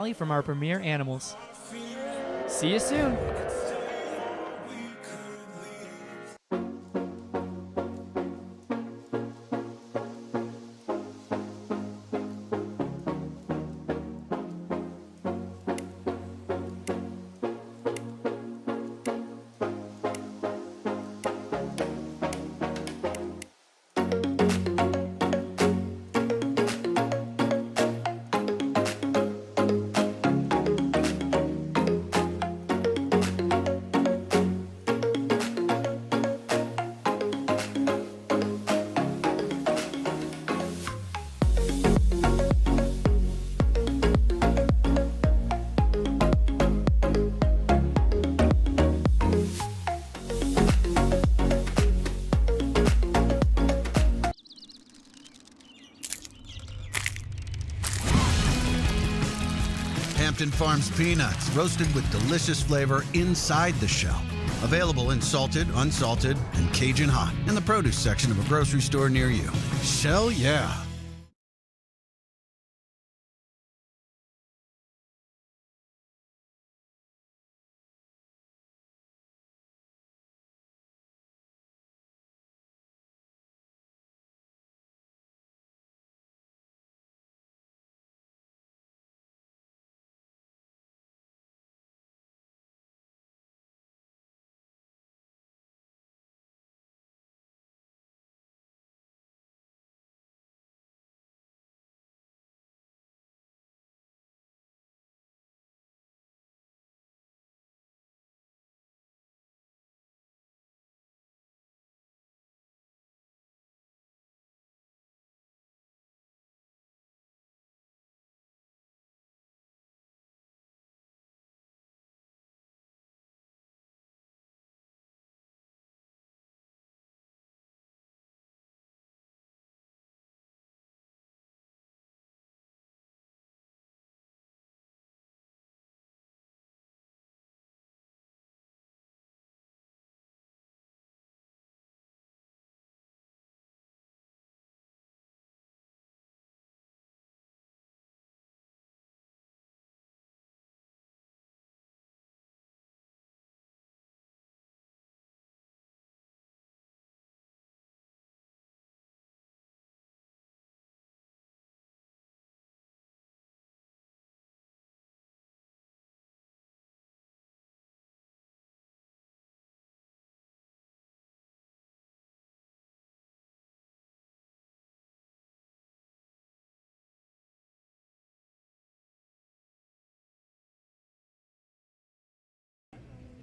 from our premier animals. See you soon. Hampton Farms peanuts, roasted with delicious flavor inside the shell. Available in salted, unsalted, and Cajun hot in the produce section of a grocery store near you. Shell, yeah.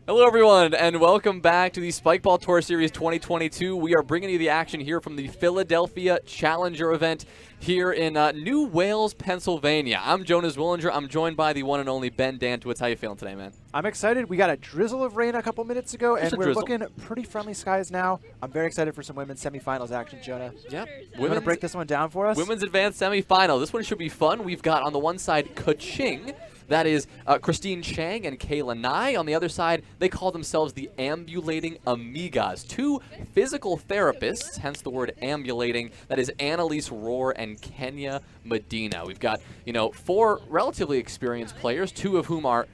Hello everyone, and welcome back to the Spikeball Tour Series 2022. We are bringing you the action here from the Philadelphia Challenger event here in New Wales, Pennsylvania. I'm Jonas Willinger. I'm joined by the one and only Ben Dantowitz. How you feeling today, man? I'm excited. We got a drizzle of rain a couple minutes ago, and we're looking pretty friendly skies now. I'm very excited for some women's semifinals action, Jonah. Yep. You want to break this one down for us? Women's advanced semifinal. This one should be fun. We've got on the one side Kaching. That is Christine Chang and Kayla Nye. On the other side, they call themselves the Ambulating Amigas. Two physical therapists, hence the word ambulating. That is Annalise Rohr and Kenya Medina. We've got, four relatively experienced players, two of whom are,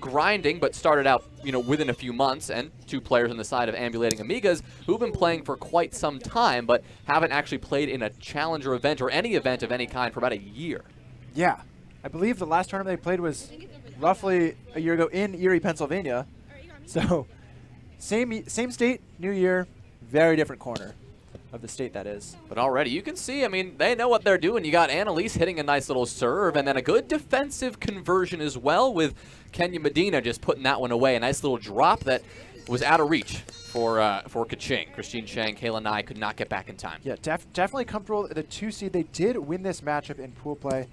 grinding, but started out, within a few months, and two players on the side of Ambulating Amigas who've been playing for quite some time, but haven't actually played in a challenger event or any event of any kind for about a year. Yeah. I believe the last tournament they played was roughly a year ago in Erie, Pennsylvania. So same state, new year, very different corner of the state, that is. But already you can see, they know what they're doing. You got Annalise hitting a nice little serve, and then a good defensive conversion as well, with Kenya Medina just putting that one away. A nice little drop that was out of reach for Kaching. Christine Chang, Kayla Nye could not get back in time. Yeah, definitely comfortable. The 2 seed, they did win this matchup in pool play.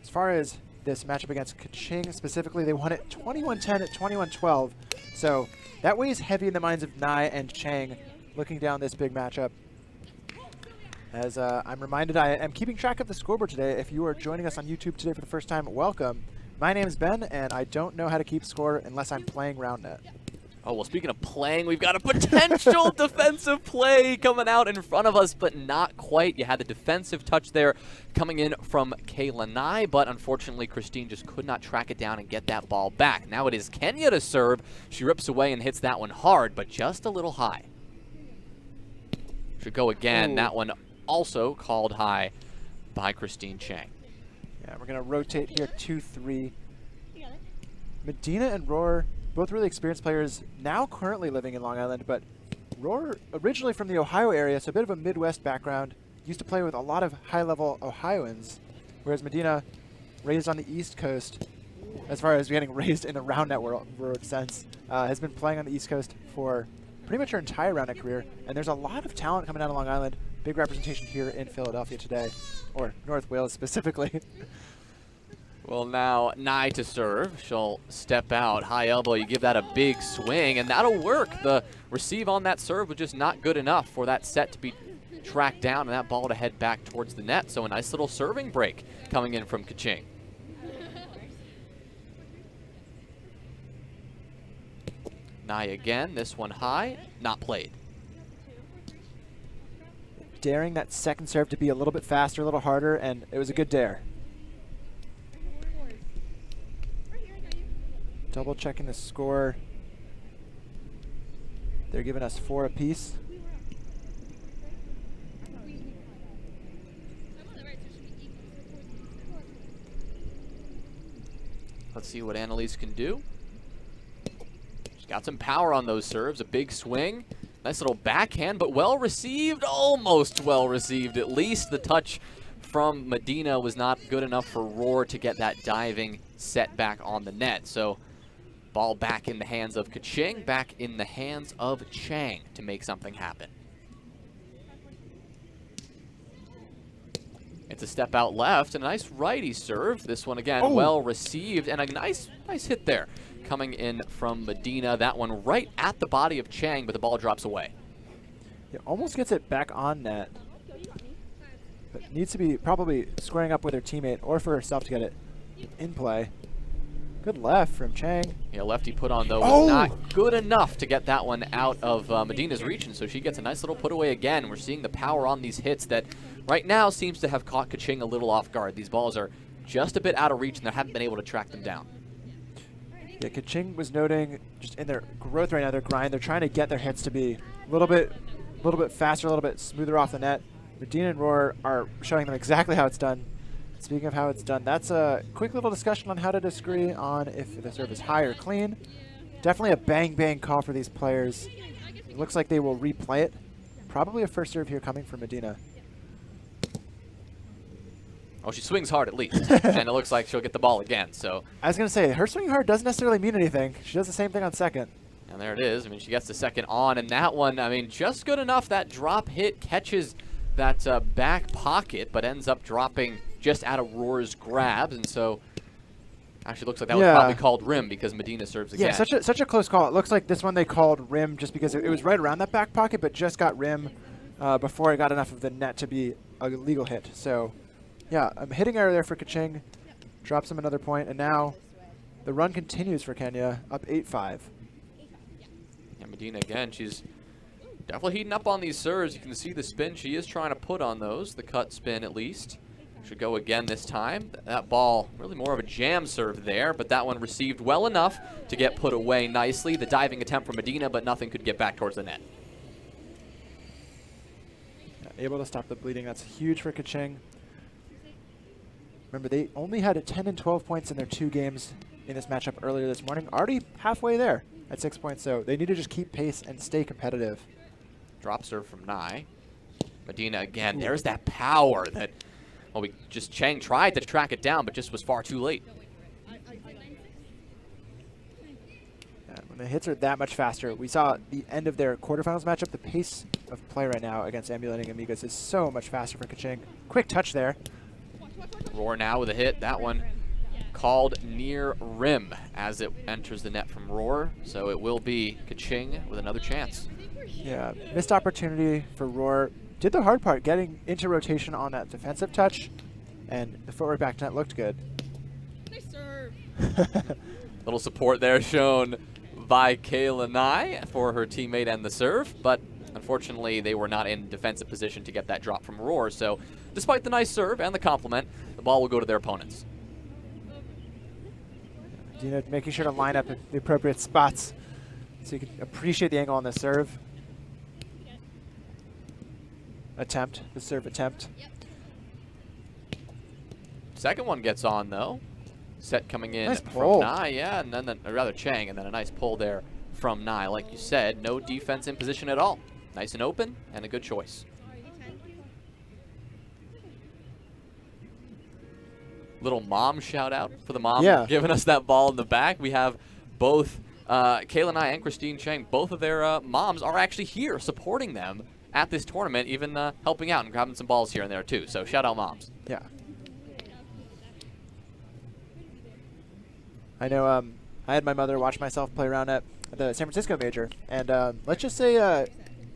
As far as this matchup against Kaching specifically, they won it 21-10 at 21-12. So that weighs heavy in the minds of Nye and Chang looking down this big matchup. As I'm reminded, I am keeping track of the scoreboard today. If you are joining us on YouTube today for the first time, welcome. My name is Ben, and I don't know how to keep score unless I'm playing RoundNet. Oh, well, speaking of playing, we've got a potential defensive play coming out in front of us, but not quite. You had the defensive touch there coming in from Kayla Nye, but unfortunately, Christine just could not track it down and get that ball back. Now it is Kenya to serve. She rips away and hits that one hard, but just a little high. Should go again. Ooh. That one also called high by Christine Chang. Yeah, we're going to rotate here 2-3. Medina and Roar, both really experienced players, now currently living in Long Island, but Roar originally from the Ohio area, so a bit of a Midwest background, used to play with a lot of high-level Ohioans, whereas Medina, raised on the East Coast, as far as getting raised in the round network sense, has been playing on the East Coast for pretty much her entire round net career, and there's a lot of talent coming out of Long Island. Big representation here in Philadelphia today, or North Wales specifically. Well, now Nye to serve. She'll step out. High elbow, you give that a big swing, and that'll work. The receive on that serve was just not good enough for that set to be tracked down and that ball to head back towards the net. So a nice little serving break coming in from Kaching. Nye again, this one high, not played. Daring that second serve to be a little bit faster, a little harder, and it was a good dare. Double checking the score. They're giving us 4 apiece. Let's see what Annalise can do. She's got some power on those serves, a big swing. Nice little backhand, but well received, almost well received. At least the touch from Medina was not good enough for Roar to get that diving set back on the net. So ball back in the hands of Kaching, back in the hands of Chang to make something happen. It's a step out left, and a nice righty serve. This one again, well received, and a nice hit there coming in from Medina. That one right at the body of Chang, but the ball drops away. It almost gets it back on net, but needs to be probably squaring up with her teammate or for herself to get it in play. Good left from Chang. Yeah, lefty put on, though, was not good enough to get that one out of Medina's reach, and so she gets a nice little put away again. We're seeing the power on these hits that right now seems to have caught Kaching a little off guard. These balls are just a bit out of reach, and they haven't been able to track them down. Yeah, Kaching was noting just in their growth right now, their grind, they're trying to get their hits to be a little bit faster, a little bit smoother off the net. Medina and Roar are showing them exactly how it's done. Speaking of how it's done, that's a quick little discussion on how to disagree on if the serve is high or clean. Definitely a bang-bang call for these players. It looks like they will replay it. Probably a first serve here coming from Medina. Oh, she swings hard at least, and it looks like she'll get the ball again. So I was going to say, her swinging hard doesn't necessarily mean anything. She does the same thing on second. And there it is. I mean, she gets the second on, and that one, I mean, just good enough. That drop hit catches that back pocket, but ends up dropping just out of Roar's grabs, and so actually looks like that was probably called rim because Medina serves again. Yeah, such a close call. It looks like this one they called rim just because it was right around that back pocket, but just got rim before it got enough of the net to be a legal hit. So, yeah, hitting error there for Kaching. Drops him another point, and now the run continues for Kenya, up 8-5. Yeah, Medina again, she's definitely heating up on these serves. You can see the spin she is trying to put on those, the cut spin at least. Should go again this time. That ball, really more of a jam serve there, but that one received well enough to get put away nicely. The diving attempt from Medina, but nothing could get back towards the net. Yeah, able to stop the bleeding. That's huge for Kaching. Remember, they only had 10 and 12 points in their 2 games in this matchup earlier this morning. Already halfway there at 6 points, so they need to just keep pace and stay competitive. Drop serve from Nye. Medina again. There's that power that, well, Chang tried to track it down, but just was far too late. Yeah, when the hits are that much faster, we saw at the end of their quarterfinals matchup, the pace of play right now against Ambulating Amigas is so much faster for Kaching. Quick touch there. Roar now with a hit. That one called near rim as it enters the net from Roar. So it will be Kaching with another chance. Yeah, missed opportunity for Roar. Did the hard part, getting into rotation on that defensive touch, and the footwork back to net looked good. Little support there shown by Kayla Nye for her teammate and the serve, but unfortunately they were not in defensive position to get that drop from Roar. So despite the nice serve and the compliment, the ball will go to their opponents. Dina making sure to line up at the appropriate spots so you can appreciate the angle on the serve. The serve attempt. Second one gets on though. Set coming in Nice from pull. Nye, yeah, and then or rather Chang, and then a nice pull there from Nye. Like you said, no defense in position at all. Nice and open, and a good choice. Little mom shout out for the mom giving us that ball in the back. We have both Kayla Nye and Christine Chang, both of their moms are actually here supporting them at this tournament, even helping out and grabbing some balls here and there too. So shout out moms. Yeah. I know I had my mother watch myself play around at the San Francisco Major, and let's just say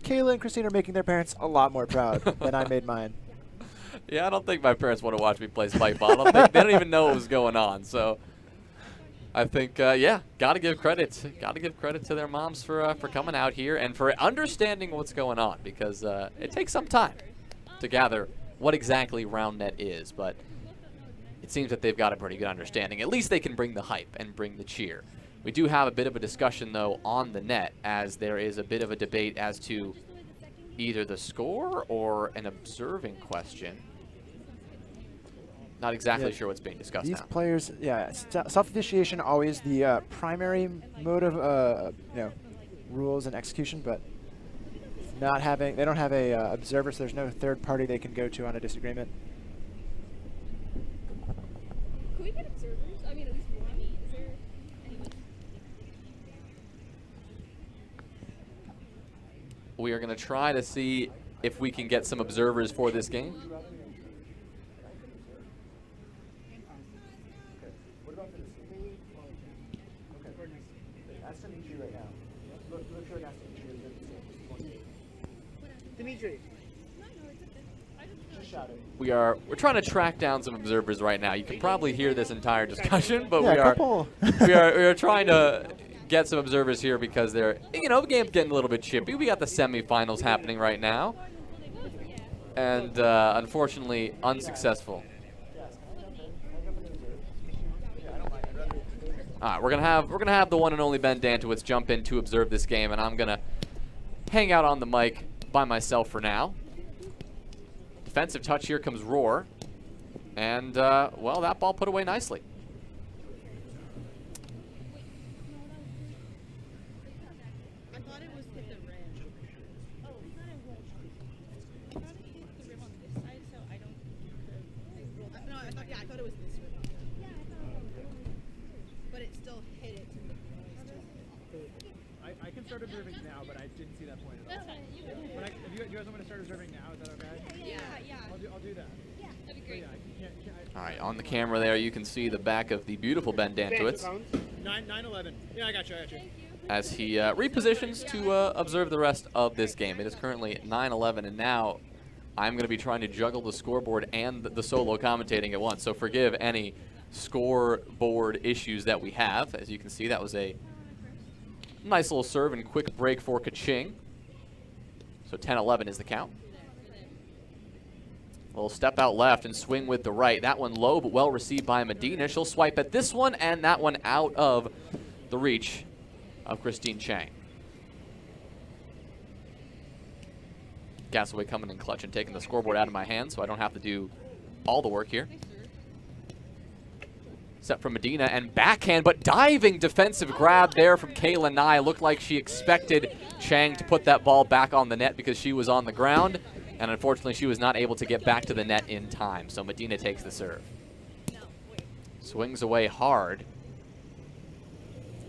Kayla and Christine are making their parents a lot more proud than I made mine. Yeah, I don't think my parents want to watch me play spike ball. They don't even know what was going on. So I think, yeah, got to give credit. Got to give credit to their moms for coming out here and for understanding what's going on, because it takes some time to gather what exactly round net is. But it seems that they've got a pretty good understanding. At least they can bring the hype and bring the cheer. We do have a bit of a discussion, though, on the net, as there is a bit of a debate as to either the score or an observing question. Not exactly sure what's being discussed These now. players, self-officiation always the primary mode of rules and execution, but they don't have a observer, so there's no third party they can go to on a disagreement. Could we get observers? I mean, at least one. Is there anyone? We are going to try to see if we can get some observers for this game. We're trying to track down some observers right now. You can probably hear this entire discussion, but we are trying to get some observers here because they're, the game's getting a little bit chippy. We got the semifinals happening right now, and unfortunately unsuccessful. All right, we're gonna have the one and only Ben Dantowitz jump in to observe this game, and I'm gonna hang out on the mic by myself for now. Defensive touch here comes Roar, and well, that ball put away nicely. I thought it was hit the rim. Oh, I thought it was. I thought it hit the rim on this side, so I don't. No, I thought it was this rim. Yeah, I thought it was. But it still hit it. I can start observing now, but I didn't see that point at all. That's fine. But if you guys want me to start observing now, is that okay? Yeah. I'll do that. Yeah, that'd be great. All right, on the camera there, you can see the back of the beautiful Ben Dantowitz 9-11. Yeah, I got you. as he repositions to observe the rest of this game. It is currently 9-11, and now I'm going to be trying to juggle the scoreboard and the solo commentating at once. So forgive any scoreboard issues that we have. As you can see, that was a nice little serve and quick break for Kaching. So 10-11 is the count. Little step out left and swing with the right. That one low, but well received by Medina. She'll swipe at this one, and that one out of the reach of Christine Chang. Gasaway coming in clutch and taking the scoreboard out of my hands, so I don't have to do all the work here. Set from Medina and backhand, but diving defensive grab there from Kayla Nye. Looked like she expected Chang to put that ball back on the net because she was on the ground, and unfortunately she was not able to get back to the net in time, so Medina takes the serve. Swings away hard.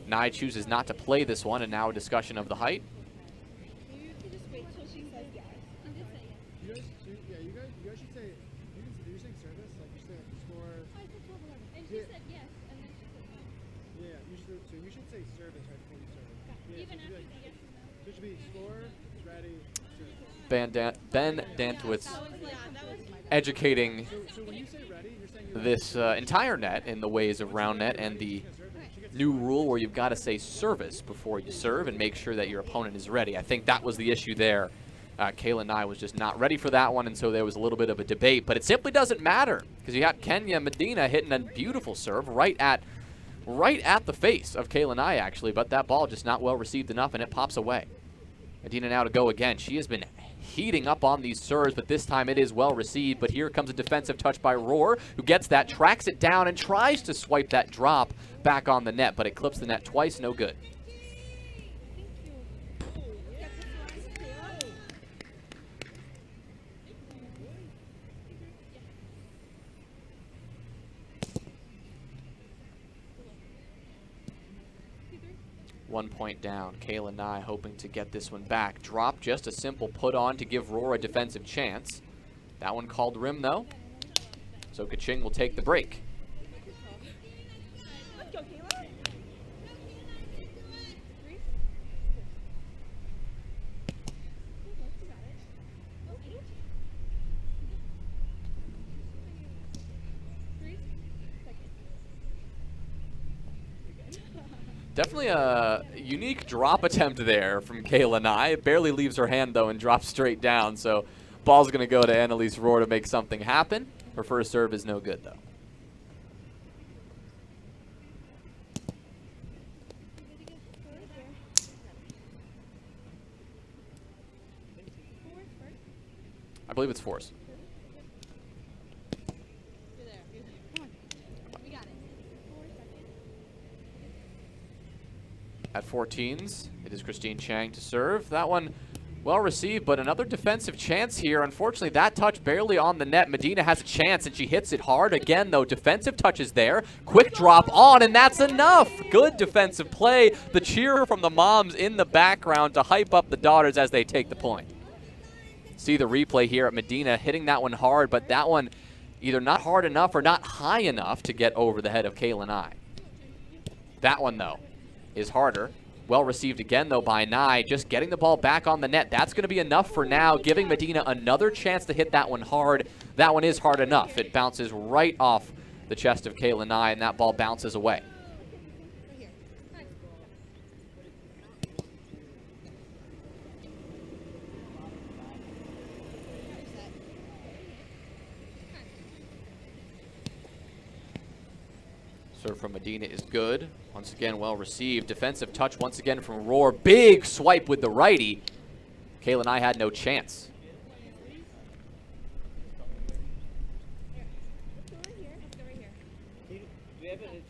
Nye chooses not to play this one, and now a discussion of the height. Maybe we could just wait till she says yes. I'm just saying. You guys should say, you're saying service, like you said score. I said 12-11, and she said yes, and then she said no. Yeah, you should say service right before you serve. Yeah, Even so after the yes or no. So it should be score, ready, serve. Ben Dantowitz educating So when you say ready, you're saying this entire net in the ways of round net and the new rule where you've got to say service before you serve and make sure that your opponent is ready. I think that was the issue there. Kayla Nye was just not ready for that one, and so there was a little bit of a debate. But it simply doesn't matter because you got Kenya Medina hitting a beautiful serve right at the face of Kayla Nye, actually, but that ball just not well received enough, and it pops away. Medina now to go again. She has been heating up on these serves, but this time it is well received. But here comes a defensive touch by Roar, who gets that, tracks it down, and tries to swipe that drop back on the net, but it clips the net twice, no good. One point down. Kayla Nye hoping to get this one back. Drop, just a simple put on to give Roar a defensive chance. That one called rim though. So Kaching will take the break. Let's go, Kayla. Definitely a unique drop attempt there from Kayla Nye. It barely leaves her hand, though, and drops straight down. So ball's going to go to Annalise Roar to make something happen. Her first serve is no good, though. I believe it's force. At 14s, it is Christine Chang to serve. That one well received, but another defensive chance here. Unfortunately, that touch barely on the net. Medina has a chance, and she hits it hard. Again, though, defensive touch is there. Quick drop on, and that's enough. Good defensive play. The cheer from the moms in the background to hype up the daughters as they take the point. See the replay here at Medina hitting that one hard, but that one either not hard enough or not high enough to get over the head of Kayla Nye. That one, though, is harder. Well received again, though, by Nye. Just getting the ball back on the net. That's going to be enough for now, giving Medina another chance to hit that one hard. That one is hard enough. It bounces right off the chest of Kayla Nye, and that ball bounces away. Serve from Medina is good. Once again, well received. Defensive touch once again from Roar. Big swipe with the righty. Kayla Nye had no chance. Let's go right here. Do we have a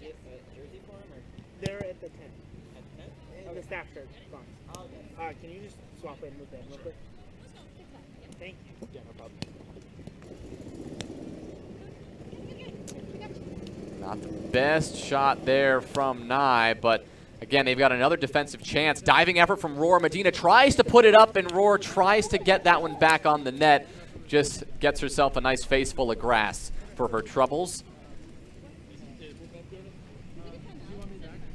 jersey for him? Or? They're at the tent. At the tent? Okay. The staff shirt box. Oh, okay. Can you just swap in with them real quick? Thank you. Yeah, no problem. Not the best shot there from Nye, but again, they've got another defensive chance. Diving effort from Roar. Medina tries to put it up, and Roar tries to get that one back on the net. Just gets herself a nice face full of grass for her troubles.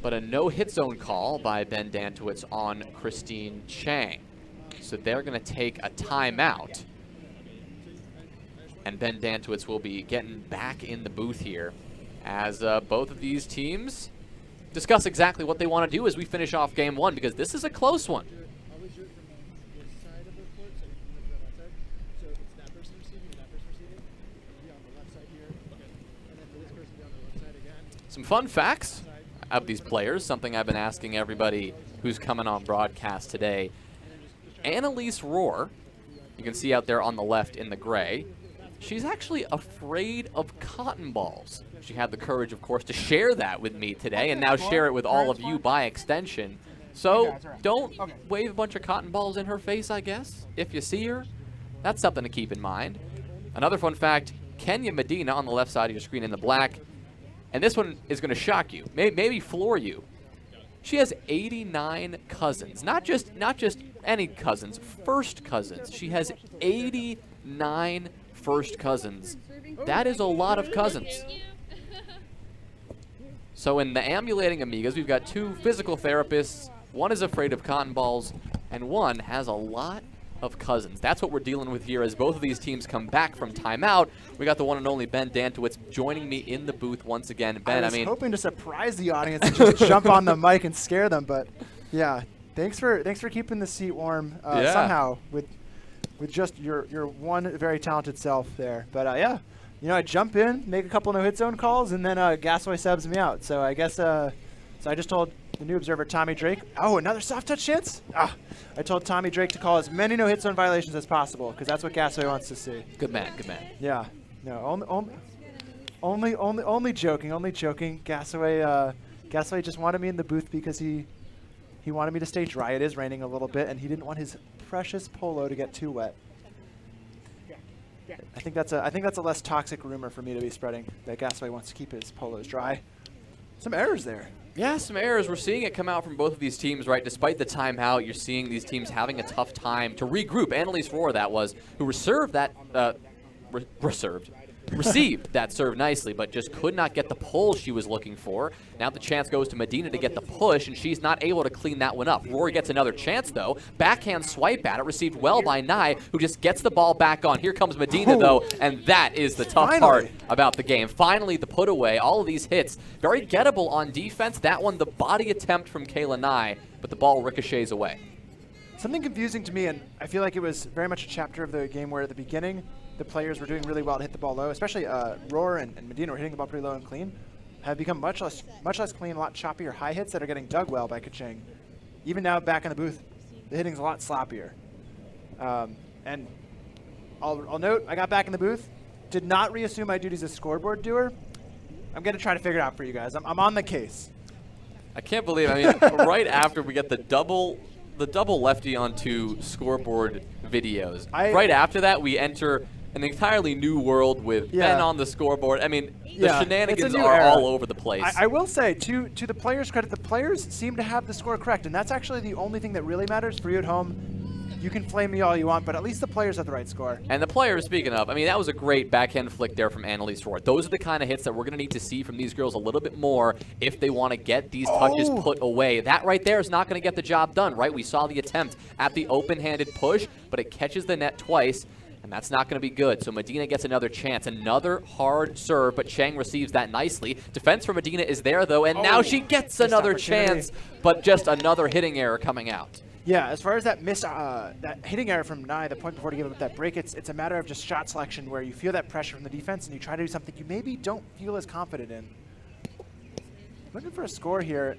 But a no-hit zone call by Ben Dantowitz on Christine Chang. So they're going to take a timeout. And Ben Dantowitz will be getting back in the booth here as both of these teams discuss exactly what they want to do as we finish off game one, because this is a close one. Some fun facts of these players, something I've been asking everybody who's coming on broadcast today. Annalise Roar, you can see out there on the left in the gray, she's actually afraid of cotton balls. She had the courage, of course, to share that with me today, and now share it with all of you by extension. So don't wave a bunch of cotton balls in her face, I guess, if you see her. That's something to keep in mind. Another fun fact, Kenya Medina on the left side of your screen in the black, and this one is going to shock you, maybe floor you. She has 89 cousins, not just any cousins, first cousins. She has 89 first cousins. That is a lot of cousins. So in the ambulating Amigas, we've got two physical therapists. One is afraid of cotton balls, and one has a lot of cousins. That's what we're dealing with here as both of these teams come back from timeout. We got the one and only Ben Dantowitz joining me in the booth once again. Ben, I was hoping to surprise the audience and just jump on the mic and scare them, but yeah, thanks for keeping the seat warm somehow with just your one very talented self there. But yeah, you know, I jump in, make a couple no-hit zone calls, and then Gasaway subs me out. So I guess so I just told the new observer, Tommy Drake. Oh, another soft touch chance? I told Tommy Drake to call as many no-hit zone violations as possible because that's what Gasaway wants to see. Good man, good man. Yeah, no, only joking. Gasaway just wanted me in the booth because he wanted me to stay dry. It is raining a little bit, and he didn't want his precious polo to get too wet. I think that's a less toxic rumor for me to be spreading. That Gasaway wants to keep his polos dry. Some errors there. Yeah, some errors. We're seeing it come out from both of these teams, right? Despite the timeout, you're seeing these teams having a tough time to regroup. Annalise Rohr, that was, who received that serve nicely, but just could not get the pull she was looking for. Now the chance goes to Medina to get the push, and she's not able to clean that one up. Rory gets another chance, though. Backhand swipe at it, received well by Nye, who just gets the ball back on. Here comes Medina, though, and that is the tough part about the game. Finally, the put away. All of these hits, very gettable on defense. That one, the body attempt from Kayla Nye, but the ball ricochets away. Something confusing to me, and I feel like it was very much a chapter of the game where at the beginning, the players were doing really well to hit the ball low, especially Rohr and Medina were hitting the ball pretty low and clean, have become much less clean, a lot choppier high hits that are getting dug well by Kaching. Even now back in the booth, the hitting's a lot sloppier. And I'll note, I got back in the booth, did not reassume my duties as scoreboard doer. I'm going to try to figure it out for you guys. I'm on the case. I can't believe, right after we get the double lefty onto scoreboard videos, right after that we enter an entirely new world with Ben on the scoreboard. The shenanigans are all over the place. I will say, to the players' credit, the players seem to have the score correct, and that's actually the only thing that really matters. For you at home, you can flame me all you want, but at least the players have the right score. And the players, speaking of, that was a great backhand flick there from Annalise Rohr. Those are the kind of hits that we're going to need to see from these girls a little bit more if they want to get these touches put away. That right there is not going to get the job done, right? We saw the attempt at the open-handed push, but it catches the net twice, and that's not going to be good. So Medina gets another chance, another hard serve, but Chang receives that nicely. Defense for Medina is there, though, and now she gets another chance, but just another hitting error coming out. Yeah, as far as that that hitting error from Nye, the point before to give up that break, it's a matter of just shot selection where you feel that pressure from the defense and you try to do something you maybe don't feel as confident in. Looking for a score here,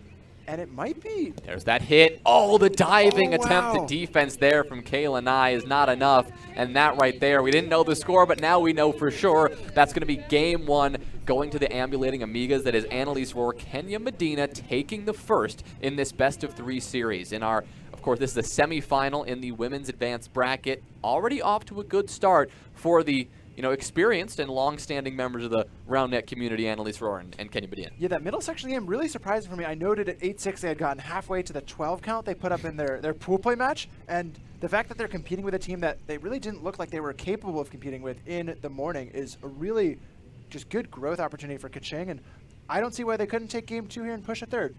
and it might be. There's that hit. Oh, the diving attempt at defense there from Kayla Nye is not enough, and that right there, we didn't know the score, but now we know for sure that's going to be game one going to the ambulating Amigas. That is Annalise Rohr, Kenya Medina taking the first in this best-of-3 series. Of course, this is the semifinal in the women's advanced bracket. Already off to a good start for the experienced and long-standing members of the round net community, Annalise Rohr and Kenya Medina. Yeah, that middle section game really surprising for me. I noted at 8-6 they had gotten halfway to the 12 count they put up in their pool play match, and the fact that they're competing with a team that they really didn't look like they were capable of competing with in the morning is a really just good growth opportunity for Kaching, and I don't see why they couldn't take game 2 here and push a third.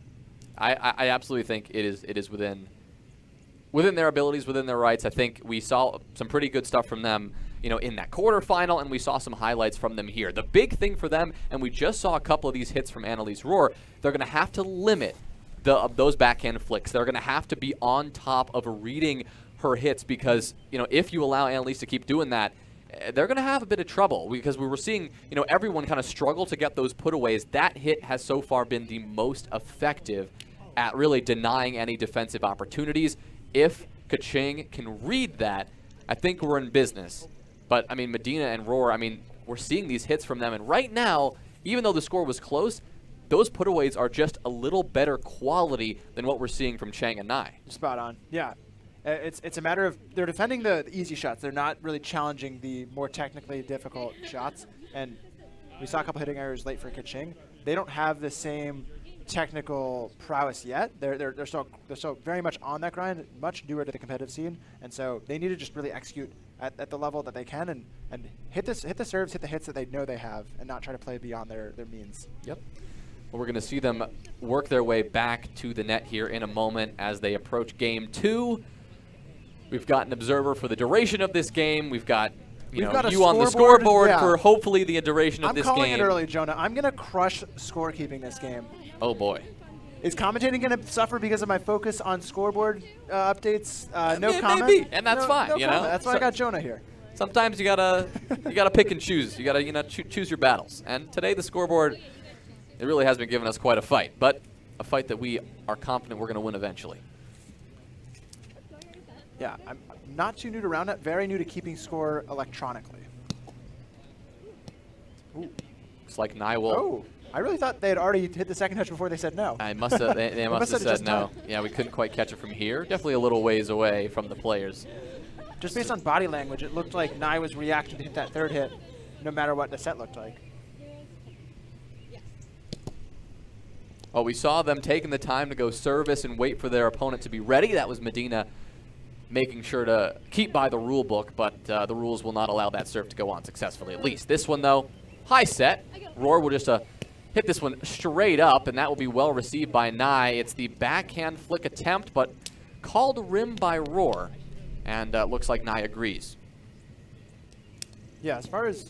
I absolutely think it is within their abilities, within their rights. I think we saw some pretty good stuff from them, in that quarterfinal, and we saw some highlights from them here. The big thing for them, and we just saw a couple of these hits from Annalise Rohr, they're going to have to limit those backhand flicks. They're going to have to be on top of reading her hits because, if you allow Annalise to keep doing that, they're going to have a bit of trouble because we were seeing, everyone kind of struggle to get those putaways. That hit has so far been the most effective at really denying any defensive opportunities. If Kaching can read that, I think we're in business. But, Medina and Rohr, we're seeing these hits from them. And right now, even though the score was close, those putaways are just a little better quality than what we're seeing from Chang and Nye. Spot on. Yeah. It's a matter of they're defending the easy shots. They're not really challenging the more technically difficult shots. And we saw a couple hitting errors late for Kaching. They don't have the same technical prowess yet. They're still very much on that grind, much newer to the competitive scene, and so they need to just really execute at the level that they can and hit the serves, hit the hits that they know they have, and not try to play beyond their means. Yep. Well, we're going to see them work their way back to the net here in a moment as they approach game 2. We've got an observer for the duration of this game. We've got you on the scoreboard, scoreboard yeah. for hopefully the duration of this game. I'm calling it early, Jonah. I'm going to crush scorekeeping this game. Oh, boy. Is commentating going to suffer because of my focus on scoreboard updates? No comment. Maybe, and that's fine. No comment. That's why I got Jonah here. Sometimes you gotta pick and choose. You gotta choose your battles. And today the scoreboard, it really has been giving us quite a fight, but a fight that we are confident we're gonna win eventually. Yeah, I'm not too new to Roundup. Very new to keeping score electronically. Ooh. Looks like Nye will. Oh, I really thought they had already hit the second touch before they said no. I must have. They must have said no. Yeah, we couldn't quite catch it from here. Definitely a little ways away from the players. Just based on body language, it looked like Nye was reacting to hit that third hit, no matter what the set looked like. Oh, we saw them taking the time to go service and wait for their opponent to be ready. That was Medina making sure to keep by the rule book, but the rules will not allow that serve to go on successfully, at least. This one, though, high set. Roar will just hit this one straight up, and that will be well received by Nye. It's the backhand flick attempt, but called rim by Roar. And looks like Nye agrees. Yeah, as far as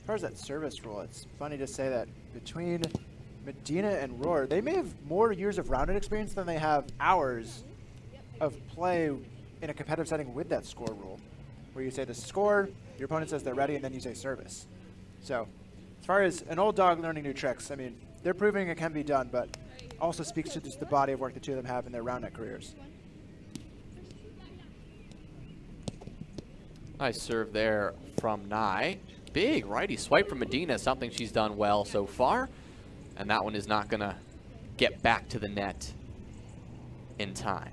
that service rule, it's funny to say that between Medina and Roar, they may have more years of rounded experience than they have hours of play in a competitive setting with that score rule, where you say the score, your opponent says they're ready, and then you say service. So as far as an old dog learning new tricks, I mean, they're proving it can be done, but also speaks to just the body of work the two of them have in their round net careers. Nice serve there from Nye. Big righty swipe from Medina, something she's done well so far. And that one is not going to get back to the net in time.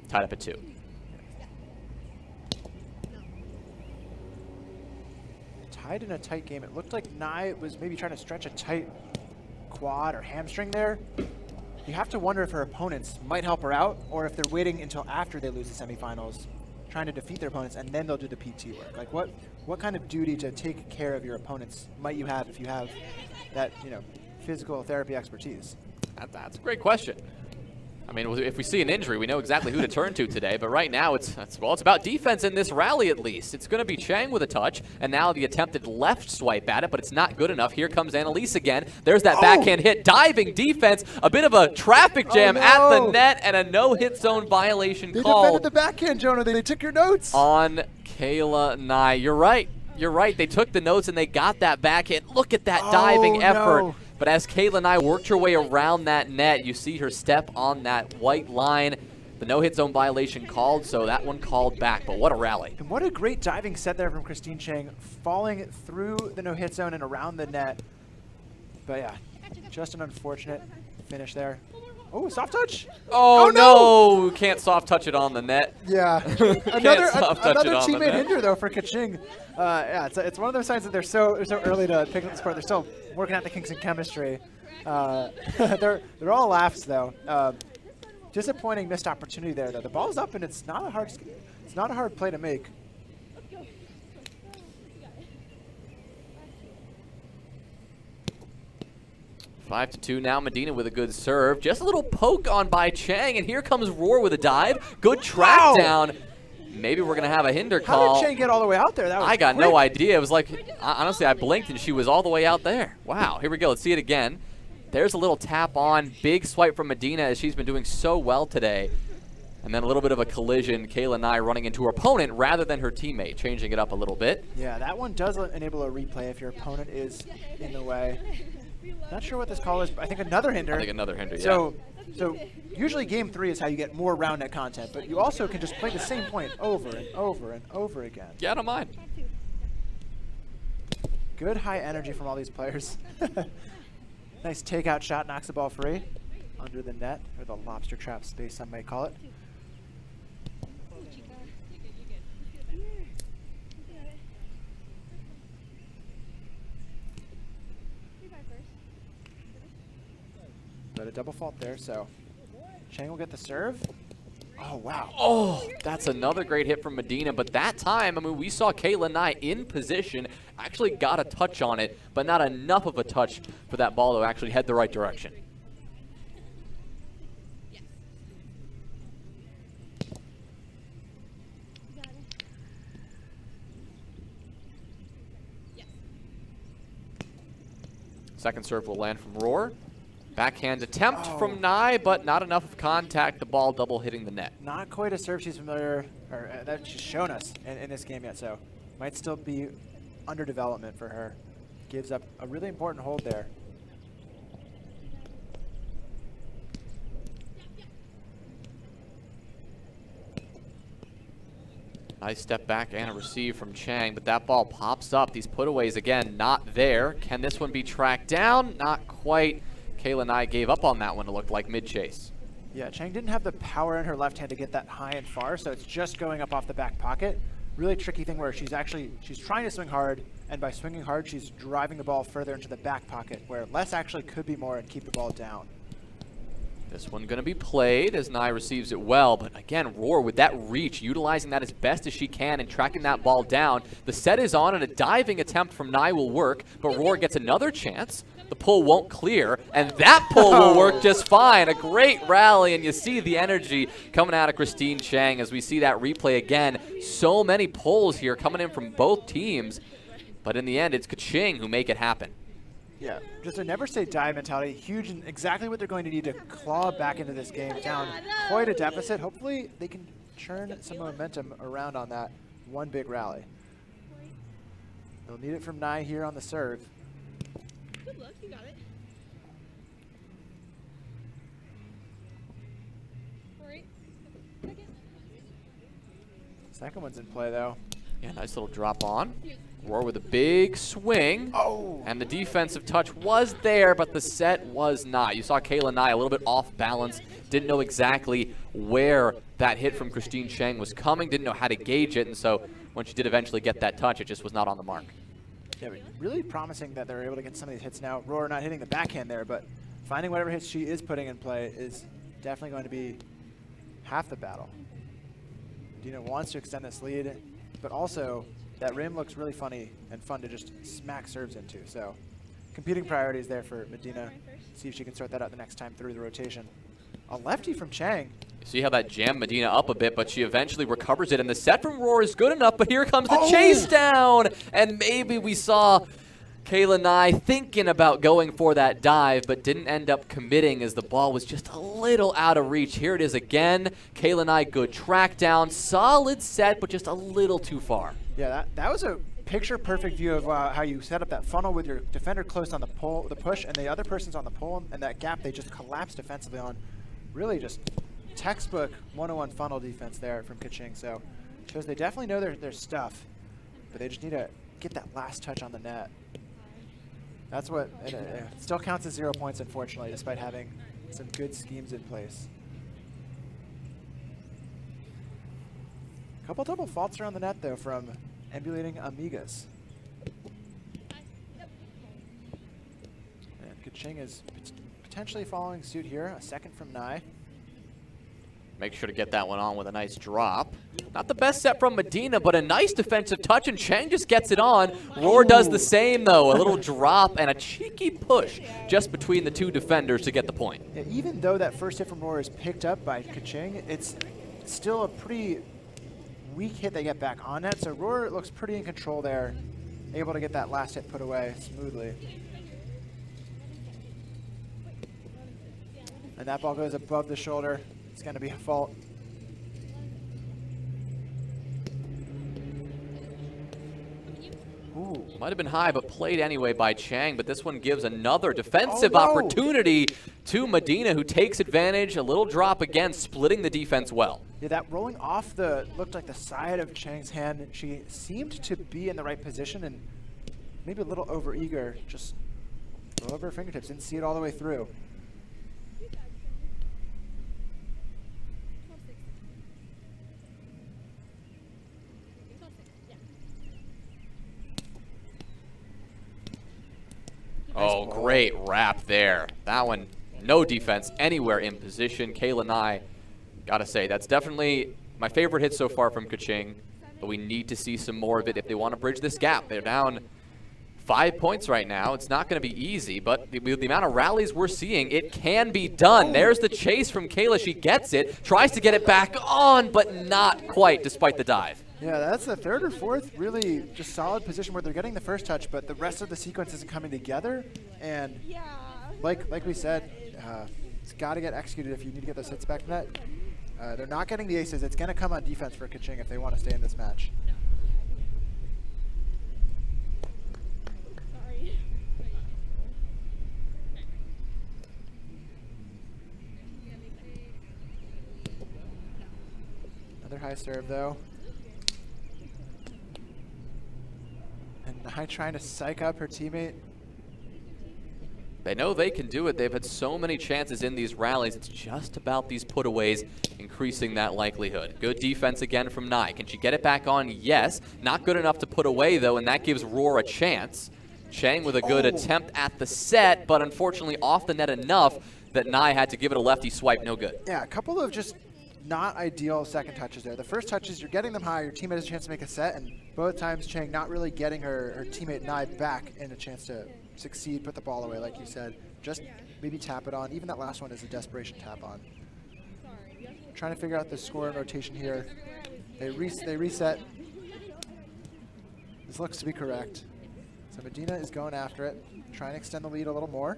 Tied up at 2. Tied in a tight game. It looked like Nye was maybe trying to stretch a tight quad or hamstring there. You have to wonder if her opponents might help her out, or if they're waiting until after they lose the semifinals, trying to defeat their opponents, and then they'll do the PT work. Like what kind of duty to take care of your opponents might you have if you have that, physical therapy expertise? That's a great question. I mean, if we see an injury, we know exactly who to turn to today. But right now, it's about defense in this rally at least. It's going to be Chang with a touch, and now the attempted left swipe at it, but it's not good enough. Here comes Annalise again. There's that backhand hit, diving defense, a bit of a traffic jam at the net, and a no-hit zone violation They called. defended the backhand, Jonah. They took your notes. On Kayla Nye. You're right. They took the notes, and they got that backhand. Look at that diving effort. No. But as Kayla Nye worked her way around that net, you see her step on that white line. The no-hit zone violation called, so that one called back. But what a rally. And what a great diving set there from Christine Chang, falling through the no-hit zone and around the net. But yeah, just an unfortunate finish there. Oh, soft touch? Oh no! Can't soft touch it on the net. Yeah. Another teammate hinder though for Kaching. Yeah, it's one of those signs that they're so early to pick up the sport. They're still working out the kinks in chemistry. They're all laughs though. Disappointing missed opportunity there though. The ball's up and it's not a hard play to make. 5-2 now. Medina with a good serve. Just a little poke on by Chang, and here comes Roar with a dive. Good track down. Maybe we're going to have a hinder call. How did Chang get all the way out there? That was I got quick. no idea. It was like, honestly, I blinked and she was all the way out there. Wow. Here we go. Let's see it again. There's a little tap on. Big swipe from Medina as she's been doing so well today. And then a little bit of a collision. Kayla Nye running into her opponent rather than her teammate, changing it up a little bit. Yeah, that one does enable a replay if your opponent is in the way. Not sure what this call is, but I think another hinder. I think another hinder, yeah. So usually game 3 is how you get more round net content, but you also can just play the same point over and over and over again. Yeah, I don't mind. Good high energy from all these players. Nice takeout shot, knocks the ball free. Under the net, or the lobster trap space, some may call it. But a double fault there, so Chang will get the serve. Oh, wow. Oh, that's another great hit from Medina. But that time, I mean, we saw Kayla Nye in position, actually got a touch on it, but not enough of a touch for that ball to actually head the right direction. Second serve will land from Roar. Backhand attempt from Nye, but not enough of contact. The ball double hitting the net. Not quite a serve she's familiar, or that she's shown us in this game yet, so might still be under development for her. Gives up a really important hold there. Nice step back and a receive from Chang, but that ball pops up. These putaways, again, not there. Can this one be tracked down? Not quite. Kayla Nye gave up on that one, it looked like mid-chase. Yeah, Chang didn't have the power in her left hand to get that high and far, so it's just going up off the back pocket. Really tricky thing where she's trying to swing hard, and by swinging hard, she's driving the ball further into the back pocket, where less actually could be more and keep the ball down. This one going to be played as Nye receives it well, but again, Roar with that reach, utilizing that as best as she can and tracking that ball down. The set is on, and a diving attempt from Nye will work, but Roar gets another chance. The pull won't clear, and that pull will work just fine. A great rally, and you see the energy coming out of Christine Chang as we see that replay again. So many pulls here coming in from both teams, but in the end, it's Kaching who make it happen. Yeah, just a never say die mentality. Huge and exactly what they're going to need to claw back into this game down. Quite a deficit. Hopefully they can churn some momentum around on that one big rally. They'll need it from Nye here on the serve. Good luck, you got it. Second one's in play though. Yeah, nice little drop on. Roar with a big swing. Oh! And the defensive touch was there, but the set was not. You saw Kayla Nye a little bit off balance. Didn't know exactly where that hit from Christine Chang was coming. Didn't know how to gauge it. And so when she did eventually get that touch, it just was not on the mark. Yeah, but really promising that they're able to get some of these hits now. Roar not hitting the backhand there, but finding whatever hits she is putting in play is definitely going to be half the battle. Dina wants to extend this lead, but also that rim looks really funny and fun to just smack serves into. So competing priorities there for Medina. See if she can sort that out the next time through the rotation. A lefty from Chang. You see how that jammed Medina up a bit, but she eventually recovers it. And the set from Roar is good enough, but here comes the chase down. And maybe we saw Kayla Nye thinking about going for that dive, but didn't end up committing as the ball was just a little out of reach. Here it is again. Kayla Nye, good track down. Solid set, but just a little too far. Yeah, that was a picture-perfect view of how you set up that funnel with your defender close on the pull, the push, and the other person's on the pull, and that gap they just collapsed defensively on. Really just textbook 101 funnel defense there from Kaching. So shows they definitely know their stuff, but they just need to get that last touch on the net. That's what it still counts as 0 points, unfortunately, despite having some good schemes in place. Couple double faults around the net, though, from emulating Amigas. And Kaching is potentially following suit here. A second from Nye. Make sure to get that one on with a nice drop. Not the best set from Medina, but a nice defensive touch, and Chang just gets it on. Roar does the same, though. A little drop and a cheeky push just between the two defenders to get the point. Yeah, even though that first hit from Roar is picked up by Kaching, it's still a pretty weak hit they get back on net, so Roar looks pretty in control there, able to get that last hit put away smoothly. And that ball goes above the shoulder. It's going to be a fault. Ooh. Might have been high, but played anyway by Chang, but this one gives another defensive opportunity to Medina, who takes advantage. A little drop again, splitting the defense well. Yeah, that rolling off looked like the side of Chang's hand. She seemed to be in the right position and maybe a little over-eager, just roll over her fingertips, didn't see it all the way through. Oh, great wrap there. That one, no defense anywhere in position. Kayla Nye, gotta say, that's definitely my favorite hit so far from Kaching, but we need to see some more of it if they want to bridge this gap. They're down 5 points right now. It's not going to be easy, but with the amount of rallies we're seeing, it can be done. There's the chase from Kayla. She gets it, tries to get it back on, but not quite, despite the dive. Yeah, that's the third or fourth really just solid position where they're getting the first touch, but the rest of the sequence isn't coming together. And like we said, it's got to get executed if you need to get those hits back to net. They're not getting the aces. It's going to come on defense for Kaching if they want to stay in this match. Another high serve, though. And Nai trying to psych up her teammate. They know they can do it. They've had so many chances in these rallies. It's just about these putaways increasing that likelihood. Good defense again from Nai. Can she get it back on? Yes. Not good enough to put away, though, and that gives Roar a chance. Chang with a good attempt at the set, but unfortunately off the net enough that Nai had to give it a lefty swipe. No good. Yeah, a couple of just not ideal second touches there. The first touches, you're getting them high, your teammate has a chance to make a set, and both times Chang not really getting her teammate Nai back in a chance to succeed, put the ball away, like you said. Just maybe tap it on. Even that last one is a desperation tap on. Trying to figure out the score and rotation here. They reset. This looks to be correct. So Medina is going after it, trying to extend the lead a little more.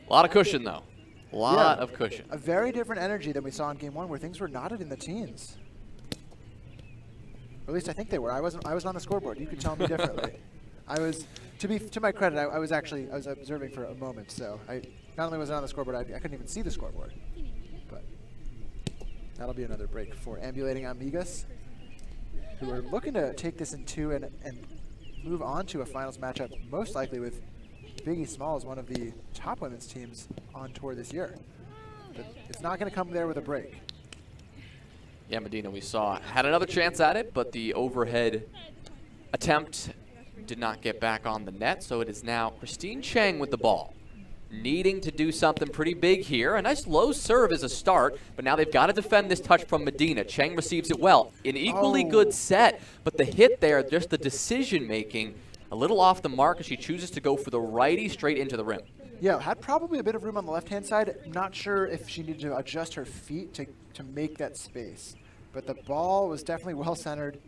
A lot of cushion, though. A lot of cushion. A very different energy than we saw in game one, where things were knotted in the teens. Or at least I think they were. I wasn't on the scoreboard. You could tell me differently. I was, to my credit, I was observing for a moment. So I not only wasn't on the scoreboard, I couldn't even see the scoreboard. But that'll be another break for Ambulating Amigas, who are looking to take this in two and move on to a finals matchup, most likely with Biggie Smalls, one of the top women's teams on tour this year. But it's not going to come there with a break. Yeah, Medina, we saw, had another chance at it, but the overhead attempt did not get back on the net, so it is now Christine Chang with the ball. Needing to do something pretty big here. A nice low serve is a start, but now they've got to defend this touch from Medina. Chang receives it well. An equally good set, but the hit there, just the decision-making, a little off the mark as she chooses to go for the righty straight into the rim. Yeah, had probably a bit of room on the left-hand side. Not sure if she needed to adjust her feet to make that space. But the ball was definitely well-centered.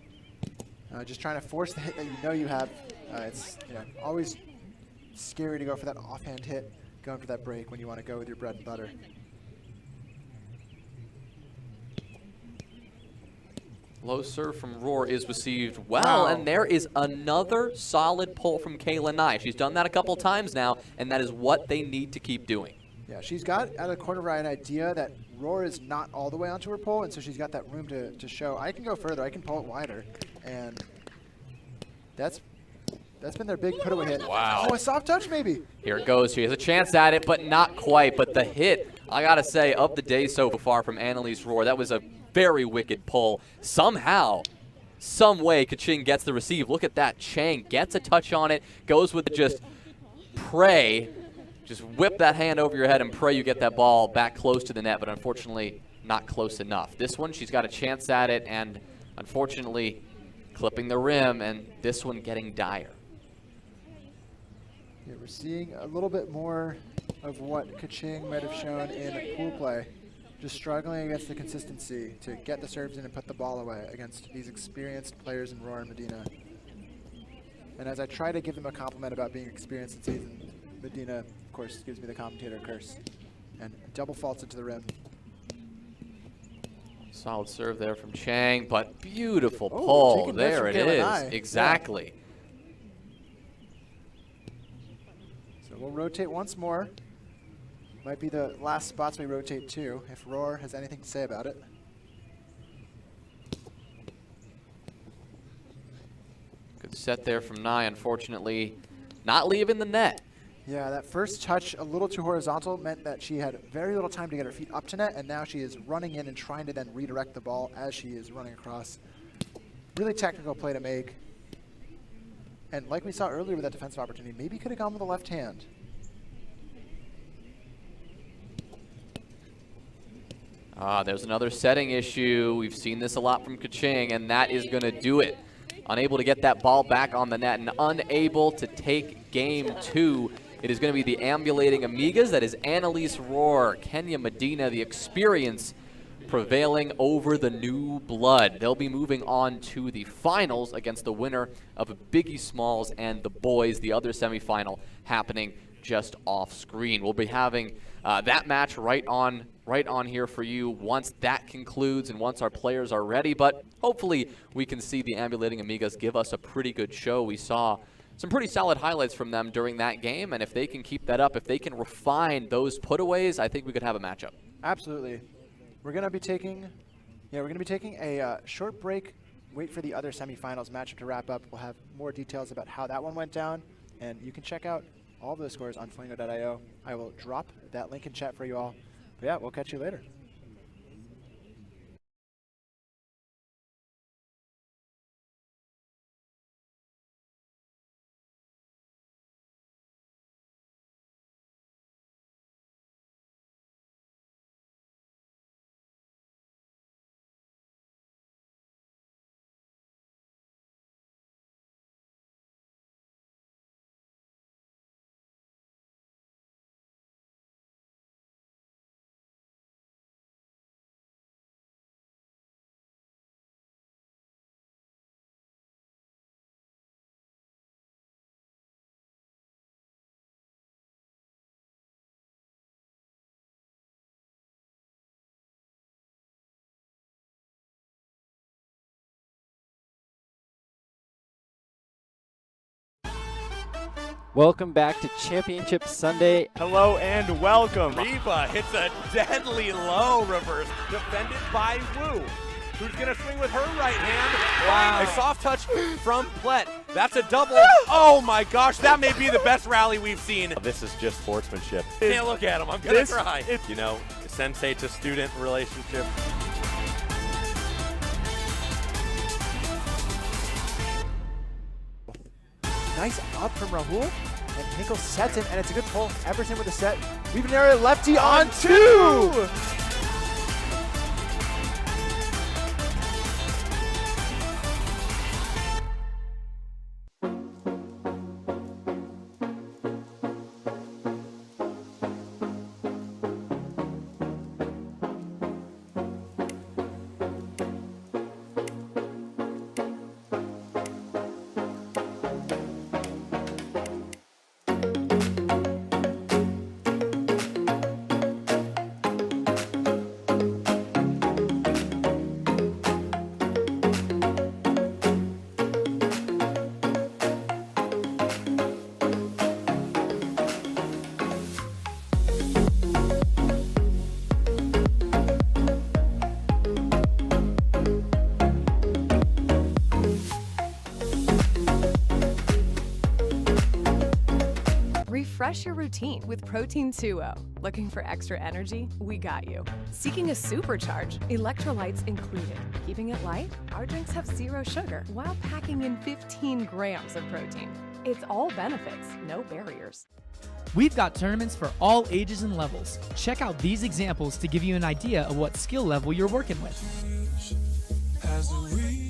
Just trying to force the hit that you know you have. It's always scary to go for that offhand hit, going for that break when you want to go with your bread and butter. Low serve from Roar is received well, and there is another solid pull from Kayla Nye. She's done that a couple times now, and that is what they need to keep doing. Yeah, she's got at a corner right an idea that Roar is not all the way onto her pole, and so she's got that room to show, I can go further, I can pull it wider, and that's been their big put-away hit. Wow. Oh, a soft touch maybe. Here it goes. She has a chance at it, but not quite. But the hit, I got to say, of the day so far from Annalise Roar, that was a very wicked pull. Somehow, some way, Kaching gets the receive. Look at that. Chang gets a touch on it, goes with the just pray. Just whip that hand over your head and pray you get that ball back close to the net, but unfortunately not close enough. This one, she's got a chance at it, and unfortunately clipping the rim, and this one getting dire. Yeah, we're seeing a little bit more of what Kaching might have shown in pool play. Just struggling against the consistency to get the serves in and put the ball away against these experienced players in Roar and Medina. And as I try to give them a compliment about being experienced in season, Medina, of course, gives me the commentator curse and double faults into the rim. Solid serve there from Chang, but beautiful pull. There it is. Exactly. Yeah. So we'll rotate once more. Might be the last spots we rotate to, if Roar has anything to say about it. Good set there from Nye, unfortunately not leaving the net. Yeah, that first touch, a little too horizontal, meant that she had very little time to get her feet up to net, and now she is running in and trying to then redirect the ball as she is running across. Really technical play to make. And like we saw earlier with that defensive opportunity, maybe could have gone with the left hand. There's another setting issue. We've seen this a lot from Kaching, and that is going to do it. Unable to get that ball back on the net and unable to take game two. It is going to be the Ambulating Amigas. That is Annalise Roar, Kenya Medina, the experience prevailing over the New Blood. They'll be moving on to the finals against the winner of Biggie Smalls and the boys, the other semifinal happening just off screen. We'll be having that match right on here for you once that concludes and once our players are ready. But hopefully we can see the Ambulating Amigas give us a pretty good show. We saw some pretty solid highlights from them during that game, and if they can keep that up, if they can refine those putaways, I think we could have a matchup. Absolutely. We're going to be taking a short break, wait for the other semifinals matchup to wrap up. We'll have more details about how that one went down, and you can check out all the scores on flamingo.io. I will drop that link in chat for you all. But yeah, we'll catch you later. Welcome back to Championship Sunday. Hello and welcome. Reba hits a deadly low reverse, defended by Wu, who's going to swing with her right hand. Wow. A soft touch from Plet. That's a double. Oh my gosh, that may be the best rally we've seen. This is just sportsmanship. Can't look at him, I'm going to cry. You know, sensei to student relationship. Nice up from Rahul, and Hinkle sets him, and it's a good pull. Everton with the set. We've narrowed lefty on two! Refresh your routine with Protein 2.0. Looking for extra energy? We got you. Seeking a supercharge? Electrolytes included. Keeping it light? Our drinks have 0 sugar while packing in 15 grams of protein. It's all benefits, no barriers. We've got tournaments for all ages and levels. Check out these examples to give you an idea of what skill level you're working with.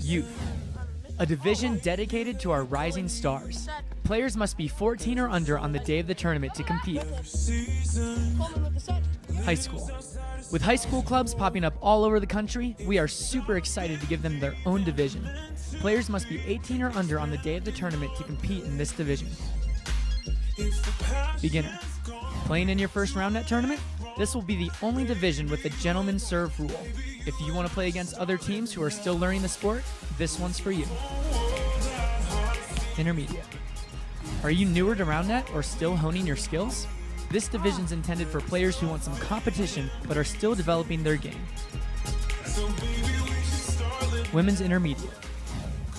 Youth, a division dedicated to our rising stars. Players must be 14 or under on the day of the tournament to compete. High school. With high school clubs popping up all over the country, we are super excited to give them their own division. Players must be 18 or under on the day of the tournament to compete in this division. Beginner. Playing in your first round net tournament? This will be the only division with the gentleman serve rule. If you want to play against other teams who are still learning the sport, this one's for you. Intermediate. Are you newer to round net or still honing your skills? This division's intended for players who want some competition but are still developing their game. Women's intermediate.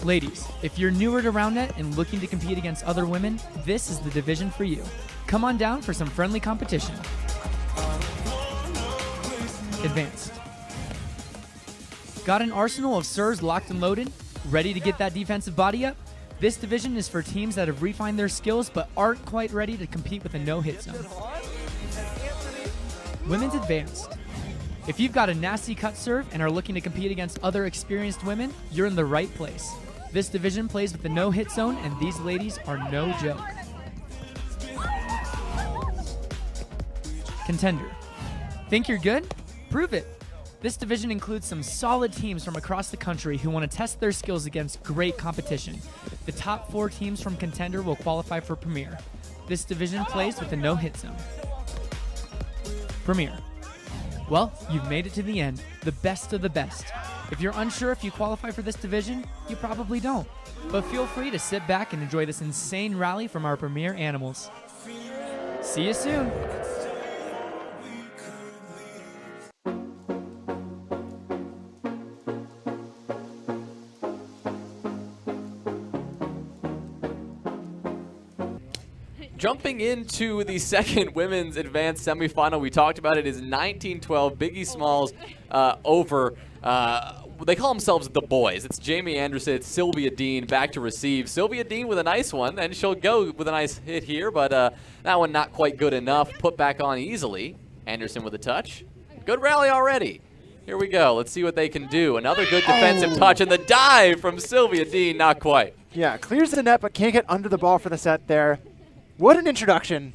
Ladies, if you're newer to round net and looking to compete against other women, this is the division for you. Come on down for some friendly competition. Advanced. Got an arsenal of serves locked and loaded? Ready to get that defensive body up? This division is for teams that have refined their skills but aren't quite ready to compete with a no-hit zone. Women's Advanced. If you've got a nasty cut serve and are looking to compete against other experienced women, you're in the right place. This division plays with the no-hit zone, and these ladies are no joke. Contender. Think you're good? Prove it. This division includes some solid teams from across the country who want to test their skills against great competition. The top 4 teams from Contender will qualify for Premier. This division plays with a no-hit zone. Premier. Well, you've made it to the end, the best of the best. If you're unsure if you qualify for this division, you probably don't. But feel free to sit back and enjoy this insane rally from our Premier animals. See you soon. Jumping into the second women's advanced semifinal, we talked about it, is 19-12 Biggie Smalls over, they call themselves the boys. It's Jamie Anderson, it's Sylvia Dean back to receive. Sylvia Dean with a nice one, and she'll go with a nice hit here, but that one not quite good enough. Put back on easily. Anderson with a touch. Good rally already. Here we go. Let's see what they can do. Another good defensive touch, and the dive from Sylvia Dean, not quite. Yeah, clears the net, but can't get under the ball for the set there. What an introduction.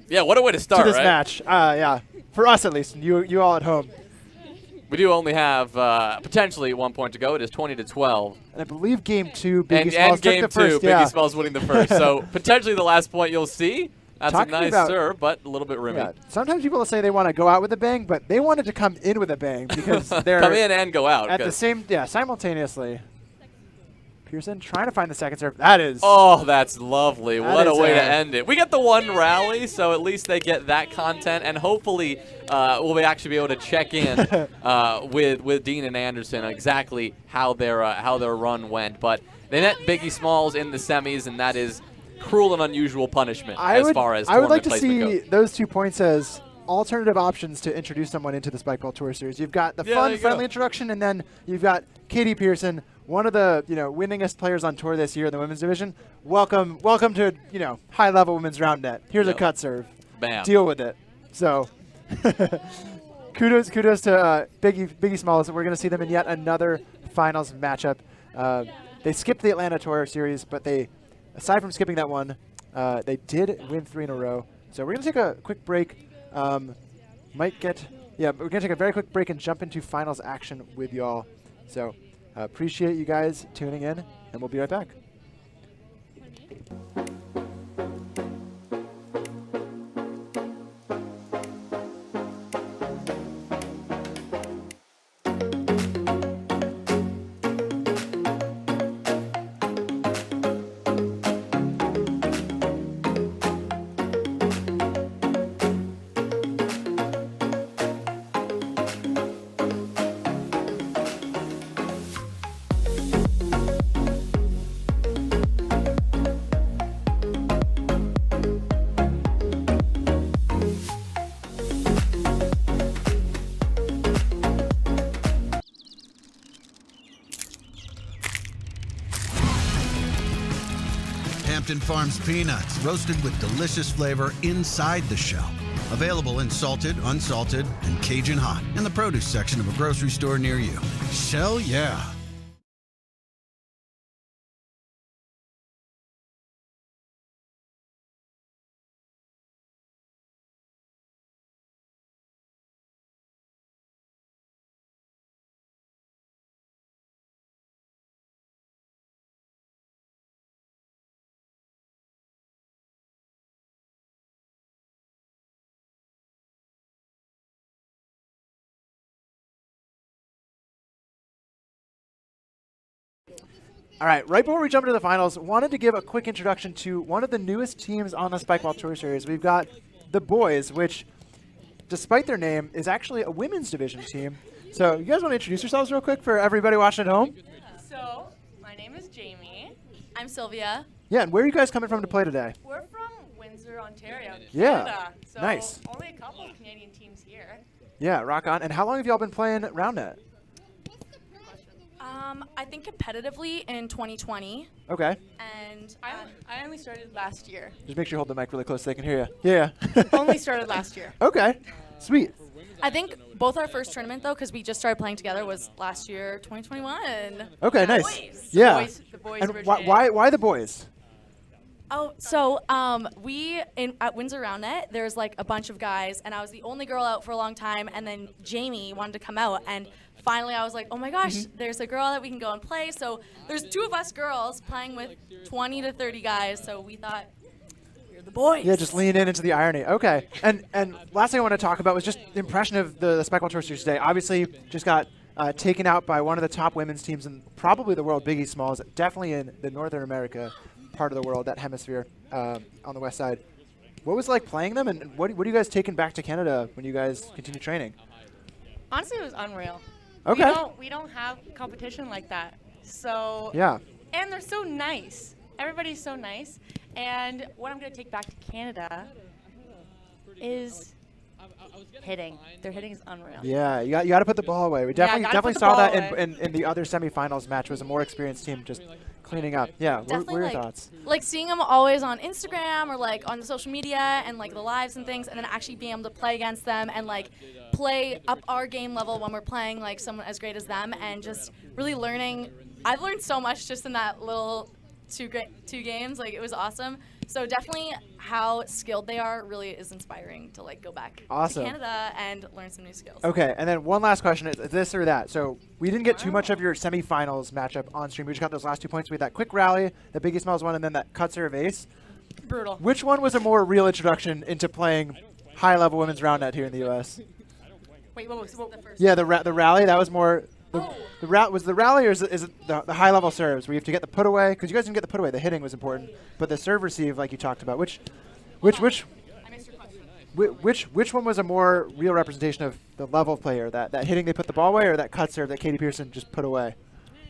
Yeah, what a way to start, to this right? match. Yeah, for us at least, and you all at home. We do only have potentially 1 point to go. It is 20-12. And I believe game 2, Biggie Smalls and took game the first. 2, yeah. Biggie Smalls winning the first. So potentially the last point you'll see. That's Talking a nice about, serve, but a little bit rimmy. Yeah, sometimes people say they want to go out with a bang, but they wanted to come in with a bang because they're come in and go out at the same, simultaneously. Pearson trying to find the second serve. That is. Oh, that's lovely. That What a is way to end it. We get the one rally, so at least they get that content, and hopefully we'll actually be able to check in with Dean and Anderson exactly how their run went. But they net Biggie Smalls in the semis, and that is cruel and unusual punishment I would like to see those 2 points as alternative options to introduce someone into the Spikeball Tour Series. You've got the fun, friendly introduction, and then you've got Katie Pearson, one of the winningest players on tour this year in the women's division. Welcome to high level women's round net. Here's a cut serve. Bam. Deal with it. So kudos to Biggie Smalls. We're going to see them in yet another finals matchup. They skipped the Atlanta Tour Series, but aside from skipping that one, they did win 3 in a row. So we're going to take a quick break. We're going to take a very quick break and jump into finals action with y'all. So appreciate you guys tuning in, and we'll be right back. Hampton Farms peanuts, roasted with delicious flavor inside the shell. Available in salted, unsalted, and Cajun hot in the produce section of a grocery store near you. Shell, yeah. All right, right before we jump into the finals, wanted to give a quick introduction to one of the newest teams on the Spikeball Tour Series. We've got the boys, which, despite their name, is actually a women's division team. So you guys want to introduce yourselves real quick for everybody watching at home? So, my name is Jamie. I'm Sylvia. Yeah, and where are you guys coming from to play today? We're from Windsor, Ontario, Yeah, Canada. So nice. Only a couple of Canadian teams here. Yeah, rock on. And how long have y'all been playing RoundNet? I think competitively in 2020. Okay. And I only started last year. Just make sure you hold the mic really close so they can hear you. Yeah. Only started last year. Okay. Sweet. I think both our first tournament, though, because we just started playing together, was last year, 2021. Okay, nice. Boys. Yeah. The boys and originated. why the boys? Oh, so we at Windsor Round Net, there's like a bunch of guys, and I was the only girl out for a long time, and then Jamie wanted to come out, and finally I was like, oh my gosh, there's a girl that we can go and play. So there's 2 of us girls playing with 20 to 30 guys, so we thought, we're the boys. Yeah, just lean into the irony. Okay. And last thing I want to talk about was just the impression of the Speckled Tour Series today. Obviously, just got taken out by one of the top women's teams in probably the world, Big East Smalls, definitely in the Northern America part of the world, that hemisphere on the west side. What was it like playing them, and what are you guys taking back to Canada when you guys continue training? Honestly, it was unreal. Okay. We don't have competition like that. So Yeah. And they're so nice. Everybody's so nice. And what I'm going to take back to Canada is hitting. Their hitting is unreal. Yeah, you got to put the ball away. We Yeah, definitely gotta saw put the that ball in the other semifinals match. Was a more experienced team just cleaning up. Yeah, what Definitely, were your like, thoughts? Like seeing them always on Instagram or like on the social media and like the lives and things, and then actually being able to play against them and like play up our game level when we're playing like someone as great as them, and just really learning. I've learned so much just in that little two games. Like, it was awesome. So definitely how skilled they are really is inspiring to like go back Awesome. to Canada and learn some new skills. Okay, and then one last question is this or that. So we didn't get too much of your semifinals matchup on stream. We just got those last 2 points. We had that quick rally, the Big East Smalls one, and then that cut serve ace. Brutal. Which one was a more real introduction into playing high-level women's round net here in the U.S.? Wait, what was the first? Yeah, the rally, that was more. Was the rally, or is it the high-level serves where you have to get the put away? Because you guys didn't get the put away. The hitting was important, but the serve receive, like you talked about, which one was a more real representation of the level of player? That hitting they put the ball away, or that cut serve that Katie Pearson just put away?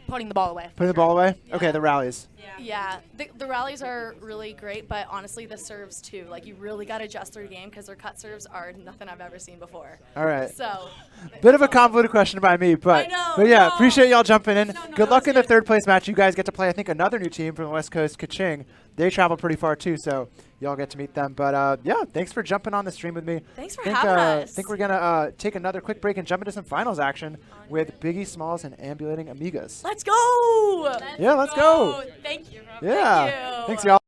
Putting the ball away. Putting the ball away? Okay, the rallies. Yeah, the rallies are really great, but honestly, the serves too. Like, you really got to adjust their game because their cut serves are nothing I've ever seen before. All right. So. Bit of a convoluted question by me, but yeah, appreciate y'all jumping in. Good luck in the third place match. You guys get to play, I think, another new team from the West Coast, Kaching. They travel pretty far too, so y'all get to meet them. But yeah, thanks for jumping on the stream with me. Thanks for having us. I think we're gonna take another quick break and jump into some finals action with Big East Smalls and Ambulating Amigas. Let's go! Let's go. Thank you. Yeah. Thank you. Thanks, y'all.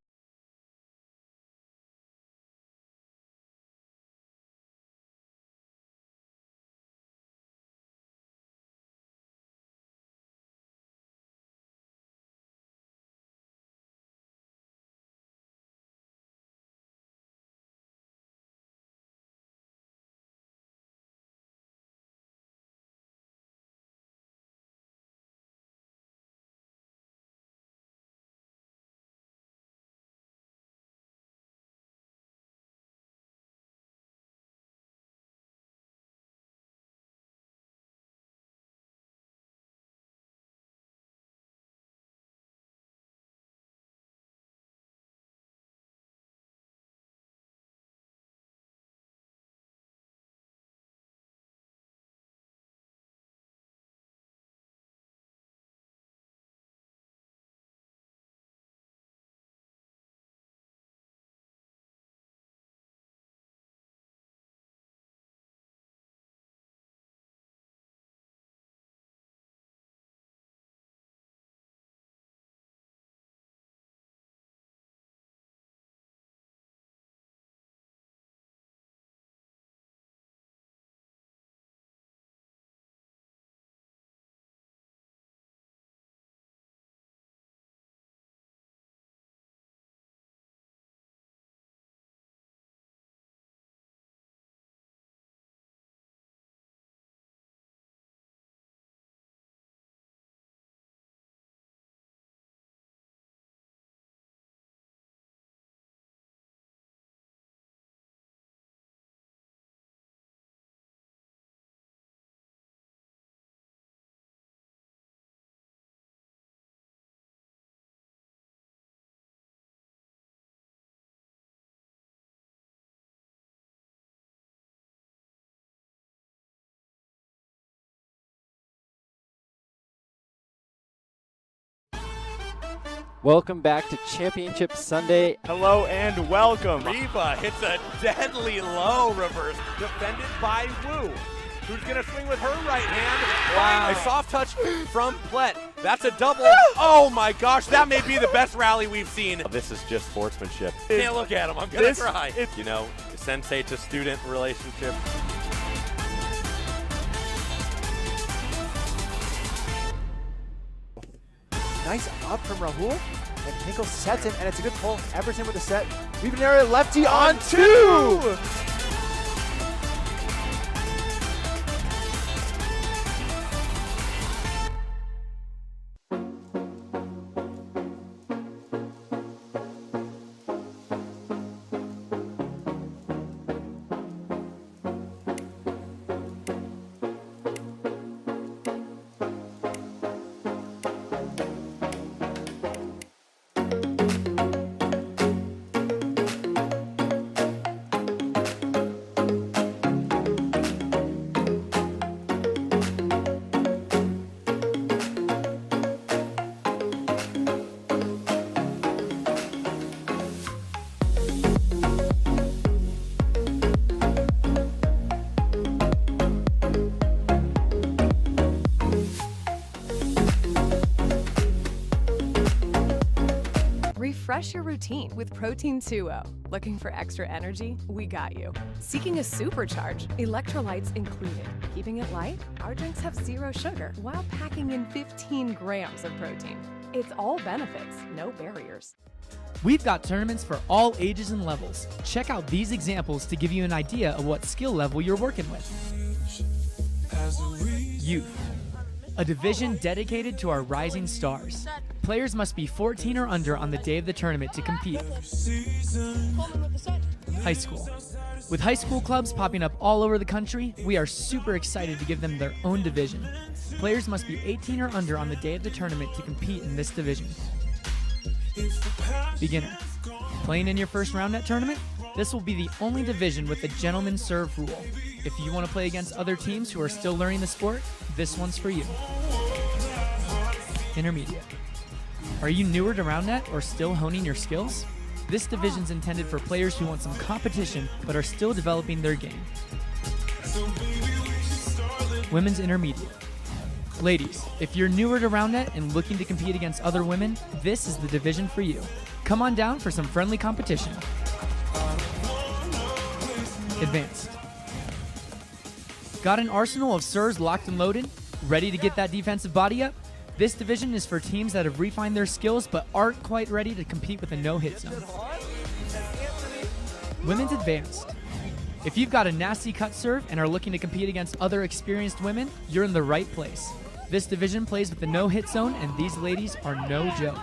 Welcome back to Championship Sunday. Hello and welcome. Reba hits a deadly low reverse, defended by Wu, who's going to swing with her right hand. Wow. A soft touch from Plett. That's a double. Oh my gosh, that may be the best rally we've seen. This is just sportsmanship. Can't look at him, I'm gonna cry. You know, sensei to student relationship. Nice up from Rahul. And Hinkle sets him, and it's a good pull. Everton with the set. We've an area lefty on two! Refresh your routine with Protein 2O. Looking for extra energy? We got you. Seeking a supercharge? Electrolytes included. Keeping it light? Our drinks have 0 sugar while packing in 15 grams of protein. It's all benefits, no barriers. We've got tournaments for all ages and levels. Check out these examples to give you an idea of what skill level you're working with. Youth. A division dedicated to our rising stars. Players must be 14 or under on the day of the tournament to compete. High school. With high school clubs popping up all over the country, we are super excited to give them their own division. Players must be 18 or under on the day of the tournament to compete in this division. Beginner. Playing in your first round net tournament? This will be the only division with a gentleman's serve rule. If you want to play against other teams who are still learning the sport, this one's for you. Intermediate. Are you newer to round net or still honing your skills? This division's intended for players who want some competition but are still developing their game. Women's intermediate. Ladies, if you're newer to round net and looking to compete against other women, this is the division for you. Come on down for some friendly competition. Advanced. Got an arsenal of serves locked and loaded? Ready to get that defensive body up? This division is for teams that have refined their skills but aren't quite ready to compete with a no-hit zone. Women's advanced. If you've got a nasty cut serve and are looking to compete against other experienced women, you're in the right place. This division plays with the no-hit zone, and these ladies are no joke.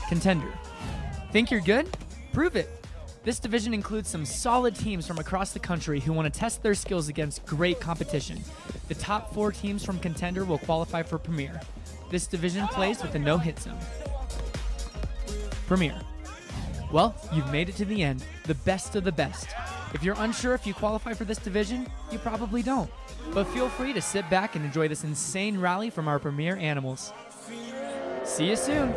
Contender. Think you're good? Prove it. This division includes some solid teams from across the country who want to test their skills against great competition. The top 4 teams from Contender will qualify for Premier. This division plays with a no-hit zone. Premier. Well, you've made it to the end, the best of the best. If you're unsure if you qualify for this division, you probably don't. But feel free to sit back and enjoy this insane rally from our Premier animals. See you soon.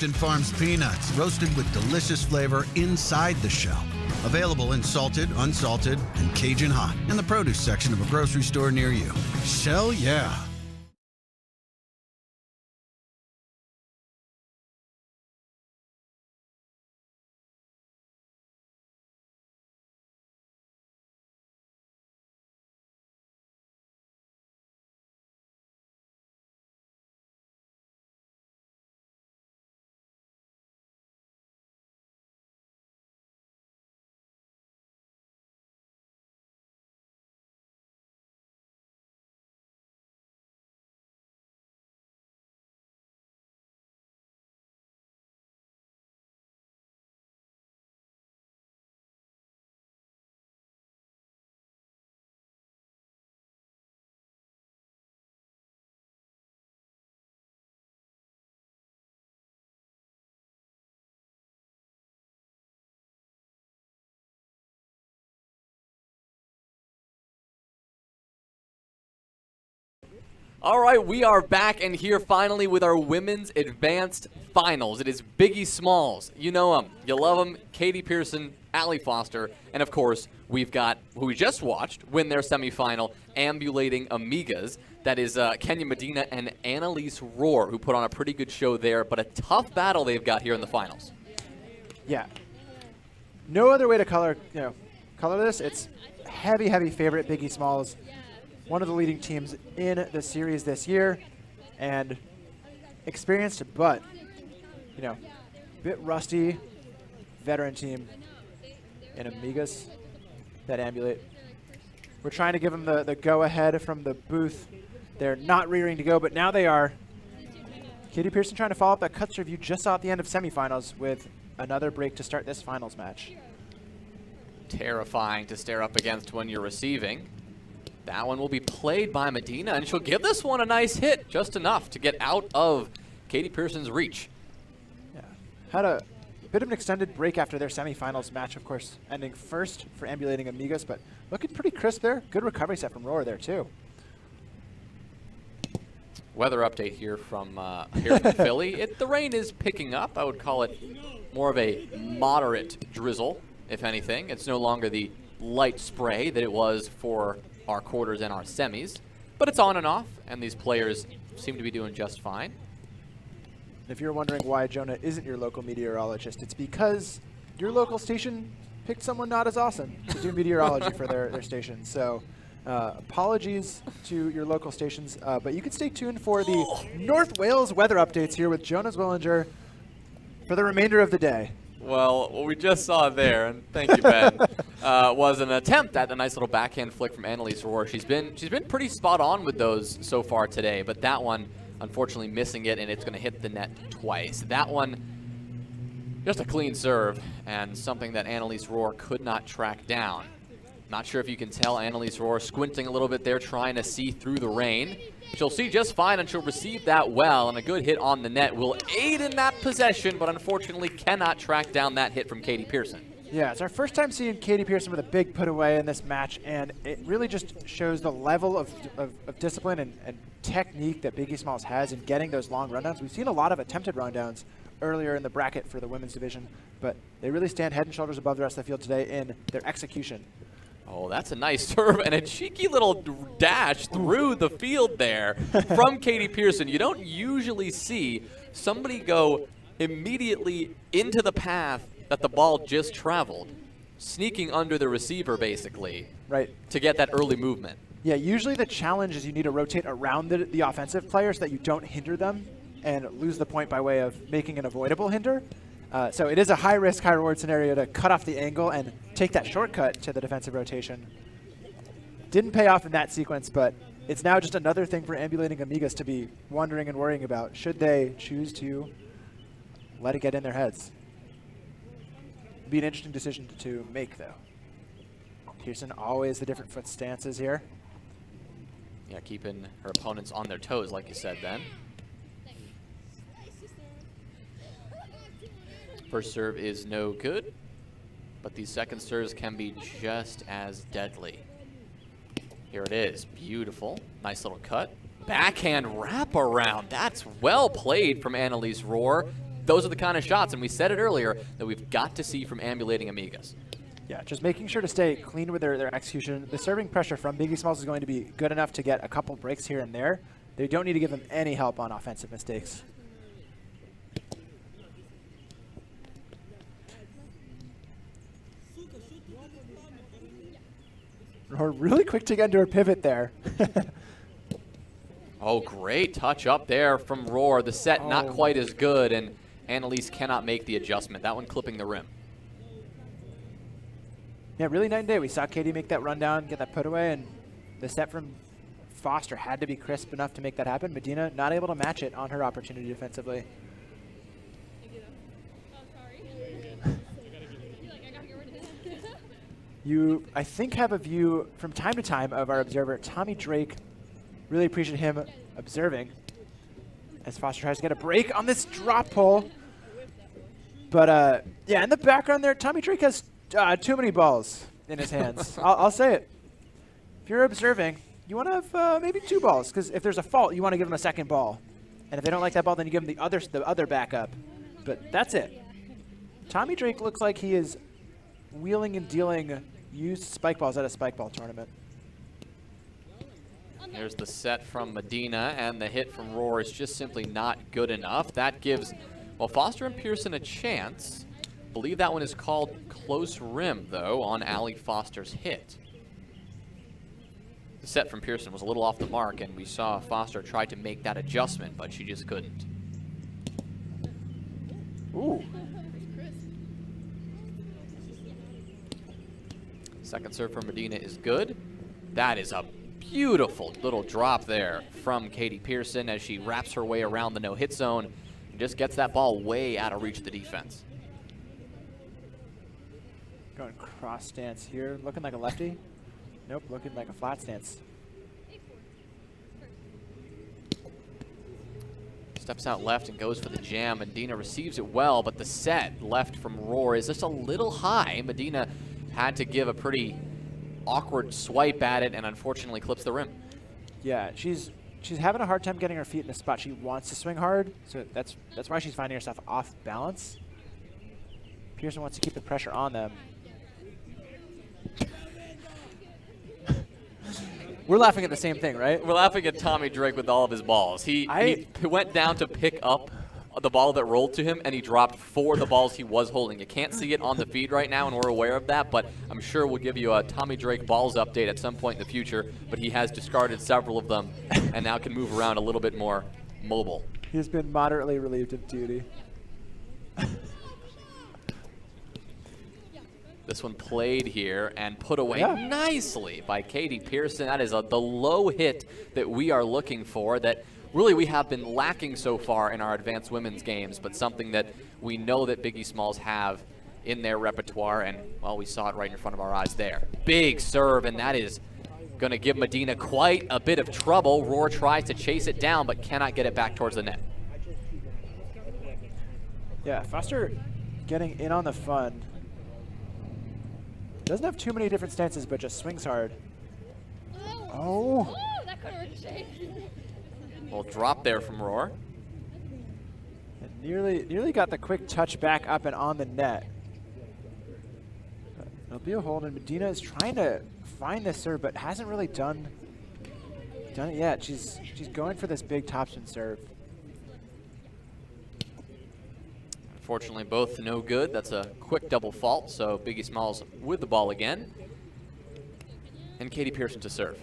Hampton Farms peanuts, roasted with delicious flavor inside the shell. Available in salted, unsalted, and Cajun hot in the produce section of a grocery store near you. Shell, yeah. All right, we are back and here finally with our women's advanced finals. It is Biggie Smalls. You know them. You love them. Katie Pearson, Allie Foster, and of course, we've got who we just watched win their semifinal, Ambulating Amigas. That is Kenya Medina and Annalise Rohr, who put on a pretty good show there, but a tough battle they've got here in the finals. Yeah. No other way to color this. It's heavy favorite Biggie Smalls. One of the leading teams in the series this year, and experienced, but a bit rusty veteran team in Amigas that ambulate. We're trying to give them the go-ahead from the booth. They're not rearing to go, but now they are. Katie Pearson trying to follow up that cut serve you just saw at the end of semifinals with another break to start this finals match. Terrifying to stare up against when you're receiving. That one will be played by Medina, and she'll give this one a nice hit, just enough to get out of Katie Pearson's reach. Yeah, had a bit of an extended break after their semifinals match, of course, ending first for Ambulating Amigas, but looking pretty crisp there. Good recovery set from Rohr there, too. Weather update here from Philly. The rain is picking up. I would call it more of a moderate drizzle, if anything. It's no longer the light spray that it was for our quarters and our semis, but it's on and off, and these players seem to be doing just fine. If you're wondering why Jonah isn't your local meteorologist, it's because your local station picked someone not as awesome to do meteorology for their station. So apologies to your local stations, but you can stay tuned for the North Wales weather updates here with Jonas Willinger for the remainder of the day. Well, what we just saw there, and thank you, Ben, was an attempt at a nice little backhand flick from Annalise Rohr. She's been pretty spot on with those so far today, but that one, unfortunately, missing it, and it's going to hit the net twice. That one, just a clean serve, and something that Annalise Rohr could not track down. Not sure if you can tell Annalise Rohr squinting a little bit there, trying to see through the rain. She'll see just fine, and she'll receive that well, and a good hit on the net will aid in that possession, but unfortunately cannot track down that hit from Katie Pearson. Yeah, it's our first time seeing Katie Pearson with a big put away in this match, and it really just shows the level of discipline and technique that Biggie Smalls has in getting those long rundowns. We've seen a lot of attempted rundowns earlier in the bracket for the women's division, but they really stand head and shoulders above the rest of the field today in their execution. Oh, that's a nice serve and a cheeky little dash through the field there from Katie Pearson. You don't usually see somebody go immediately into the path that the ball just traveled, sneaking under the receiver basically, right, to get that early movement. Yeah, usually the challenge is you need to rotate around the offensive player so that you don't hinder them and lose the point by way of making an avoidable hinder. So it is a high-risk, high-reward scenario to cut off the angle and take that shortcut to the defensive rotation. Didn't pay off in that sequence, but it's now just another thing for Ambulating Amigas to be wondering and worrying about. Should they choose to let it get in their heads? It'd be an interesting decision to make, though. Pearson, always the different foot stances here. Yeah, keeping her opponents on their toes, like you said, Ben. First serve is no good, but these second serves can be just as deadly. Here it is, beautiful, nice little cut. Backhand wraparound, that's well played from Annalise Rohr. Those are the kind of shots, and we said it earlier, that we've got to see from Ambulating Amigas. Yeah, just making sure to stay clean with their execution. The serving pressure from Biggie Smalls is going to be good enough to get a couple breaks here and there. They don't need to give them any help on offensive mistakes. Rohr really quick to get into her pivot there. Oh, great touch up there from Rohr. The set not quite as good, and Annalise cannot make the adjustment. That one clipping the rim. Yeah, really night and day. We saw Katie make that rundown, get that put away, and the set from Foster had to be crisp enough to make that happen. Medina not able to match it on her opportunity defensively. You, I think, have a view from time to time of our observer, Tommy Drake. Really appreciate him observing as Foster tries to get a break on this drop pull. But, yeah, in the background there, Tommy Drake has too many balls in his hands. I'll say it. If you're observing, you want to have maybe 2 balls, because if there's a fault, you want to give them a second ball. And if they don't like that ball, then you give them the other backup. But that's it. Tommy Drake looks like he is wheeling and dealing used spike balls at a spike ball tournament. Here's the set from Medina, and the hit from Roar is just simply not good enough. That gives, well, Foster and Pearson a chance. I believe that one is called close rim, though, on Allie Foster's hit. The set from Pearson was a little off the mark, and we saw Foster try to make that adjustment, but she just couldn't. Ooh. Second serve from Medina is good. That is a beautiful little drop there from Katie Pearson as she wraps her way around the no-hit zone and just gets that ball way out of reach of the defense. Going cross stance here, looking like a lefty. Nope, looking like a flat stance. Steps out left and goes for the jam. Medina receives it well, but the set left from Roar is just a little high. Medina had to give a pretty awkward swipe at it and unfortunately clips the rim. Yeah, she's having a hard time getting her feet in the spot she wants to swing hard, so that's why she's finding herself off balance. Pearson wants to keep the pressure on them. We're laughing at the same thing, right? We're laughing at Tommy Drake with all of his balls. He went down to pick up the ball that rolled to him, and he dropped 4 of the balls he was holding. You can't see it on the feed right now, and we're aware of that, but I'm sure we'll give you a Tommy Drake balls update at some point in the future, but he has discarded several of them and now can move around a little bit more mobile. He's been moderately relieved of duty. This one played here and put away nicely by Katie Pearson. That is the low hit that we are looking for, that really we have been lacking so far in our advanced women's games, but something that we know that Biggie Smalls have in their repertoire, and, well, we saw it right in front of our eyes there. Big serve, and that is going to give Medina quite a bit of trouble. Roar tries to chase it down, but cannot get it back towards the net. Yeah, Foster getting in on the fun. Doesn't have too many different stances, but just swings hard. Oh. That could have ricocheted. Little drop there from Roar. And nearly got the quick touch back up and on the net. But it'll be a hold, and Medina is trying to find this serve, but hasn't really done it yet. She's going for this big topspin serve. Unfortunately, both no good. That's a quick double fault, so Biggie Smalls with the ball again. And Katie Pearson to serve.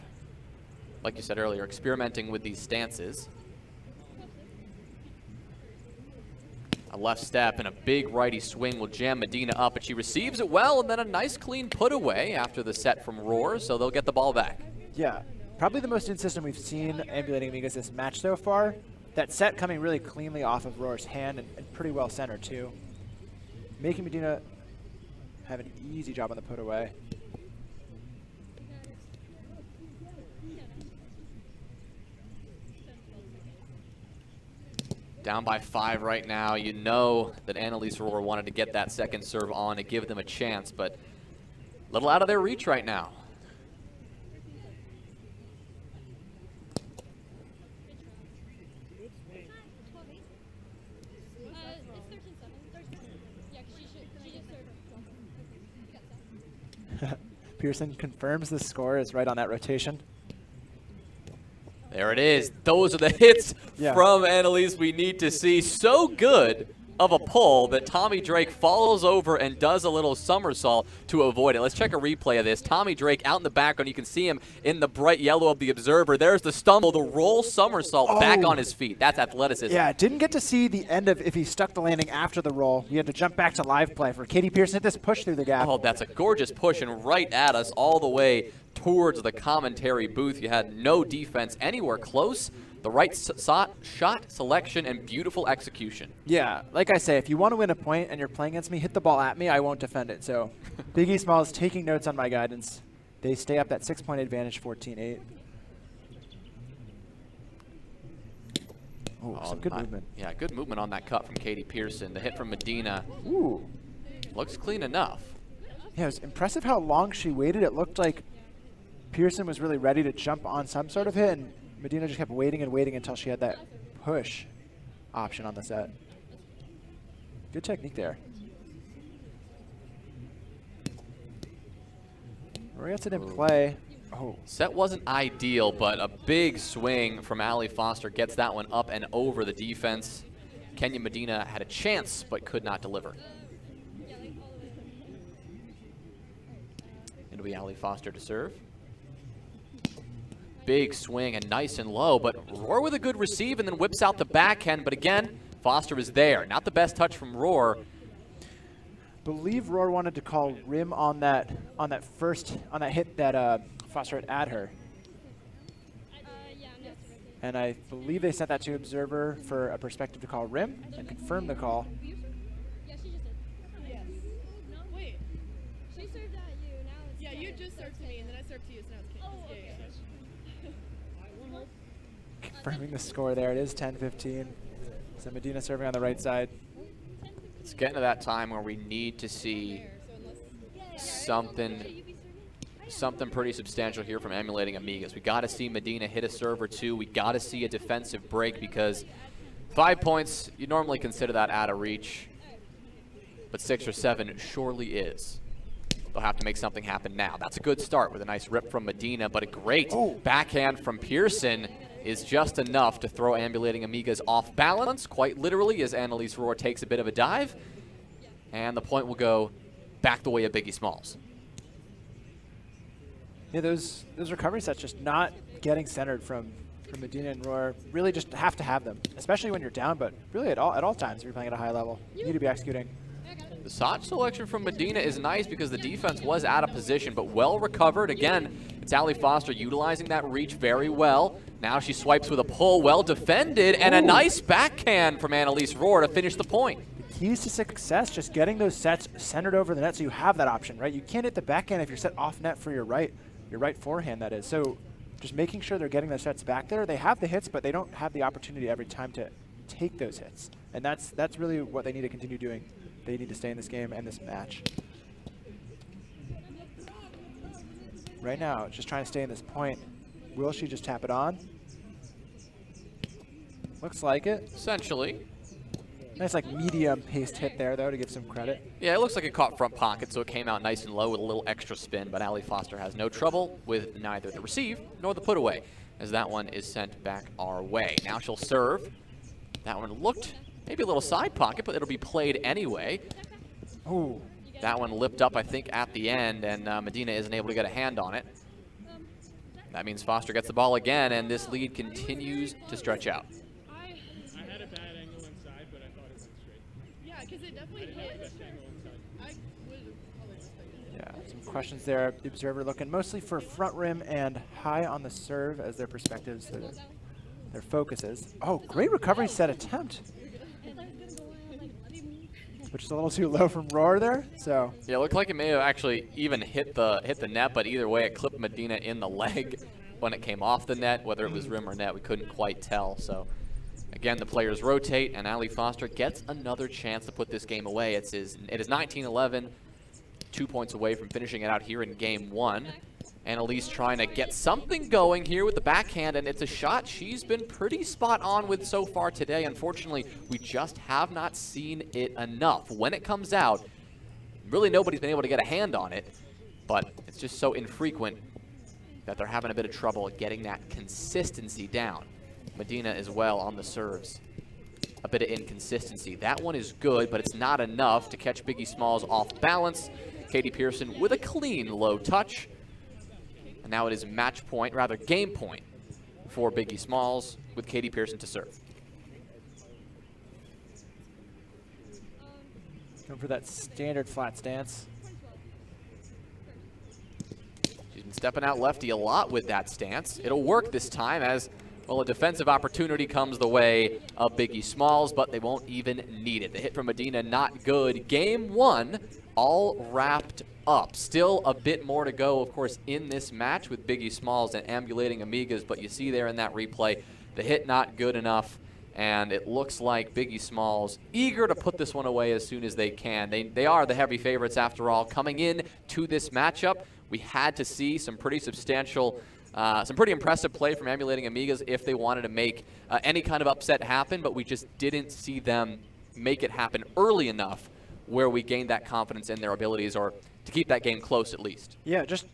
Like you said earlier, experimenting with these stances. A left step and a big righty swing will jam Medina up, but she receives it well, and then a nice clean put away after the set from Roar, so they'll get the ball back. Yeah, probably the most inconsistent we've seen ambulating Amigas this match so far. That set coming really cleanly off of Roar's hand and pretty well centered too. Making Medina have an easy job on the put away. Down by 5 right now. You know that Annalise Roar wanted to get that second serve on to give them a chance, but a little out of their reach right now. Pearson confirms the score is right on that rotation. There it is. Those are the hits from Annalise we need to see. So good of a pull that Tommy Drake follows over and does a little somersault to avoid it. Let's check a replay of this. Tommy Drake out in the background. You can see him in the bright yellow of the observer. There's the stumble, the roll somersault back on his feet. That's athleticism. Yeah, didn't get to see the end of if he stuck the landing after the roll. You had to jump back to live play for Katie Pearson hit this push through the gap. Oh, that's a gorgeous push and right at us all the way towards the commentary booth. You had no defense anywhere close. The right shot selection and beautiful execution. Yeah, like I say, if you want to win a point and you're playing against me, hit the ball at me. I won't defend it. So Biggie Smalls taking notes on my guidance. They stay up that 6-point advantage, 14-8. Oh, some good movement. Yeah, good movement on that cut from Katie Pearson. The hit from Medina. Ooh. Looks clean enough. Yeah, it was impressive how long she waited. It looked like Pearson was really ready to jump on some sort of hit, and Medina just kept waiting and waiting until she had that push option on the set. Good technique there. Rory gets it in play. Oh. Set wasn't ideal, but a big swing from Allie Foster gets that one up and over the defense. Kenya Medina had a chance, but could not deliver. It'll be Allie Foster to serve. Big swing and nice and low, but Roar with a good receive and then whips out the backhand. But again, Foster is there. Not the best touch from Roar. Believe Roar wanted to call rim on that hit that Foster had her. And I believe they sent that to Observer for a perspective to call rim and confirm the call. Yeah, you just served to me, and then I served to you, so now it's Confirming the score there. It is 10-15. So Medina serving on the right side. It's getting to that time where we need to see something pretty substantial here from emulating Amigas. We got to see Medina hit a serve or two. We got to see a defensive break, because 5 points, you normally consider that out of reach, but 6 or 7 surely is. They'll have to make something happen now. That's a good start with a nice rip from Medina, but a great backhand from Pearson is just enough to throw Ambulating Amigas off balance, quite literally, as Annalise Roar takes a bit of a dive. And the point will go back the way of Biggie Smalls. Yeah, those recovery sets just not getting centered from Medina and Roar. Really just have to have them, especially when you're down, but really at all times if you're playing at a high level. You need to be executing. The shot selection from Medina is nice because the defense was out of position, but well recovered. Again, it's Allie Foster utilizing that reach very well. Now she swipes with a pull, well defended, and a nice backhand from Annalise Roar to finish the point. The keys to success, just getting those sets centered over the net so you have that option, right? You can't hit the backhand if you're set off net for your right forehand, that is. So just making sure they're getting their sets back there. They have the hits, but they don't have the opportunity every time to take those hits. And that's really what they need to continue doing. They need to stay in this game and this match. Right now, just trying to stay in this point. Will she just tap it on? Looks like it. Essentially. Nice, like, medium-paced hit there, though, to give some credit. Yeah, it looks like it caught front pocket, so it came out nice and low with a little extra spin, but Allie Foster has no trouble with neither the receive nor the put away, as that one is sent back our way. Now she'll serve. That one looked maybe a little side pocket, but it'll be played anyway. Ooh. That one lipped up, I think, at the end, and Medina isn't able to get a hand on it. That means Foster gets the ball again, and this lead continues to stretch out. I had a bad angle inside, but I thought it went straight. Yeah, because it definitely hit. Yeah, some questions there. The Observer looking mostly for front rim and high on the serve as their perspectives, their focuses. Oh, great recovery set attempt. Which is a little too low from Roar there. So yeah, it looked like it may have actually even hit the net, but either way, it clipped Medina in the leg when it came off the net. Whether it was rim or net, we couldn't quite tell. So again, the players rotate, and Allie Foster gets another chance to put this game away. It is 19-11, 2 points away from finishing it out here in game one. Annalise trying to get something going here with the backhand, and it's a shot she's been pretty spot on with so far today. Unfortunately, we just have not seen it enough. When it comes out, really nobody's been able to get a hand on it, but it's just so infrequent that they're having a bit of trouble getting that consistency down. Medina as well on the serves. A bit of inconsistency. That one is good, but it's not enough to catch Biggie Smalls off balance. Katie Pearson with a clean low touch. And now it is match point, rather game point, for Biggie Smalls with Katie Pearson to serve. Going for that standard flat stance. She's been stepping out lefty a lot with that stance. It'll work this time as, well, a defensive opportunity comes the way of Biggie Smalls, but they won't even need it. The hit from Medina, not good. Game one, all wrapped up. Still a bit more to go, of course, in this match with Biggie Smalls and Ambulating Amigas, but you see there in that replay, the hit not good enough, and it looks like Biggie Smalls eager to put this one away as soon as they can. They are the heavy favorites, after all, coming in to this matchup We had to see some pretty substantial, some pretty impressive play from Emulating Amigas if they wanted to make any kind of upset happen, but we just didn't see them make it happen early enough where we gained that confidence in their abilities, or to keep that game close at least. Yeah, just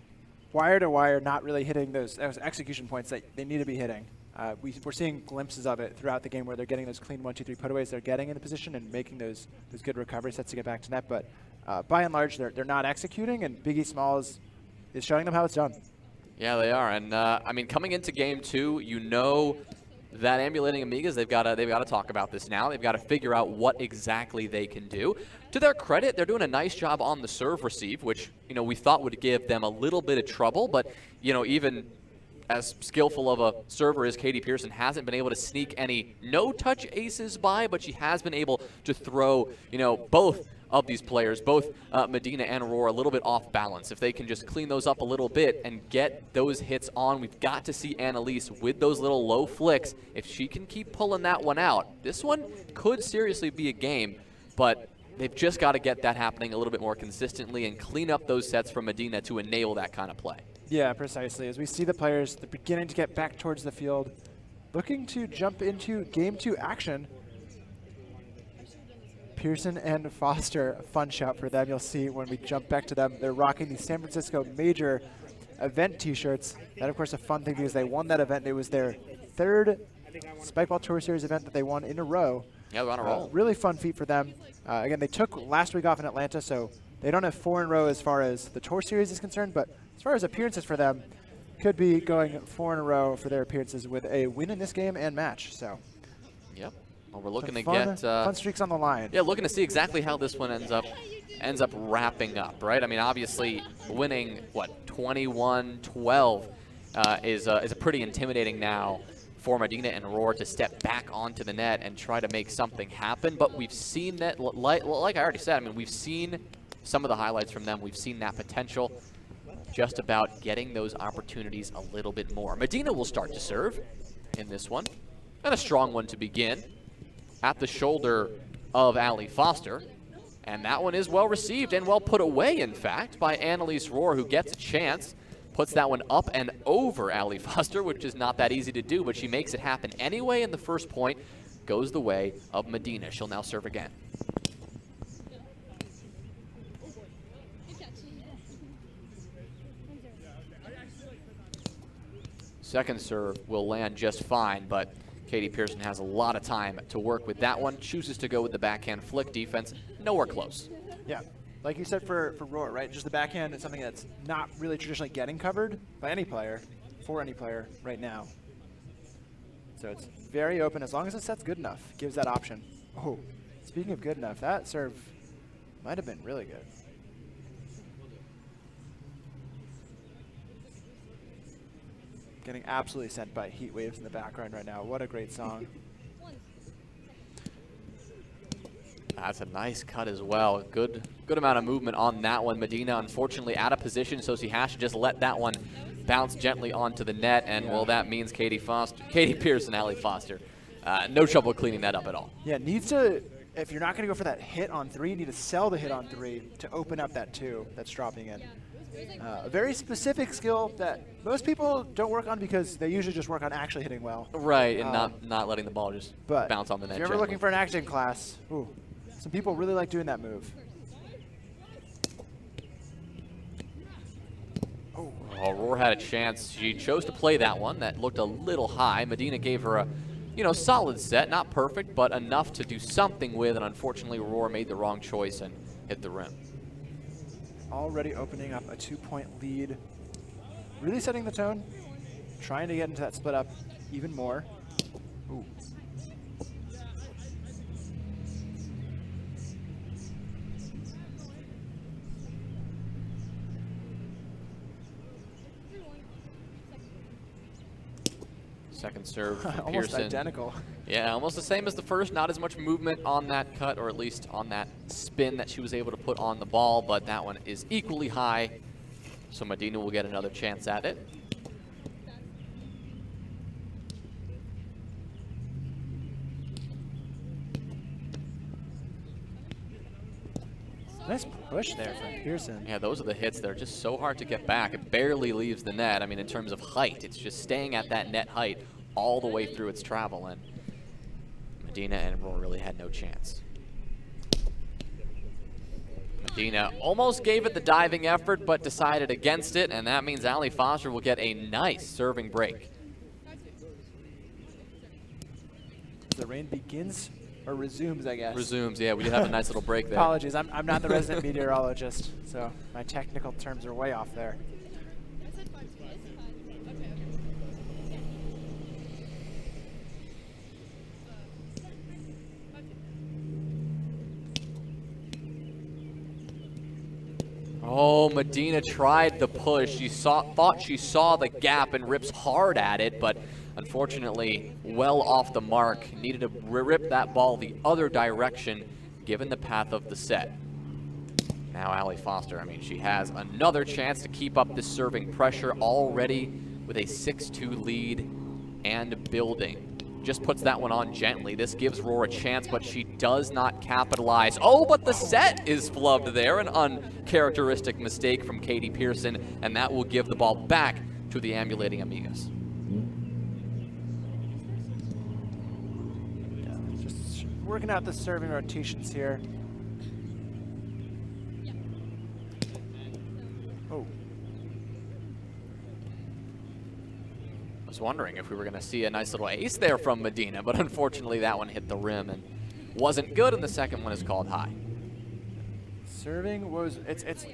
wire to wire, not really hitting those execution points that they need to be hitting. We're seeing glimpses of it throughout the game where they're getting those clean 1-2-3 putaways. They're getting in the position and making those good recovery sets to get back to net. But by and large, they're not executing, and Biggie Small is showing them how it's done. Yeah, they are. And I mean, coming into game 2, you know that Emulating Amigas, they've got to talk about this now. They've got to figure out what exactly they can do. To their credit, they're doing a nice job on the serve receive, which, you know, we thought would give them a little bit of trouble. But, you know, even as skillful of a server as Katie Pearson, hasn't been able to sneak any no-touch aces by, but she has been able to throw, you know, both of these players, both Medina and Aurora, a little bit off balance. If they can just clean those up a little bit and get those hits on, we've got to see Annalise with those little low flicks. If she can keep pulling that one out, this one could seriously be a game, but they've just got to get that happening a little bit more consistently and clean up those sets from Medina to enable that kind of play. Yeah, precisely. As we see the players, they're beginning to get back towards the field, looking to jump into game 2 action. Pearson and Foster, a fun shout for them. You'll see when we jump back to them, they're rocking the San Francisco Major event t-shirts. That, of course, a fun thing because they won that event. It was their 3rd Spikeball Tour Series event that they won in a row. Yeah, they're on a roll. Really fun feat for them. Again, they took last week off in Atlanta, so they don't have 4 in a row as far as the Tour Series is concerned, but as far as appearances for them, could be going 4 in a row for their appearances with a win in this game and match. So. Yep. Well, we're looking to fun, get fun streaks on the line. Yeah, looking to see exactly how this one ends up wrapping up, right? I mean, obviously, winning what 21-12 is a pretty intimidating now for Medina and Roar to step back onto the net and try to make something happen. But we've seen that, like I already said, I mean, we've seen some of the highlights from them. We've seen that potential. Just about getting those opportunities a little bit more. Medina will start to serve in this one, and a strong one to begin. At the shoulder of Allie Foster. And that one is well received and well put away, in fact, by Annalise Rohr, who gets a chance. Puts that one up and over Allie Foster, which is not that easy to do, but she makes it happen anyway, and the first point goes the way of Medina. She'll now serve again. Second serve will land just fine, but Katie Pearson has a lot of time to work with that one. Chooses to go with the backhand flick defense. Nowhere close. Yeah, like you said for Roar, right? Just the backhand is something that's not really traditionally getting covered by any player, for any player right now. So it's very open as long as the set's good enough. Gives that option. Oh, speaking of good enough, that serve might have been really good. Getting absolutely sent by heat waves in the background right now. What a great song. That's a nice cut as well. Good amount of movement on that one. Medina, unfortunately, out of position, so she has to just let that one bounce gently onto the net. And, well, that means Katie Pearson, Allie Foster. No trouble cleaning that up at all. Yeah, needs to, if you're not going to go for that hit on 3, you need to sell the hit on 3 to open up that 2 that's dropping in. A very specific skill that most people don't work on because they usually just work on actually hitting well. Right, and not letting the ball just bounce on the net. If you're ever looking for an acting class, some people really like doing that move. Oh, Roar had a chance. She chose to play that one. That looked a little high. Medina gave her a solid set. Not perfect, but enough to do something with, and unfortunately Roar made the wrong choice and hit the rim. Already opening up a 2-point lead. Really setting the tone. Trying to get into that split up even more. Ooh. Second serve for almost Pearson. Identical. Yeah, almost the same as the first. Not as much movement on that cut, or at least on that spin that she was able to put on the ball, but that one is equally high. So Medina will get another chance at it. Nice push there from Pearson. Yeah, those are the hits that are just so hard to get back. It barely leaves the net. I mean, in terms of height, it's just staying at that net height all the way through its travel, and Medina and Roar really had no chance. Medina almost gave it the diving effort, but decided against it, and that means Allie Foster will get a nice serving break. The rain begins, or resumes, I guess. Resumes, yeah, we did have a nice little break there. Apologies, I'm not the resident meteorologist, so my technical terms are way off there. Oh, Medina tried the push. She thought she saw the gap and rips hard at it, but unfortunately, well off the mark. Needed to rip that ball the other direction, given the path of the set. Now Allie Foster, I mean, she has another chance to keep up this serving pressure already with a 6-2 lead and building. Just puts that one on gently. This gives Roar a chance, but she does not capitalize. Oh, but the set is flubbed there. An uncharacteristic mistake from Katie Pearson, and that will give the ball back to the ambulating Amigas. Yeah, just working out the serving rotations here. Oh. I was wondering if we were going to see a nice little ace there from Medina, but unfortunately that one hit the rim and wasn't good, and the second one is called high. Serving was it's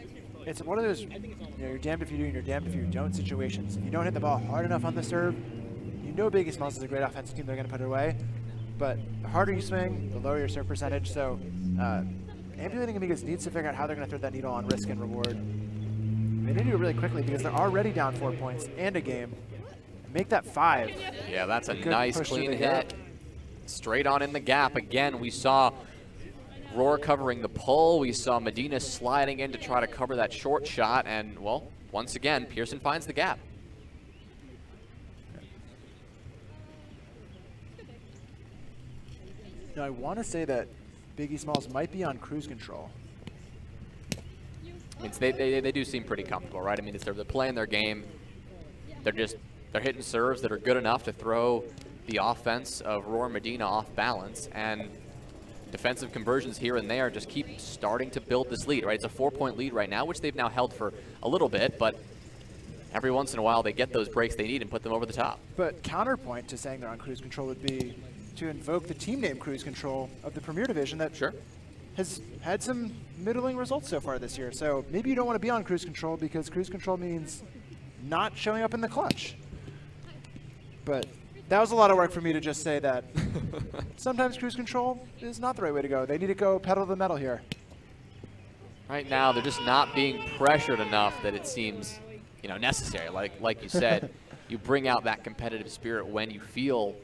one of those, you know, you're damned if you do and you're damned if you don't situations. If you don't hit the ball hard enough on the serve, you know Biggie Smalls is a great offensive team, they're going to put it away. But the harder you swing, the lower your serve percentage. So ambulating Amigas needs to figure out how they're going to thread that needle on risk and reward. They need to do it really quickly because they're already down 4 points and a game. Make that 5. Yeah, that's a nice clean hit. Straight on in the gap. Again, we saw Roar covering the pull. We saw Medina sliding in to try to cover that short shot. And, well, once again, Pearson finds the gap. Now, I want to say that Biggie Smalls might be on cruise control. I mean, they do seem pretty comfortable, right? I mean, they're playing their game. They're hitting serves that are good enough to throw the offense of Roar Medina off balance, and defensive conversions here and there just keep starting to build this lead, right? It's a 4-point lead right now, which they've now held for a little bit, but every once in a while they get those breaks they need and put them over the top. But counterpoint to saying they're on cruise control would be to invoke the team name Cruise Control of the Premier Division that has had some middling results so far this year. So maybe you don't want to be on cruise control because cruise control means not showing up in the clutch. But that was a lot of work for me to just say that sometimes cruise control is not the right way to go. They need to go pedal to the metal here. Right now, they're just not being pressured enough that it seems, you know, necessary. Like you said, you bring out that competitive spirit when you feel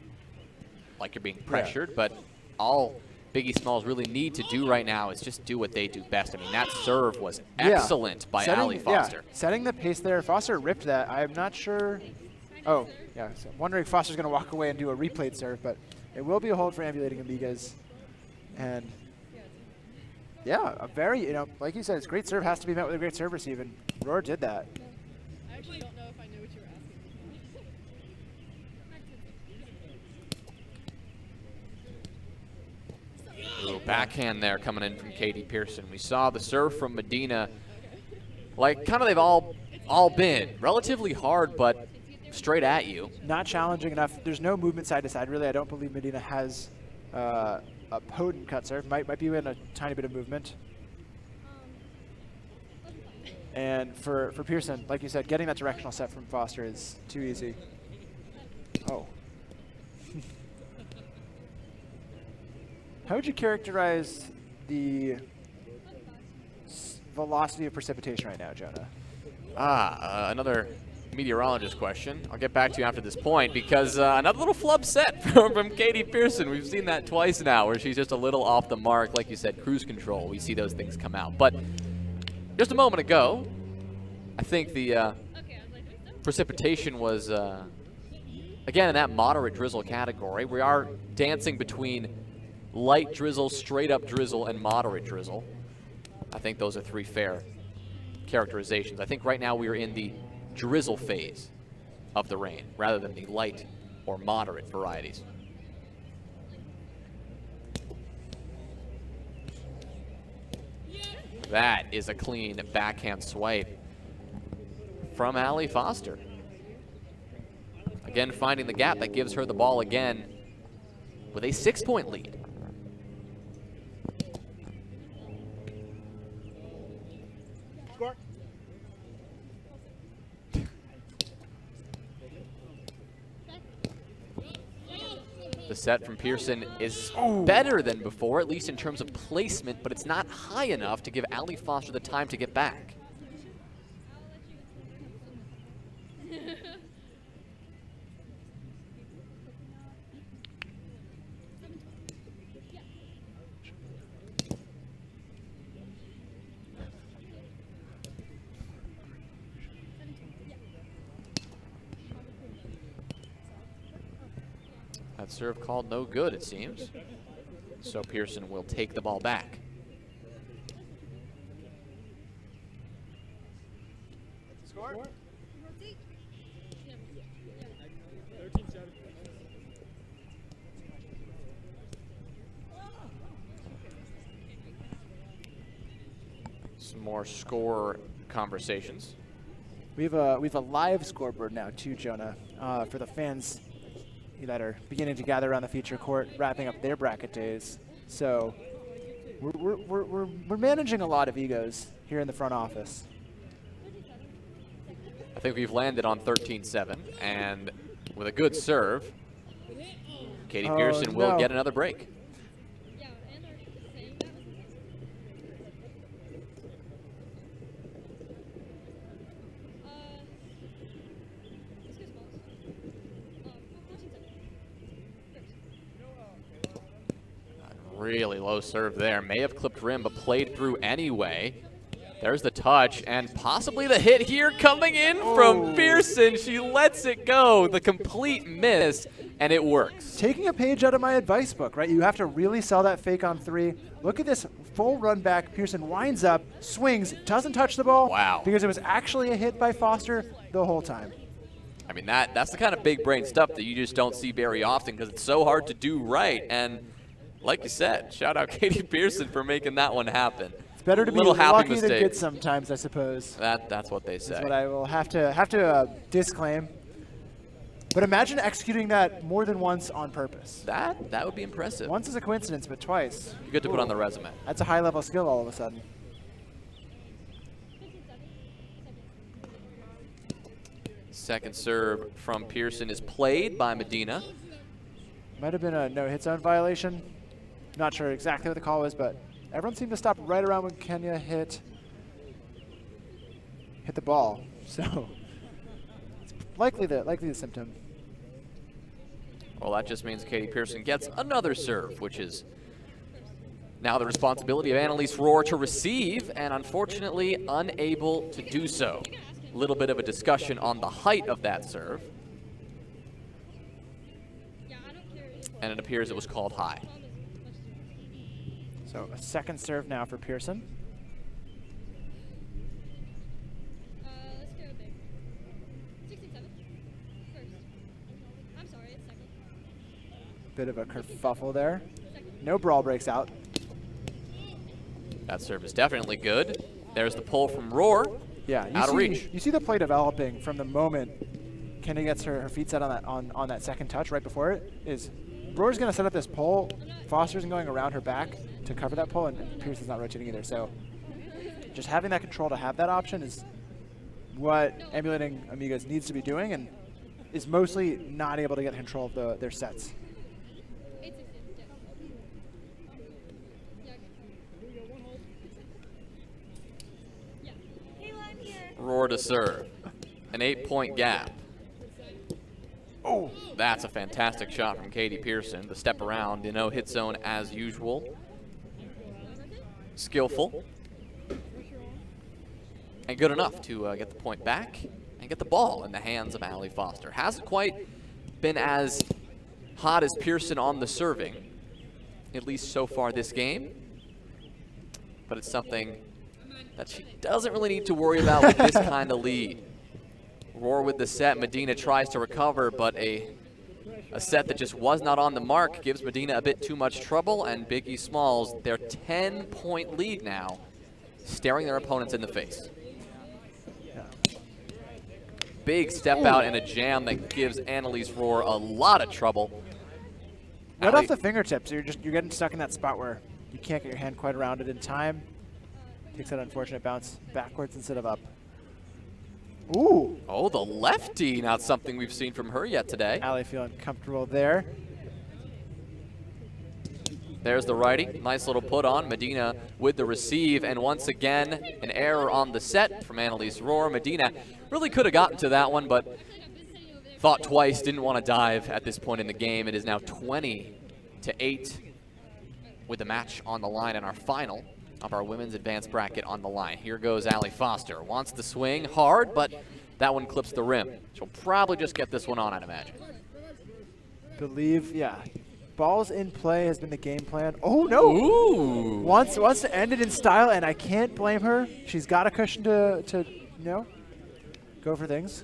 like you're being pressured. But all Biggie Smalls really need to do right now is just do what they do best. I mean, that serve was excellent by Allie Foster. Yeah, setting the pace there. Foster ripped that. I'm not sure. Oh, yeah. So I'm wondering if Foster's going to walk away and do a replayed serve, but it will be a hold for ambulating Amigas. And yeah, a very, you know, like you said, it's great serve has to be met with a great serve receive, and Roar did that. I actually don't know if I knew what you were asking. Ooh, backhand there coming in from Katie Pearson. We saw the serve from Medina. Like, kind of they've all been relatively hard, but straight at you. Not challenging enough. There's no movement side to side, really. I don't believe Medina has a potent cut serve. Might be in a tiny bit of movement. And for Pearson, like you said, getting that directional set from Foster is too easy. Oh. How would you characterize the velocity of precipitation right now, Jonah? Another meteorologist question. I'll get back to you after this point because another little flub set from Katie Pearson. We've seen that twice now where she's just a little off the mark. Like you said, cruise control. We see those things come out. But just a moment ago, I think the precipitation was, again, in that moderate drizzle category. We are dancing between light drizzle, straight up drizzle, and moderate drizzle. I think those are 3 fair characterizations. I think right now we are in the drizzle phase of the rain rather than the light or moderate varieties. That is a clean backhand swipe from Allie Foster. Again, finding the gap that gives her the ball again with a 6-point lead. Score. The set from Pearson is better than before, at least in terms of placement, but it's not high enough to give Allie Foster the time to get back. That serve called no good, it seems. So Pearson will take the ball back. Score. Some more score conversations. We have a live scoreboard now too, Jonah, for the fans that are beginning to gather around the feature court, wrapping up their bracket days. So we're managing a lot of egos here in the front office. I think we've landed on 13-7, and with a good serve, Katie Pearson will get another break. Really low serve there. May have clipped rim, but played through anyway. There's the touch, and possibly the hit here coming in from Pearson. She lets it go. The complete miss, and it works. Taking a page out of my advice book, right? You have to really sell that fake on 3. Look at this full run back. Pearson winds up, swings, doesn't touch the ball. Wow. Because it was actually a hit by Foster the whole time. I mean, that's the kind of big brain stuff that you just don't see very often because it's so hard to do right. And like you said, shout out Katie Pearson for making that one happen. It's better to be lucky than good sometimes, I suppose. That's what they say. That's what I will have to disclaim. But imagine executing that more than once on purpose. That would be impressive. Once is a coincidence, but twice. Good to put on the resume. That's a high-level skill all of a sudden. Second serve from Pearson is played by Medina. Might have been a no-hit zone violation. Not sure exactly what the call was, but everyone seemed to stop right around when Kenya hit the ball. So it's likely the symptom. Well, that just means Katie Pearson gets another serve, which is now the responsibility of Annalise Rohr to receive, and unfortunately unable to do so. A little bit of a discussion on the height of that serve. And it appears it was called high. So a second serve now for Pearson. Let's go big. 16-7. First. I'm sorry, it's second. Bit of a kerfuffle there. No brawl breaks out. That serve is definitely good. There's the pull from Rohr. Yeah, out of reach. You see the play developing from the moment Kenya gets her feet set on that second touch right before it. Rohr's going to set up this pull. Foster's going around her back to cover that pull, and Pearson's not rotating either. So just having that control to have that option is what emulating Amigas needs to be doing, and is mostly not able to get control of their sets. Rohr to serve. An 8-point gap. Oh, that's a fantastic shot from Katie Pearson. The step around, hit zone as usual. Skillful. And good enough to get the point back and get the ball in the hands of Allie Foster. Hasn't quite been as hot as Pearson on the serving, at least so far this game. But it's something that she doesn't really need to worry about with this kind of lead. Roar with the set. Medina tries to recover, but a set that just was not on the mark gives Medina a bit too much trouble, and Biggie Smalls, their 10-point lead now, staring their opponents in the face. Big step out and a jam that gives Annalise Roar a lot of trouble. Right off the fingertips, you're getting stuck in that spot where you can't get your hand quite around it in time. Takes that unfortunate bounce backwards instead of up. Ooh. Oh, the lefty, not something we've seen from her yet today. Allie feeling comfortable there. There's the righty. Nice little put on. Medina with the receive, and once again, an error on the set from Annalise Roar. Medina really could have gotten to that one, but thought twice, didn't want to dive at this point in the game. It is now 20-8 with the match on the line in our final of our women's advanced bracket on the line. Here goes Allie Foster. Wants to swing hard, but that one clips the rim. She'll probably just get this one on, I'd imagine. Believe, yeah. Balls in play has been the game plan. Oh, no. Ooh. Wants to end it in style, and I can't blame her. She's got a cushion to you know, go for things.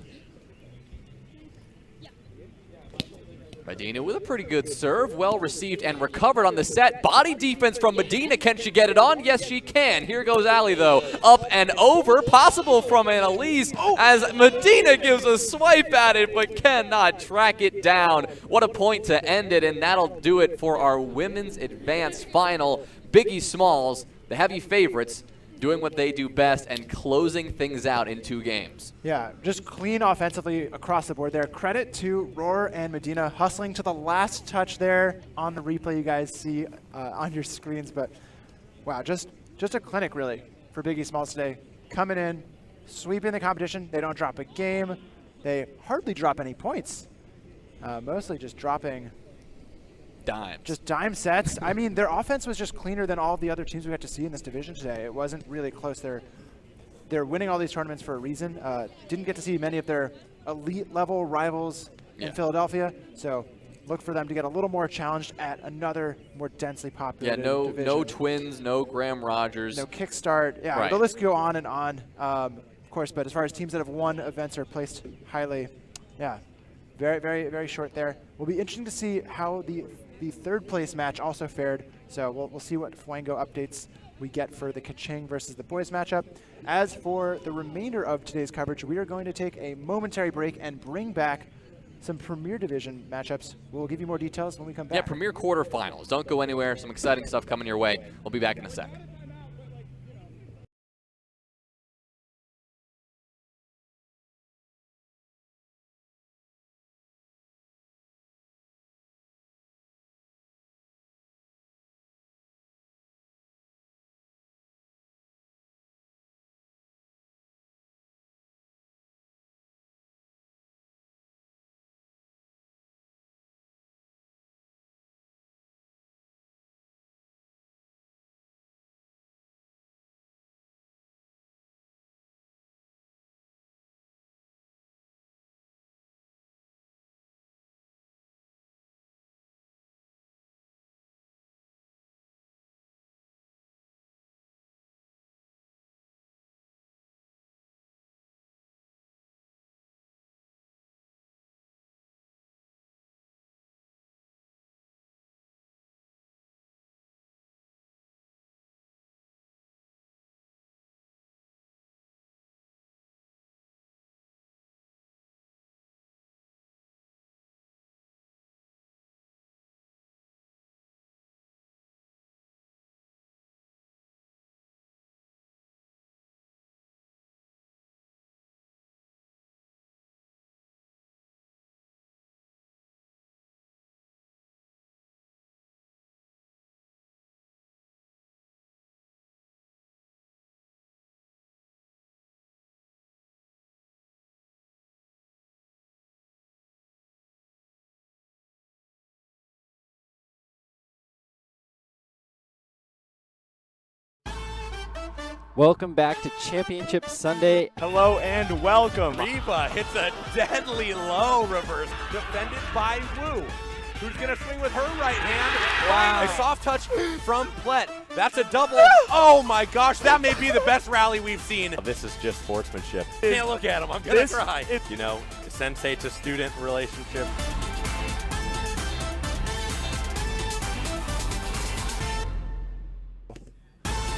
Medina with a pretty good serve, well received and recovered on the set. Body defense from Medina. Can she get it on? Yes, she can. Here goes Allie, though. Up and over. Possible from Annalise as Medina gives a swipe at it, but cannot track it down. What a point to end it, and that'll do it for our women's advanced final. Biggie Smalls, the heavy favorites, doing what they do best and closing things out in 2 games. Yeah, just clean offensively across the board there. Credit to Roar and Medina hustling to the last touch there on the replay you guys see on your screens. But wow, just a clinic really for Biggie Smalls today. Coming in, sweeping the competition. They don't drop a game. They hardly drop any points. Mostly just dropping dimes. Just dime sets. I mean, their offense was just cleaner than all the other teams we got to see in this division today. It wasn't really close. They're winning all these tournaments for a reason. Didn't get to see many of their elite level rivals in Philadelphia, so look for them to get a little more challenged at another more densely populated division. No Twins, no Graham Rogers. No Kickstart. Yeah, the list go on and on, of course, but as far as teams that have won events or placed highly, yeah, very, very, very short there. Will be interesting to see how the third place match also fared. So we'll see what Fuengo updates we get for the Kaching versus the boys matchup. As for the remainder of today's coverage, we are going to take a momentary break and bring back some Premier Division matchups. We'll give you more details when we come back. Yeah, Premier quarterfinals. Don't go anywhere. Some exciting stuff coming your way. We'll be back in a sec. Welcome back to Championship Sunday. Hello and welcome. Reva hits a deadly low reverse, defended by Wu, who's going to swing with her right hand. Wow. A soft touch from Plett. That's a double. Oh my gosh, that may be the best rally we've seen. This is just sportsmanship. Can't look at him. I'm gonna try. You know, sensei to student relationship.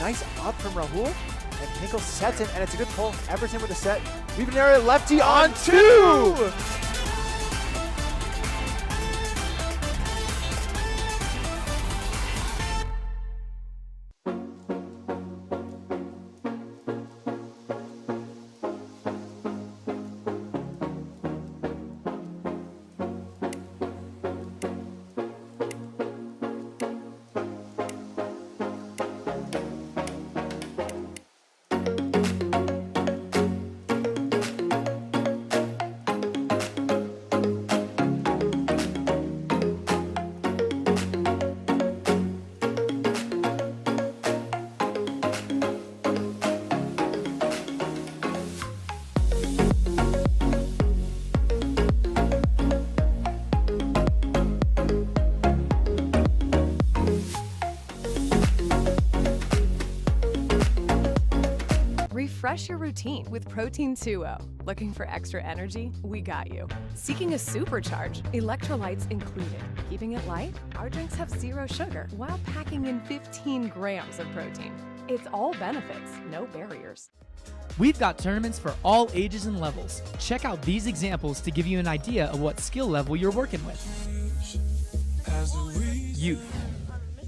Nice up from Rahul. And Hinkle sets it, and it's a good pull. Everton with a set. We've an area lefty on two! Refresh your routine with Protein 2O. Looking for extra energy? We got you. Seeking a supercharge? Electrolytes included. Keeping it light? Our drinks have 0 sugar while packing in 15 grams of protein. It's all benefits, no barriers. We've got tournaments for all ages and levels. Check out these examples to give you an idea of what skill level you're working with. Youth,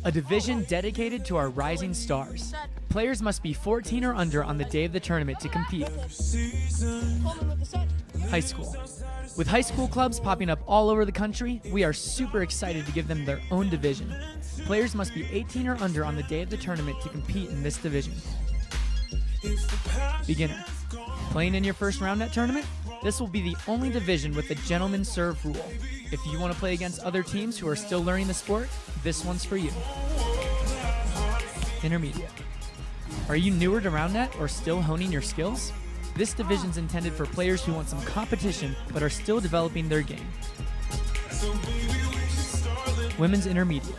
a division dedicated to our rising stars. Players must be 14 or under on the day of the tournament to compete. High school. With high school clubs popping up all over the country, we are super excited to give them their own division. Players must be 18 or under on the day of the tournament to compete in this division. Beginner. Playing in your first round net tournament? This will be the only division with the gentleman serve rule. If you want to play against other teams who are still learning the sport, this one's for you. Intermediate. Are you newer to round net or still honing your skills? This division's intended for players who want some competition but are still developing their game. Women's intermediate.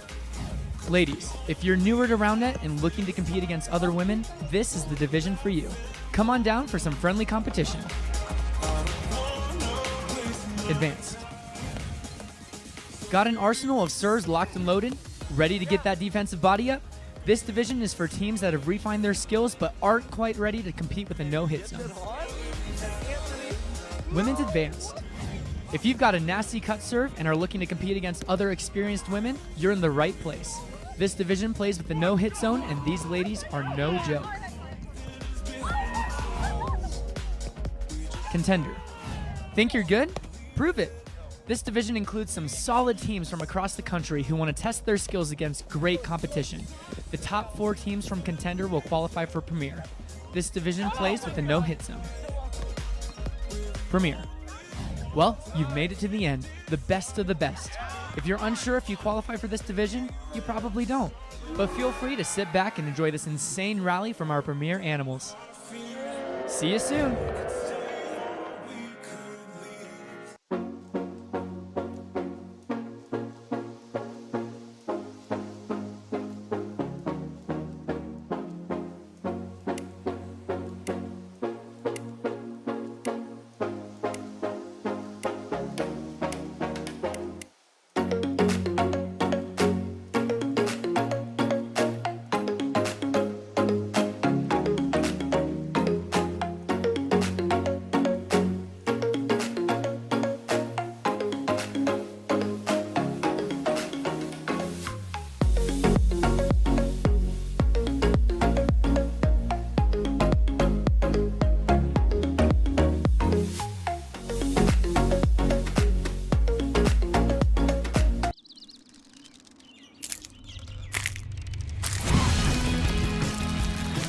Ladies, if you're newer to round net and looking to compete against other women, this is the division for you. Come on down for some friendly competition. Advanced. Got an arsenal of serves locked and loaded? Ready to get that defensive body up? This division is for teams that have refined their skills but aren't quite ready to compete with a no-hit zone. Women's advanced. If you've got a nasty cut serve and are looking to compete against other experienced women, you're in the right place. This division plays with the no-hit zone, and these ladies are no joke. Contender. Think you're good? Prove it. This division includes some solid teams from across the country who want to test their skills against great competition. The top 4 teams from Contender will qualify for Premier. This division plays with a no-hit zone. Premier. Well, you've made it to the end, the best of the best. If you're unsure if you qualify for this division, you probably don't. But feel free to sit back and enjoy this insane rally from our Premier animals. See you soon.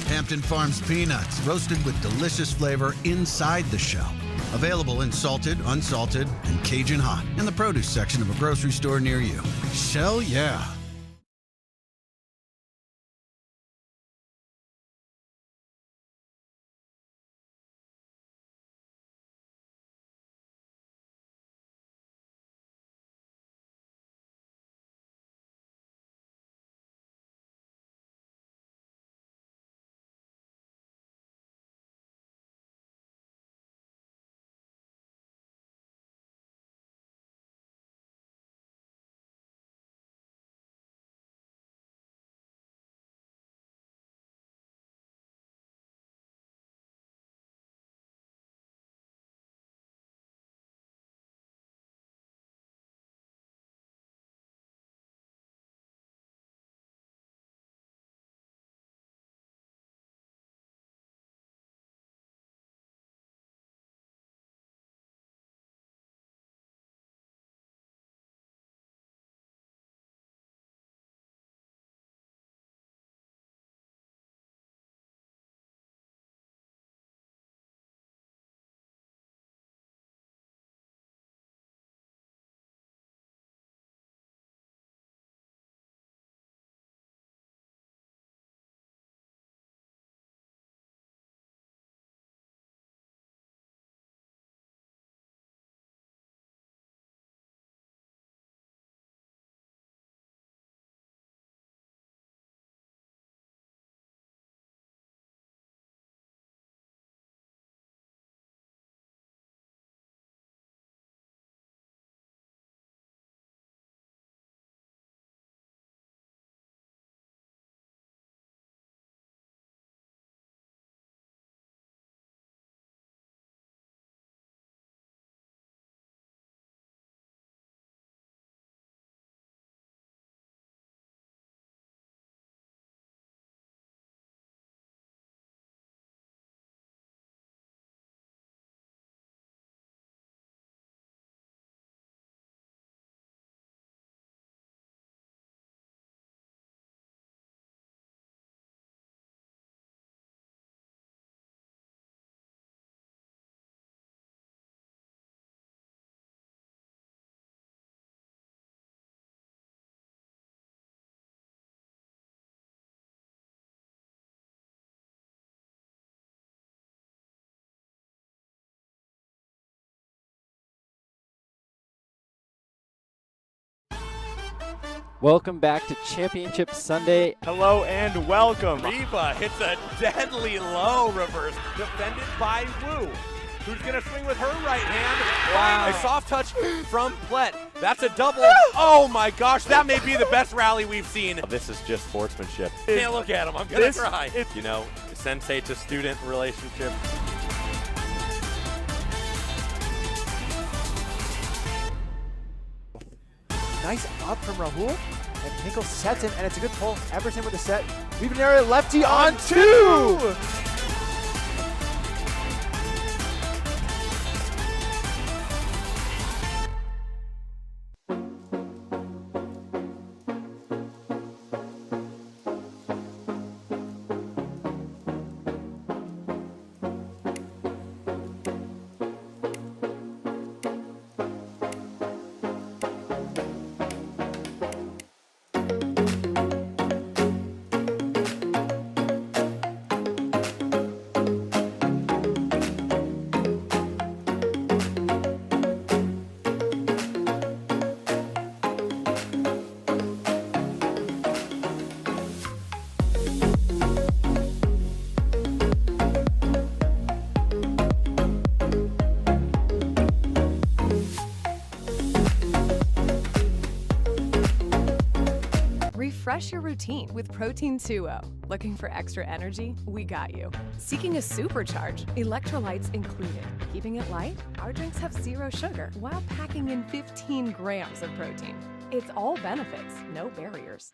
Hampton Farms peanuts, roasted with delicious flavor inside the shell. Available in salted, unsalted, and Cajun hot in the produce section of a grocery store near you. Shell, yeah. Welcome back to Championship Sunday. Hello and welcome. Reva hits a deadly low reverse, defended by Wu, who's going to swing with her right hand. Wow. A soft touch from Plet. That's a double. Oh my gosh, that may be the best rally we've seen. This is just sportsmanship. Can't look at him, I'm going to cry. You know, sensei to student relationship. Nice up from Rahul, and Hinkle sets him, and it's a good pull. Everton with the set. We've an area lefty on two! Refresh your routine with Protein 2O. Looking for extra energy? We got you. Seeking a supercharge? Electrolytes included. Keeping it light? Our drinks have 0 sugar while packing in 15 grams of protein. It's all benefits, no barriers.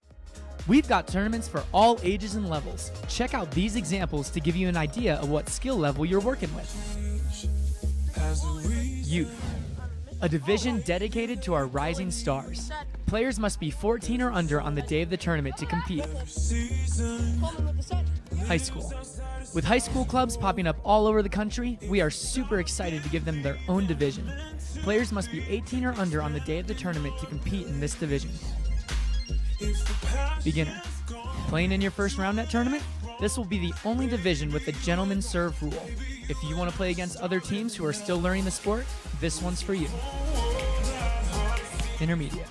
We've got tournaments for all ages and levels. Check out these examples to give you an idea of what skill level you're working with. Youth. A division dedicated to our rising stars. Players must be 14 or under on the day of the tournament to compete. High school. With high school clubs popping up all over the country, we are super excited to give them their own division. Players must be 18 or under on the day of the tournament to compete in this division. Beginner. Playing in your first round net tournament? This will be the only division with the gentleman's serve rule. If you want to play against other teams who are still learning the sport, this one's for you. Intermediate.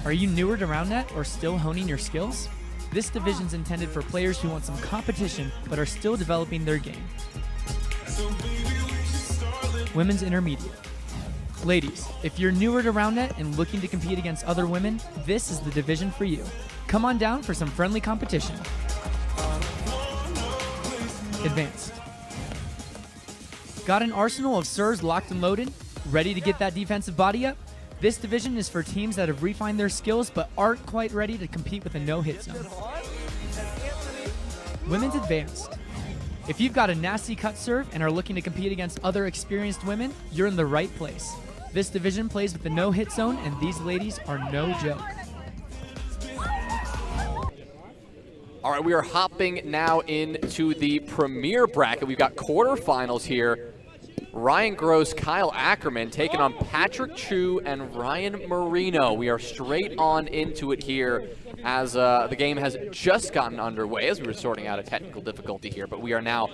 Are you newer to round net or still honing your skills? This division's intended for players who want some competition but are still developing their game. Women's intermediate. Ladies, if you're newer to round net and looking to compete against other women, this is the division for you. Come on down for some friendly competition. Advanced. Got an arsenal of serves locked and loaded? Ready to get that defensive body up? This division is for teams that have refined their skills but aren't quite ready to compete with a no-hit zone. Women's advanced. If you've got a nasty cut serve and are looking to compete against other experienced women, you're in the right place. This division plays with the no-hit zone, and these ladies are no joke. All right, we are hopping now into the premier bracket. We've got quarterfinals here. Ryan Gross, Kyle Ackerman taking on Patrick Chu and Ryan Marino. We are straight on into it here as the game has just gotten underway as we were sorting out a technical difficulty here, but we are now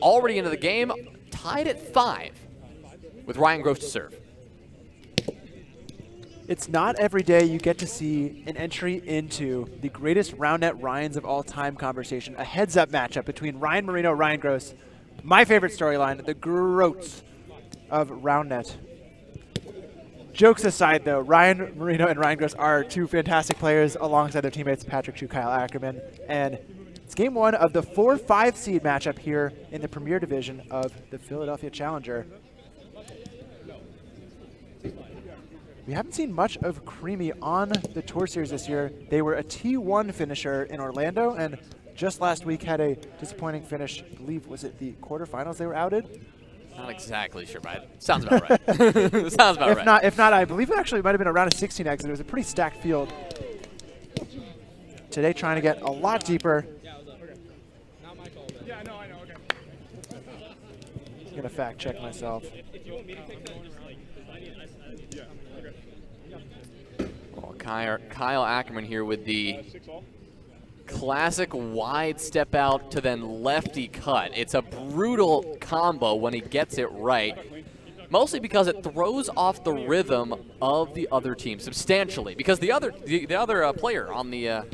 already into the game, tied at 5 with Ryan Gross to serve. It's not every day you get to see an entry into the greatest round net Ryans of all time conversation, a heads-up matchup between Ryan Marino, Ryan Gross. My favorite storyline, the Groats of round net. Jokes aside, though, Ryan Marino and Ryan Gross are two fantastic players alongside their teammates Patrick Chu, Kyle Ackerman. And it's game 1 of the 4-5 seed matchup here in the Premier Division of the Philadelphia Challenger. We haven't seen much of Creamy on the Tour Series this year. They were a T1 finisher in Orlando, and just last week had a disappointing finish. I believe, was it the quarterfinals they were outed? Not exactly sure, but sounds about right. Sounds about right. If not, I believe it actually might have been a round of 16 exit. It was a pretty stacked field. Today trying to get a lot deeper. Yeah, no, I know, okay. I'm going to fact check myself. Well, Kyle Ackerman here with the classic wide step out to then lefty cut. It's a brutal combo when he gets it right. mostly because it throws off the rhythm of the other team substantially. Because the other player on the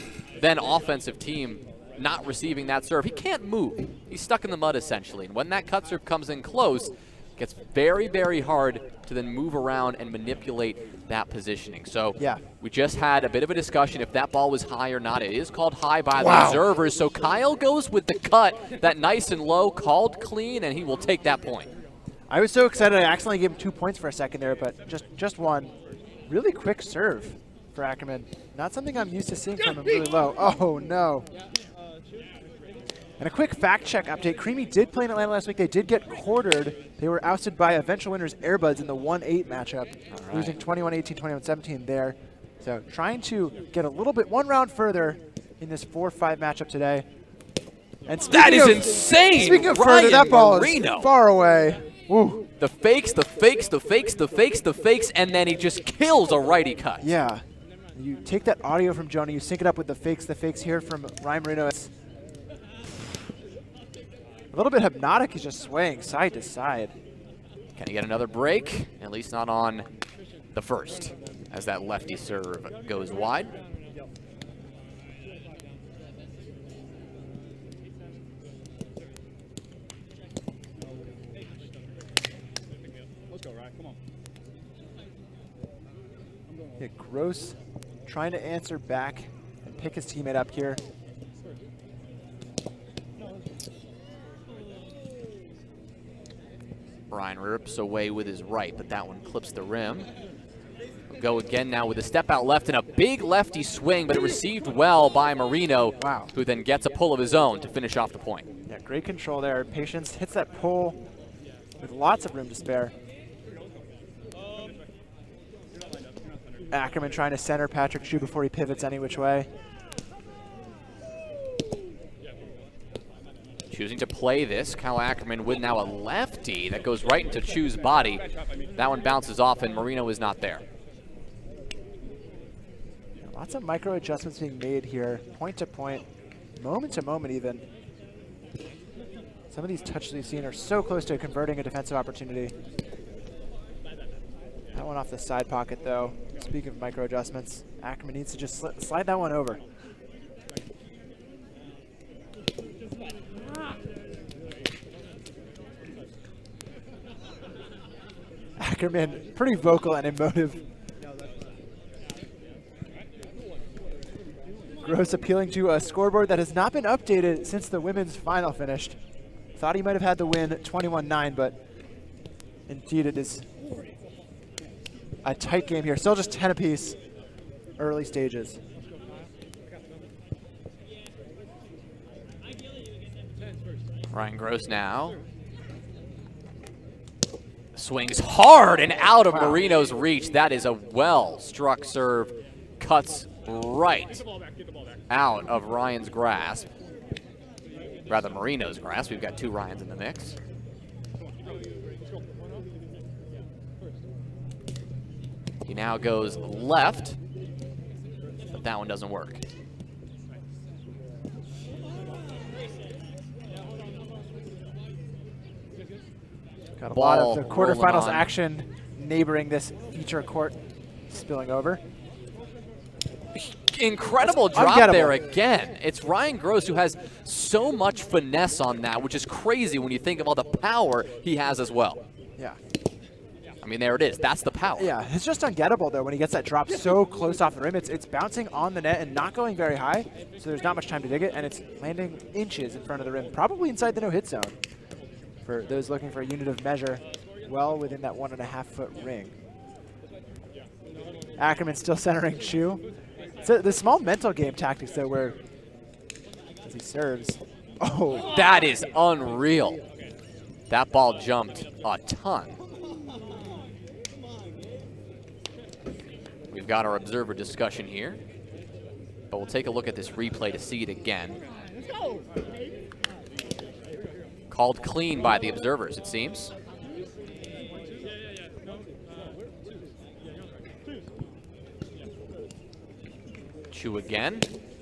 then offensive team not receiving that serve, he can't move. He's stuck in the mud essentially. And when that cut serve comes in close, it gets very, very hard to then move around and manipulate that positioning. So we just had a bit of a discussion if that ball was high or not. It is called high by the observers. So Kyle goes with the cut, that nice and low, called clean, and he will take that point. I was so excited I accidentally gave him 2 points for a second there, but just one. Really quick serve for Ackerman. Not something I'm used to seeing from him really low. Oh, no. And a quick fact check update. Creamy did play in Atlanta last week. They did get quartered. They were ousted by eventual winners Airbuds in the 1-8 matchup, losing 21-18, 21-17 there. So trying to get a little bit, one round further in this 4-5 matchup today. And that is insane! Speaking of further, that ball Marino is far away. Woo. The fakes, the fakes, the fakes, the fakes, the fakes, and then he just kills a righty cut. Yeah. You take that audio from Jonah, you sync it up with the fakes here from Ryan Marino. It's a little bit hypnotic. He's just swaying side to side. Can he get another break? At least not on the first, as that lefty serve goes wide. Yeah, Gross trying to answer back and pick his teammate up here. Brian rips away with his right, but that one clips the rim. We'll go again now with a step out left and a big lefty swing, but it received well by Marino, who then gets a pull of his own to finish off the point. Yeah, great control there. Patience hits that pull with lots of room to spare. Ackerman trying to center Patrick Chu before he pivots any which way. Choosing to play this, Kyle Ackerman with now a lefty that goes right into Chu's body. That one bounces off and Marino is not there. Lots of micro adjustments being made here, point to point, moment to moment even. Some of these touches we've seen are so close to converting a defensive opportunity. That one off the side pocket though. Speaking of micro adjustments, Ackerman needs to just slide that one over. Ackerman, pretty vocal and emotive. Gross appealing to a scoreboard that has not been updated since the women's final finished. Thought he might have had the win 21-9, but indeed it is a tight game here. Still just 10 apiece, early stages. Ryan Gross now. Swings hard and out of Marino's reach. That is a well-struck serve. Cuts right out of Ryan's grasp. Rather, Marino's grasp. We've got two Ryans in the mix. He now goes left, but that one doesn't work. Got a lot of the quarterfinals action neighboring this feature court spilling over. Incredible drop there again. It's Ryan Gross who has so much finesse on that, which is crazy when you think of all the power he has as well. Yeah. I mean, there it is. That's the power. Yeah, it's just ungettable, though, when he gets that drop so close off the rim. It's bouncing on the net and not going very high, so there's not much time to dig it, and it's landing inches in front of the rim, probably inside the no-hit zone. For those looking for a unit of measure, well within that 1.5-foot ring. Ackerman still centering Chu. So the small mental game tactics, though, where as he serves. Oh, that is unreal. That ball jumped a ton. We've got our observer discussion here, but we'll take a look at this replay to see it again. Called clean by the observers, it seems. Chu again.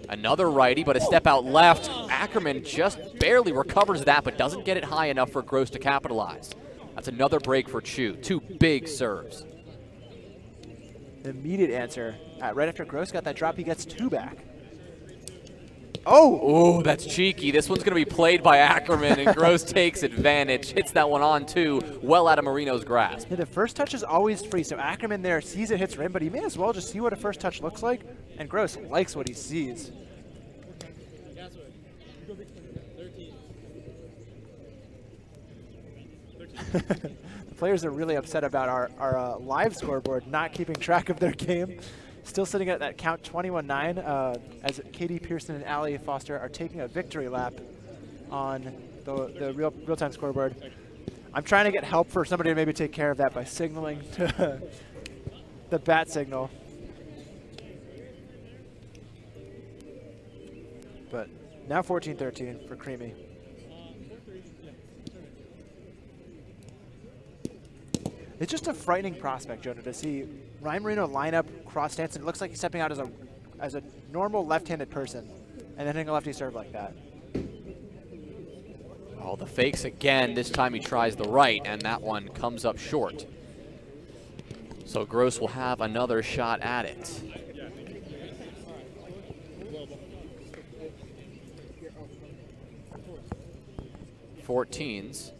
Another righty, but a step out left. Ackerman just barely recovers that, but doesn't get it high enough for Gross to capitalize. That's another break for Chu. Two big serves. Immediate answer. Right after Gross got that drop, he gets 2 back. Oh! Ooh, that's cheeky. This one's going to be played by Ackerman, and Gross takes advantage. Hits that one on, too, well out of Marino's grasp. Yeah, the first touch is always free, so Ackerman there sees it hits rim, but he may as well just see what a first touch looks like, and Gross likes what he sees. The players are really upset about our live scoreboard not keeping track of their game. Still sitting at that count 21-9 as Katie Pearson and Allie Foster are taking a victory lap on the real-time scoreboard. I'm trying to get help for somebody to maybe take care of that by signaling to the bat signal. But now 14-13 for Creamy. It's just a frightening prospect, Jonah, to see Ryan Marino line up cross stance, and it looks like he's stepping out as a normal left-handed person and then hitting a lefty serve like that. Oh, the fakes again. This time he tries the right, and that one comes up short. So Gross will have another shot at it. .14s.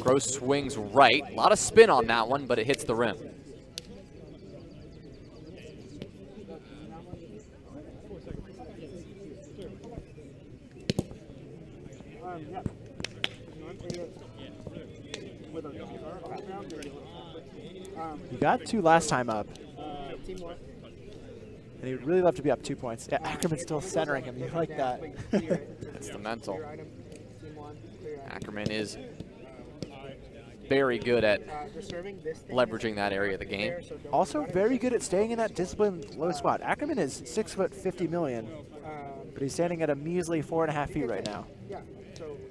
Gross swings right. A lot of spin on that one, but it hits the rim. He got 2 last time up. And he would really love to be up 2 points. Yeah, Ackerman's still centering him. You like that. That's the mental. Ackerman is very good at leveraging that area of the game. Also very good at staying in that disciplined low spot. Ackerman is 6 foot 50 million, but he's standing at a measly 4.5 feet right now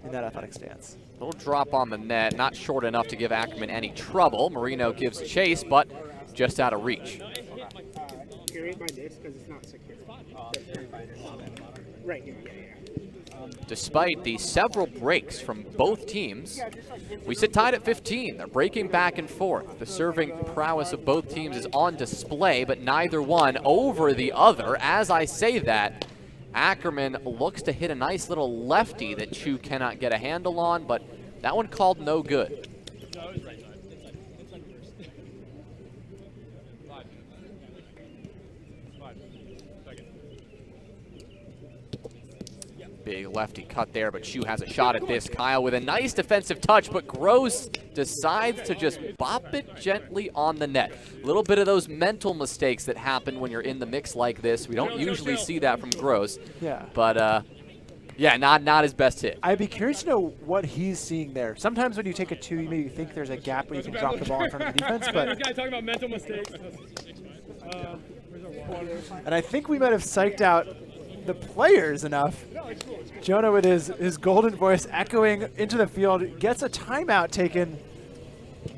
in that athletic stance. Little drop on the net, not short enough to give Ackerman any trouble. Marino gives chase, but just out of reach. Despite the several breaks from both teams, we sit tied at 15. They're breaking back and forth. The serving prowess of both teams is on display, but neither one over the other. As I say that, Ackerman looks to hit a nice little lefty that Chu cannot get a handle on, but that one called no good. Big lefty cut there, but Chu has a shot at this. Kyle with a nice defensive touch, but Gross decides to just bop it gently on the net. A little bit of those mental mistakes that happen when you're in the mix like this. We don't usually see that from Gross. Yeah. But, yeah, not his best hit. I'd be curious to know what he's seeing there. Sometimes when you take a 2, you maybe think there's a gap where you can drop the ball in front of the defense. But this guy talking about mental mistakes. And I think we might have psyched out the players enough. Jonah with his golden voice echoing into the field gets a timeout taken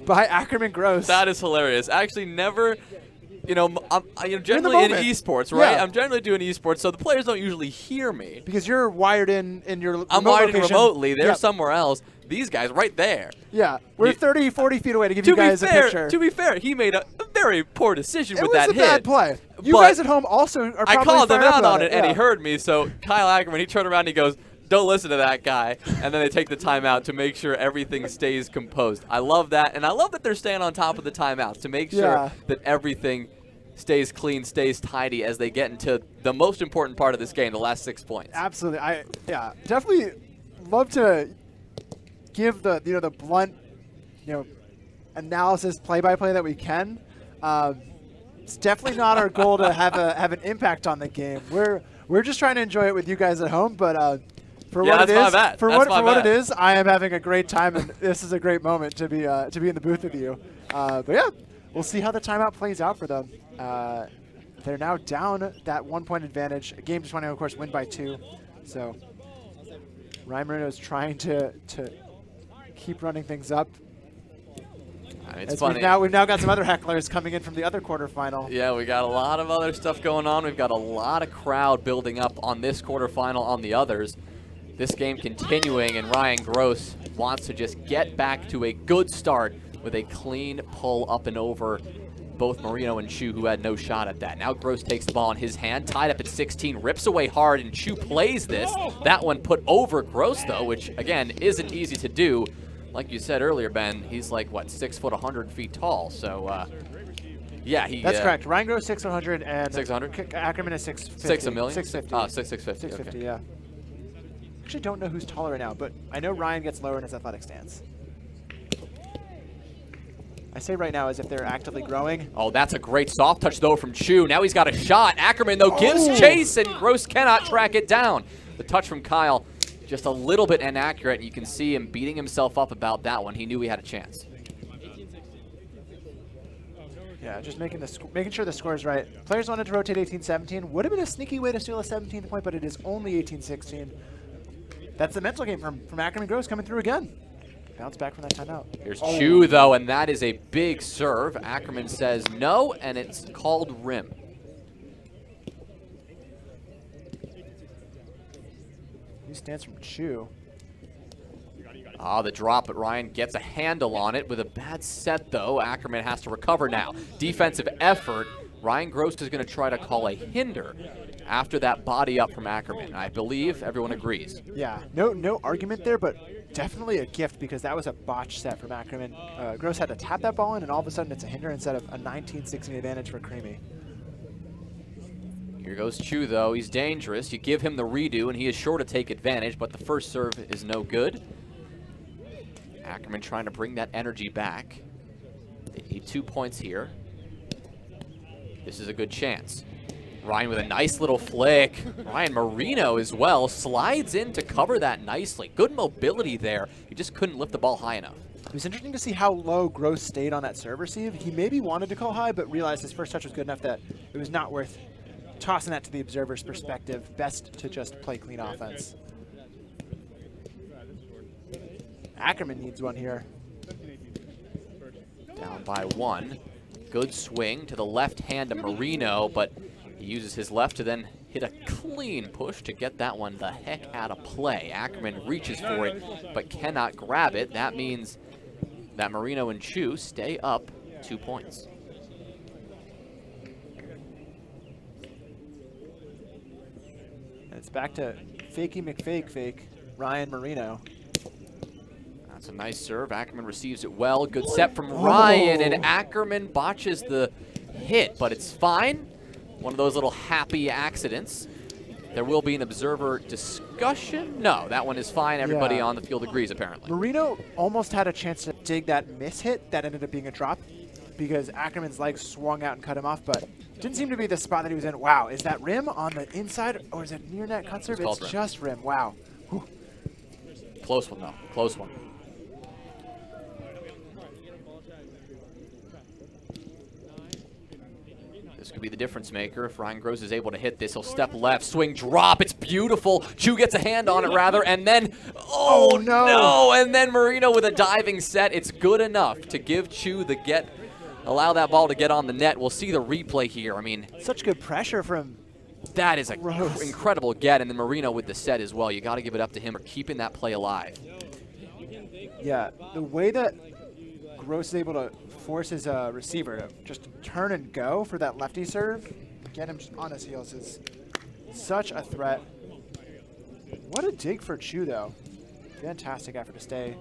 by Ackerman Gross. That is hilarious. Actually, never, I'm generally in esports, right? Yeah. I'm generally doing esports, so the players don't usually hear me. Because you're wired in your I'm remote wired in location. remotely. They're Yep. somewhere else. These guys right there. Yeah, we're 30, 40 feet away to give you guys a picture. To be fair, he made a very poor decision with It that was hit. a bad play. You but guys at home also are probably I called him fired up out about on it, and he yeah. heard me. So Kyle Ackerman, he turned around and he goes, "Don't listen to that guy." And then they take the timeout to make sure everything stays composed. I love that, and I love that they're staying on top of the timeouts to make sure that everything stays clean, stays tidy as they get into the most important part of this game, the last 6 points. Absolutely, definitely love to give the blunt analysis play-by-play that we can. It's definitely not our goal to have an impact on the game. We're just trying to enjoy it with you guys at home, but for what it is, I am having a great time, and this is a great moment to be in the booth with you. But yeah, we'll see how the timeout plays out for them. They're now down that 1 point advantage. A game just want to, of course, win by 2. So Ryan Marino is trying to keep running things up. It's funny. We've now got some other hecklers coming in from the other quarterfinal. Yeah, we got a lot of other stuff going on. We've got a lot of crowd building up on this quarterfinal on the others. This game continuing, and Ryan Gross wants to just get back to a good start with a clean pull up and over both Marino and Chu, who had no shot at that. Now Gross takes the ball in his hand, tied up at 16, rips away hard, and Chu plays this. That one put over Gross, though, which, again, isn't easy to do. Like you said earlier, Ben, he's like, what, 6 foot, 100 feet tall. So, yeah, he... That's correct. Ryan Gross, 600, and 600? Ackerman is 650. 6 a million? 650. Oh, 650. 650, Okay. yeah. Actually don't know who's taller right now, but I know Ryan gets lower in his athletic stance. I say right now as if they're actively growing. Oh, that's a great soft touch, though, from Chu. Now he's got a shot. Ackerman, though, gives chase, and Gross cannot track it down. The touch from Kyle, just a little bit inaccurate. You can see him beating himself up about that one. He knew he had a chance. Yeah, just making sure the score is right. Players wanted to rotate 18-17. Would have been a sneaky way to steal a 17th point, but it is only 18-16. That's the mental game from Ackerman. Gross coming through again. Bounce back from that timeout. Here's Chu, though, and that is a big serve. Ackerman says no, and it's called rim. New stance from Chu. Ah, the drop, but Ryan gets a handle on it with a bad set, though. Ackerman has to recover now. Defensive effort. Ryan Gross is going to try to call a hinder after that body up from Ackerman. I believe everyone agrees. Yeah, no argument there, but definitely a gift because that was a botch set from Ackerman. Gross had to tap that ball in, and all of a sudden it's a hinder instead of a 19-16 advantage for Creamy. Here goes Chu, though. He's dangerous. You give him the redo, and he is sure to take advantage, but the first serve is no good. Ackerman trying to bring that energy back. They need 2 points here. This is a good chance. Ryan with a nice little flick. Ryan Marino as well slides in to cover that nicely. Good mobility there. He just couldn't lift the ball high enough. It was interesting to see how low Gross stayed on that serve receive. He maybe wanted to call high, but realized his first touch was good enough that it was not worth tossing that to the observer's perspective. Best to just play clean offense. Ackerman needs one here. Down by 1. Good swing to the left hand of Marino, but he uses his left to then hit a clean push to get that one the heck out of play. Ackerman reaches for it, but cannot grab it. That means that Marino and Chu stay up 2 points. And it's back to fakey McFake fake, Ryan Marino. That's a nice serve. Ackerman receives it well. Good set from Ryan, and Ackerman botches the hit, but it's fine. One of those little happy accidents. There will be an observer discussion. No, that one is fine. Everybody on the field agrees, apparently. Marino almost had a chance to dig that miss hit that ended up being a drop because Ackerman's legs swung out and cut him off, but didn't seem to be the spot that he was in. Wow, is that rim on the inside or is it near net cut serve? It's just rim. Wow. Whew. Close one, though. Close one. This could be the difference maker. If Ryan Gross is able to hit this, he'll step left, swing, drop. It's beautiful. Chu gets a hand on it, rather, and then, oh no! And then Marino with a diving set. It's good enough to give Chu the get, allow that ball to get on the net. We'll see the replay here. I mean, such good pressure from that is an incredible get, and then Marino with the set as well. You got to give it up to him for keeping that play alive. Yeah, the way that Gross is able to force his receiver to just turn and go for that lefty serve, get him on his heels is such a threat. What a dig for Chu, though. Fantastic effort to stay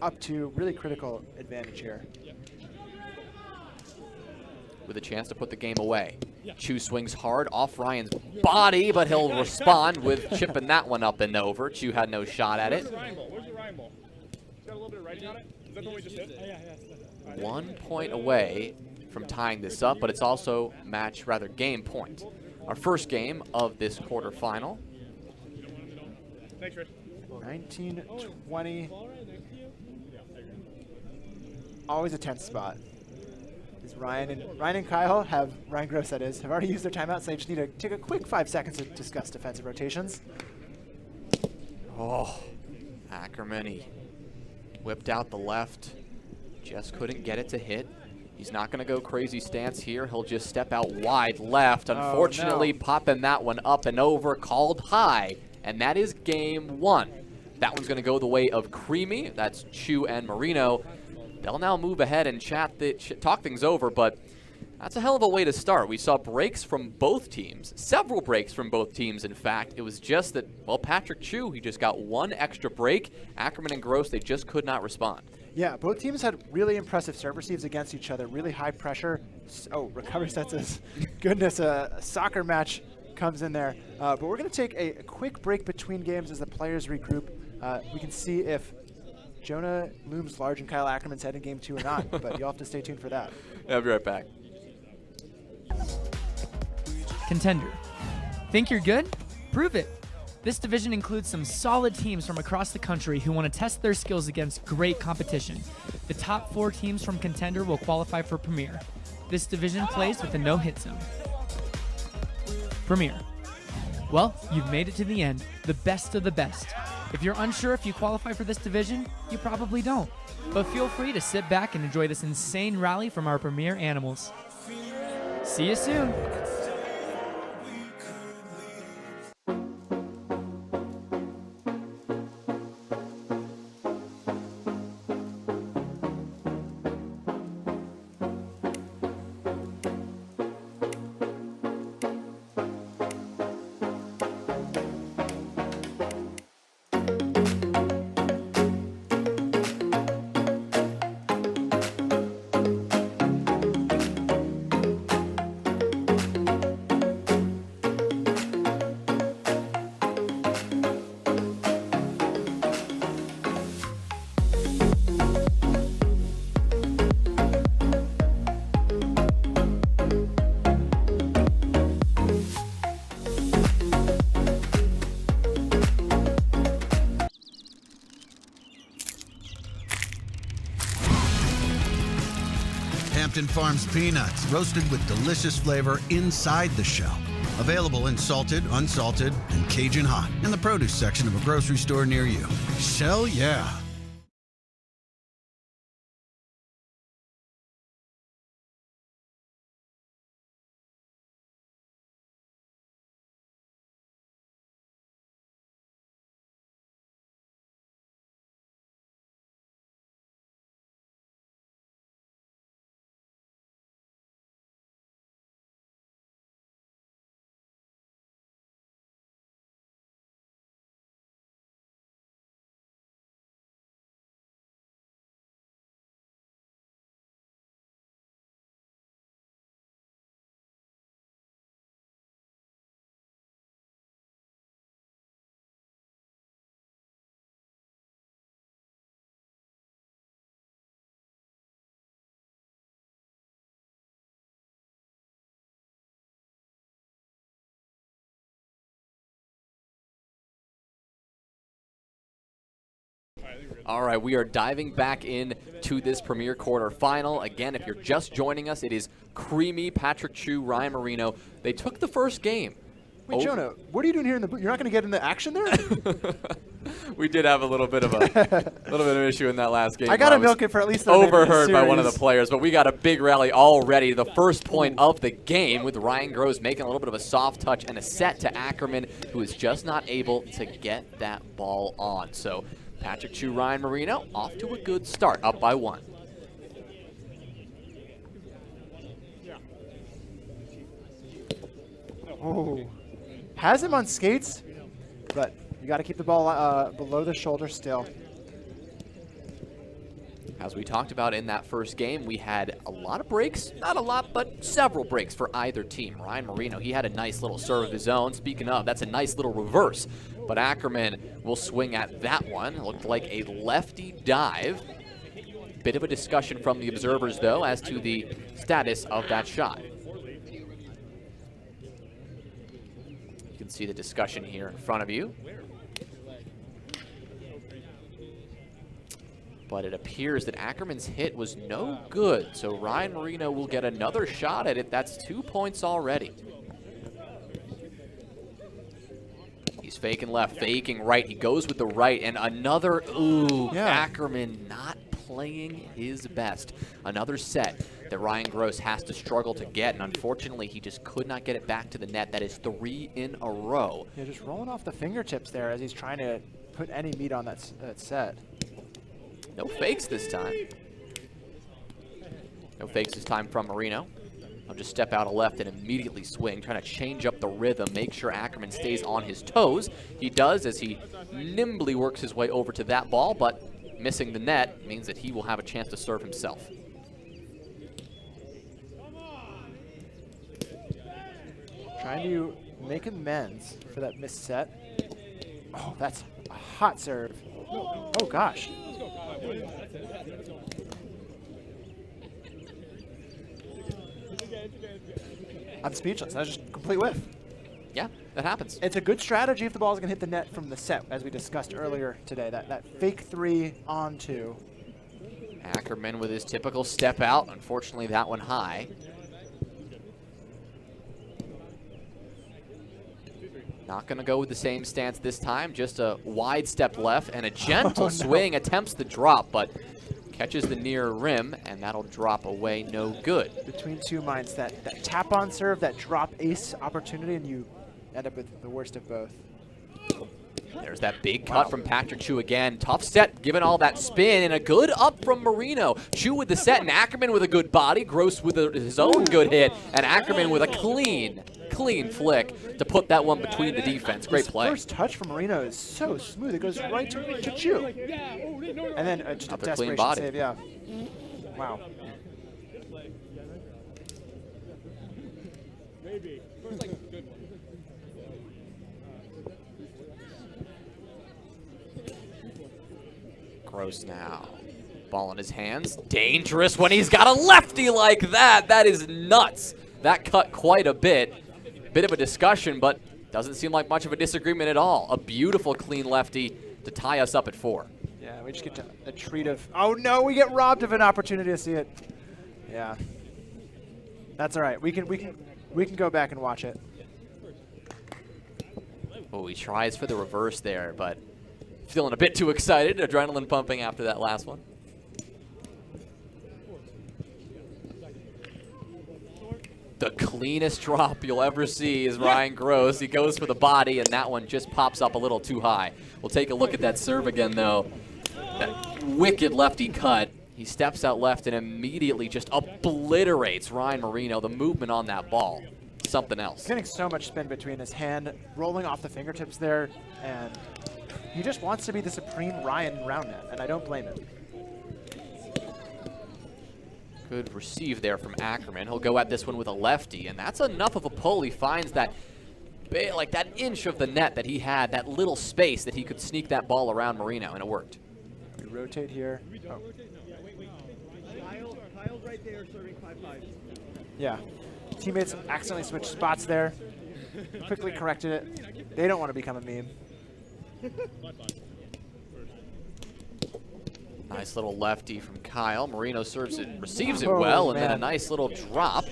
up to really critical advantage here. With a chance to put the game away. Chu swings hard off Ryan's body, but he'll respond with chipping that one up and over. Chu had no shot at it. Where's your Ryan ball? It's got a little bit of writing on it? Is that the one we just did? Yeah. 1 point away from tying this up, but it's also game point. Our first game of this quarterfinal. Thanks, Rich. 19-20. Always a tense spot. Ryan and Kyle have, Ryan Gross that is, have already used their timeout, so they just need to take a quick 5 seconds to discuss defensive rotations. Oh, Ackerman, he whipped out the left. Just couldn't get it to hit. He's not going to go crazy stance here. He'll just step out wide left. Unfortunately, popping that one up and over, called high. And that is game 1. That one's going to go the way of Creamy. That's Chu and Marino. they'll now move ahead and talk things over, but that's a hell of a way to start. We saw breaks from both teams, several breaks from both teams, in fact. It was just that, well, Patrick Chu, he just got one extra break. Ackerman and Gross, they just could not respond. Yeah, both teams had really impressive serve receives against each other, really high pressure. Oh, recovery sets us. Goodness, a soccer match comes in there. But we're going to take a quick break between games as the players regroup. We can see if Jonah looms large and Kyle Ackerman's head in game 2 or not, but you'll have to stay tuned for that. Yeah, I'll be right back. Contender. Think you're good? Prove it. This division includes some solid teams from across the country who want to test their skills against great competition. The top 4 teams from Contender will qualify for Premier. This division plays with a no-hit zone. Premier. Well, you've made it to the end, the best of the best. If you're unsure if you qualify for this division, you probably don't. But feel free to sit back and enjoy this insane rally from our Premier animals. See you soon. Hampton Farms peanuts, roasted with delicious flavor inside the shell. Available in salted, unsalted, and Cajun hot in the produce section of a grocery store near you. Shell, yeah. All right, we are diving back in to this Premier quarterfinal. Again, if you're just joining us, it is creamy. Patrick Chu, Ryan Marino. They took the first game. Wait, Jonah, what are you doing here in the booth? You're not going to get into action there? We did have a little bit of an issue in that last game. I got to milk it for at least a overheard by one of the players, but we got a big rally already. The first point of the game with Ryan Gross making a little bit of a soft touch and a set to Ackerman, who is just not able to get that ball on. So Patrick Chu, Ryan Marino off to a good start, up by 1. Oh, has him on skates, but you got to keep the ball below the shoulder still. As we talked about in that first game, we had a lot of breaks. Not a lot, but several breaks for either team. Ryan Marino, he had a nice little serve of his own. Speaking of, that's a nice little reverse. But Ackerman will swing at that one. It looked like a lefty dive. Bit of a discussion from the observers, though, as to the status of that shot. You can see the discussion here in front of you. But it appears that Ackerman's hit was no good, so Ryan Marino will get another shot at it. That's 2 points already. He's faking left, faking right. He goes with the right, and another, Ackerman not playing his best. Another set that Ryan Gross has to struggle to get, and unfortunately, he just could not get it back to the net. That is 3 in a row. Yeah, just rolling off the fingertips there as he's trying to put any meat on that set. No fakes this time. No fakes this time from Marino. He'll just step out a left and immediately swing, trying to change up the rhythm, make sure Ackerman stays on his toes. He does as he nimbly works his way over to that ball, but missing the net means that he will have a chance to serve himself. Trying to make amends for that missed set. Oh, that's a hot serve. Oh, gosh. I'm speechless. That was just a complete whiff. Yeah, that happens. It's a good strategy if the ball's going to hit the net from the set, as we discussed earlier today. That fake 3 on 2. Ackerman with his typical step out. Unfortunately, that one high. Not going to go with the same stance this time. Just a wide step left and a gentle swing. Attempts the drop, but catches the near rim, and that'll drop away no good. Between two minds, that tap-on serve, that drop ace opportunity, and you end up with the worst of both. There's that big cut from Patrick Chu again. Tough set, given all that spin, and a good up from Marino. Chu with the set, and Ackerman with a good body. Gross with his own good hit, and Ackerman with a clean flick to put that one between the defense. Great play. First touch from Marino is so smooth. It goes right to Chu. And then just a desperation body. save, yeah. Wow. Gross now. Ball in his hands. Dangerous when he's got a lefty like that. That is nuts. That cut quite a bit. Bit of a discussion, but doesn't seem like much of a disagreement at all. A beautiful clean lefty to tie us up at 4. Yeah, we just get a treat of, oh no, we get robbed of an opportunity to see it. Yeah. That's all right. We can go back and watch it. Oh, he tries for the reverse there, but feeling a bit too excited. Adrenaline pumping after that last one. The cleanest drop you'll ever see is Ryan Gross. He goes for the body, and that one just pops up a little too high. We'll take a look at that serve again, though. That wicked lefty cut. He steps out left and immediately just obliterates Ryan Marino. The movement on that ball, something else. He's getting so much spin between his hand, rolling off the fingertips there, and he just wants to be the supreme Ryan round net, and I don't blame him. Good receive there from Ackerman. He'll go at this one with a lefty, and that's enough of a pull. He finds that, like that inch of the net that he had, that little space that he could sneak that ball around Marino, and it worked. We rotate here. Oh. Kyle's right there serving 5-5. Yeah. Teammates accidentally switched spots there. Quickly corrected it. They don't want to become a meme. Nice little lefty from Kyle. Marino serves it, receives it well, and then a nice little drop.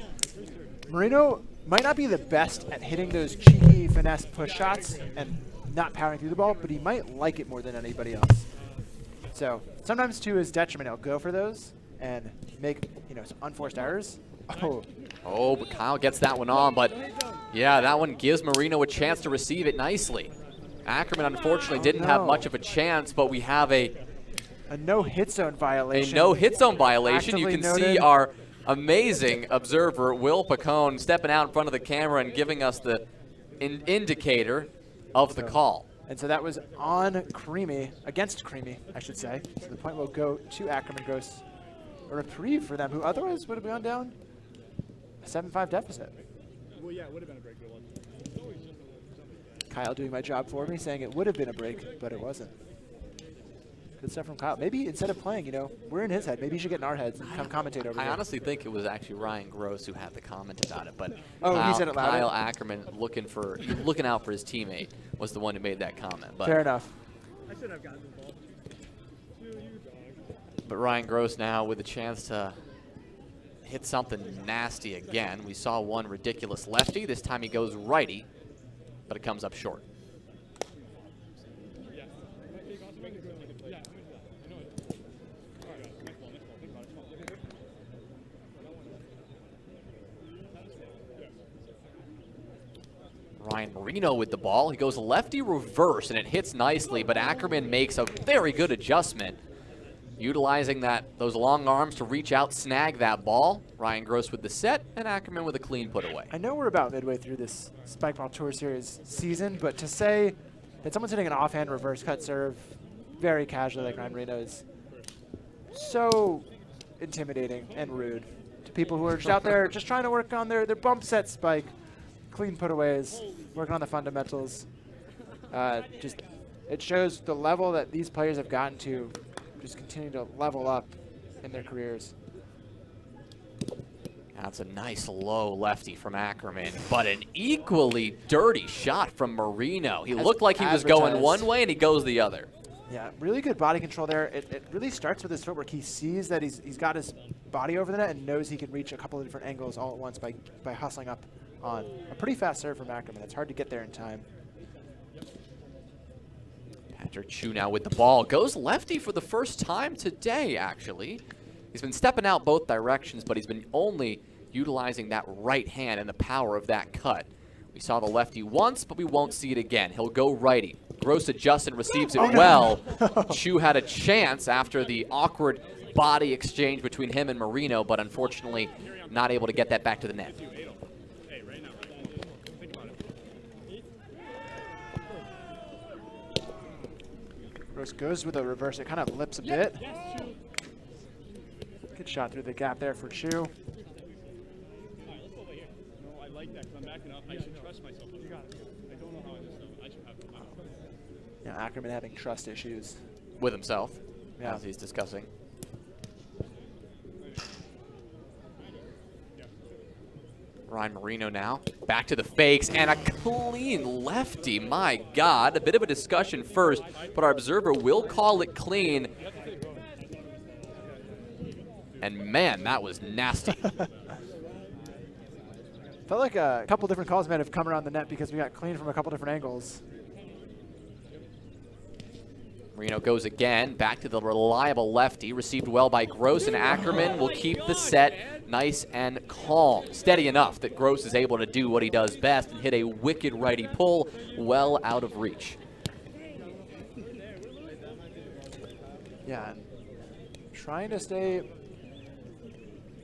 Marino might not be the best at hitting those cheeky finesse push shots and not powering through the ball, but he might like it more than anybody else. So sometimes to his detriment, he'll go for those and make some unforced errors. Oh, but Kyle gets that one on, but yeah, that one gives Marino a chance to receive it nicely. Ackerman unfortunately didn't have much of a chance, but we have a no-hit zone violation. A no-hit zone violation. Actively You can noted. see our amazing observer, Will Pacone, stepping out in front of the camera and giving us the indicator of the call. And so that was on Creamy, against Creamy, I should say. So the point will go to Ackerman. Gross. A reprieve for them, who otherwise would have gone down a 7-5 deficit. Well, yeah, it would have been a break. Kyle doing my job for me, saying it would have been a break, but it wasn't. Good stuff from Kyle. Maybe instead of playing, we're in his head. Maybe he should get in our heads and come commentate over I here. honestly think it was actually Ryan Gross who had the comment about it, but he said it louder? Kyle Ackerman looking out for his teammate was the one who made that comment. But fair enough. I should have gotten involved. But Ryan Gross now with a chance to hit something nasty again. We saw one ridiculous lefty. This time he goes righty, but it comes up short. Ryan Marino with the ball. He goes lefty reverse, and it hits nicely, but Ackerman makes a very good adjustment utilizing those long arms to reach out, snag that ball. Ryan Gross with the set, and Ackerman with a clean put away. I know we're about midway through this Spike Ball Tour Series season, but to say that someone's hitting an offhand reverse cut serve very casually like Ryan Marino is so intimidating and rude to people who are just out there just trying to work on their bump set spike, clean putaways, working on the fundamentals. It shows the level that these players have gotten to, just continue to level up in their careers. That's a nice low lefty from Ackerman, but an equally dirty shot from Marino. He looked like he was going one way and he goes the other. Yeah, really good body control there. It really starts with his footwork. He sees that he's got his body over the net and knows he can reach a couple of different angles all at once by hustling up on a pretty fast serve from Ackerman. It's hard to get there in time. Patrick Chu now with the ball. Goes lefty for the first time today, actually. He's been stepping out both directions, but he's been only utilizing that right hand and the power of that cut. We saw the lefty once, but we won't see it again. He'll go righty. Gross adjusts and receives it well. Chu had a chance after the awkward body exchange between him and Marino, but unfortunately not able to get that back to the net. Gross goes with a reverse. It kind of lips a bit. Good shot through the gap there for Chu. I like that because I'm backing up. I should trust myself. You got it. I don't know how I should have it. Yeah, Ackerman having trust issues. With himself, yeah, as he's discussing. Ryan Marino now, back to the fakes, and a clean lefty. My God, a bit of a discussion first, but our observer will call it clean. And man, that was nasty. Felt like a couple different calls might have come around the net because we got clean from a couple different angles. Marino goes again, back to the reliable lefty, received well by Gross, and Ackerman will keep the set nice and calm. Steady enough that Gross is able to do what he does best and hit a wicked righty pull well out of reach. Yeah, and trying to stay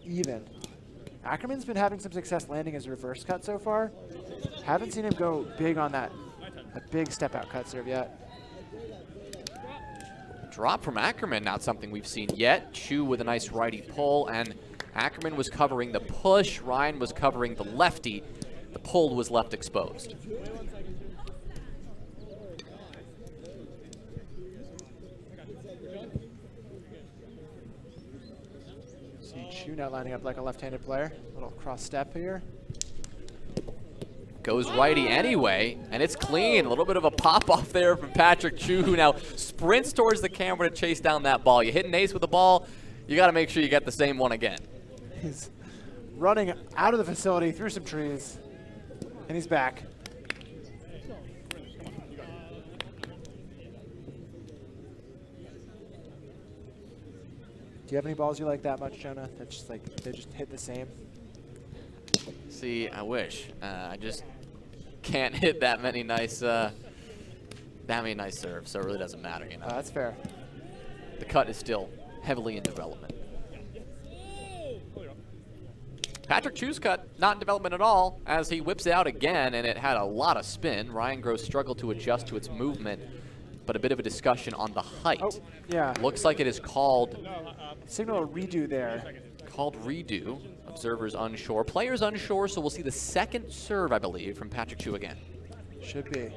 even. Ackerman's been having some success landing his reverse cut so far. Haven't seen him go big on a big step out cut serve yet. Drop from Ackerman, not something we've seen yet. Chu with a nice righty pull, and Ackerman was covering the push. Ryan was covering the lefty. The pull was left exposed. See Chu now lining up like a left-handed player. Little cross step here. Goes righty anyway, and it's clean. A little bit of a pop-off there from Patrick Chu, who now sprints towards the camera to chase down that ball. You hit an ace with the ball, you got to make sure you get the same one again. He's running out of the facility through some trees, and he's back. Do you have any balls you like that much, Jonah? That just like they just hit the same? See, I wish. I just can't hit that many nice serves, so it really doesn't matter, you know. That's fair. The cut is still heavily in development. Patrick Chu's cut, not in development at all, as he whips it out again, and it had a lot of spin. Ryan Gross struggled to adjust to its movement, but a bit of a discussion on the height. Oh, yeah. Looks like it is called... Signal a redo there. Called redo. Observers unsure. Players unsure, so we'll see the second serve, I believe, from Patrick Chu again. Should be.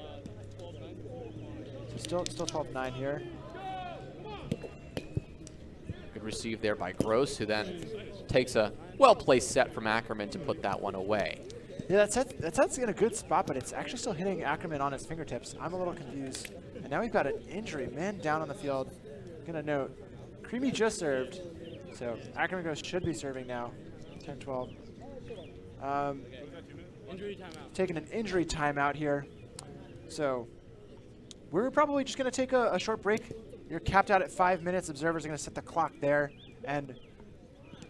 So still 12-9 here. Good receive there by Gross, who then takes a well-placed set from Ackerman to put that one away. Yeah, that set's in a good spot, but it's actually still hitting Ackerman on his fingertips. I'm a little confused. And now we've got an injury. Man down on the field. Gonna note, Creamy just served, so Ackerman Gross should be serving now. 10-12. Taking an injury timeout here. So we're probably just going to take a short break. You're capped out at 5 minutes. Observers are going to set the clock there. And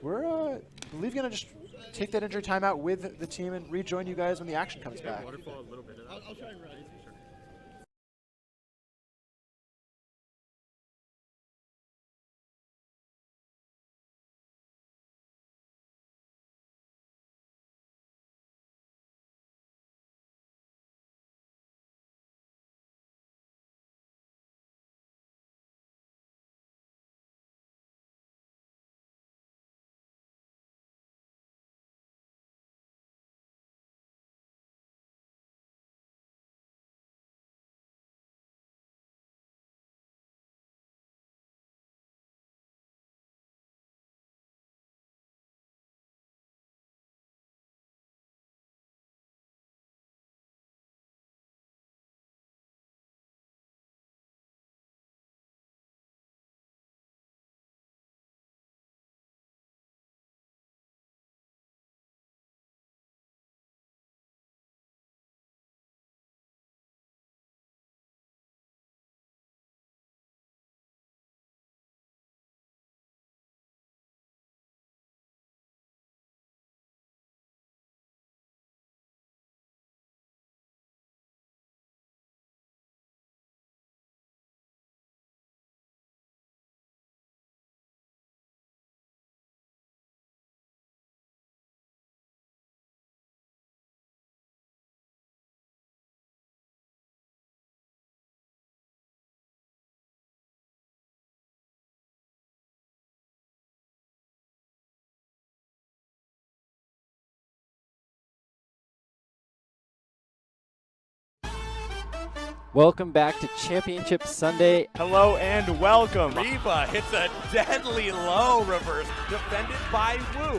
we're, I believe, going to just take that injury timeout with the team and rejoin you guys when the action comes back. I'll try and run. Welcome back to Championship Sunday. Hello and welcome. Riva hits a deadly low reverse, defended by Wu,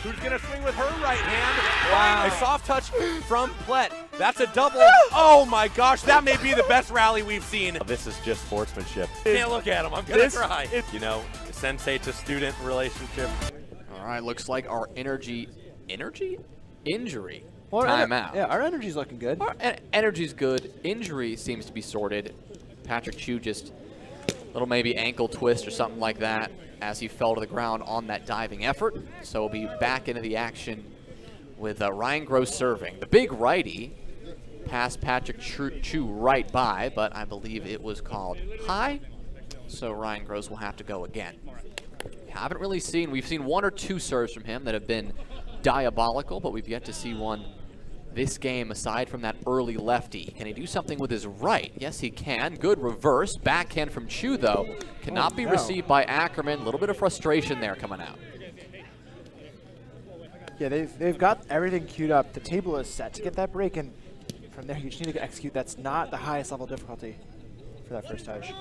who's going to swing with her right hand. Wow. A soft touch from Plet. That's a double. Oh my gosh, that may be the best rally we've seen. This is just sportsmanship. Can't look at him, I'm going to cry. You know, sensei to student relationship. All right, looks like our injury Well, timeout. Yeah, our energy's looking good. Our energy's good. Injury seems to be sorted. Patrick Chu just a little maybe ankle twist or something like that as he fell to the ground on that diving effort. So we'll be back into the action with Ryan Gross serving. The big righty passed Patrick Chu right by, but I believe it was called high. So Ryan Gross will have to go again. Haven't really seen, we've seen one or two serves from him that have been diabolical, but we've yet to see one this game aside from that early lefty. Can he do something with his right? Yes, he can. Good reverse. Backhand from Chu, though. Cannot be received by Ackerman. A little bit of frustration there coming out. Yeah, they've got everything queued up. The table is set to get that break, and from there you just need to execute. That's not the highest level difficulty for that first touch.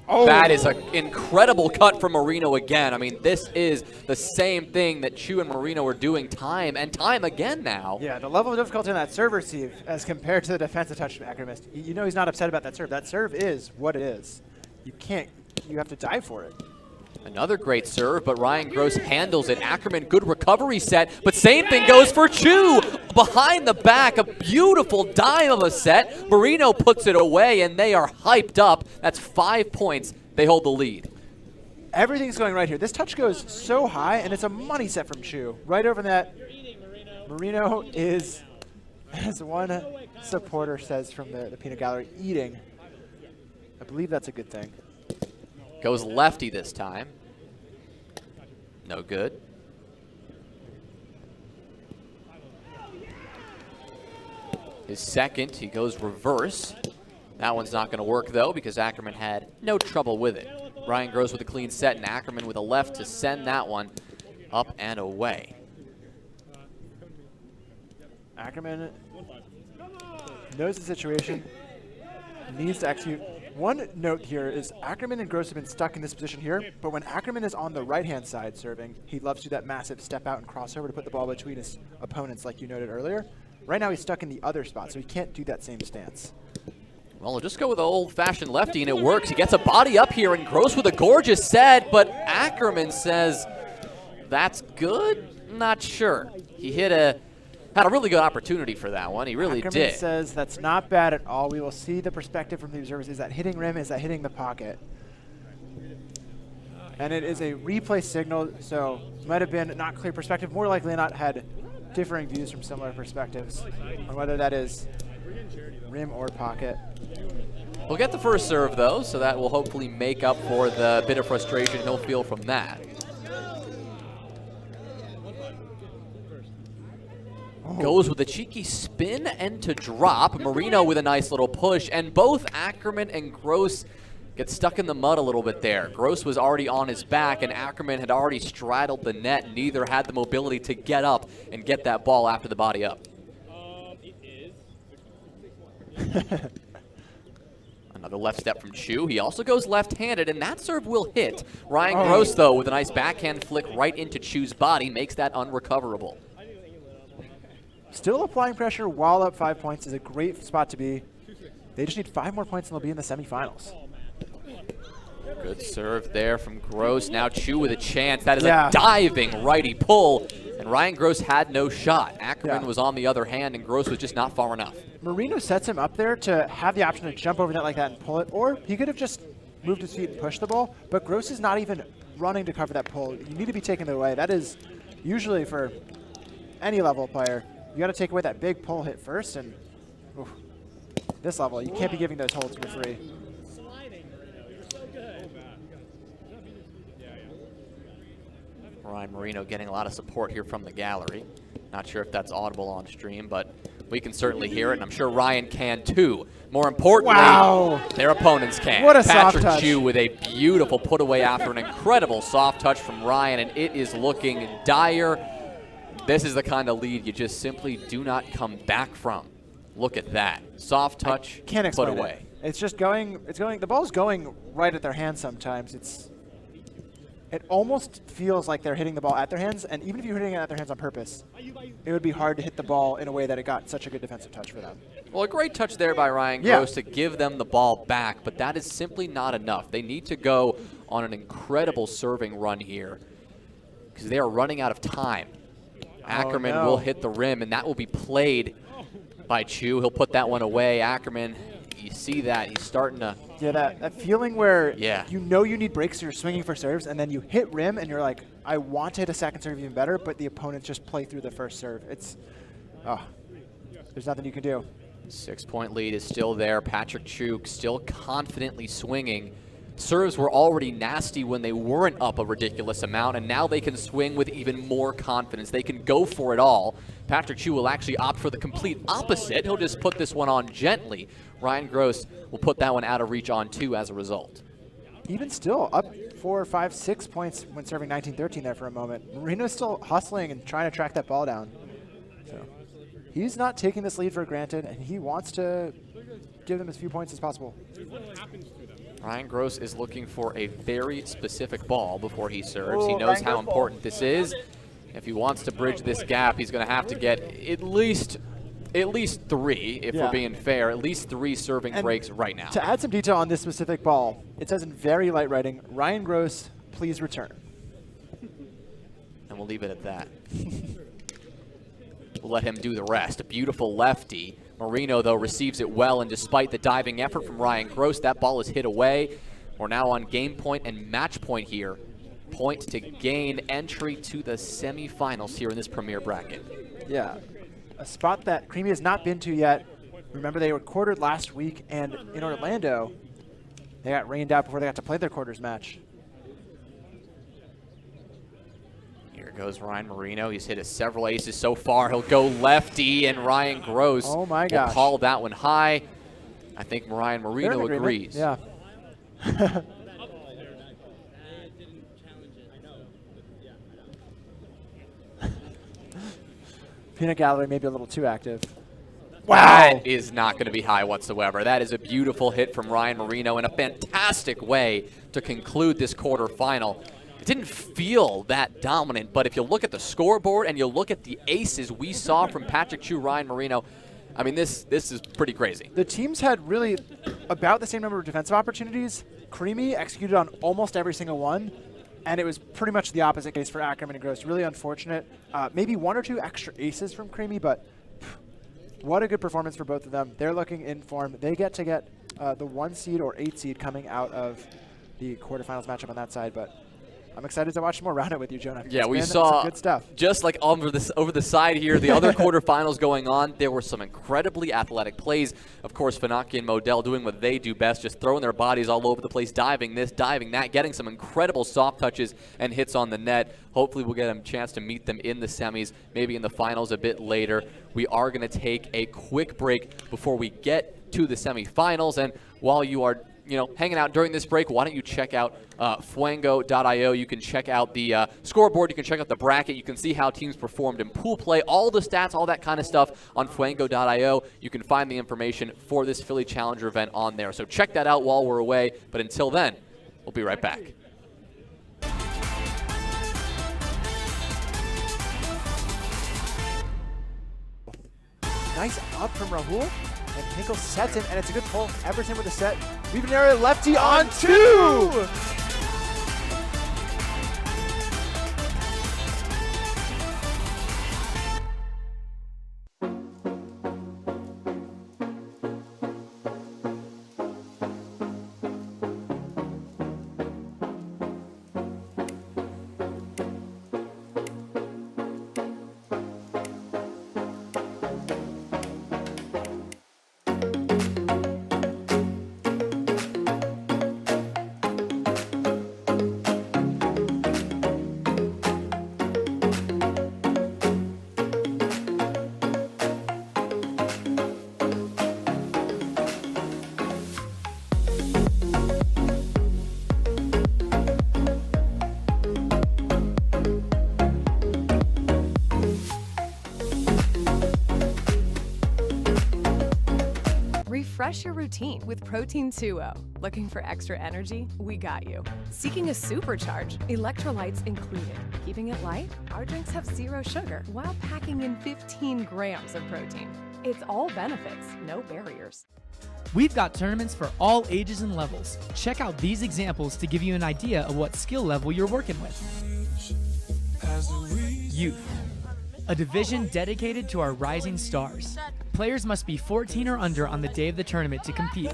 Oh. That is an incredible cut from Marino again. I mean, this is the same thing that Chu and Marino are doing time and time again now. Yeah, the level of difficulty on that serve receive as compared to the defensive touch from Ackerman. You know he's not upset about that serve. That serve is what it is. You have to dive for it. Another great serve, but Ryan Gross handles it. Ackerman, good recovery set, but same thing goes for Chu. Behind the back, a beautiful dive of a set. Marino puts it away, and they are hyped up. That's 5 points. They hold the lead. Everything's going right here. This touch goes so high, and it's a money set from Chu. Right over that. Marino is, as one supporter says from the peanut gallery, eating. I believe that's a good thing. Goes lefty this time. No good. His second, he goes reverse. That one's not going to work, though, because Ackerman had no trouble with it. Ryan Gross with a clean set, and Ackerman with a left to send that one up and away. Ackerman knows the situation, needs to execute. One note here is Ackerman and Gross have been stuck in this position here, but when Ackerman is on the right-hand side serving, he loves to do that massive step out and crossover to put the ball between his opponents, like you noted earlier. Right now he's stuck in the other spot, so he can't do that same stance. Well, he'll just go with an old-fashioned lefty, and it works. He gets a body up here, and Gross with a gorgeous set, but Ackerman says, that's good? Not sure. He had a really good opportunity for that one. He really Ackerman did. Says that's not bad at all. We will see the perspective from the observers. Is that hitting rim? Is that hitting the pocket? And it is a replay signal, so might have been not clear perspective. More likely than not had differing views from similar perspectives on whether that is rim or pocket. We'll get the first serve, though, so that will hopefully make up for the bit of frustration he'll feel from that. Goes with a cheeky spin and to drop. Marino with a nice little push, and both Ackerman and Gross get stuck in the mud a little bit there. Gross was already on his back, and Ackerman had already straddled the net. Neither had the mobility to get up and get that ball after the body up. Another left step from Chu. He also goes left-handed, and that serve will hit. Ryan Gross, though, with a nice backhand flick right into Chu's body, makes that unrecoverable. Still applying pressure while up 5 points is a great spot to be. They just need 5 more points and they'll be in the semifinals. Good serve there from Gross. Now Chu with a chance. That is a diving righty pull, and Ryan Gross had no shot. Ackerman was on the other hand, and Gross was just not far enough. Marino sets him up there to have the option to jump over that like that and pull it, or he could have just moved his feet and pushed the ball, but Gross is not even running to cover that pull. You need to be taking it away. That is usually for any level player. You got to take away that big pull hit first, and this level, you can't be giving those holds for free. Ryan Marino getting a lot of support here from the gallery. Not sure if that's audible on stream, but we can certainly hear it, and I'm sure Ryan can too. More importantly, their opponents can. What a soft Patrick touch. Chu with a beautiful put away after an incredible soft touch from Ryan, and it is looking dire. This is the kind of lead you just simply do not come back from. Look at that. Soft touch, Can't explain put away. It's just going. The ball's going right at their hands sometimes. It almost feels like they're hitting the ball at their hands, and even if you're hitting it at their hands on purpose, it would be hard to hit the ball in a way that it got such a good defensive touch for them. Well, a great touch there by Ryan Gross to give them the ball back, but that is simply not enough. They need to go on an incredible serving run here because they are running out of time. Ackerman will hit the rim, and that will be played by Chu. He'll put that one away. Ackerman, you see that. He's starting to... Yeah, that feeling where you know you need breaks, so you're swinging for serves, and then you hit rim, and you're like, I want to hit a second serve even better, but the opponents just play through the first serve. There's nothing you can do. 6-point lead is still there. Patrick Chu still confidently swinging. Serves were already nasty when they weren't up a ridiculous amount, and now they can swing with even more confidence. They can go for it all. Patrick Chu will actually opt for the complete opposite. He'll just put this one on gently. Ryan Gross will put that one out of reach on 2 as a result. Even still, up 4, 5, 6 points when serving 19-13 there for a moment. Marino's still hustling and trying to track that ball down. So he's not taking this lead for granted, and he wants to give them as few points as possible. Ryan Gross is looking for a very specific ball before he serves. He knows how important this is. If he wants to bridge this gap, he's going to have to get at least 3, if we're being fair, at least 3 serving breaks right now. To add some detail on this specific ball, it says in very light writing, Ryan Gross, please return. And we'll leave it at that. We'll let him do the rest. A beautiful lefty. Marino, though, receives it well, and despite the diving effort from Ryan Gross, that ball is hit away. We're now on game point and match point here. Point to gain entry to the semifinals here in this premier bracket. Yeah, a spot that Creamy has not been to yet. Remember, they were quartered last week, and in Orlando, they got rained out before they got to play their quarters match. Here goes Ryan Marino. He's hit several aces so far. He'll go lefty, and Ryan Gross will call that one high. I think Ryan Marino agrees. Yeah. Peanut Gallery may be a little too active. Wow. That is not going to be high whatsoever. That is a beautiful hit from Ryan Marino in a fantastic way to conclude this quarterfinal. It didn't feel that dominant, but if you look at the scoreboard and you look at the aces we saw from Patrick Chu, Ryan Marino, I mean, this is pretty crazy. The teams had really about the same number of defensive opportunities. Creamy executed on almost every single one, and it was pretty much the opposite case for Ackerman and Gross. Really unfortunate. Maybe 1 or 2 extra aces from Creamy, but what a good performance for both of them. They're looking in form. They get to get the 1 seed or 8 seed coming out of the quarterfinals matchup on that side, but I'm excited to watch more around it with you, Jonah. Yeah, we saw some good stuff. Just like over the side here, the other quarterfinals going on, there were some incredibly athletic plays. Of course, Fanaki and Modell doing what they do best, just throwing their bodies all over the place, diving this, diving that, getting some incredible soft touches and hits on the net. Hopefully we'll get a chance to meet them in the semis, maybe in the finals a bit later. We are going to take a quick break before we get to the semifinals, and while you are hanging out during this break, why don't you check out Fuego.io. You can check out the scoreboard. You can check out the bracket. You can see how teams performed in pool play, all the stats, all that kind of stuff on Fuego.io. You can find the information for this Philly Challenger event on there. So check that out while we're away. But until then, we'll be right back. Nice up from Rahul. And Hinkle sets him, and it's a good pull. Everton with a set. We've narrowed lefty on 2! Refresh your routine with Protein 2O. Looking for extra energy? We got you. Seeking a supercharge? Electrolytes included. Keeping it light? Our drinks have 0 sugar while packing in 15 grams of protein. It's all benefits, no barriers. We've got tournaments for all ages and levels. Check out these examples to give you an idea of what skill level you're working with. Youth, a division dedicated to our rising stars. Players must be 14 or under on the day of the tournament to compete.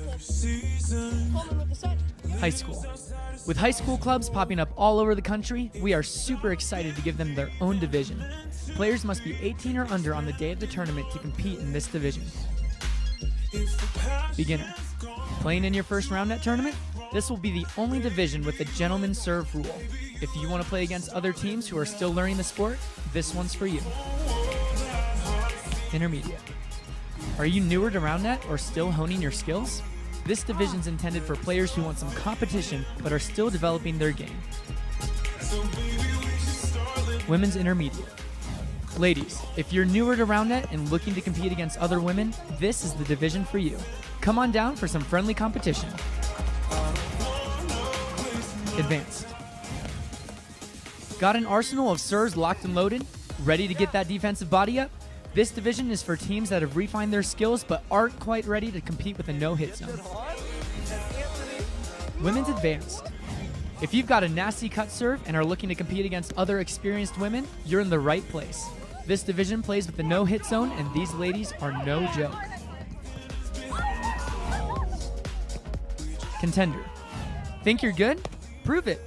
High school. With high school clubs popping up all over the country, we are super excited to give them their own division. Players must be 18 or under on the day of the tournament to compete in this division. Beginner. Playing in your first round net tournament? This will be the only division with the gentleman serve rule. If you want to play against other teams who are still learning the sport, this one's for you. Intermediate. Are you newer to round net or still honing your skills? This division's intended for players who want some competition but are still developing their game. Women's intermediate. Ladies, if you're newer to round net and looking to compete against other women, this is the division for you. Come on down for some friendly competition. Advanced. Got an arsenal of serves locked and loaded? Ready to get that defensive body up? This division is for teams that have refined their skills but aren't quite ready to compete with a no-hit zone. Women's Advanced. If you've got a nasty cut serve and are looking to compete against other experienced women, you're in the right place. This division plays with the no-hit zone, and these ladies are no joke. Contender. Think you're good? Prove it.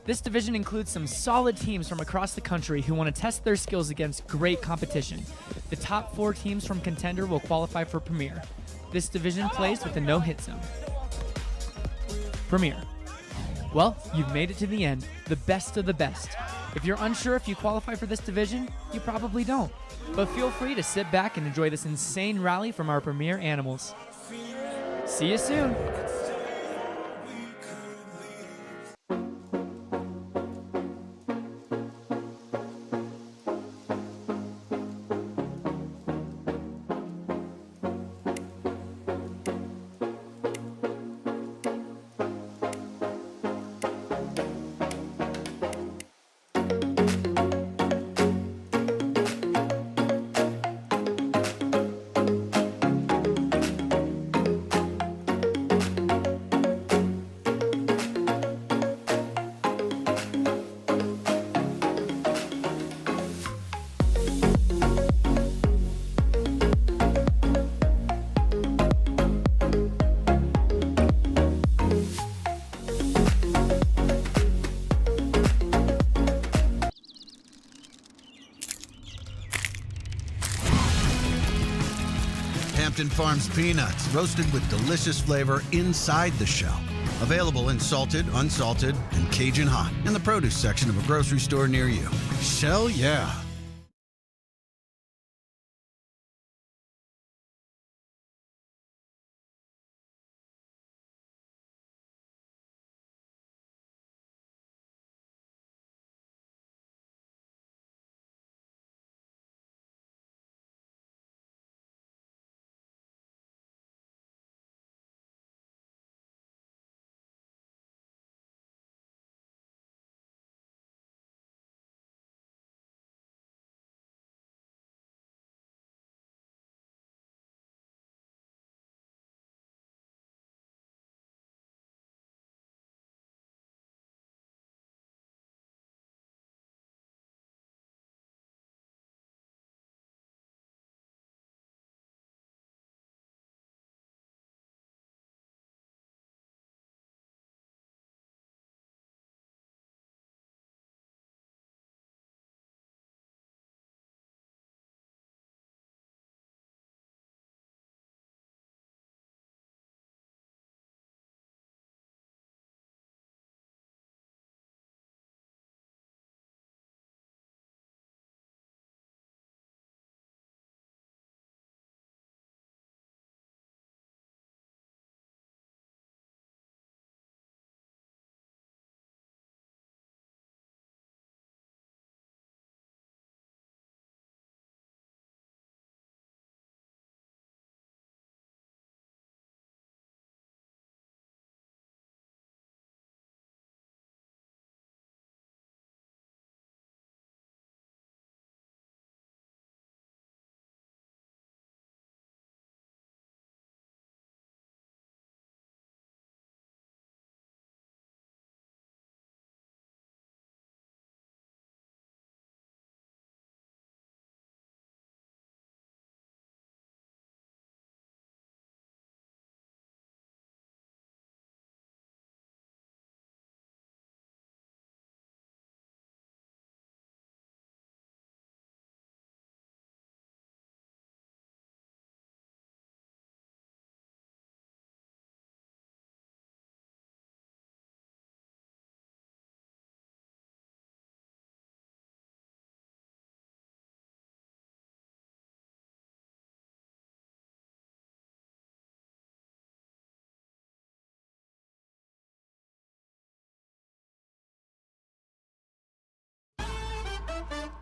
This division includes some solid teams from across the country who want to test their skills against great competition. The top 4 teams from Contender will qualify for Premier. This division plays with the no-hit zone. Premier. Well, you've made it to the end, the best of the best. If you're unsure if you qualify for this division, you probably don't. But feel free to sit back and enjoy this insane rally from our Premier animals. See you soon. Hampton Farms peanuts, roasted with delicious flavor inside the shell. Available in salted, unsalted, and Cajun hot in the produce section of a grocery store near you. Shell yeah.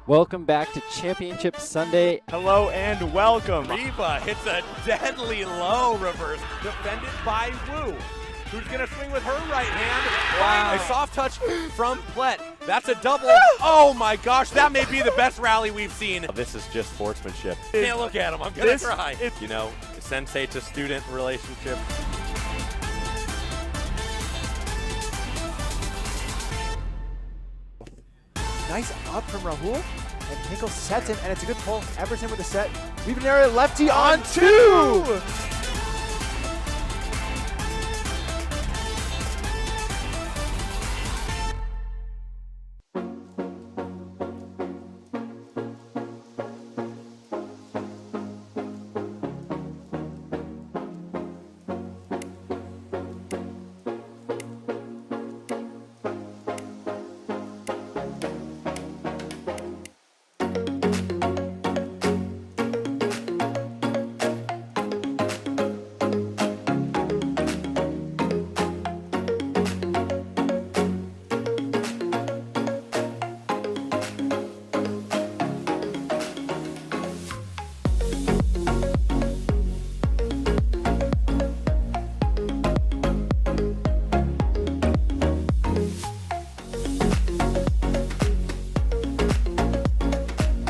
Welcome back to Championship Sunday. Hello and welcome. Reva hits a deadly low reverse, defended by Wu, who's going to swing with her right hand. Wow. A soft touch from Plet. That's a double. Oh my gosh, that may be the best rally we've seen. This is just sportsmanship. Can't look at him, I'm going to cry. You know, sensei to student relationship. Nice up from Rahul, and Hinkle sets him, and it's a good pull. Everton with the set. We've narrowed lefty on two!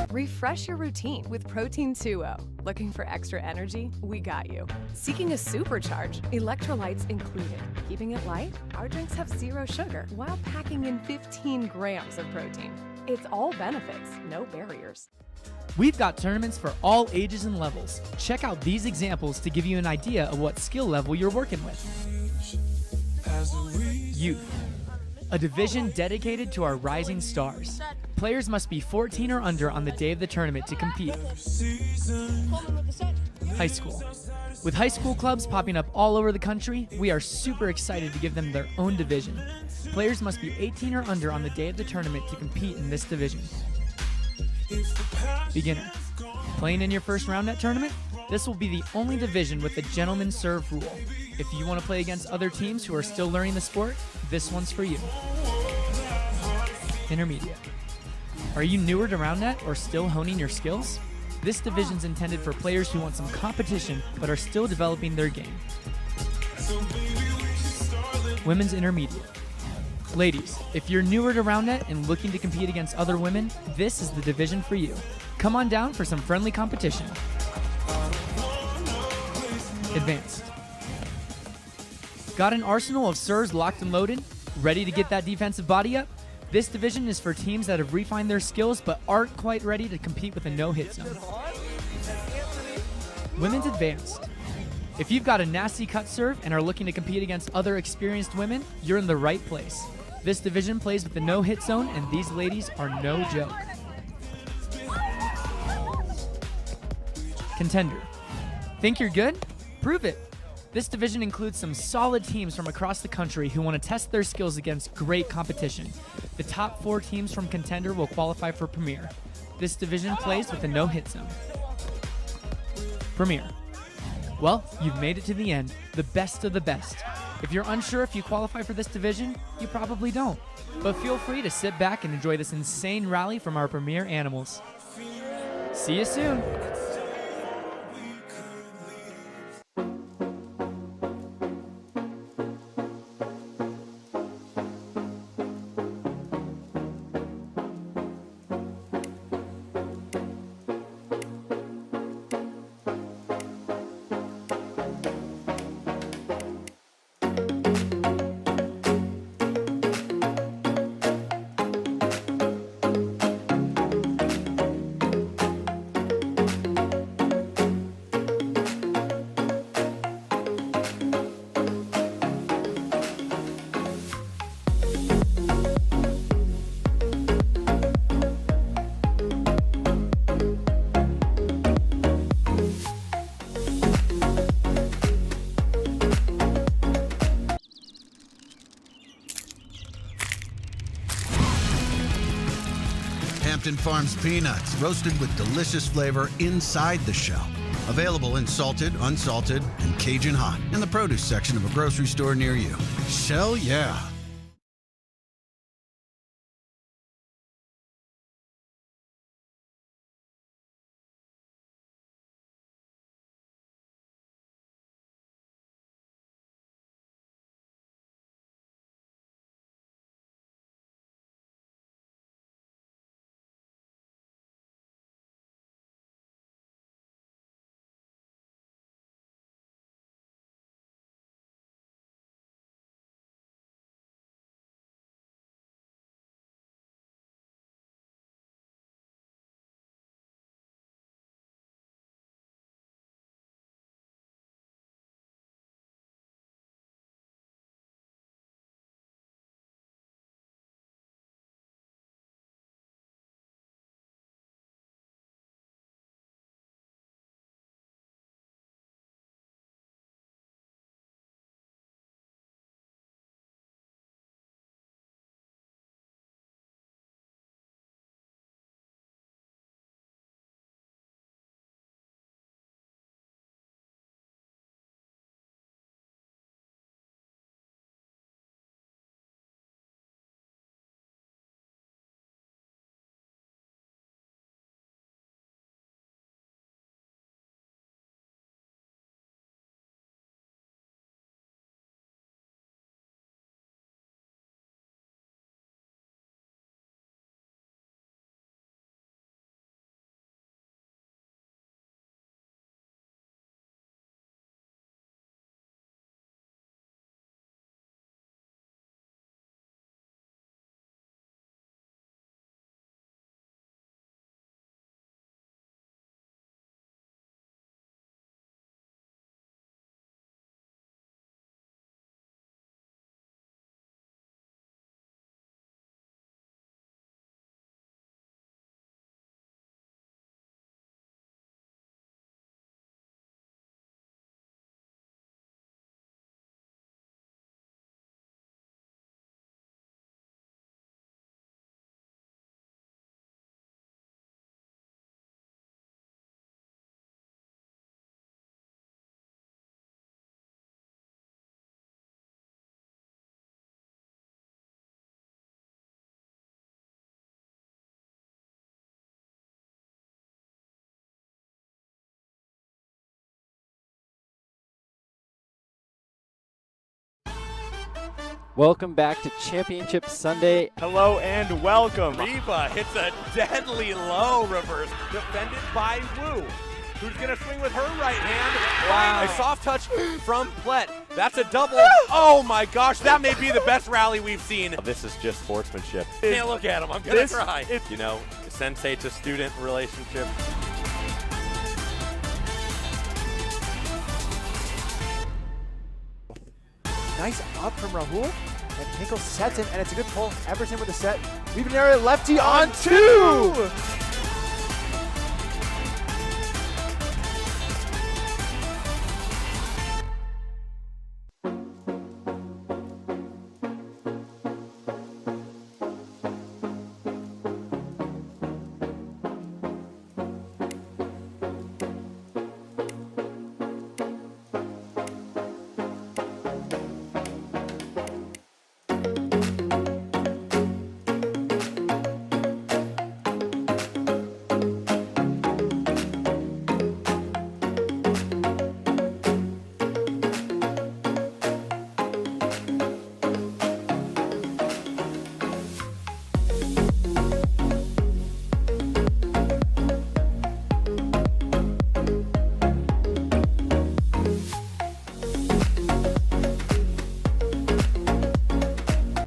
Refresh your routine with Protein 2O. Looking for extra energy? We got you. Seeking a supercharge? Electrolytes included. Keeping it light? Our drinks have 0 sugar while packing in 15 grams of protein. It's all benefits, no barriers. We've got tournaments for all ages and levels. Check out these examples to give you an idea of what skill level you're working with. Youth. A division dedicated to our rising stars. Players must be 14 or under on the day of the tournament to compete. High school. With high school clubs popping up all over the country, we are super excited to give them their own division. Players must be 18 or under on the day of the tournament to compete in this division. Beginner. Playing in your first round net tournament? This will be the only division with the gentleman serve rule. If you want to play against other teams who are still learning the sport, this one's for you. Intermediate. Are you newer to round net or still honing your skills? This division's intended for players who want some competition but are still developing their game. Women's intermediate. Ladies, if you're newer to round net and looking to compete against other women, this is the division for you. Come on down for some friendly competition. Advanced. Got an arsenal of serves locked and loaded? Ready to get that defensive body up? This division is for teams that have refined their skills but aren't quite ready to compete with a no-hit zone. Women's Advanced. If you've got a nasty cut serve and are looking to compete against other experienced women, you're in the right place. This division plays with the no-hit zone, and these ladies are no joke. Contender. Think you're good? Prove it. This division includes some solid teams from across the country who want to test their skills against great competition. The top 4 teams from Contender will qualify for Premier. This division plays with a no-hit zone. Premier. Well, you've made it to the end, the best of the best. If you're unsure if you qualify for this division, you probably don't. But feel free to sit back and enjoy this insane rally from our Premier animals. See you soon. Hampton Farms peanuts, roasted with delicious flavor inside the shell. Available in salted, unsalted, and Cajun hot in the produce section of a grocery store near you. Shell, yeah. Welcome back to Championship Sunday. Hello and welcome. Reva hits a deadly low reverse, defended by Wu, who's going to swing with her right hand. Wow. A soft touch from Plet. That's a double. Oh my gosh, that may be the best rally we've seen. This is just sportsmanship. Can't look at him, I'm going to cry. You know, sensei to student relationship. Nice up from Rahul. And Hinkle sets it, and it's a good pull. Everton with a set. Leaving an area lefty on two!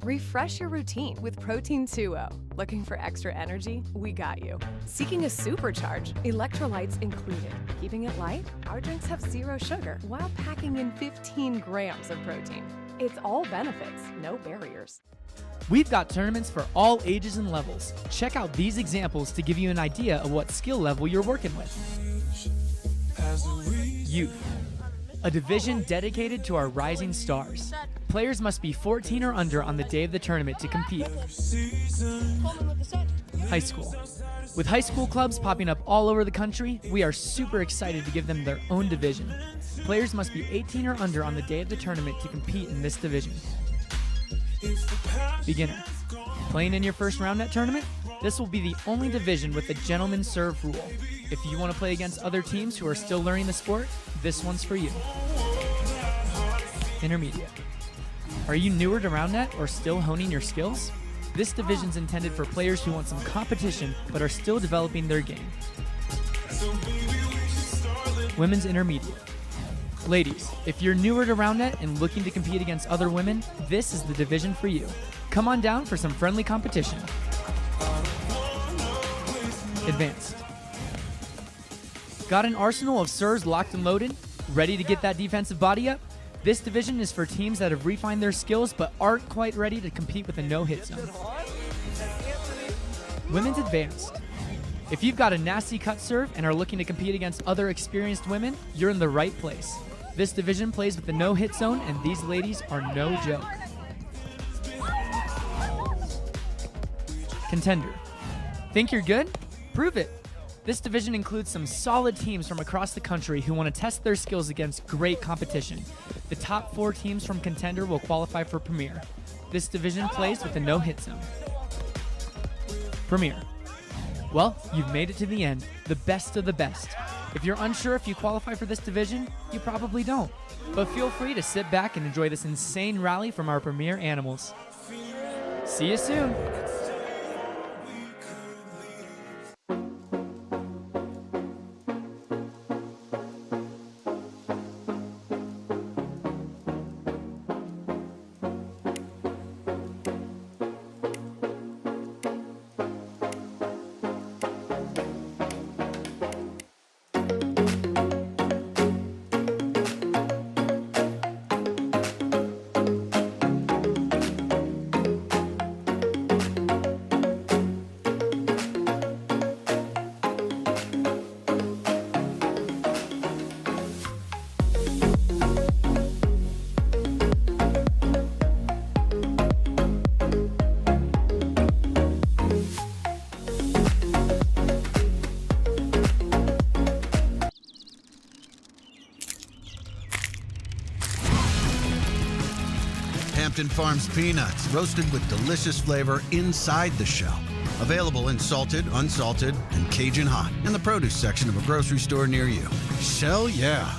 Refresh your routine with Protein 2O. Looking for extra energy? We got you. Seeking a supercharge? Electrolytes included. Keeping it light? Our drinks have 0 sugar while packing in 15 grams of protein. It's all benefits, no barriers. We've got tournaments for all ages and levels. Check out these examples to give you an idea of what skill level you're working with. Youth, a division dedicated to our rising stars. Players must be 14 or under on the day of the tournament to compete. High school. With high school clubs popping up all over the country, we are super excited to give them their own division. Players must be 18 or under on the day of the tournament to compete in this division. Beginner. Playing in your first round net tournament? This will be the only division with a gentleman's serve rule. If you want to play against other teams who are still learning the sport, this one's for you. Intermediate. Are you newer to round net or still honing your skills? This division's intended for players who want some competition but are still developing their game. Women's intermediate. Ladies, if you're newer to round net and looking to compete against other women, this is the division for you. Come on down for some friendly competition. Advanced. Got an arsenal of serves locked and loaded? Ready to get that defensive body up? This division is for teams that have refined their skills but aren't quite ready to compete with a no-hit zone. Women's Advanced. If you've got a nasty cut serve and are looking to compete against other experienced women, you're in the right place. This division plays with the no-hit zone, and these ladies are no joke. Contender. Think you're good? Prove it. This division includes some solid teams from across the country who want to test their skills against great competition. The top 4 teams from Contender will qualify for Premier. This division plays with a no-hit zone. Premier. Well, you've made it to the end, the best of the best. If you're unsure if you qualify for this division, you probably don't. But feel free to sit back and enjoy this insane rally from our Premier animals. See you soon. Hampton Farms peanuts, roasted with delicious flavor inside the shell. Available in salted, unsalted, and Cajun hot in the produce section of a grocery store near you. Shell, yeah.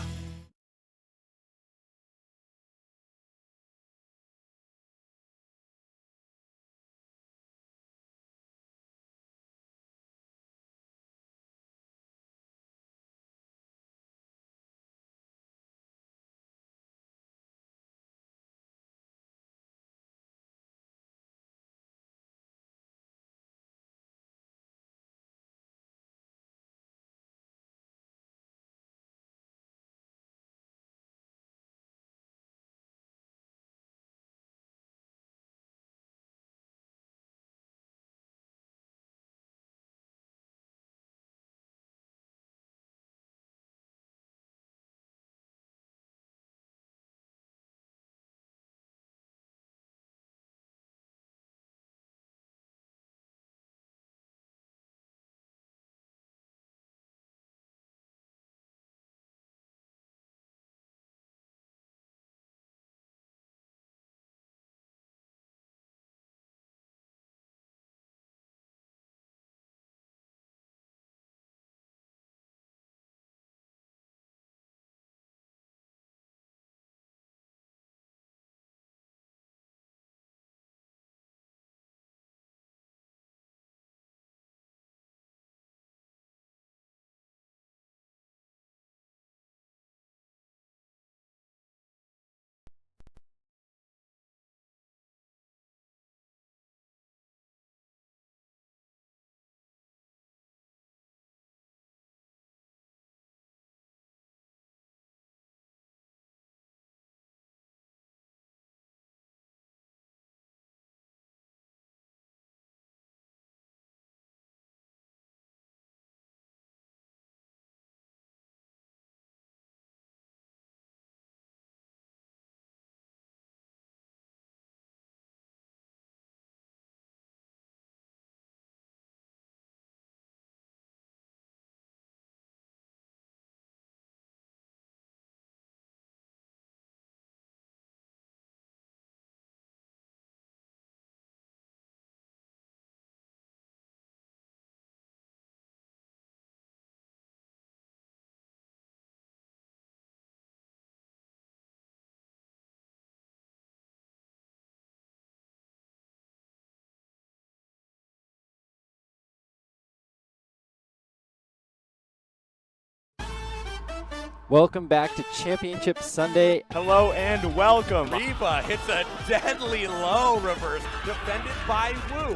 Welcome back to Championship Sunday. Hello and welcome. Reva hits a deadly low reverse, defended by Wu,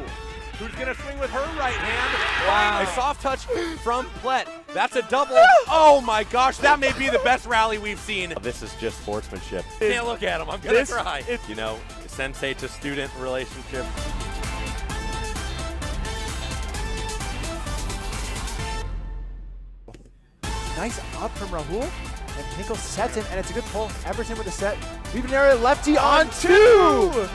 who's going to swing with her right hand. Wow. A soft touch from Plet. That's a double. Oh my gosh, that may be the best rally we've seen. This is just sportsmanship. Can't look at him, I'm going to cry. You know, sensei to student relationship. Nice up from Rahul. And Nickel sets it, and it's a good pull. Everton with a set. We've an area lefty on 2!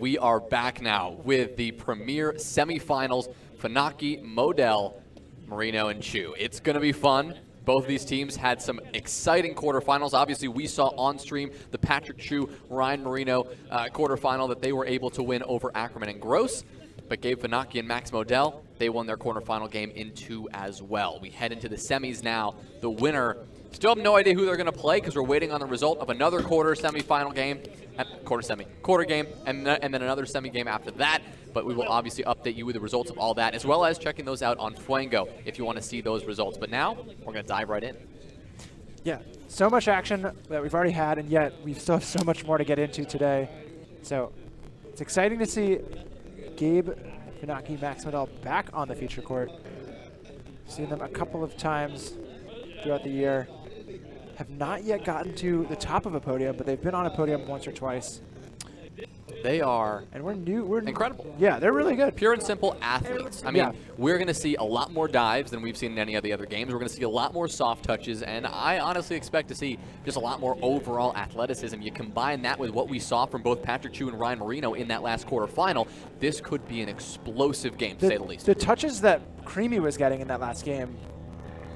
We are back now with the premier semifinals, Funaki, Modell, Marino, and Chu. It's going to be fun. Both of these teams had some exciting quarterfinals. Obviously, we saw on stream the Patrick Chu, Ryan Marino quarterfinal that they were able to win over Ackerman and Gross. But Gabe Funaki and Max Modell, they won their quarterfinal game in 2 as well. We head into the semis now. The winner, still have no idea who they're going to play because we're waiting on the result of another semifinal game. Quarter game, and then another semi game after that. But we will obviously update you with the results of all that, as well as checking those out on Fuego if you want to see those results. But now, we're going to dive right in. Yeah, so much action that we've already had, and yet we still have so much more to get into today. So it's exciting to see Gabe, Funaki, Max Modell back on the feature court. Seen them a couple of times throughout the year. Have not yet gotten to the top of a podium, but they've been on a podium once or twice. They are incredible. Yeah, they're really good. Pure and simple athletes. I mean, we're going to see a lot more dives than we've seen in any of the other games. We're going to see a lot more soft touches, and I honestly expect to see just a lot more overall athleticism. You combine that with what we saw from both Patrick Chu and Ryan Marino in that last quarterfinal, this could be an explosive game, to say the least. The touches that Creamy was getting in that last game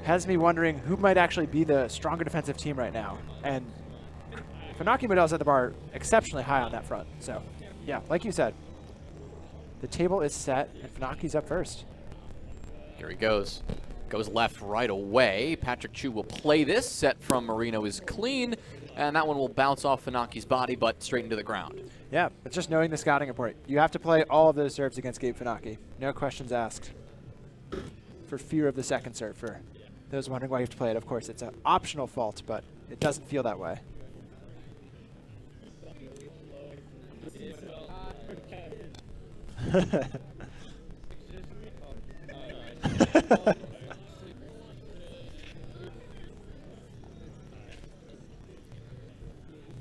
has me wondering who might actually be the stronger defensive team right now. And Funaki Modell's at the bar exceptionally high on that front. So, yeah, like you said, the table is set, and Funaki's up first. Here he goes. Goes left right away. Patrick Chu will play this. Set from Marino is clean, and that one will bounce off Funaki's body, but straight into the ground. Yeah, but just knowing the scouting report, you have to play all of those serves against Gabe Funaki. No questions asked. For fear of the second serve, for those wondering why you have to play it. Of course, it's an optional fault, but it doesn't feel that way.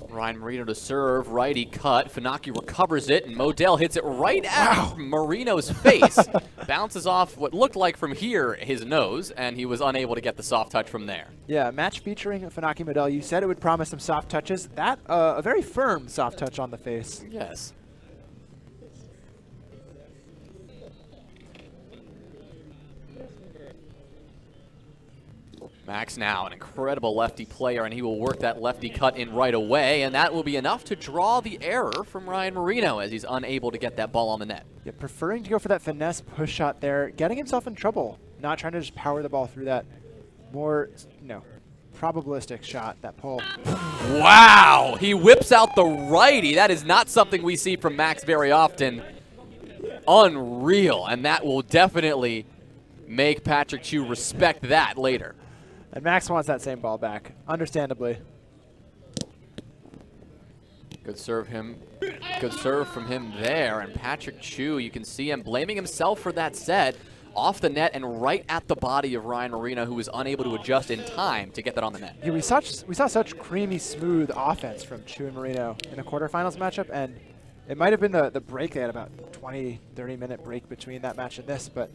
Ryan Marino to serve, righty cut. Funaki recovers it, and Modell hits it right at Marino's face. Bounces off what looked like from here his nose, and he was unable to get the soft touch from there. Yeah, match featuring Funaki Modell. You said it would promise some soft touches. That, a very firm soft touch on the face. Yes. Max now, an incredible lefty player, and he will work that lefty cut in right away, and that will be enough to draw the error from Ryan Marino as he's unable to get that ball on the net. Yeah, preferring to go for that finesse push shot there, getting himself in trouble, not trying to just power the ball through that more, probabilistic shot, that pull. Wow! He whips out the righty. That is not something we see from Max very often. Unreal, and that will definitely make Patrick Chu respect that later. And Max wants that same ball back, understandably. Good serve from him there. And Patrick Chu, you can see him blaming himself for that set. Off the net and right at the body of Ryan Marino, who was unable to adjust in time to get that on the net. Yeah, we saw such creamy, smooth offense from Chu and Marino in the quarterfinals matchup, and it might have been the break. They had about 20, 30-minute break between that match and this, but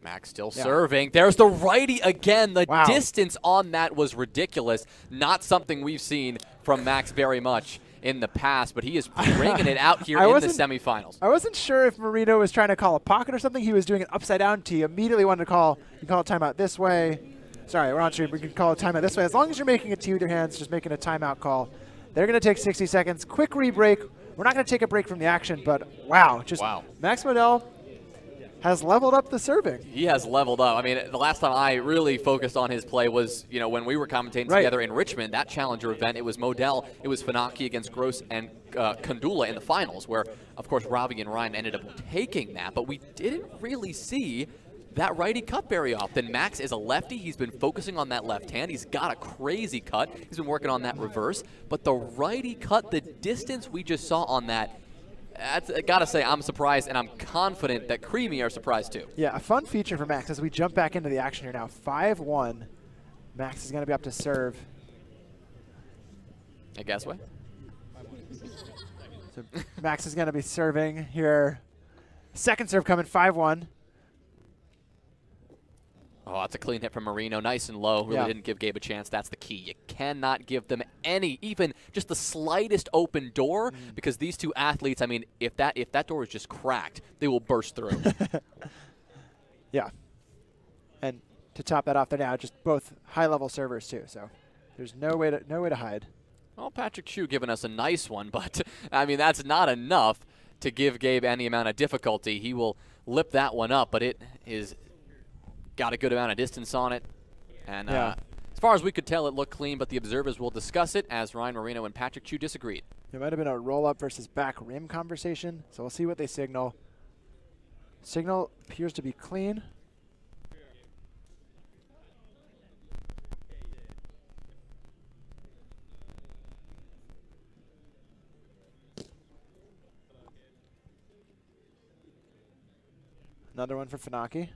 Max still serving. There's the righty again. The Wow. distance on that was ridiculous. Not something we've seen from Max very much in the past, but he is bringing it out here in the semifinals. I wasn't sure if Marino was trying to call a pocket or something. He was doing it upside down. He immediately wanted to call. You call a timeout this way. Sorry, we're on stream. We can call a timeout this way. As long as you're making a T with your hands, just making a timeout call. They're going to take 60 seconds. Quick re-break. We're not going to take a break from the action, but wow. Max Modell has leveled up the serving. He has leveled up. I mean, the last time I really focused on his play was, when we were commentating together in Richmond, that Challenger event. It was Modell, it was Funaki against Gross and Kandula in the finals, where, of course, Robbie and Ryan ended up taking that. But we didn't really see that righty cut very often. Max is a lefty. He's been focusing on that left hand. He's got a crazy cut. He's been working on that reverse. But the righty cut, the distance we just saw on that, I gotta say, I'm surprised, and I'm confident that Creamy are surprised too. Yeah, a fun feature for Max as we jump back into the action here now. 5-1. Max is going to be up to serve. I guess what? So Max is going to be serving here. Second serve coming, 5-1. Oh, that's a clean hit from Marino. Nice and low. Really didn't give Gabe a chance. That's the key. You cannot give them any, even just the slightest open door, because these two athletes, I mean, if that door is just cracked, they will burst through. Yeah. And to top that off, they're now just both high-level servers too, so there's no way to hide. Well, Patrick Chu giving us a nice one, but, I mean, that's not enough to give Gabe any amount of difficulty. He will lip that one up, but it is got a good amount of distance on it. And as far as we could tell, it looked clean, but the observers will discuss it as Ryan Marino and Patrick Chu disagreed. It might have been a roll-up versus back rim conversation, so we'll see what they signal. Signal appears to be clean. Another one for Funaki.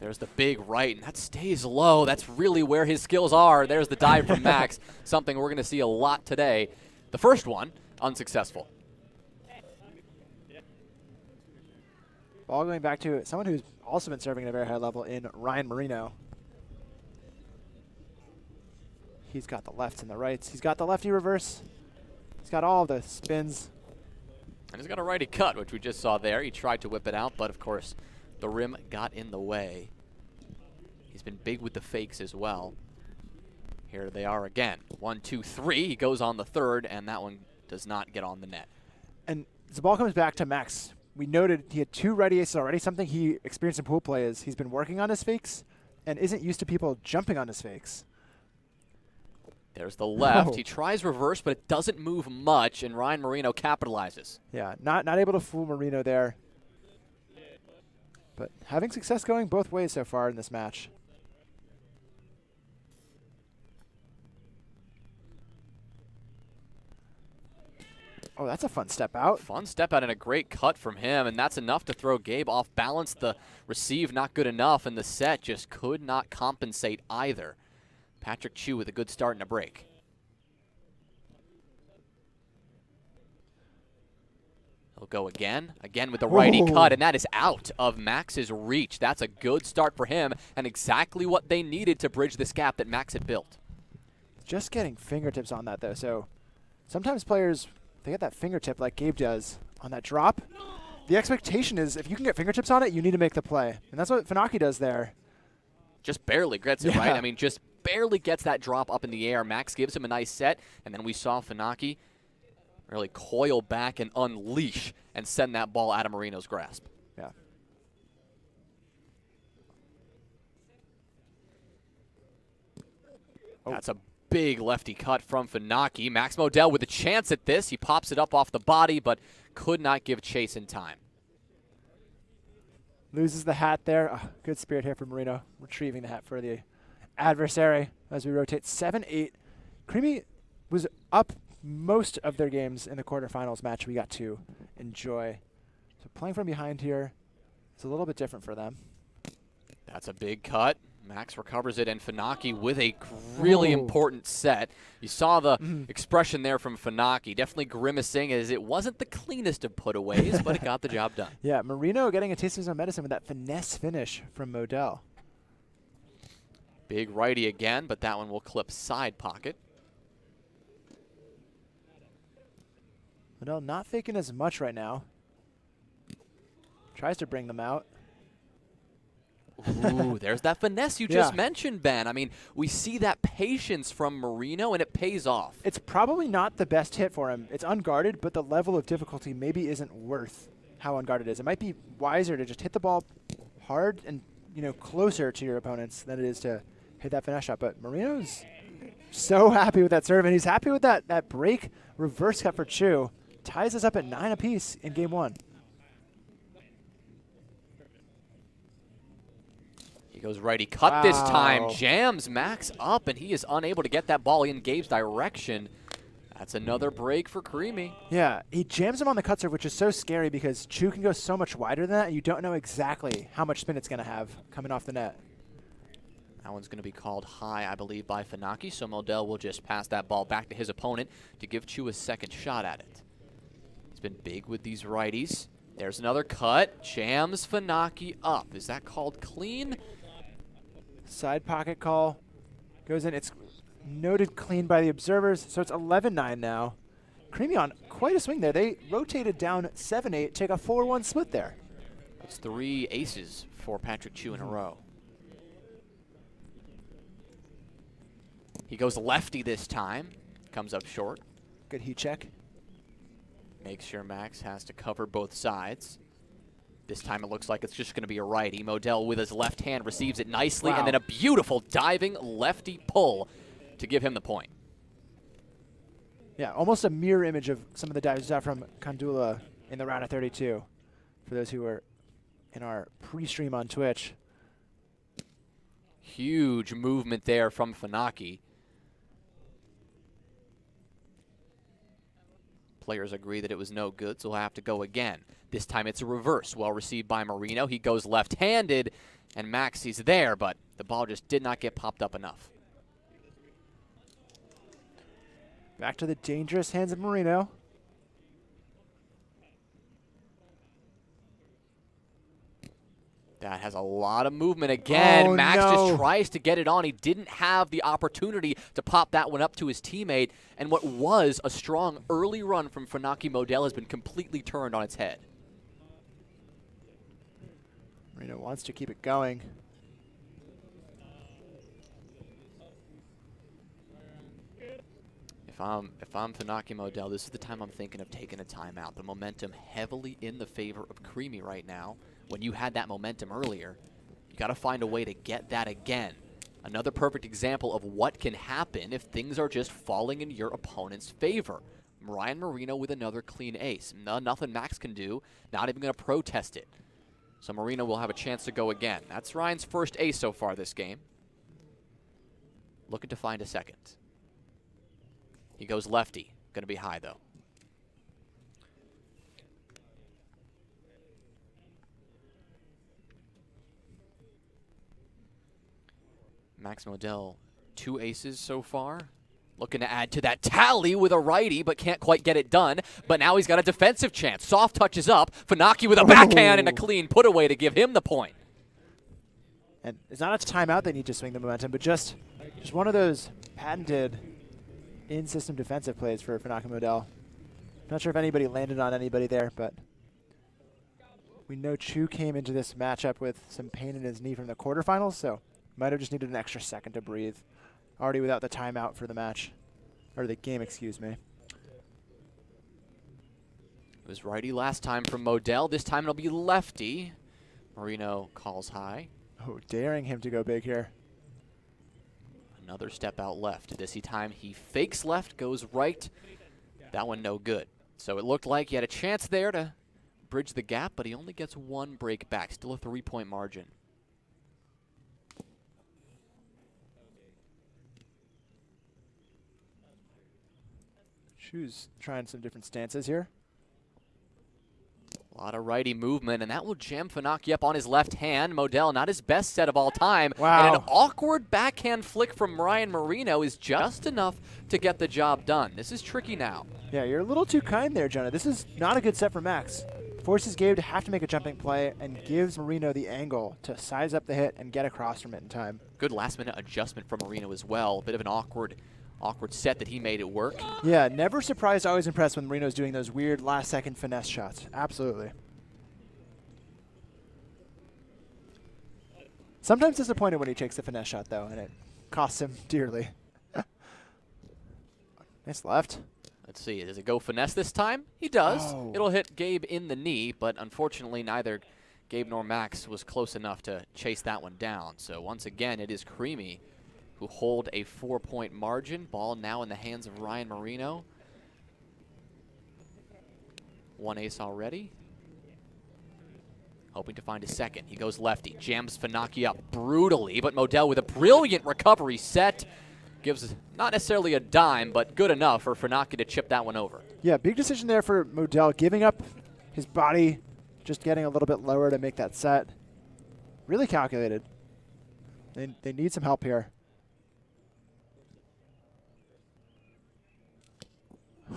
There's the big right, and that stays low. That's really where his skills are. There's the dive from Max, something we're going to see a lot today. The first one, unsuccessful. Ball going back to someone who's also been serving at a very high level in Ryan Marino. He's got the lefts and the rights. He's got the lefty reverse. He's got all the spins. And he's got a righty cut, which we just saw there. He tried to whip it out, but of course, the rim got in the way. He's been big with the fakes as well. Here they are again. 1, 2, 3. He goes on the third, and that one does not get on the net. And as the ball comes back to Max, we noted he had 2 ready aces already. Something he experienced in pool play is he's been working on his fakes and isn't used to people jumping on his fakes. There's the left. He tries reverse, but it doesn't move much, and Ryan Marino capitalizes. Yeah, not able to fool Marino there. But having success going both ways so far in this match. Oh, that's a fun step out. Fun step out and a great cut from him, and that's enough to throw Gabe off balance. The receive not good enough, and the set just could not compensate either. Patrick Chu with a good start and a break. He'll go again with the righty cut, and that is out of Max's reach. That's a good start for him, and exactly what they needed to bridge this gap that Max had built. Just getting fingertips on that, though. So sometimes players, they get that fingertip like Gabe does on that drop. The expectation is if you can get fingertips on it, you need to make the play. And that's what Funaki does there. Just barely gets it, right? I mean, just barely gets that drop up in the air. Max gives him a nice set, and then we saw Funaki really coil back and unleash and send that ball out of Marino's grasp. Yeah. That's a big lefty cut from Funaki. Max Modell with a chance at this. He pops it up off the body, but could not give chase in time. Loses the hat there. Oh, good spirit here from Marino. Retrieving the hat for the adversary as we rotate 7-8. Creamy was up most of their games in the quarterfinals match we got to enjoy. So playing from behind here is a little bit different for them. That's a big cut. Max recovers it, and Funaki with a really important set. You saw the expression there from Funaki, definitely grimacing as it wasn't the cleanest of putaways, but it got the job done. Yeah, Marino getting a taste of his own medicine with that finesse finish from Modell. Big righty again, but that one will clip side pocket. Modell not faking as much right now. Tries to bring them out. Ooh, there's that finesse you just mentioned, Ben. I mean, we see that patience from Marino, and it pays off. It's probably not the best hit for him. It's unguarded, but the level of difficulty maybe isn't worth how unguarded it is. It might be wiser to just hit the ball hard and, you know, closer to your opponents than it is to hit that finesse shot. But Marino's so happy with that serve, and he's happy with that break reverse cut for Chu. Ties us up at 9 apiece in game 1. Goes righty cut this time, jams Max up, and he is unable to get that ball in Gabe's direction. That's another break for Creamy. Yeah, he jams him on the cut serve, which is so scary because Chu can go so much wider than that, and you don't know exactly how much spin it's going to have coming off the net. That one's going to be called high, I believe, by Funaki, so Modell will just pass that ball back to his opponent to give Chu a second shot at it. He's been big with these righties. There's another cut, jams Funaki up. Is that called clean? Side pocket call goes in. It's noted clean by the observers, so it's 11-9 now. Creamy on quite a swing there. They rotated down 7-8, take a 4-1 split there. That's 3 aces for Patrick Chu in a row. He goes lefty this time, comes up short. Good heat check. Makes sure Max has to cover both sides. This time it looks like it's just going to be a righty. Modell with his left hand receives it nicely, and then a beautiful diving lefty pull to give him the point. Yeah, almost a mirror image of some of the dives out from Kandula in the round of 32, for those who were in our pre-stream on Twitch. Huge movement there from Funaki. Players agree that it was no good, so he'll have to go again. This time it's a reverse, well received by Marino. He goes left-handed, and Max is there, but the ball just did not get popped up enough. Back to the dangerous hands of Marino. That has a lot of movement again. Oh, Max just tries to get it on. He didn't have the opportunity to pop that one up to his teammate, and what was a strong early run from Funaki Modell has been completely turned on its head. Marino wants to keep it going. If I'm Funaki Modell, this is the time I'm thinking of taking a timeout. The momentum heavily in the favor of Creamy right now. When you had that momentum earlier, you got to find a way to get that again. Another perfect example of what can happen if things are just falling in your opponent's favor. Ryan Marino with another clean ace. Nothing Max can do, not even going to protest it. So Marino will have a chance to go again. That's Ryan's first ace so far this game. Looking to find a second. He goes lefty. Going to be high, though. Max Modell, 2 aces so far. Looking to add to that tally with a righty, but can't quite get it done. But now he's got a defensive chance. Soft touches up. Funaki with a backhand and a clean put away to give him the point. And it's not a timeout they need to swing the momentum, but just one of those patented in-system defensive plays for Funaki Modell. Not sure if anybody landed on anybody there, but we know Chu came into this matchup with some pain in his knee from the quarterfinals, so might have just needed an extra second to breathe. Already without the timeout for the match, or the game, excuse me. It was righty last time from Modell. This time it'll be lefty. Marino calls high. Oh, daring him to go big here. Another step out left. This time he fakes left, goes right. That one no good. So it looked like he had a chance there to bridge the gap, but he only gets 1 break back. Still a 3-point margin. Chu's trying some different stances here. A A lot of righty movement, and that will jam Funaki up on his left hand. Modell, not his best set of all time. Wow. And an awkward backhand flick from Ryan Marino is just enough to get the job done. This is tricky now. Yeah, you're a little too kind there, Jonah. This is not a good set for Max. Forces Gabe to have to make a jumping play and gives Marino the angle to size up the hit and get across from it in time. Good last-minute adjustment from Marino as well. A bit of an awkward set that he made it work. Yeah, never surprised, always impressed when Marino's doing those weird last-second finesse shots. Absolutely. Sometimes disappointed when he takes the finesse shot, though, and it costs him dearly. Nice left. Let's see, does it go finesse this time? He does. Oh. It'll hit Gabe in the knee, but unfortunately neither Gabe nor Max was close enough to chase that one down. So once again, it is Creamy who hold a 4-point margin. Ball now in the hands of Ryan Marino. One ace already. Hoping to find a second. He goes lefty, jams Funaki up brutally, but Modell with a brilliant recovery set. Gives not necessarily a dime, but good enough for Funaki to chip that one over. Yeah, big decision there for Modell, giving up his body, just getting a little bit lower to make that set. Really calculated. They need some help here.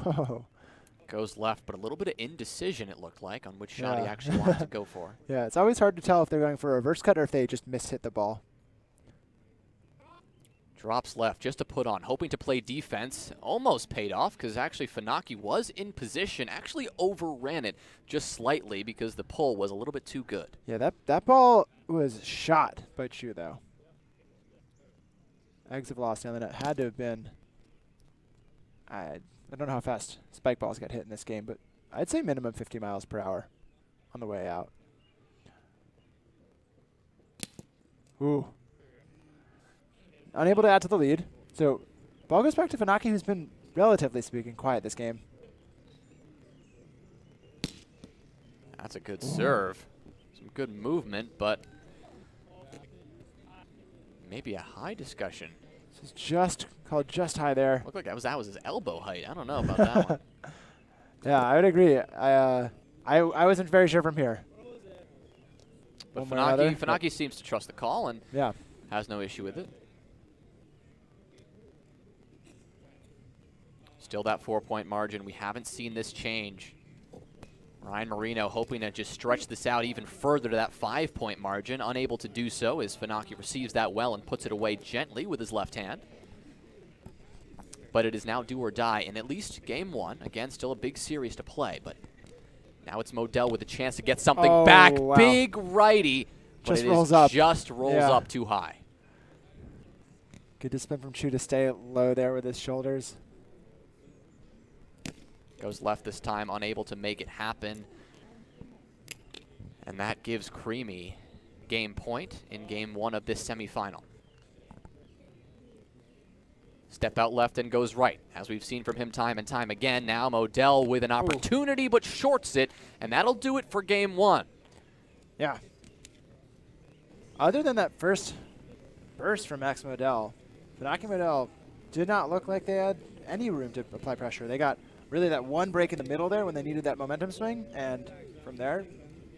Oh. Goes left, but a little bit of indecision, it looked like, on which shot he actually wanted to go for. Yeah, it's always hard to tell if they're going for a reverse cut or if they just mishit the ball. Drops left just to put on, hoping to play defense. Almost paid off because actually Funaki was in position, actually overran it just slightly because the pull was a little bit too good. Yeah, that ball was shot by Chu, though. Eggs of velocity on the net had to have been... I don't know how fast spike balls get hit in this game, but I'd say minimum 50 miles per hour on the way out. Ooh. Unable to add to the lead. So ball goes back to Funaki, who's been, relatively speaking, quiet this game. That's a good serve. Some good movement, but maybe a high discussion. This is just called just high there. Looked like that was his elbow height. I don't know about that one. Yeah, I would agree. I wasn't very sure from here. But Funaki seems to trust the call and has no issue with it. Still that 4-point margin. We haven't seen this change. Ryan Marino hoping to just stretch this out even further to that 5-point margin. Unable to do so as Funaki receives that well and puts it away gently with his left hand. But it is now do or die in at least game one. Again, still a big series to play, but now it's Modell with a chance to get something back. Wow. Big righty, but just it rolls up. Just rolls up too high. Good discipline from Chu to stay low there with his shoulders. Goes left this time, unable to make it happen. And that gives Creamy game point in game one of this semifinal. Step out left and goes right, as we've seen from him time and time again. Now Modell with an opportunity, but shorts it, and that'll do it for game one. Yeah. Other than that first burst from Max Modell, Funaki and Modell did not look like they had any room to apply pressure. They got really that one break in the middle there when they needed that momentum swing, and from there,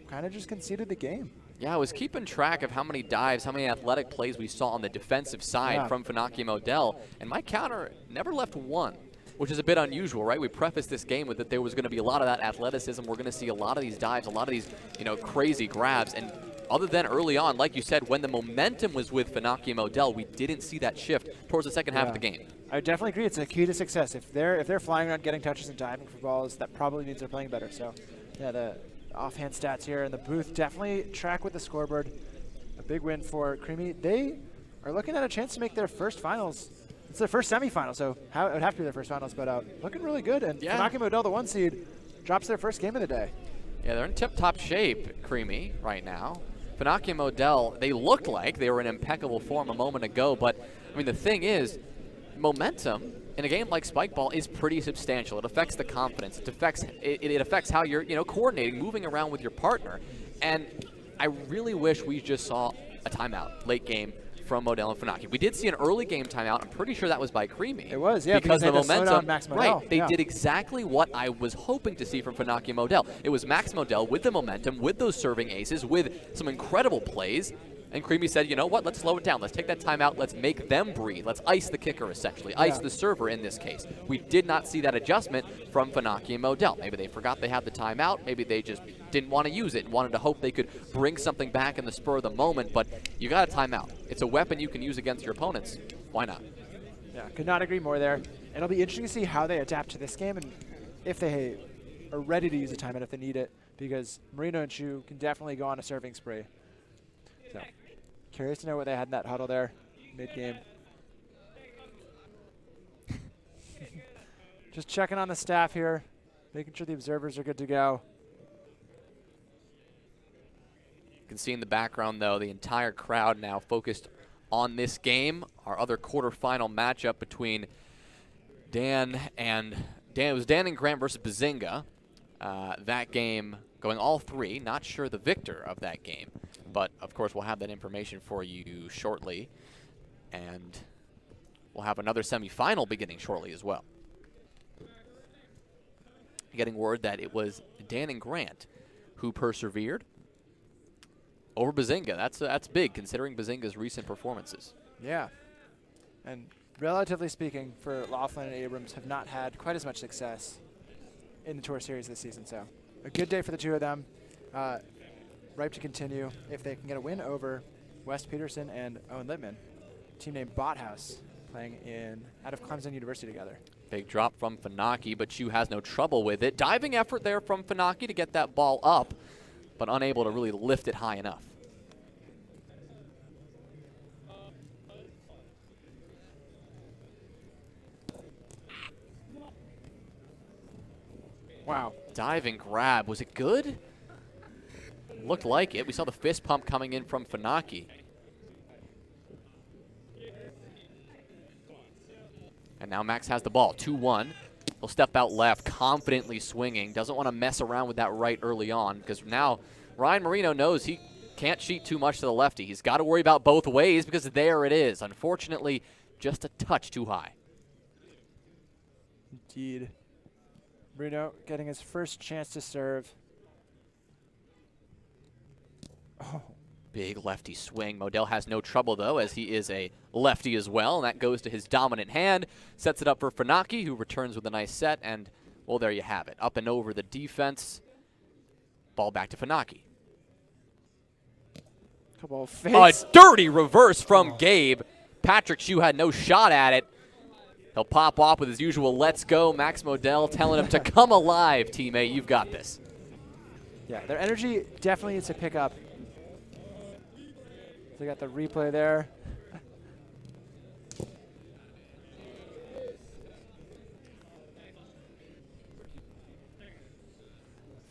kind of just conceded the game. Yeah, I was keeping track of how many dives, how many athletic plays we saw on the defensive side from Funaki and Modell, and my counter never left one, which is a bit unusual, right? We prefaced this game with that there was going to be a lot of that athleticism. We're going to see a lot of these dives, a lot of these, crazy grabs, and other than early on, like you said, when the momentum was with Funaki and Modell, we didn't see that shift towards the second half of the game. I definitely agree. It's a key to success. If they're flying around, getting touches and diving for balls, that probably means they're playing better. So, yeah, the offhand stats here in the booth definitely track with the scoreboard. A big win for Creamy. They are looking at a chance to make their first finals. It's their first semifinal, so it would have to be their first finals, but looking really good. And Funaki and Modell, the 1 seed, drops their first game of the day. Yeah, they're in tip-top shape, Creamy, right now. Funaki and Modell, they looked like they were in impeccable form a moment ago, but, I mean, the thing is, momentum in a game like Spike Ball is pretty substantial. It affects the confidence. It affects how you're coordinating, moving around with your partner. And I really wish we just saw a timeout late game from Modell and Funaki. We did see an early game timeout. I'm pretty sure that was by Creamy. It was, yeah, because they the had to slow momentum. down Max Modell. Right, they Yeah. did exactly what I was hoping to see from Funaki and Modell. It was Max Modell with the momentum, with those serving aces, with some incredible plays. And Creamy said, you know what, let's slow it down. Let's take that timeout. Let's make them breathe. Let's ice the kicker, essentially. Ice the server in this case. We did not see that adjustment from Funaki and Modell. Maybe they forgot they had the timeout. Maybe they just didn't want to use it and wanted to hope they could bring something back in the spur of the moment. But you got a timeout. It's a weapon you can use against your opponents. Why not? Yeah, could not agree more there. It'll be interesting to see how they adapt to this game and if they are ready to use a timeout if they need it, because Marino and Chu can definitely go on a serving spree. So, curious to know what they had in that huddle there mid-game. Just checking on the staff here, making sure the observers are good to go. You can see in the background, though, the entire crowd now focused on this game. Our other quarterfinal matchup between Dan and Grant versus Bazinga. That game going all three. Not sure the victor of that game, but of course we'll have that information for you shortly, and we'll have another semifinal beginning shortly as well. Getting word that it was Dan and Grant who persevered over Bazinga. That's big considering Bazinga's recent performances. Yeah, and relatively speaking, for Laughlin and Abrams have not had quite as much success in the Tour Series this season. So a good day for the two of them. Ripe to continue if they can get a win over Wes Peterson and Owen Littman, team named Bothouse, playing out of Clemson University together. Big drop from Funaki, but Chu has no trouble with it. Diving effort there from Funaki to get that ball up, but unable to really lift it high enough. Wow. Diving grab. Was it good? Looked like it. We saw the fist pump coming in from Funaki. And now Max has the ball. 2-1. He'll step out left, confidently swinging. Doesn't want to mess around with that right early on, because now Ryan Marino knows he can't cheat too much to the lefty. He's got to worry about both ways, because there it is. Unfortunately, just a touch too high. Indeed. Marino getting his first chance to serve. Oh. Big lefty swing. Modell has no trouble, though, as he is a lefty as well, and that goes to his dominant hand. Sets it up for Funaki, who returns with a nice set, and, well, there you have it. Up and over the defense. Ball back to Funaki. Couple of fakes. A dirty reverse from Gabe. Patrick Chu had no shot at it. He'll pop off with his usual let's go. Max Modell telling him to come alive, teammate. You've got this. Yeah, their energy definitely needs to pick up. They got the replay there.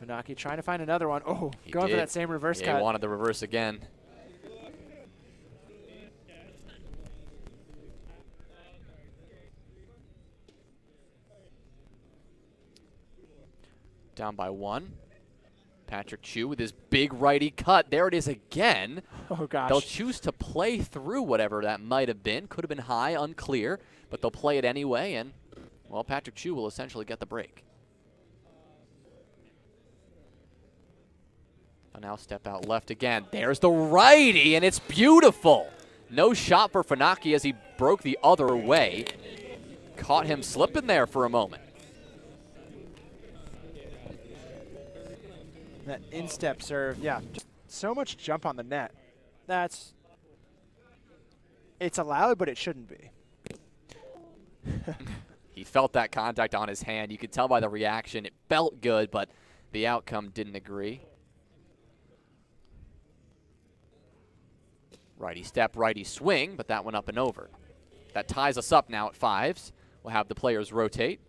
Funaki trying to find another one. Oh, going for that same reverse cut. He wanted the reverse again. Down by one. Patrick Chu with his big righty cut. There it is again. Oh, gosh. They'll choose to play through whatever that might have been. Could have been high, unclear, but they'll play it anyway, and, well, Patrick Chu will essentially get the break. I'll now step out left again. There's the righty, and it's beautiful. No shot for Funaki as he broke the other way. Caught him slipping there for a moment. That instep serve, yeah, just so much jump on the net. It's allowed, but it shouldn't be. He felt that contact on his hand. You could tell by the reaction. It felt good, but the outcome didn't agree. Righty step, righty swing, but that went up and over. That ties us up now at fives. We'll have the players rotate,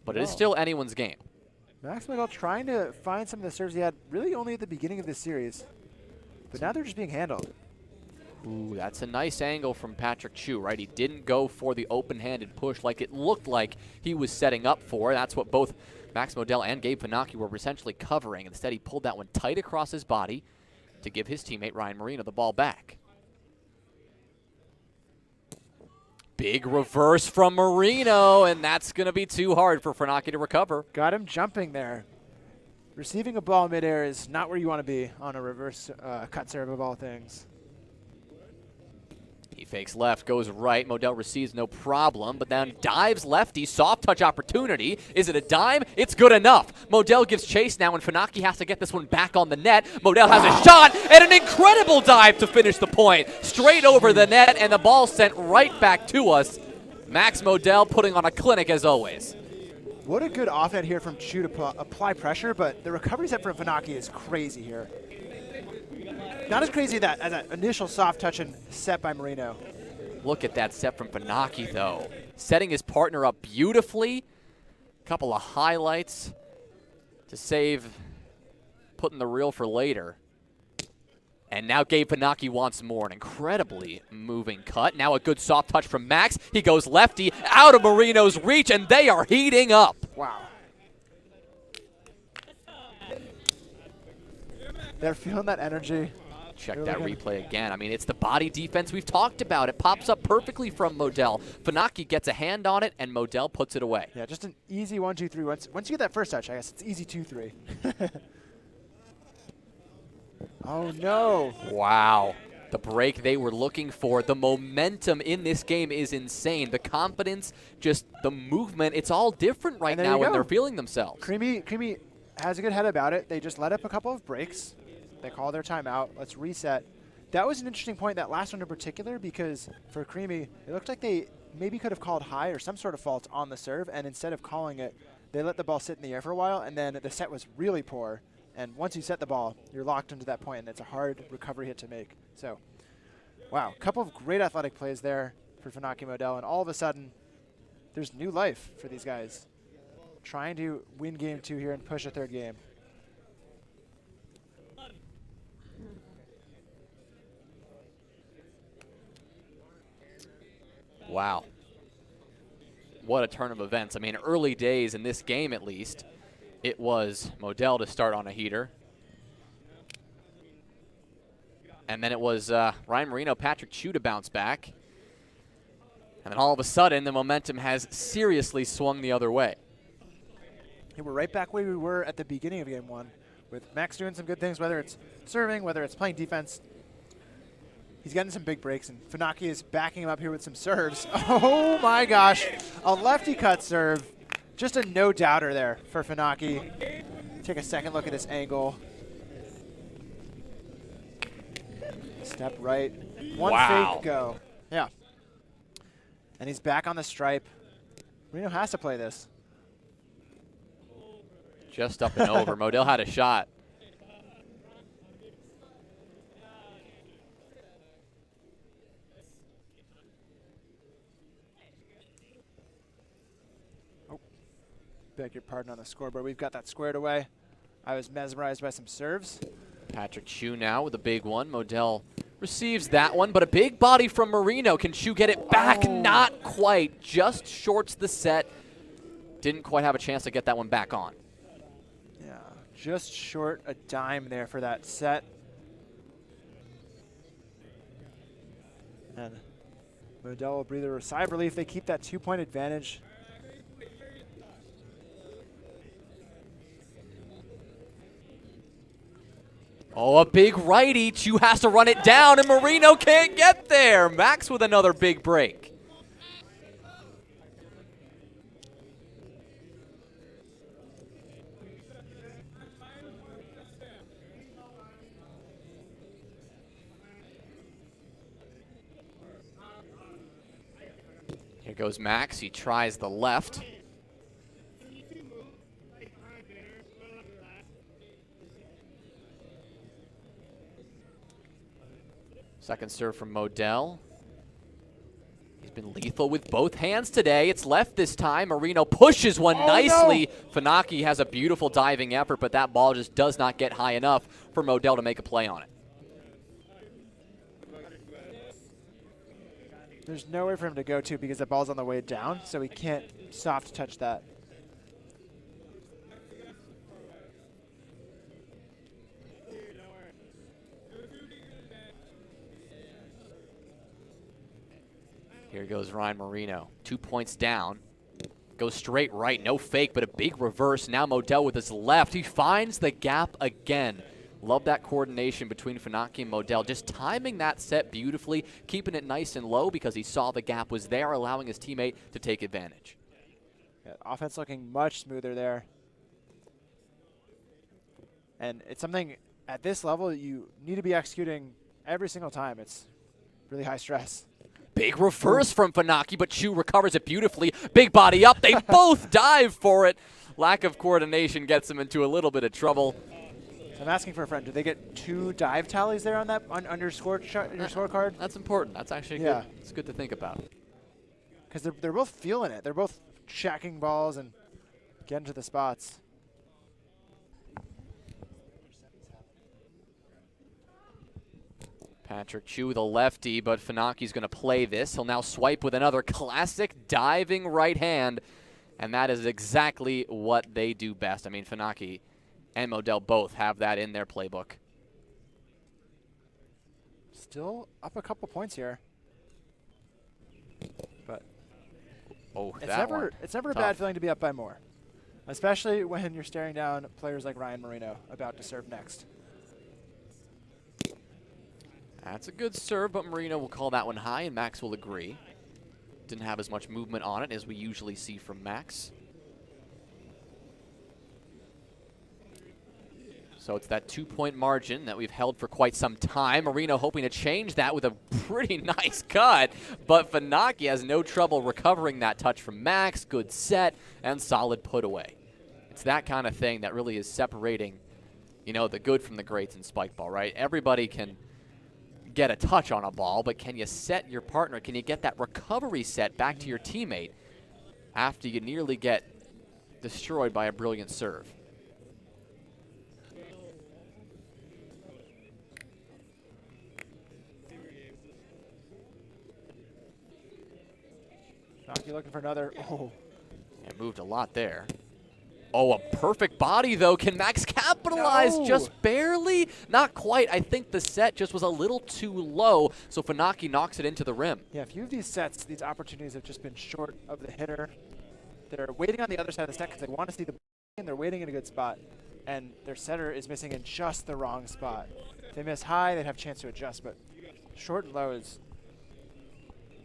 but it is still anyone's game. Max Modell trying to find some of the serves he had really only at the beginning of this series. But now they're just being handled. Ooh, that's a nice angle from Patrick Chu, right? He didn't go for the open-handed push like it looked like he was setting up for. That's what both Max Modell and Gabe Funaki were essentially covering. Instead, he pulled that one tight across his body to give his teammate Ryan Marino the ball back. Big reverse from Marino, and that's going to be too hard for Funaki to recover. Got him jumping there. Receiving a ball midair is not where you want to be on a reverse cut serve of all things. He fakes left, goes right. Modell receives no problem, but then dives lefty. Soft touch opportunity. Is it a dime? It's good enough. Modell gives chase now, and Funaki has to get this one back on the net. Modell has a shot, and an incredible dive to finish the point. Straight over the net, and the ball sent right back to us. Max Modell putting on a clinic as always. What a good off net here from Chu to apply pressure, but the recovery set from Funaki is crazy here. Not as crazy as that initial soft touch and set by Marino. Look at that set from Funaki, though. Setting his partner up beautifully. Couple of highlights to save putting the reel for later. And now Gabe Funaki wants more. An incredibly moving cut. Now a good soft touch from Max. He goes lefty out of Marino's reach, and they are heating up. Wow. They're feeling that energy. Check that replay again. I mean, it's the body defense we've talked about. It pops up perfectly from Modell. Funaki gets a hand on it, and Modell puts it away. Yeah, just an easy 1-2-3. Once you get that first touch, I guess it's easy 2-3. Oh, no. Wow. The break they were looking for. The momentum in this game is insane. The confidence, just the movement, it's all different right now when they're feeling themselves. Creamy has a good head about it. They just let up a couple of breaks. They call their timeout. Let's reset. That was an interesting point, that last one in particular, because for Creamy, it looked like they maybe could have called high or some sort of fault on the serve, and instead of calling it, they let the ball sit in the air for a while, and then the set was really poor. And once you set the ball, you're locked into that point, and it's a hard recovery hit to make. So, wow, a couple of great athletic plays there for Funaki Modell, and all of a sudden, there's new life for these guys. Trying to win game 2 here and push a third game. Wow. What a turn of events. I mean, early days in this game at least, it was Modell to start on a heater. And then it was Ryan Marino, Patrick Chu to bounce back. And then all of a sudden, the momentum has seriously swung the other way. Yeah, we're right back where we were at the beginning of game 1, with Max doing some good things, whether it's serving, whether it's playing defense. He's getting some big breaks, and Funaki is backing him up here with some serves. Oh my gosh, a lefty cut serve. Just a no-doubter there for Funaki. Take a second look at this angle. Step right. One fake, go. Yeah. And he's back on the stripe. Marino has to play this. Just up and over. Modell had a shot. Beg your pardon on the scoreboard. We've got that squared away. I was mesmerized by some serves. Patrick Chu now with a big one. Modell receives that one, but a big body from Marino. Can Chu get it back? Oh. Not quite. Just shorts the set. Didn't quite have a chance to get that one back on. Yeah, just short a dime there for that set. And Modell will breathe a sigh of relief. They keep that 2-point advantage. Oh, a big righty. Chu has to run it down, and Marino can't get there. Max with another big break. Here goes Max. He tries the left. Second serve from Modell. He's been lethal with both hands today. It's left this time. Marino pushes one nicely. No. Funaki has a beautiful diving effort, but that ball just does not get high enough for Modell to make a play on it. There's nowhere for him to go to because the ball's on the way down, so he can't soft touch that. Here goes Ryan Marino. 2 points down. Goes straight right, no fake, but a big reverse. Now Modell with his left. He finds the gap again. Love that coordination between Funaki and Modell. Just timing that set beautifully, keeping it nice and low because he saw the gap was there, allowing his teammate to take advantage. Yeah, offense looking much smoother there. And it's something at this level you need to be executing every single time. It's really high stress. Big reverse from Funaki, but Chu recovers it beautifully. Big body up. They both dive for it. Lack of coordination gets them into a little bit of trouble. So I'm asking for a friend. Do they get 2 dive tallies there on that on your scorecard? That's important. That's actually good. It's good to think about. Because they're both feeling it. They're both shacking balls and getting to the spots. Patrick Chu, the lefty, but Funaki's going to play this. He'll now swipe with another classic diving right hand, and that is exactly what they do best. I mean, Funaki and Modell both have that in their playbook. Still up a couple points here. But it's never a bad feeling to be up by more, especially when you're staring down players like Ryan Marino about to serve next. That's a good serve, but Marino will call that one high, and Max will agree. Didn't have as much movement on it as we usually see from Max. So it's that 2-point margin that we've held for quite some time. Marino hoping to change that with a pretty nice cut, but Funaki has no trouble recovering that touch from Max. Good set and solid put away. It's that kind of thing that really is separating, you know, the good from the greats in spike ball, right? Everybody can get a touch on a ball, but can you set your partner? Can you get that recovery set back to your teammate after you nearly get destroyed by a brilliant serve? Funaki looking for another. Oh, it moved a lot there. Oh, a perfect body, though. Can Max capitalize? No. Just barely? Not quite. I think the set just was a little too low, so Funaki knocks it into the rim. Yeah, a few of these sets, these opportunities have just been short of the hitter. They're waiting on the other side of the set because they want to see the and they're waiting in a good spot. And their setter is missing in just the wrong spot. If they miss high, they'd have a chance to adjust, but short and low is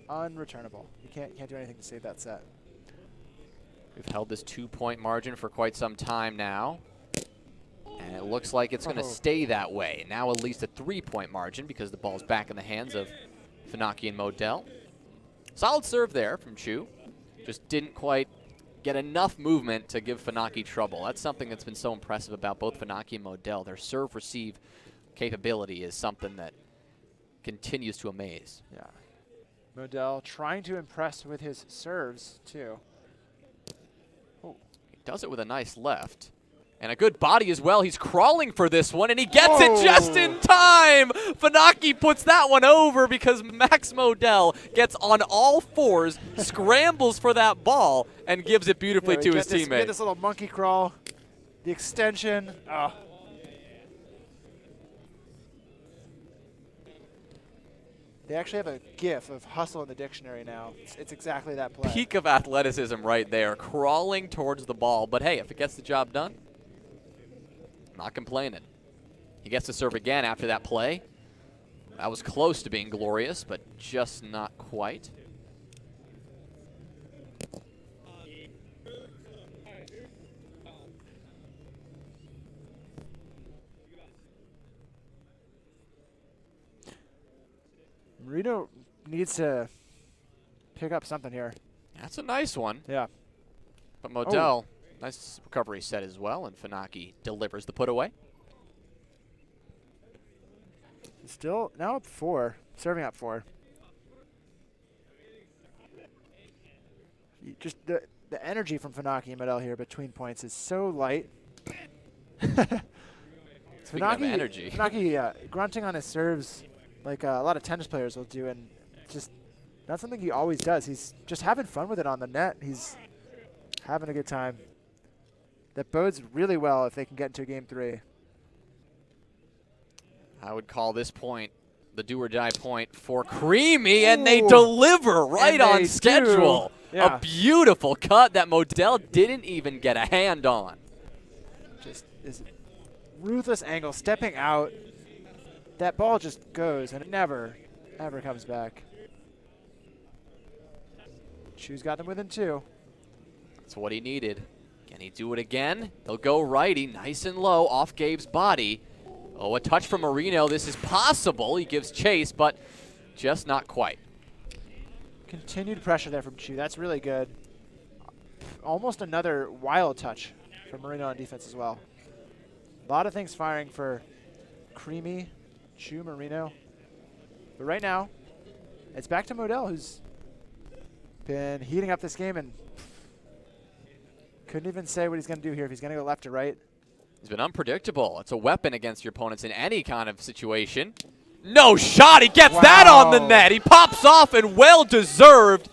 unreturnable. You can't do anything to save that set. We've held this 2-point margin for quite some time now. And it looks like it's going to stay that way. Now at least a 3-point margin because the ball's back in the hands of Funaki and Modell. Solid serve there from Chu. Just didn't quite get enough movement to give Funaki trouble. That's something that's been so impressive about both Funaki and Modell. Their serve-receive capability is something that continues to amaze. Yeah. Modell trying to impress with his serves, too. Does it with a nice left. And a good body as well. He's crawling for this one, and he gets it just in time. Funaki puts that one over because Max Modell gets on all fours, scrambles for that ball, and gives it beautifully to his teammate. Get this little monkey crawl, the extension. Oh. They actually have a GIF of hustle in the dictionary now. It's exactly that play. Peak of athleticism right there, crawling towards the ball. But hey, if it gets the job done, not complaining. He gets to serve again after that play. That was close to being glorious, but just not quite. Marino needs to pick up something here. That's a nice one. Yeah. But Modell, nice recovery set as well, and Funaki delivers the put away. Still now up 4, serving up 4. Just the energy from Funaki and Modell here between points is so light. Funaki grunting on his serves like a lot of tennis players will do, and just not something he always does. He's just having fun with it on the net. He's having a good time. That bodes really well if they can get into Game 3. I would call this point The do-or-die point for Creamy, and they deliver right on schedule. Yeah. A beautiful cut that Modell didn't even get a hand on. Just this ruthless angle, stepping out. That ball just goes, and it never, ever comes back. Chu's got them within 2. That's what he needed. Can he do it again? He'll go righty, nice and low, off Gabe's body. Oh, a touch from Marino. This is possible. He gives chase, but just not quite. Continued pressure there from Chu. That's really good. Almost another wild touch from Marino on defense as well. A lot of things firing for Creamy, Chu, Marino. But right now, it's back to Modell, who's been heating up this game and couldn't even say what he's going to do here, if he's going to go left or right. He's been unpredictable. It's a weapon against your opponents in any kind of situation. No shot. He gets that on the net. He pops off, and well-deserved.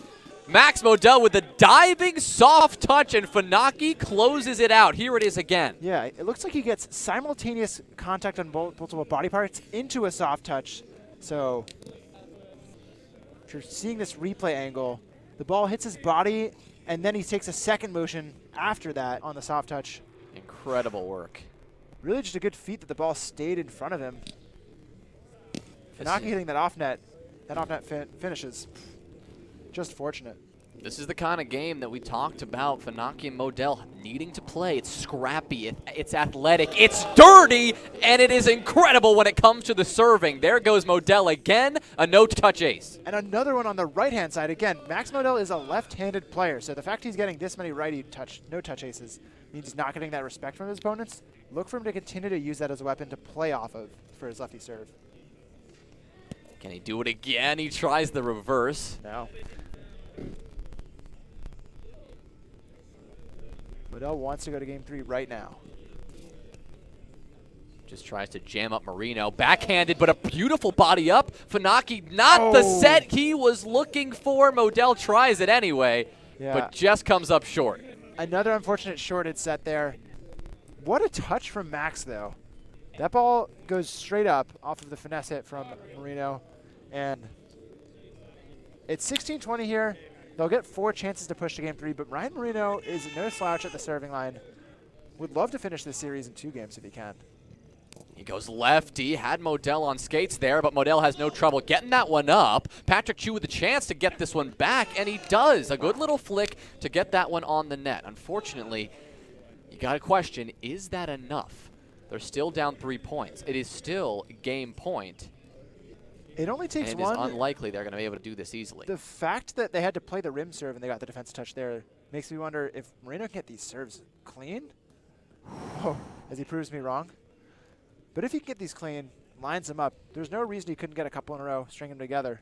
Max Modell with a diving soft touch, and Funaki closes it out. Here it is again. Yeah, it looks like he gets simultaneous contact on multiple body parts into a soft touch. So if you're seeing this replay angle, the ball hits his body, and then he takes a second motion after that on the soft touch. Incredible work. Really just a good feat that the ball stayed in front of him. Funaki hitting that off net finishes. Just fortunate. This is the kind of game that we talked about, Funaki and Modell needing to play. It's scrappy, it's athletic, it's dirty, and it is incredible when it comes to the serving. There goes Modell again, a no-touch ace. And another one on the right-hand side. Again, Max Modell is a left-handed player, so the fact he's getting this many righty no-touch aces means he's not getting that respect from his opponents. Look for him to continue to use that as a weapon to play off of for his lefty serve. Can he do it again? He tries the reverse. No. Modell wants to go to game 3 right now. Just tries to jam up Marino. Backhanded, but a beautiful body up. Funaki, not the set he was looking for. Modell tries it anyway, but just comes up short. Another unfortunate shorted set there. What a touch from Max, though. That ball goes straight up off of the finesse hit from Marino. And it's 16-20 here. They'll get 4 chances to push to game 3, but Ryan Marino is no slouch at the serving line. Would love to finish this series in 2 games if he can. He goes lefty, had Modell on skates there, but Modell has no trouble getting that one up. Patrick Chu with a chance to get this one back, and he does. A good little flick to get that one on the net. Unfortunately, you got to question, is that enough? They're still down 3 points. It is still game point. It only takes and one. It is unlikely they're going to be able to do this easily. The fact that they had to play the rim serve and they got the defensive touch there makes me wonder if Marino can get these serves clean, as he proves me wrong. But if he can get these clean, lines them up, there's no reason he couldn't get a couple in a row, string them together.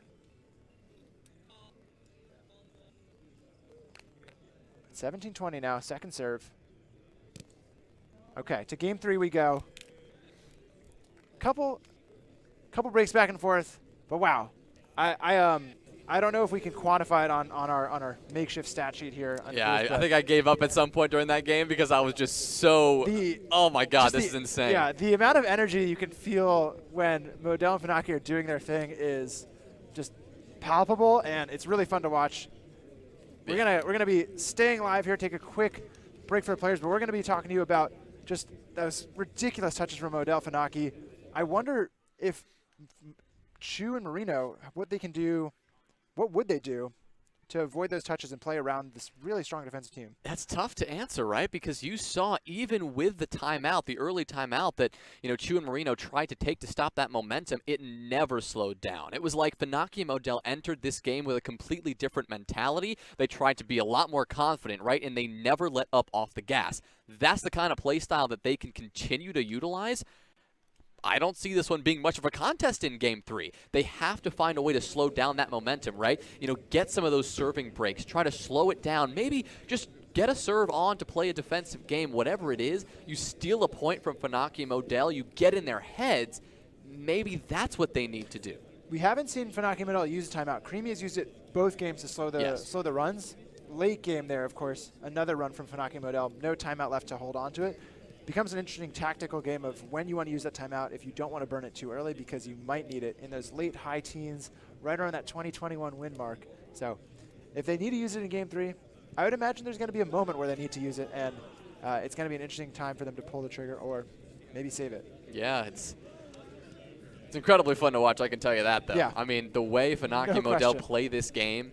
17-20 now, second serve. Okay, to game 3 we go. Couple breaks back and forth, but wow. I don't know if we can quantify it on our makeshift stat sheet here. Yeah, I think I gave up at some point during that game because I was just so, oh my God, this is insane. Yeah, the amount of energy you can feel when Modell and Funaki are doing their thing is just palpable, and it's really fun to watch. We're gonna be staying live here, take a quick break for the players, but we're gonna be talking to you about just those ridiculous touches from Modell, Funaki. I wonder if Chu and Marino, what they can do. What would they do to avoid those touches and play around this really strong defensive team? That's tough to answer, right? Because you saw even with the timeout, the early timeout that, Chu and Marino tried to take to stop that momentum, it never slowed down. It was like Funaki and Modell entered this game with a completely different mentality. They tried to be a lot more confident, right? And they never let up off the gas. That's the kind of play style that they can continue to utilize. I don't see this one being much of a contest in game 3. They have to find a way to slow down that momentum, right? Get some of those serving breaks, try to slow it down, maybe just get a serve on to play a defensive game, whatever it is. You steal a point from Funaki and Modell, you get in their heads. Maybe that's what they need to do. We haven't seen Funaki and Modell use a timeout. Creamy has used it both games to slow the runs. Late game there, of course, another run from Funaki and Modell. No timeout left to hold on to it. becomes an interesting tactical game of when you want to use that timeout if you don't want to burn it too early because you might need it in those late high teens, right around that 2021 win mark. So if they need to use it in game 3, I would imagine there's going to be a moment where they need to use it, and it's going to be an interesting time for them to pull the trigger or maybe save it. Yeah, it's incredibly fun to watch, I can tell you that, though. Yeah. I mean, the way Funaki and Modell question. play this game,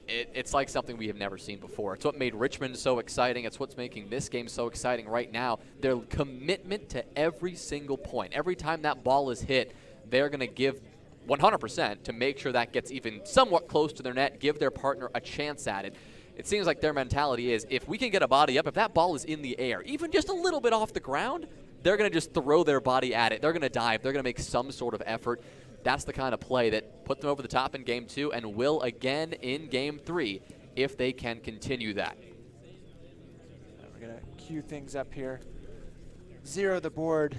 it's like something we have never seen before. It's what made Richmond so exciting. It's what's making this game so exciting right now. Their commitment to every single point. Every time that ball is hit, they're going to give 100% to make sure that gets even somewhat close to their net, give their partner a chance at it. It seems like their mentality is, if we can get a body up, if that ball is in the air, even just a little bit off the ground, they're going to just throw their body at it. They're going to dive. They're going to make some sort of effort. That's the kind of play that put them over the top in Game 2 and will again in Game 3 if they can continue that. We're going to cue things up here. 0 the board.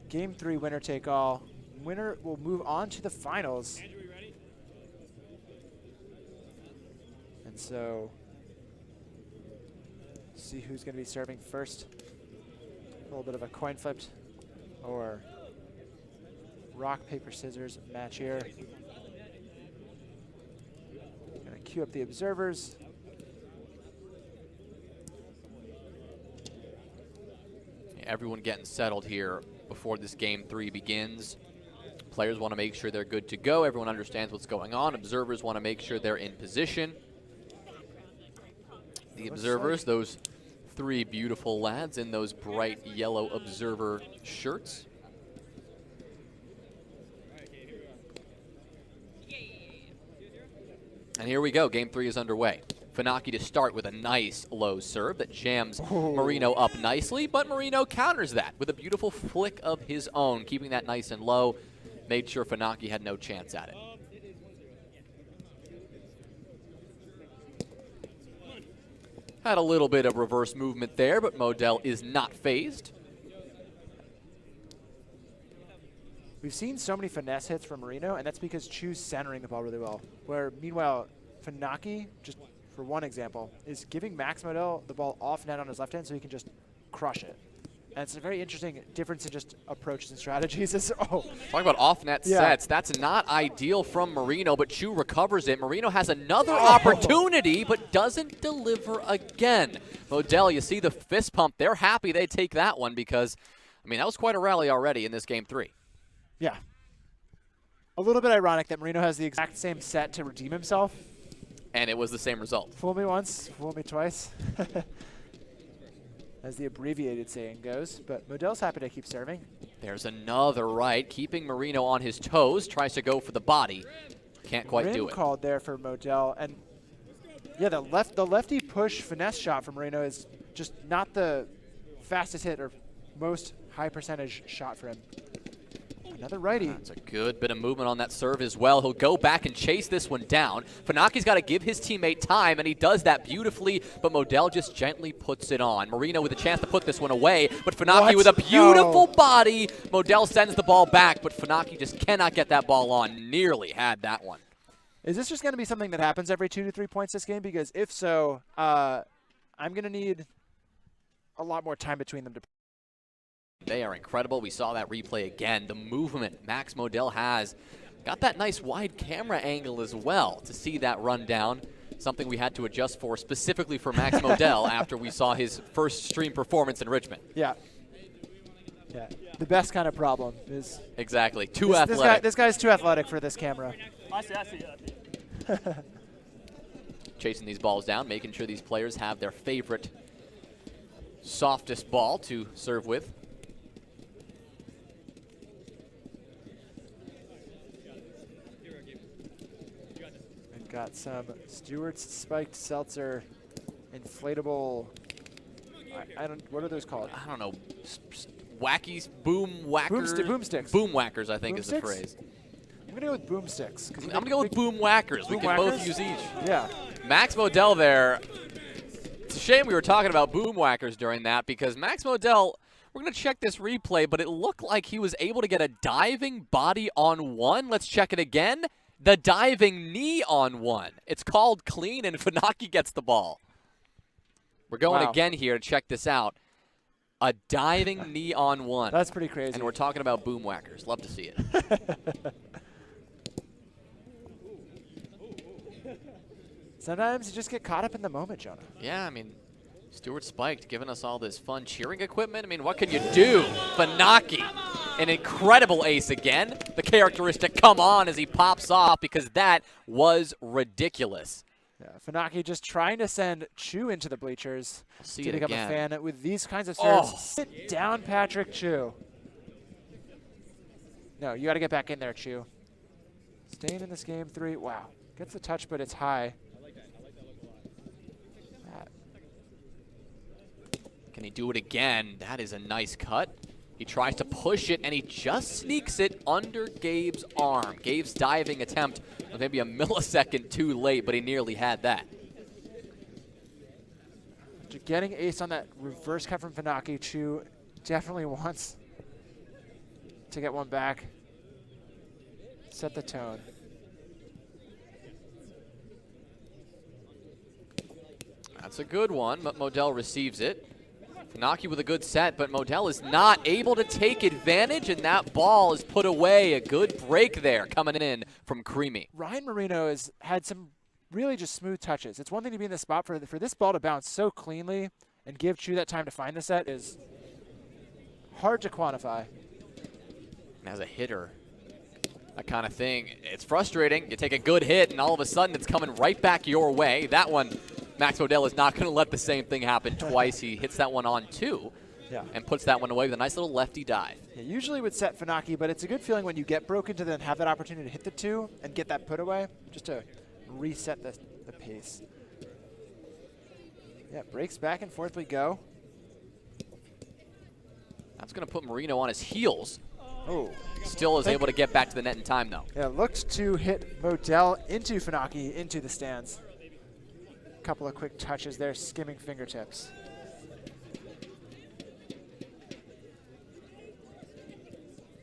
Game 3, winner take all. Winner will move on to the finals. And so, see who's going to be serving first. A little bit of a coin flipped or rock, paper, scissors match here. Gonna cue up the observers. Everyone getting settled here before this Game 3 begins. Players want to make sure they're good to go. Everyone understands what's going on. Observers want to make sure they're in position. The observers, those 3 beautiful lads in those bright yellow observer shirts. And here we go. Game 3 is underway. Funaki to start with a nice low serve that jams Marino up nicely, but Marino counters that with a beautiful flick of his own, keeping that nice and low. Made sure Funaki had no chance at it. Had a little bit of reverse movement there, but Modell is not phased. We've seen so many finesse hits from Marino, and that's because Chu's centering the ball really well. Where, meanwhile, Funaki, just for one example, is giving Max Modell the ball off net on his left hand so he can just crush it. And it's a very interesting difference in just approaches and strategies. Talk about off-net sets. That's not ideal from Marino, but Chu recovers it. Marino has another opportunity, but doesn't deliver again. Modell, you see the fist pump. They're happy they take that one because, I mean, that was quite a rally already in this Game 3. Yeah. A little bit ironic that Marino has the exact same set to redeem himself. And it was the same result. Fool me once, fool me twice. As the abbreviated saying goes. But Modell's happy to keep serving. There's another right, keeping Marino on his toes. Tries to go for the body. Can't quite do it. Called there for Modell. And yeah, the lefty push finesse shot from Marino is just not the fastest hit or most high percentage shot for him. Another righty. That's a good bit of movement on that serve as well. He'll go back and chase this one down. Funaki's got to give his teammate time, and he does that beautifully, but Modell just gently puts it on. Marino with a chance to put this one away, but Funaki with a beautiful body. Modell sends the ball back, but Funaki just cannot get that ball on. Nearly had that one. Is this just going to be something that happens every 2 to 3 points this game? Because if so, I'm going to need a lot more time between them to. They are incredible. We saw that replay again. The movement Max Modell has. Got that nice wide camera angle as well to see that run down. Something we had to adjust for specifically for Max Modell after we saw his first stream performance in Richmond. Yeah. Yeah. The best kind of problem is. Exactly. Too athletic. This guy's too athletic for this camera. I see. Chasing these balls down, making sure these players have their favorite softest ball to serve with. Got some Stewart's spiked Seltzer inflatable. I don't. What are those called? I don't know. Wackies, boom whackers. Boomsticks. Boom whackers, I think, is the phrase. I'm gonna go with boomsticks. I'm gonna go with boom whackers. We can both use each. Yeah. Max Modell there. It's a shame we were talking about boom whackers during that because Max Modell. We're gonna check this replay, but it looked like he was able to get a diving body on one. Let's check it again. The diving knee on one. It's called clean, and Funaki gets the ball. We're going again here to check this out. A diving knee on one. That's pretty crazy. And we're talking about boom whackers. Love to see it. Sometimes you just get caught up in the moment, Jonah. Yeah, I mean, Stewart spiked, giving us all this fun cheering equipment. I mean, what can you do? Funaki, an incredible ace again. The characteristic come on as he pops off because that was ridiculous. Yeah, Funaki just trying to send Chu into the bleachers See to it become again. a fan with these kinds of serves. Oh. Sit down, Patrick Chu. No, you got to get back in there, Chu. Staying in this game 3. Wow. Gets the touch, but it's high. Can he do it again? That is a nice cut. He tries to push it, and he just sneaks it under Gabe's arm. Gabe's diving attempt was maybe a millisecond too late, but he nearly had that. Getting ace on that reverse cut from Funaki. Chu definitely wants to get one back. Set the tone. That's a good one, but Modell receives it. Funaki with a good set, but Modell is not able to take advantage, and that ball is put away. A good break there coming in from Creamy. Ryan Marino has had some really just smooth touches. It's one thing to be in the spot for this ball to bounce so cleanly and give Chu that time to find the set is hard to quantify. And as a hitter, that kind of thing, it's frustrating. You take a good hit, and all of a sudden it's coming right back your way. That one, Max Modell is not going to let the same thing happen twice. He hits that one on 2 and puts that one away with a nice little lefty dive. Yeah, usually would set Funaki, but it's a good feeling when you get broken to then have that opportunity to hit the 2 and get that put away, just to reset the pace. Yeah, breaks back and forth we go. That's going to put Marino on his heels. Oh. Still is able to get back to the net in time, though. Yeah, looked to hit Modell into Funaki, into the stands. Couple of quick touches there, skimming fingertips.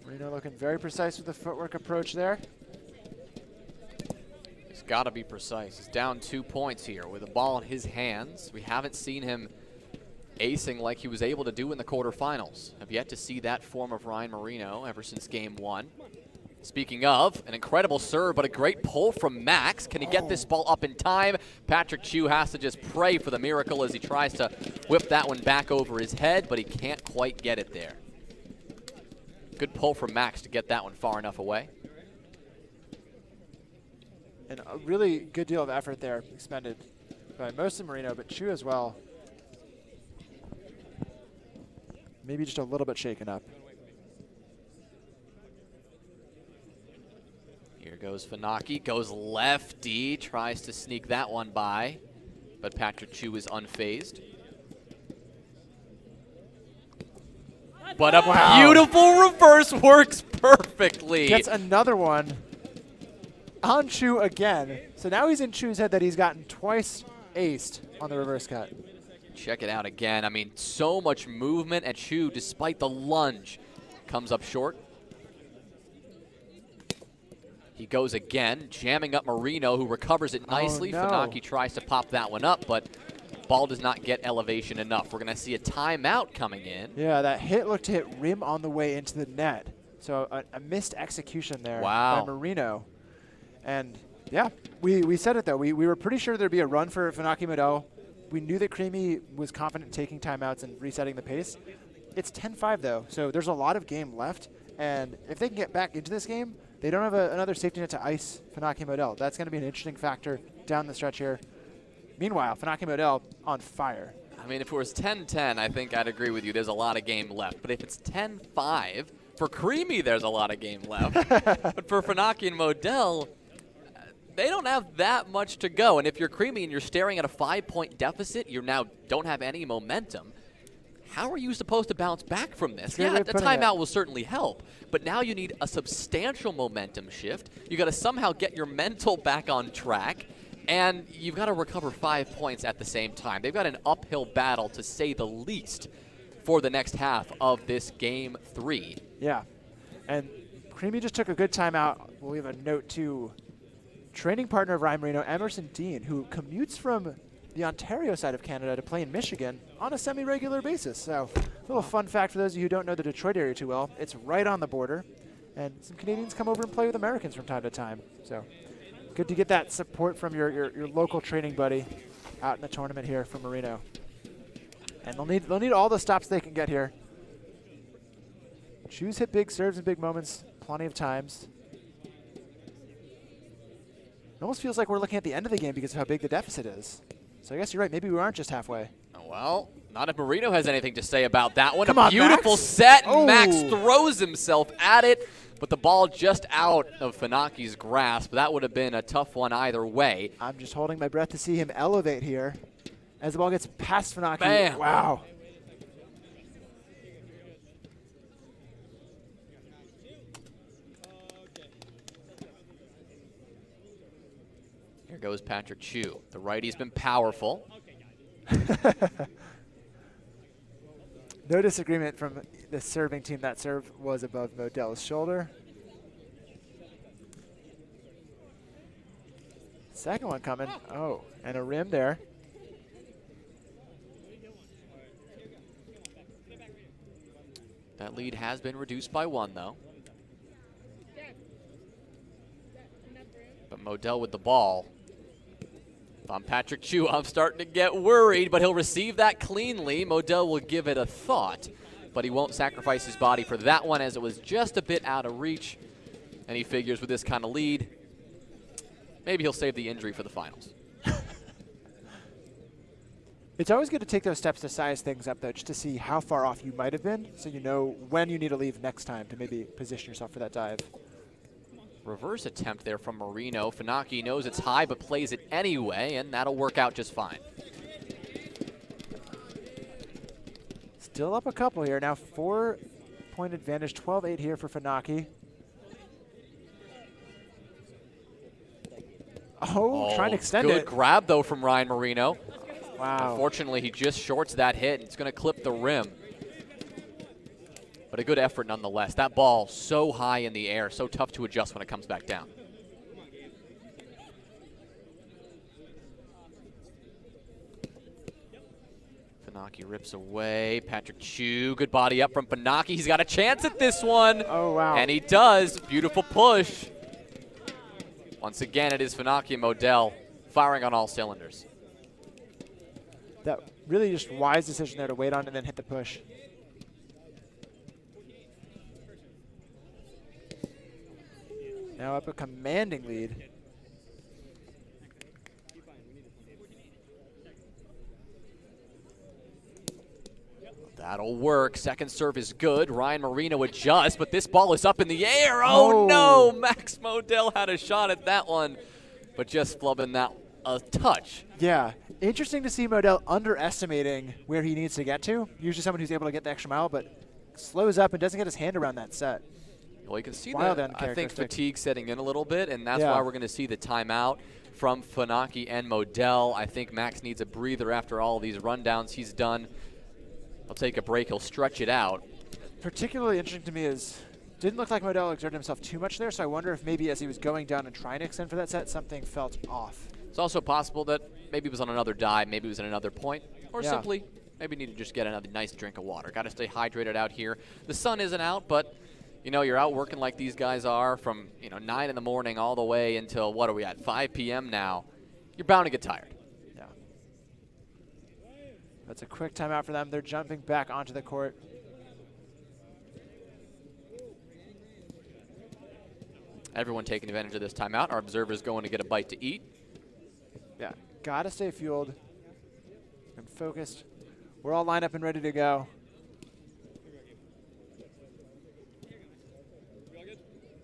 Marino looking very precise with the footwork approach there. He's got to be precise. He's down 2 points here with the ball in his hands. We haven't seen him acing like he was able to do in the quarterfinals. Have yet to see that form of Ryan Marino ever since game 1. Speaking of, an incredible serve, but a great pull from Max. Can he get this ball up in time? Patrick Chu has to just pray for the miracle as he tries to whip that one back over his head, but he can't quite get it there. Good pull from Max to get that one far enough away. And a really good deal of effort there expended by mostly Marino, but Chu as well. Maybe just a little bit shaken up. Here goes Funaki, goes lefty, tries to sneak that one by, but Patrick Chu is unfazed. But a beautiful reverse works perfectly. Gets another one on Chu again. So now he's in Chu's head that he's gotten twice aced on the reverse cut. Check it out again. I mean, so much movement, and Chu, despite the lunge, comes up short. He goes again, jamming up Marino, who recovers it nicely. Oh, no. Funaki tries to pop that one up, but ball does not get elevation enough. We're going to see a timeout coming in. Yeah, that hit looked to hit rim on the way into the net. So a missed execution there by Marino. And yeah, we said it though. We were pretty sure there'd be a run for Funaki Modell. We knew that Creamy was confident taking timeouts and resetting the pace. It's 10-5 though, so there's a lot of game left. And if they can get back into this game, they don't have another safety net to ice Funaki Modell. That's going to be an interesting factor down the stretch here. Meanwhile, Funaki Modell on fire. I mean, if it was 10-10, I think I'd agree with you. There's a lot of game left. But if it's 10-5, for Creamy, there's a lot of game left. But for Funaki and Modell, they don't have that much to go. And if you're Creamy and you're staring at a 5-point deficit, you now don't have any momentum. How are you supposed to bounce back from this? Yeah, the timeout will certainly help, but now you need a substantial momentum shift. You got to somehow get your mental back on track, and you've got to recover 5 points at the same time. They've got an uphill battle, to say the least, for the next half of this game 3. Yeah, and Creamy just took a good timeout. We'll leave a note to training partner of Ryan Marino, Emerson Dean, who commutes from the Ontario side of Canada to play in Michigan on a semi-regular basis. So a little fun fact for those of you who don't know the Detroit area too well, it's right on the border. And some Canadians come over and play with Americans from time to time. So good to get that support from your local training buddy out in the tournament here for Marino. And they'll need all the stops they can get here. Chu's hit big serves in big moments plenty of times. It almost feels like we're looking at the end of the game because of how big the deficit is. So I guess you're right. Maybe we aren't just halfway. Well, not if Marino has anything to say about that one. Come A on, beautiful Max. set. Oh. Max throws himself at it, but the ball just out of Finaki's grasp. That would have been a tough one either way. I'm just holding my breath to see him elevate here as the ball gets past Funaki. Bam. Wow. Here goes Patrick Chu. The righty's been powerful. No disagreement from the serving team. That serve was above Modell's shoulder. Second one coming. Oh, and a rim there. That lead has been reduced by 1, though. But Modell with the ball. If I'm Patrick Chu, I'm starting to get worried, but he'll receive that cleanly. Modell will give it a thought, but he won't sacrifice his body for that one as it was just a bit out of reach. And he figures with this kind of lead, maybe he'll save the injury for the finals. It's always good to take those steps to size things up, though, just to see how far off you might have been, so you know when you need to leave next time to maybe position yourself for that dive. Reverse attempt there from Marino. Funaki knows it's high, but plays it anyway, and that'll work out just fine. Still up a couple here. Now 4-point advantage, 12-8 here for Funaki. Oh, trying to extend it. Good grab, though, from Ryan Marino. Wow. Unfortunately, he just shorts that hit. It's going to clip the rim. But a good effort nonetheless. That ball so high in the air, so tough to adjust when it comes back down. Funaki rips away. Patrick Chu, good body up from Funaki. He's got a chance at this one. Oh, wow. And he does. Beautiful push. Once again, it is Funaki and Modell firing on all cylinders. That really just wise decision there to wait on and then hit the push. Now up a commanding lead. That'll work. Second serve is good. Ryan Marino adjusts, but this ball is up in the air. Oh, no! Max Modell had a shot at that one, but just flubbing that a touch. Yeah. Interesting to see Modell underestimating where he needs to get to. Usually someone who's able to get the extra mile, but slows up and doesn't get his hand around that set. Well, you can see Wild that, I think, uncharacteristic. fatigue setting in a little bit, and that's why we're going to see the timeout from Funaki and Modell. I think Max needs a breather after all these rundowns he's done. He'll take a break. He'll stretch it out. Particularly interesting to me is didn't look like Modell exerted himself too much there, so I wonder if maybe as he was going down and trying to extend for that set, something felt off. It's also possible that maybe it was on another dive, maybe it was at another point, or Yeah. simply maybe need to just get another nice drink of water. Got to stay hydrated out here. The sun isn't out, but you know, you're out working like these guys are from 9 in the morning all the way until, what are we at, 5 p.m. now. You're bound to get tired. Yeah. That's a quick timeout for them. They're jumping back onto the court. Everyone taking advantage of this timeout. Our observer's going to get a bite to eat. Yeah, gotta stay fueled and focused. We're all lined up and ready to go.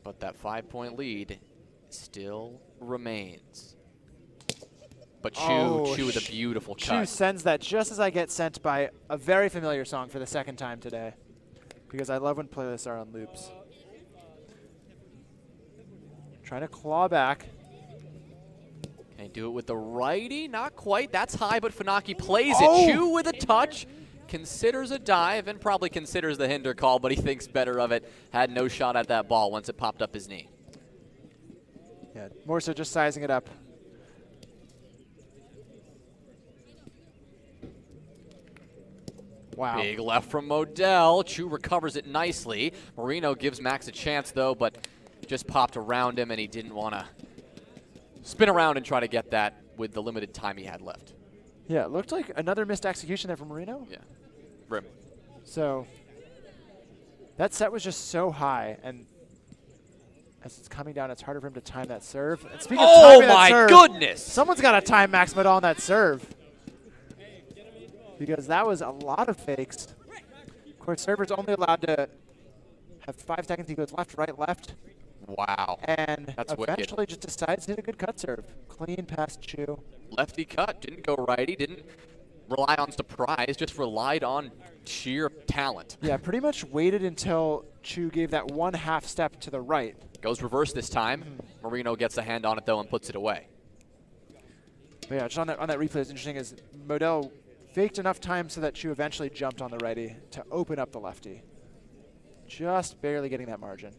But that 5-point lead still remains. But Chu with a beautiful Chu cut. sends that just as I get sent by a very familiar song for the second time today, because I love when playlists are on loops. Trying to claw back. Can he do it with the righty? Not quite. That's high, but Funaki plays it. Chu with a touch. Considers a dive and probably considers the hinder call, but he thinks better of it. Had no shot at that ball once it popped up his knee. Yeah, more so just sizing it up. Wow. Big left from Modell. Chu recovers it nicely. Marino gives Max a chance, though, but just popped around him, and he didn't want to spin around and try to get that with the limited time he had left. Yeah, it looked like another missed execution there from Marino. Yeah. Rim. So that set was just so high, and as it's coming down, it's harder for him to time that serve. And speaking of timing that serve, goodness! Someone's got to time Max Modell on that serve, because that was a lot of fakes. Of course, server's only allowed to have 5 seconds. He goes left, right, left. Wow. And That's eventually wicked. just decides to hit a good cut serve. Clean past Chu. Lefty cut, didn't go righty, didn't rely on surprise, just relied on sheer talent. Yeah, pretty much waited until Chu gave that 1 half step to the right. Goes reverse this time. Marino gets a hand on it, though, and puts it away. But yeah, just on that replay, what's interesting is Modell faked enough time so that Chu eventually jumped on the righty to open up the lefty. Just barely getting that margin.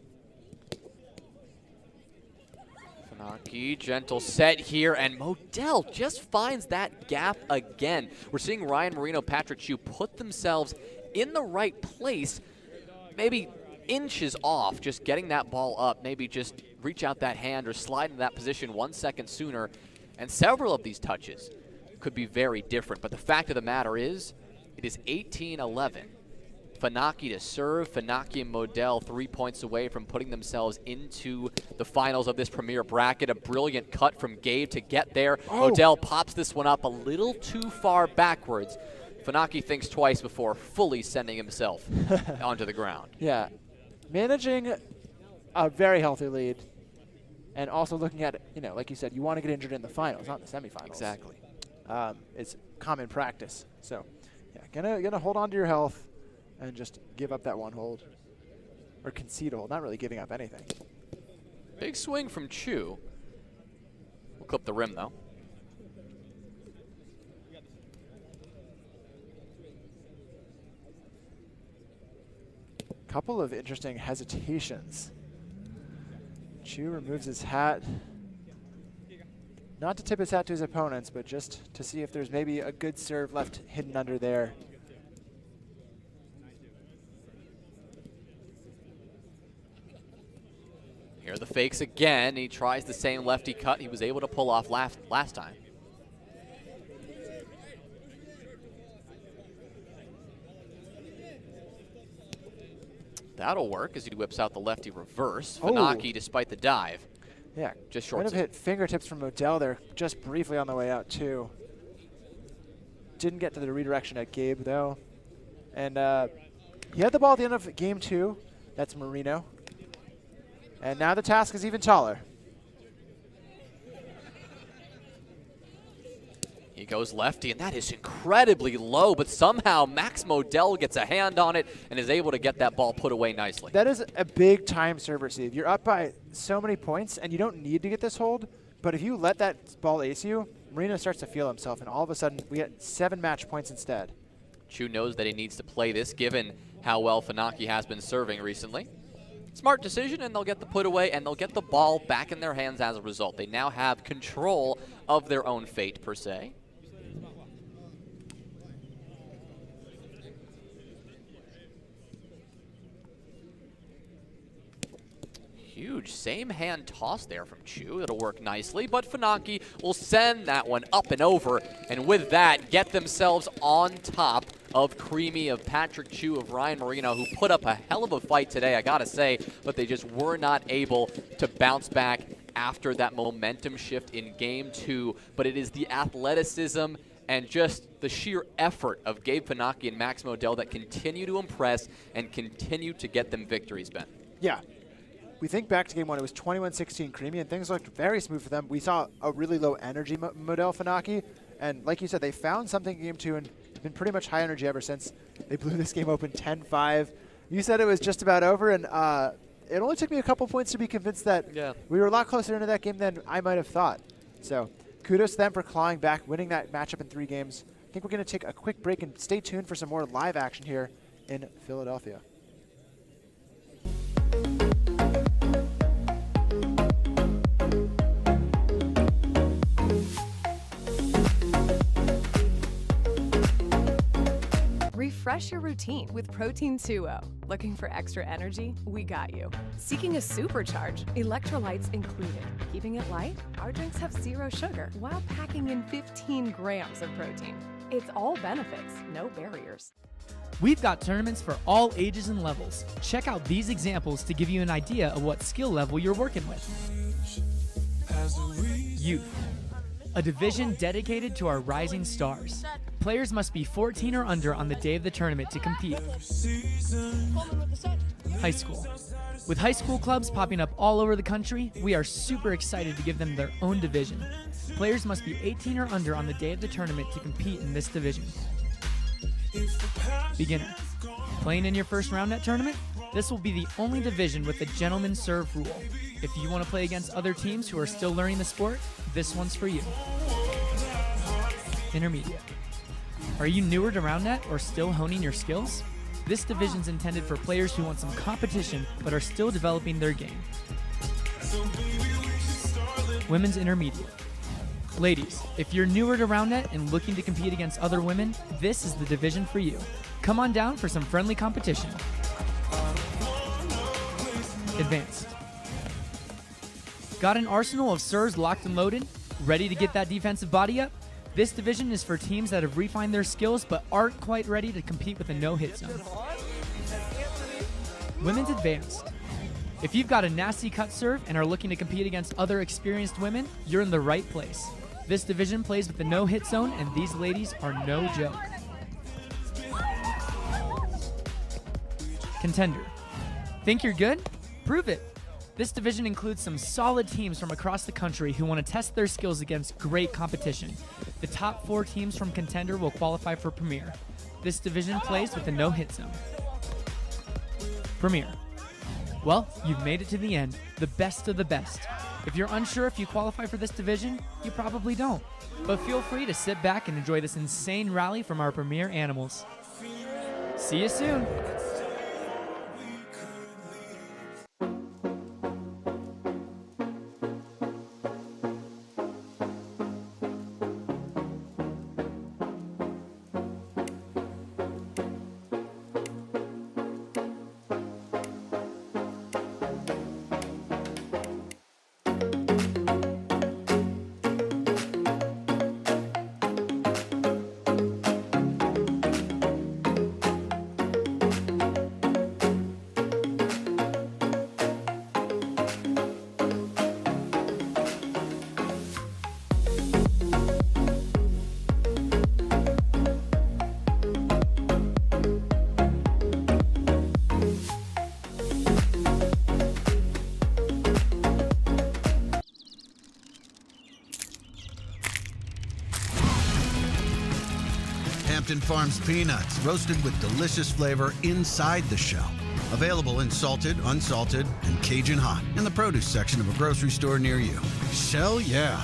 Funaki, gentle set here, and Modell just finds that gap again. We're seeing Ryan Marino, Patrick Chu put themselves in the right place, maybe inches off, just getting that ball up, maybe just reach out that hand or slide into that position 1 second sooner, and several of these touches could be very different. But the fact of the matter is, it is 18-11. Funaki to serve. Funaki and Modell 3 points away from putting themselves into the finals of this premier bracket. A brilliant cut from Gabe to get there. Oh. Modell pops this one up a little too far backwards. Funaki thinks twice before fully sending himself onto the ground. Yeah, managing a very healthy lead, and also looking at, like you said, you want to get injured in the finals, not in the semifinals. Exactly. It's common practice. So, yeah, gonna hold on to your health and just give up that one hold, or concede a hold. Not really giving up anything. Big swing from Chu. We'll clip the rim, though. Couple of interesting hesitations. Chu removes his hat. Not to tip his hat to his opponents, but just to see if there's maybe a good serve left hidden under there. Here are the fakes again. He tries the same lefty cut he was able to pull off last time. That'll work as he whips out the lefty reverse. Funaki, despite the dive, Yeah, just kind shorts of hit fingertips from Modell there, just briefly on the way out too. Didn't get to the redirection at Gabe though, and he had the ball at the end of game 2. That's Marino, and now the task is even taller. He goes lefty, and that is incredibly low, but somehow Max Modell gets a hand on it and is able to get that ball put away nicely. That is a big time serve receive. You're up by so many points, and you don't need to get this hold, but if you let that ball ace you, Marino starts to feel himself, and all of a sudden we get 7 match points instead. Chu knows that he needs to play this given how well Funaki has been serving recently. Smart decision, and they'll get the put away, and they'll get the ball back in their hands as a result. They now have control of their own fate, per se. Huge same hand toss there from Chu. It'll work nicely, but Funaki will send that one up and over, and with that, get themselves on top of Creamy, of Patrick Chu, of Ryan Marino, who put up a hell of a fight today, I gotta say, but they just were not able to bounce back after that momentum shift in game 2. But it is the athleticism and just the sheer effort of Gabe Funaki and Max Modell that continue to impress and continue to get them victories, Ben. Yeah. We think back to game 1, it was 21-16 Creamy, and things looked very smooth for them. We saw a really low energy Modell Funaki, and like you said, they found something in game 2 and been pretty much high energy ever since. They blew this game open 10-5. You said it was just about over, and it only took me a couple points to be convinced that we were a lot closer into that game than I might have thought. So kudos to them for clawing back, winning that matchup in 3 games. I think we're going to take a quick break and stay tuned for some more live action here in Philadelphia. Refresh your routine with Protein 2O. Looking for extra energy? We got you. Seeking a supercharge? Electrolytes included. Keeping it light? Our drinks have 0 sugar while packing in 15 grams of protein. It's all benefits, no barriers. We've got tournaments for all ages and levels. Check out these examples to give you an idea of what skill level you're working with. Youth, a division dedicated to our rising stars. Players must be 14 or under on the day of the tournament to compete. High school. With high school clubs popping up all over the country, we are super excited to give them their own division. Players must be 18 or under on the day of the tournament to compete in this division. Beginner. Playing in your first round net tournament? This will be the only division with the gentleman serve rule. If you want to play against other teams who are still learning the sport, this one's for you. Intermediate. Are you newer to round net or still honing your skills? This division's intended for players who want some competition but are still developing their game. Women's intermediate. Ladies, if you're newer to round net and looking to compete against other women, this is the division for you. Come on down for some friendly competition. Advanced. Got an arsenal of serves locked and loaded? Ready to get that defensive body up? This division is for teams that have refined their skills but aren't quite ready to compete with a no-hit zone. Women's advanced. If you've got a nasty cut serve and are looking to compete against other experienced women, you're in the right place. This division plays with the no-hit zone, and these ladies are no joke. Contender. Think you're good? Prove it. This division includes some solid teams from across the country who want to test their skills against great competition. The top 4 teams from Contender will qualify for Premier. This division plays with the no-hit zone. Premier. Well, you've made it to the end, the best of the best. If you're unsure if you qualify for this division, you probably don't. But feel free to sit back and enjoy this insane rally from our Premier animals. See you soon! Hampton Farms peanuts, roasted with delicious flavor inside the shell. Available in salted, unsalted, and Cajun hot in the produce section of a grocery store near you. Shell, yeah.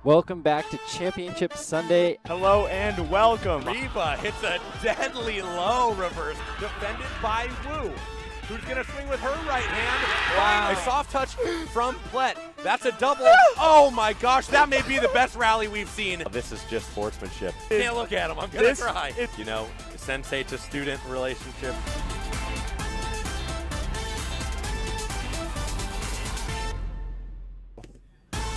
Welcome back to Championship Sunday. Hello and welcome. Reva hits a deadly low reverse, defended by Wu, who's going to swing with her right hand. Wow. A soft touch from Plet. That's a double. Oh my gosh, that may be the best rally we've seen. This is just sportsmanship. Can't look at him, I'm going to cry. You know, sensei to student relationship.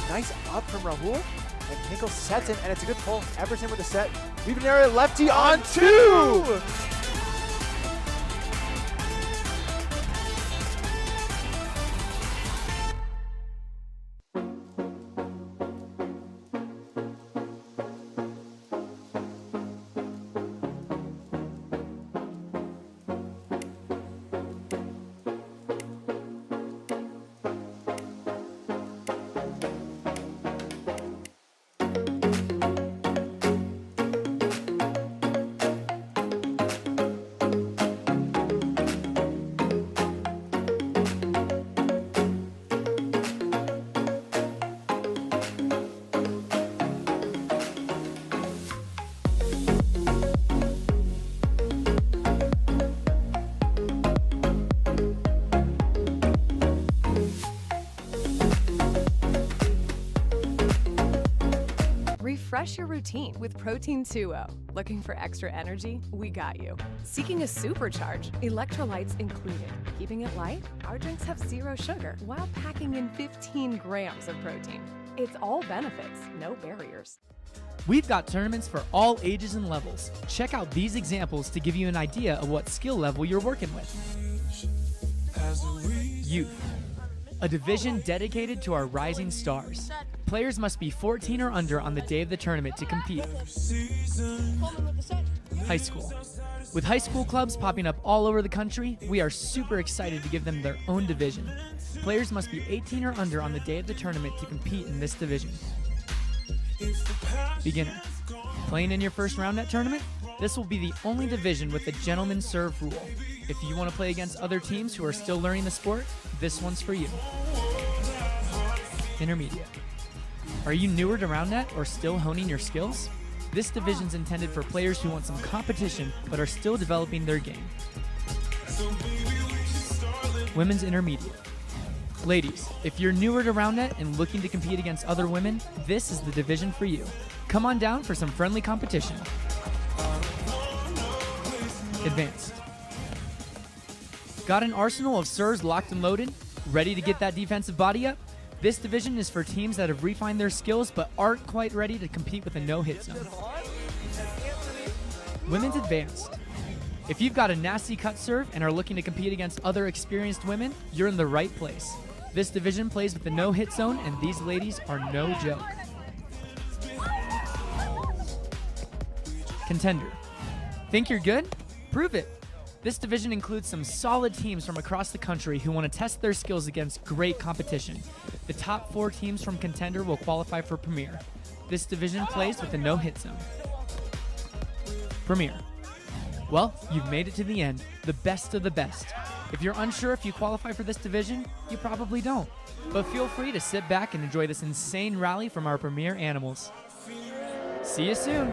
Nice up from Rahul. And Hinkle sets him, and it's a good pull. Everton with the set. We've narrowed lefty on two! Refresh your routine with Protein 2O. Looking for extra energy? We got you. Seeking a supercharge? Electrolytes included. Keeping it light? Our drinks have 0 sugar while packing in 15 grams of protein. It's all benefits, no barriers. We've got tournaments for all ages and levels. Check out these examples to give you an idea of what skill level you're working with. Youth, a division dedicated to our rising stars. Players must be 14 or under on the day of the tournament to compete. High school. With high school clubs popping up all over the country, we are super excited to give them their own division. Players must be 18 or under on the day of the tournament to compete in this division. Beginner. Playing in your first round net tournament? This will be the only division with the gentleman serve rule. If you want to play against other teams who are still learning the sport, this one's for you. Intermediate. Are you newer to round net or still honing your skills? This division's intended for players who want some competition but are still developing their game. Women's intermediate. Ladies, if you're newer to round net and looking to compete against other women, this is the division for you. Come on down for some friendly competition. Advanced. Got an arsenal of serves locked and loaded? Ready to get that defensive body up? This division is for teams that have refined their skills but aren't quite ready to compete with a no-hit zone. Women's advanced. If you've got a nasty cut serve and are looking to compete against other experienced women, you're in the right place. This division plays with the no-hit zone, and these ladies are no joke. Contender. Think you're good? Prove it. This division includes some solid teams from across the country who want to test their skills against great competition. The top 4 teams from Contender will qualify for Premier. This division plays with the no-hit zone. Premier. Well, you've made it to the end, the best of the best. If you're unsure if you qualify for this division, you probably don't. But feel free to sit back and enjoy this insane rally from our Premier animals. See you soon.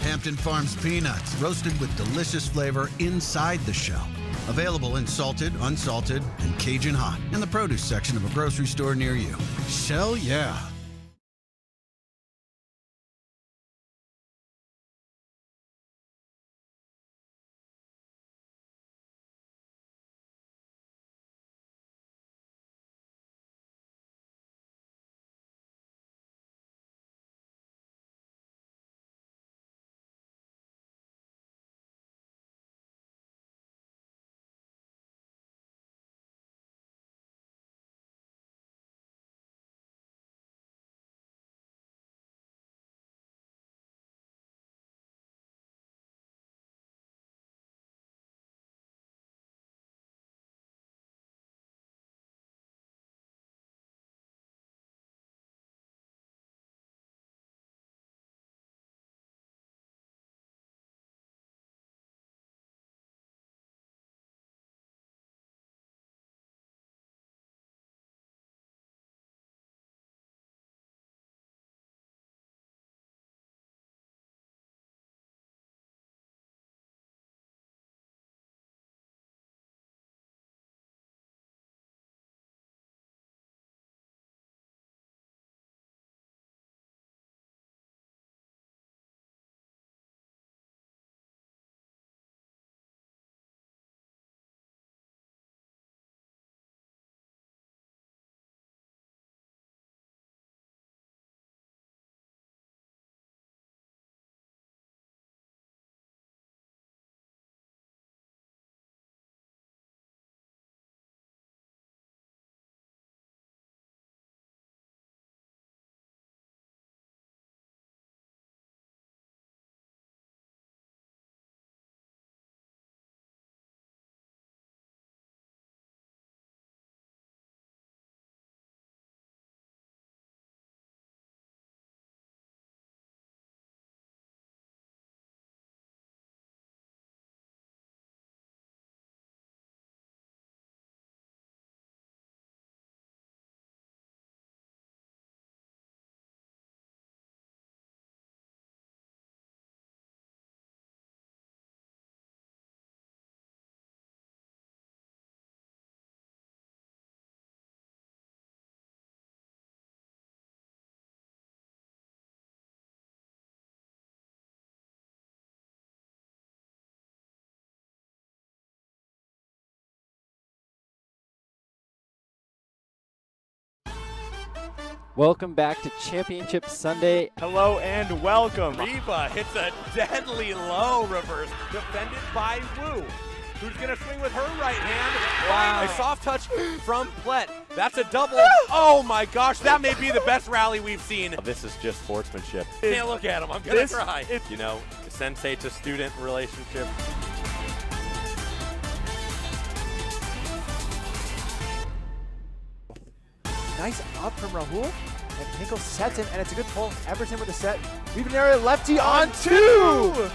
Hampton Farms peanuts, roasted with delicious flavor inside the shell. Available in salted, unsalted, and Cajun hot in the produce section of a grocery store near you. Shell, yeah. Welcome back to Championship Sunday. Hello and welcome. Reva hits a deadly low reverse, defended by Wu, who's going to swing with her right hand. Wow. A soft touch from Plet. That's a double. Oh my gosh, that may be the best rally we've seen. This is just sportsmanship. Can't look at him, I'm going to cry. You know, sensei to student relationship. Nice up from Rahul, and Hinkle sets him, and it's a good pull. Everton with the set. We've an area lefty on two!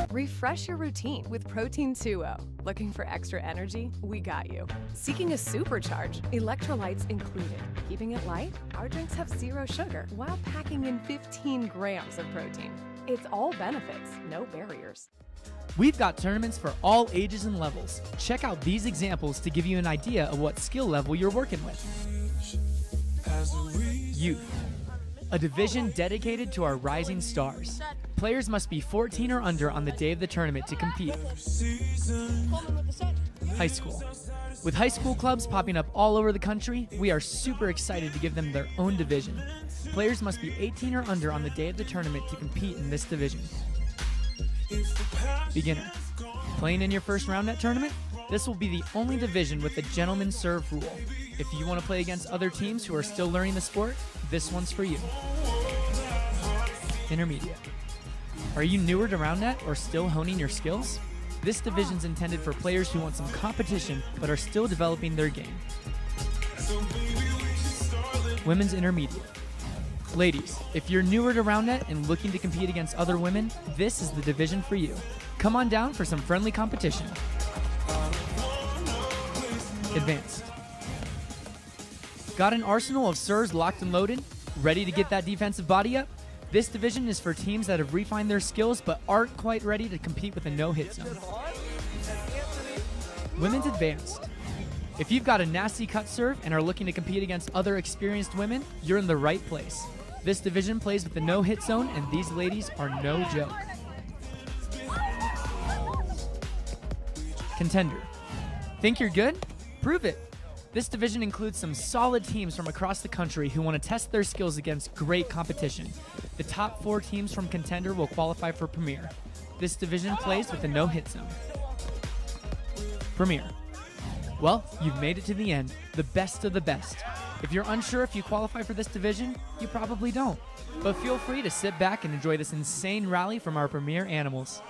Refresh your routine with Protein 2O. Looking for extra energy? We got you. Seeking a supercharge? Electrolytes included. Keeping it light? Our drinks have 0 sugar while packing in 15 grams of protein. It's all benefits, no barriers. We've got tournaments for all ages and levels. Check out these examples to give you an idea of what skill level you're working with. Youth, a division dedicated to our rising stars. Players must be 14 or under on the day of the tournament to compete. High school. With high school clubs popping up all over the country, we are super excited to give them their own division. Players must be 18 or under on the day of the tournament to compete in this division. Beginner. Playing in your first round net tournament? This will be the only division with the gentleman serve rule. If you want to play against other teams who are still learning the sport, this one's for you. Intermediate. Are you newer to round net or still honing your skills? This division's intended for players who want some competition but are still developing their game. Women's intermediate. Ladies, if you're newer to round net and looking to compete against other women, this is the division for you. Come on down for some friendly competition. Advanced. Got an arsenal of serves locked and loaded? Ready to get that defensive body up? This division is for teams that have refined their skills but aren't quite ready to compete with a no-hit zone. Women's Advanced. If you've got a nasty cut serve and are looking to compete against other experienced women, you're in the right place. This division plays with the no-hit zone, and these ladies are no joke. Contender. Think you're good? Prove it. This division includes some solid teams from across the country who want to test their skills against great competition. The top 4 teams from Contender will qualify for Premier. This division plays with a no-hit zone. Premier. Well, you've made it to the end, the best of the best. If you're unsure if you qualify for this division, you probably don't. But feel free to sit back and enjoy this insane rally from our Premier animals.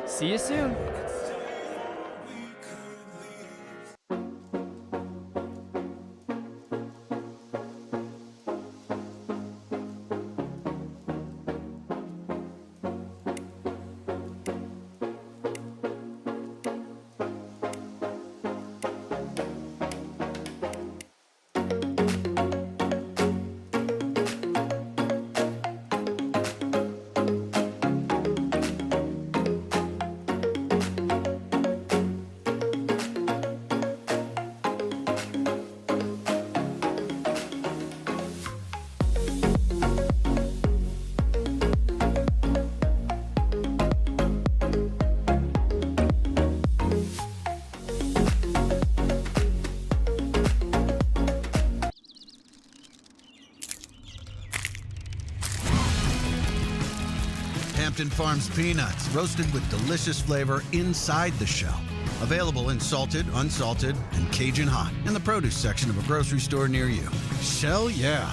See you soon. Hampton Farms peanuts, roasted with delicious flavor inside the shell. Available in salted, unsalted, and Cajun hot in the produce section of a grocery store near you. Shell, yeah.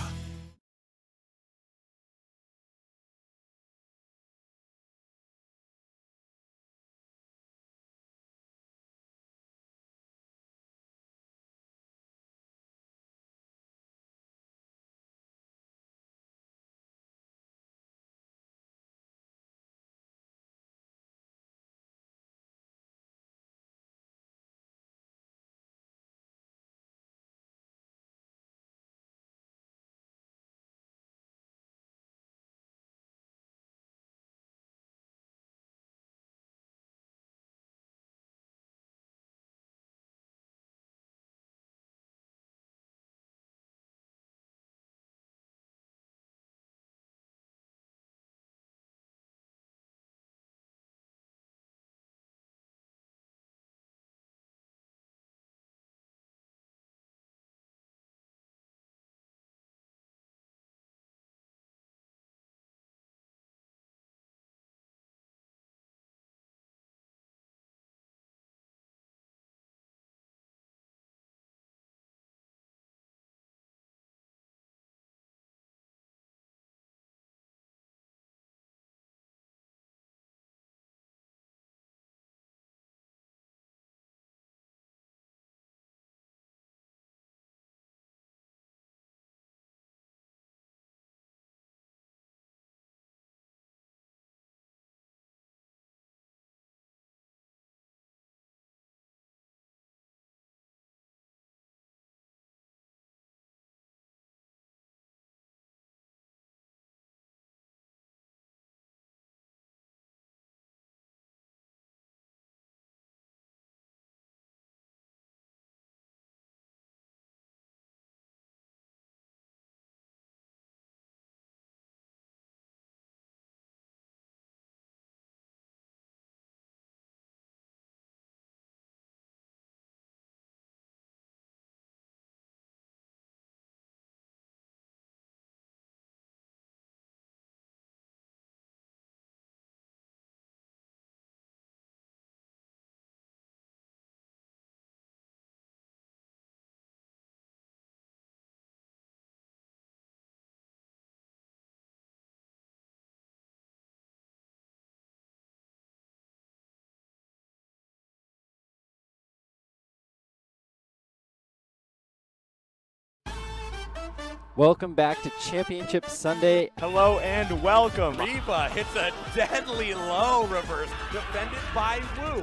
Welcome back to Championship Sunday. Hello and welcome. Reva hits a deadly low reverse, defended by Wu,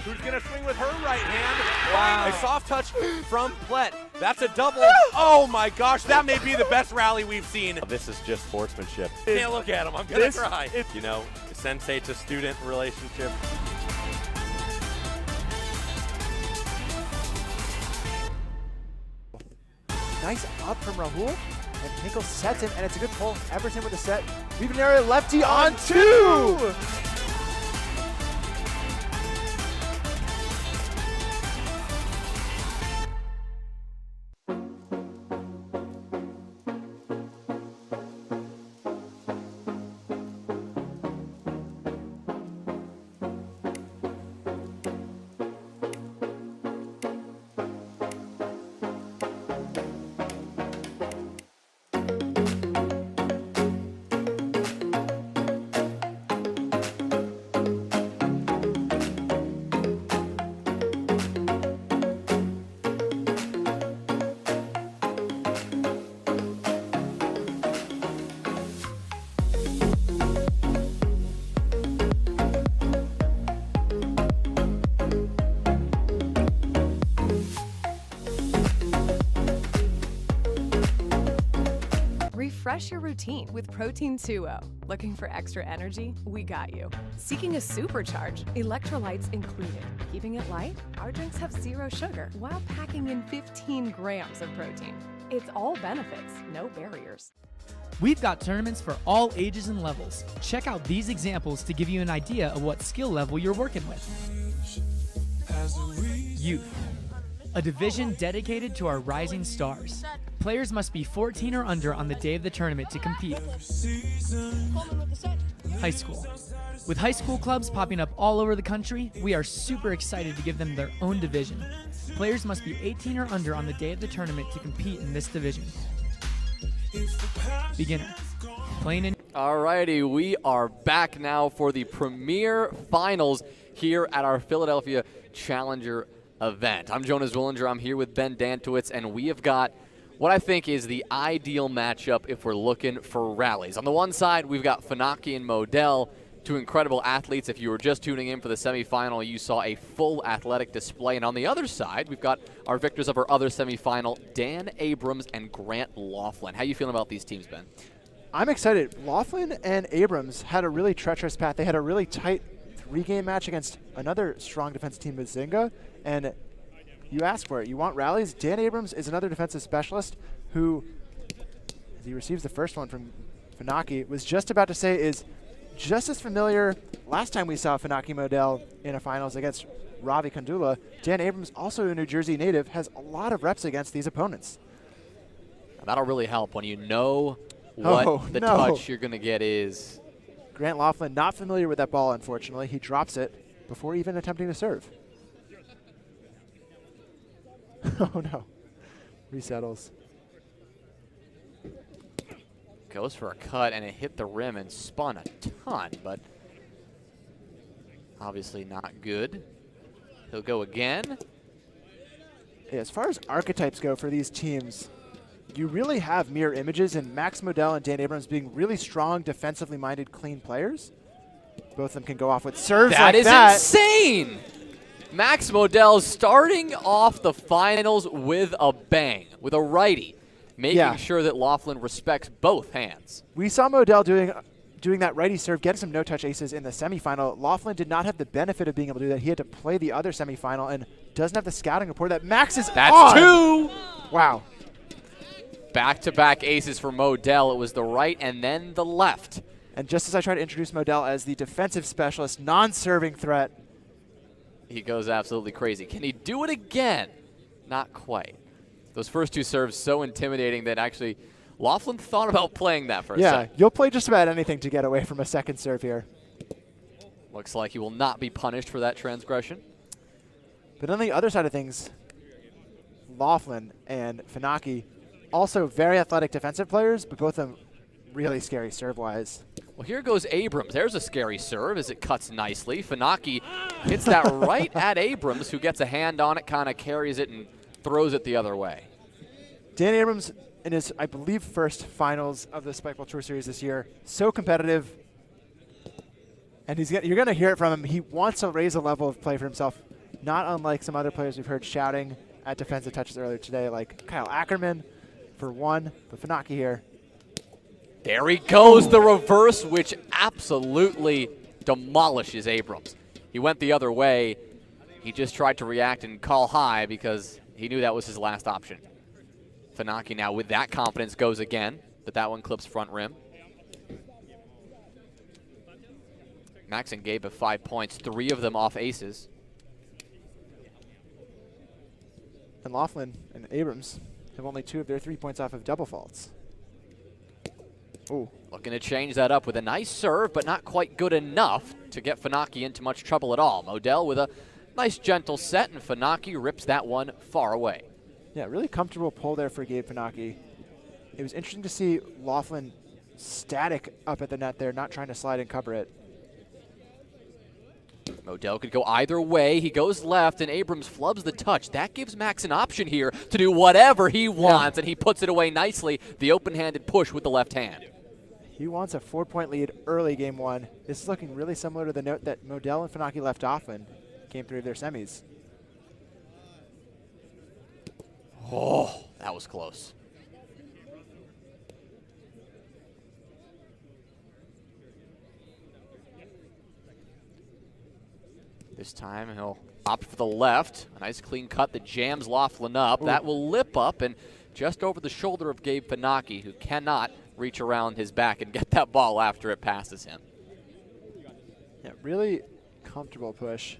who's going to swing with her right hand. Wow. A soft touch from Plet. That's a double. Oh my gosh, that may be the best rally we've seen. This is just sportsmanship. Can't look at him, I'm going to cry. You know, sensei to student relationship. Nice up from Rahul. And Nickel sets him, and it's a good pull. Everton with the set. We've an area lefty on two! Refresh your routine with Protein 2O. Looking for extra energy? We got you. Seeking a supercharge? Electrolytes included. Keeping it light? Our drinks have 0 sugar while packing in 15 grams of protein. It's all benefits, no barriers. We've got tournaments for all ages and levels. Check out these examples to give you an idea of what skill level you're working with. Youth, a division dedicated to our rising stars. Players must be 14 or under on the day of the tournament to compete. High school. With high school clubs popping up all over the country, we are super excited to give them their own division. Players must be 18 or under on the day of the tournament to compete in this division. Beginner. Playing in. Alrighty, we are back now for the Premier Finals here at our Philadelphia Challenger event. I'm Jonas Willinger. I'm here with Ben Dantowitz, and we have got what I think is the ideal matchup if we're looking for rallies. On the one side, we've got Funaki and Modell, two incredible athletes. If you were just tuning in for the semifinal, you saw a full athletic display. And on the other side, we've got our victors of our other semifinal, Dan Abrams and Grant Laughlin. How you feeling about these teams, Ben? I'm excited. Laughlin and Abrams had a really treacherous path. They had a really tight 3-game match against another strong defense team with Zynga, and you ask for it. You want rallies. Dan Abrams is another defensive specialist who, as he receives the first one from Funaki, was just about to say is just as familiar. Last time we saw Funaki Modell in a finals against Ravi Kandula, Dan Abrams, also a New Jersey native, has a lot of reps against these opponents. That'll really help when you know what the touch you're going to get is. Grant Laughlin not familiar with that ball, unfortunately. He drops it before even attempting to serve. Oh, no. Resettles. Goes for a cut, and it hit the rim and spun a ton, but obviously not good. He'll go again. Yeah, as far as archetypes go for these teams, you really have mirror images in Max Modell and Dan Abrams being really strong, defensively minded, clean players. Both of them can go off with serves that like that. That is insane! Max Modell starting off the finals with a bang, with a righty, making sure that Laughlin respects both hands. We saw Modell doing that righty serve, getting some no-touch aces in the semifinal. Laughlin did not have the benefit of being able to do that. He had to play the other semifinal and doesn't have the scouting report that Max is That's on. 2! Wow. Back-to-back aces for Modell. It was the right and then the left. And just as I try to introduce Modell as the defensive specialist, non-serving threat, he goes absolutely crazy. Can he do it again? Not quite. Those first two serves so intimidating that actually Laughlin thought about playing that for a second. Yeah, you'll play just about anything to get away from a second serve here. Looks like he will not be punished for that transgression. But on the other side of things, Laughlin and Funaki, also very athletic defensive players, but both of them really scary serve-wise. Well, here goes Abrams. There's a scary serve as it cuts nicely. Funaki hits that right at Abrams, who gets a hand on it, kind of carries it and throws it the other way. Dan Abrams in his, I believe, first finals of the Spikeball Tour Series this year. So competitive. And you're going to hear it from him. He wants to raise the level of play for himself, not unlike some other players we've heard shouting at defensive touches earlier today, like Kyle Ackerman for one, but Funaki here. There he goes, the reverse, which absolutely demolishes Abrams. He went the other way. He just tried to react and call high because he knew that was his last option. Funaki now with that confidence goes again, but that one clips front rim. Max and Gabe have 5 points, 3 of them off aces. And Laughlin and Abrams have only 2 of their 3 points off of double faults. Ooh. Looking to change that up with a nice serve, but not quite good enough to get Funaki into much trouble at all. Modell with a nice gentle set, and Funaki rips that one far away. Yeah, really comfortable pull there for Gabe Funaki. It was interesting to see Laughlin static up at the net there, not trying to slide and cover it. Modell could go either way. He goes left, and Abrams flubs the touch. That gives Max an option here to do whatever he wants, and he puts it away nicely. The open-handed push with the left hand. He wants a 4-point lead early game 1. This is looking really similar to the note that Modell and Funaki left off in game 3 of their semis. Oh, that was close. This time he'll opt for the left. A nice clean cut that jams Laughlin up. Ooh. That will lip up and just over the shoulder of Gabe Funaki, who cannot reach around his back and get that ball after it passes him. Yeah, really comfortable push.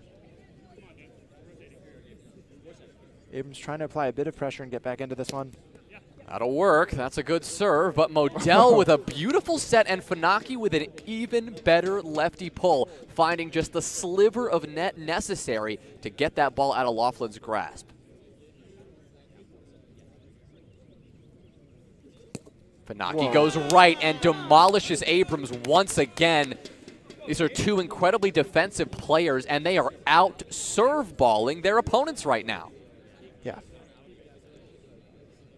Abrams trying to apply a bit of pressure and get back into this one. That'll work. That's a good serve, but Modell with a beautiful set and Funaki with an even better lefty pull, finding just the sliver of net necessary to get that ball out of Laughlin's grasp. Funaki goes right and demolishes Abrams once again. These are 2 incredibly defensive players, and they are out serve balling their opponents right now. Yeah.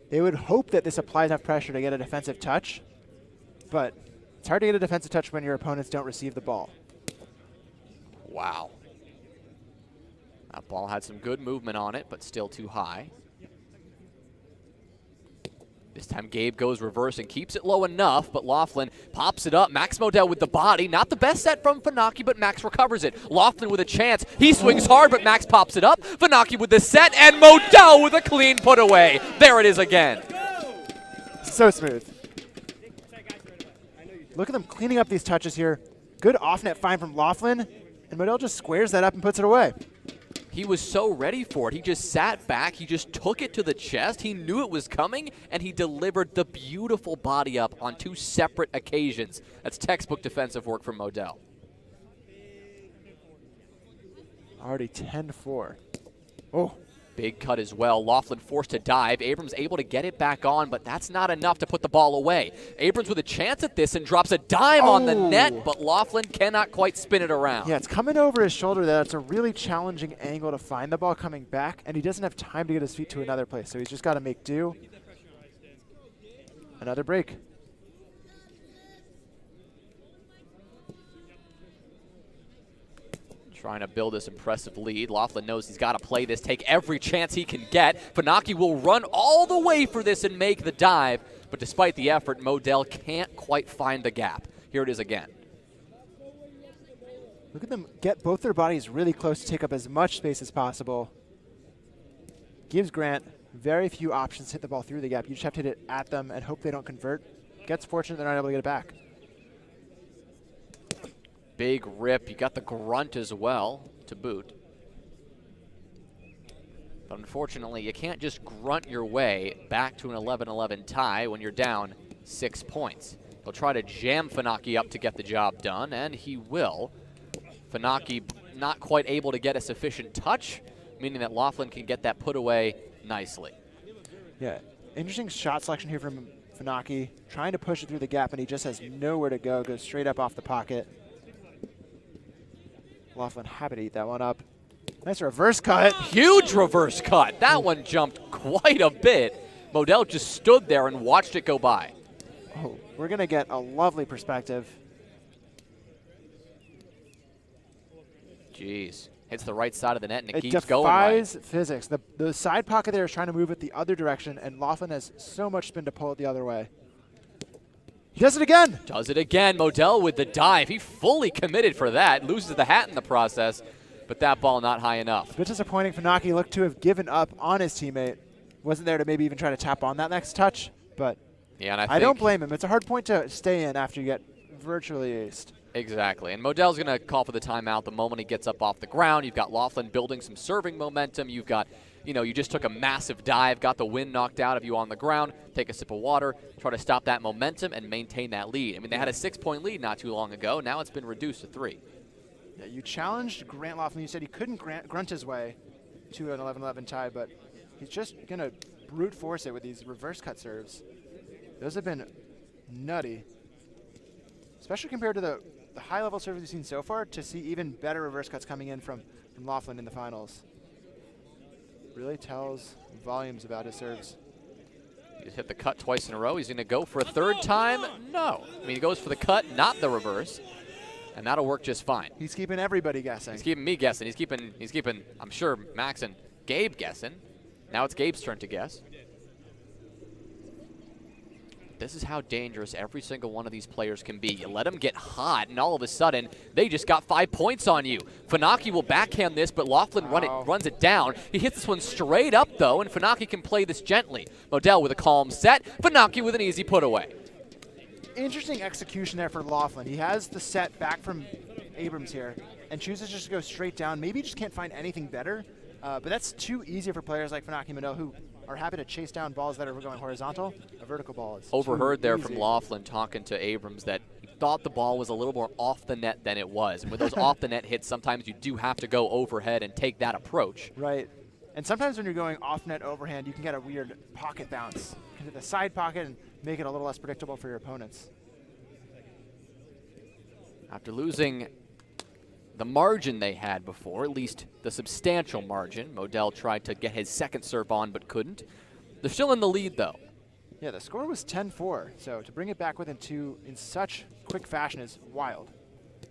They would hope that this applies enough pressure to get a defensive touch, but it's hard to get a defensive touch when your opponents don't receive the ball. Wow. That ball had some good movement on it, but still too high. This time Gabe goes reverse and keeps it low enough, but Laughlin pops it up. Max Modell with the body. Not the best set from Funaki, but Max recovers it. Laughlin with a chance. He swings hard, but Max pops it up. Funaki with the set, and Modell with a clean put away. There it is again. So smooth. Look at them cleaning up these touches here. Good off-net find from Laughlin, and Modell just squares that up and puts it away. He was so ready for it. He just sat back. He just took it to the chest. He knew it was coming, and he delivered the beautiful body up on 2 separate occasions. That's textbook defensive work from Modell. Already 10-4. Oh. Big cut as well. Laughlin forced to dive. Abrams able to get it back on, but that's not enough to put the ball away. Abrams with a chance at this and drops a dime on the net, but Laughlin cannot quite spin it around. Yeah, it's coming over his shoulder there. It's a really challenging angle to find the ball coming back, and he doesn't have time to get his feet to another place, so he's just got to make do. Another break. Trying to build this impressive lead. Laughlin knows he's got to play this, take every chance he can get. Funaki will run all the way for this and make the dive, but despite the effort, Modell can't quite find the gap. Here it is again. Look at them get both their bodies really close to take up as much space as possible. Gives Grant very few options to hit the ball through the gap. You just have to hit it at them and hope they don't convert. Gets fortunate they're not able to get it back. Big rip. You got the grunt as well to boot. But unfortunately, you can't just grunt your way back to an 11-11 tie when you're down 6 points. He'll try to jam Funaki up to get the job done, and he will. Funaki not quite able to get a sufficient touch, meaning that Laughlin can get that put away nicely. Yeah, interesting shot selection here from Funaki. Trying to push it through the gap, and he just has nowhere to go. Goes straight up off the pocket. Laughlin happy to eat that one up. Nice reverse cut. Huge reverse cut. That one jumped quite a bit. Modell just stood there and watched it go by. Oh, we're going to get a lovely perspective. Jeez. Hits the right side of the net, and it It keeps going right. defies physics. The side pocket there is trying to move it the other direction, and Laughlin has so much spin to pull it the other way. He does it again. Does it again. Modell with the dive. He fully committed for that. Loses the hat in the process, but that ball not high enough. A bit disappointing. Funaki looked to have given up on his teammate. Wasn't there to maybe even try to tap on that next touch, but yeah, and I don't blame him. It's a hard point to stay in after you get virtually aced. Exactly. And Modell's going to call for the timeout the moment he gets up off the ground. You've got Laughlin building some serving momentum. You've got, you just took a massive dive, got the wind knocked out of you on the ground. Take a sip of water, try to stop that momentum and maintain that lead. I mean, they had a 6-point lead not too long ago. Now it's been reduced to 3. Yeah, you challenged Grant Laughlin. You said he couldn't grunt his way to an 11-11 tie, but he's just going to brute force it with these reverse cut serves. Those have been nutty, especially compared to the high-level serves we've seen so far, to see even better reverse cuts coming in from Laughlin in the finals. Really tells volumes about his serves. He just hit the cut twice in a row. He's going to go for a third time? No. I mean, he goes for the cut, not the reverse, and that'll work just fine. He's keeping everybody guessing. He's keeping me guessing. He's keeping, I'm sure, Max and Gabe guessing. Now it's Gabe's turn to guess. This is how dangerous every single one of these players can be. You let them get hot, and all of a sudden, they just got 5 points on you. Funaki will backhand this, but Laughlin runs it down. He hits this one straight up, though, and Funaki can play this gently. Modell with a calm set. Funaki with an easy put away. Interesting execution there for Laughlin. He has the set back from Abrams here and chooses just to go straight down. Maybe he just can't find anything better, but that's too easy for players like Funaki and Modell, who are happy to chase down balls that are going horizontal. A vertical ball is overheard there easy. From Laughlin talking to Abrams that he thought the ball was a little more off the net than it was. And with those off the net hits, sometimes you do have to go overhead and take that approach. Right. And sometimes when you're going off net overhand, you can get a weird pocket bounce. You can hit the side pocket and make it a little less predictable for your opponents. After losing the margin they had before, at least the substantial margin, Modell tried to get his second serve on but couldn't. They're still in the lead, though. Yeah, the score was 10-4, so to bring it back within 2 in such quick fashion is wild.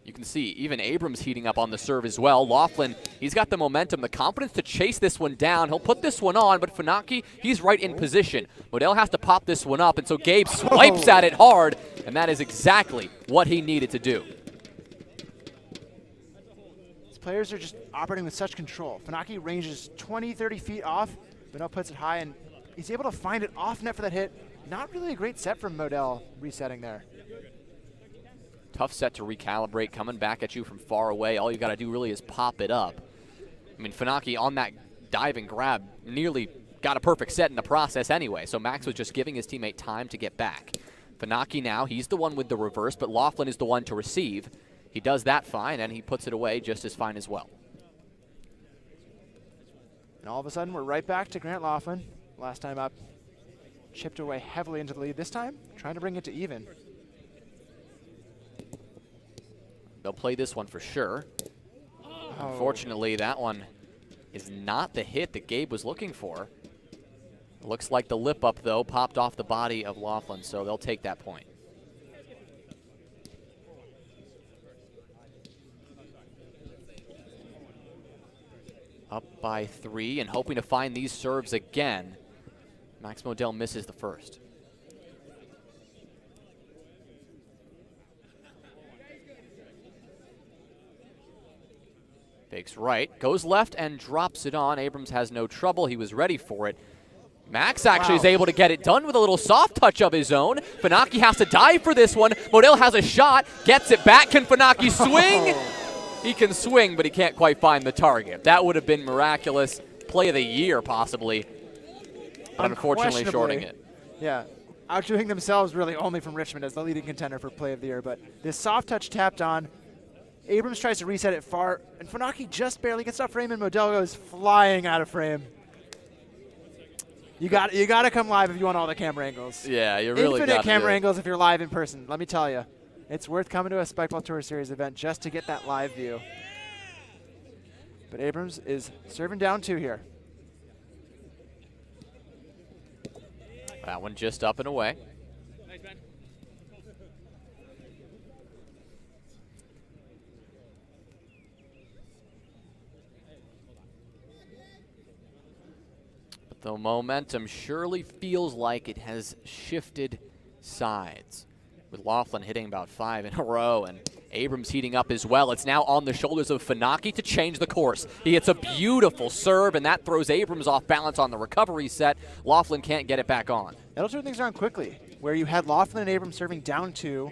You can see even Abrams heating up on the serve as well. Laughlin, he's got the momentum, the confidence to chase this one down. He'll put this one on, but Funaki, he's right in position. Modell has to pop this one up, and so Gabe swipes at it hard, and that is exactly what he needed to do. Players are just operating with such control. Funaki ranges 20, 30 feet off. Modell puts it high, and he's able to find it off net for that hit. Not really a great set from Modell resetting there. Tough set to recalibrate, coming back at you from far away. All you got to do really is pop it up. I mean, Funaki on that dive and grab nearly got a perfect set in the process anyway, so Max was just giving his teammate time to get back. Funaki now, he's the one with the reverse, but Laughlin is the one to receive. He does that fine, and he puts it away just as fine as well. And all of a sudden, we're right back to Grant Laughlin. Last time up, chipped away heavily into the lead. This time, trying to bring it to even. They'll play this one for sure. Oh. Unfortunately, that one is not the hit that Gabe was looking for. Looks like the lip up, though, popped off the body of Laughlin, so they'll take that point. Up by 3 and hoping to find these serves again. Max Modell misses the first. Fakes right, goes left and drops it on. Abrams has no trouble. He was ready for it. Max actually is able to get it done with a little soft touch of his own. Funaki has to dive for this one. Modell has a shot, gets it back. Can Funaki swing? He can swing, but he can't quite find the target. That would have been miraculous. Play of the year, possibly. But unfortunately, shorting it. Yeah. Outdoing themselves really only from Richmond as the leading contender for play of the year. But this soft touch tapped on. Abrams tries to reset it far, and Funaki just barely gets off frame, and Modell goes flying out of frame. You got to come live if you want all the camera angles. Yeah, you really got to. Infinite camera angles if you're live in person. Let me tell you. It's worth coming to a Spikeball Tour Series event just to get that live view. But Abrams is serving down 2 here. That one just up and away. But the momentum surely feels like it has shifted sides, with Laughlin hitting about 5 in a row and Abrams heating up as well. It's now on the shoulders of Funaki to change the course. He hits a beautiful serve, and that throws Abrams off balance on the recovery set. Laughlin can't get it back on. That'll turn things around quickly, where you had Laughlin and Abrams serving down 2,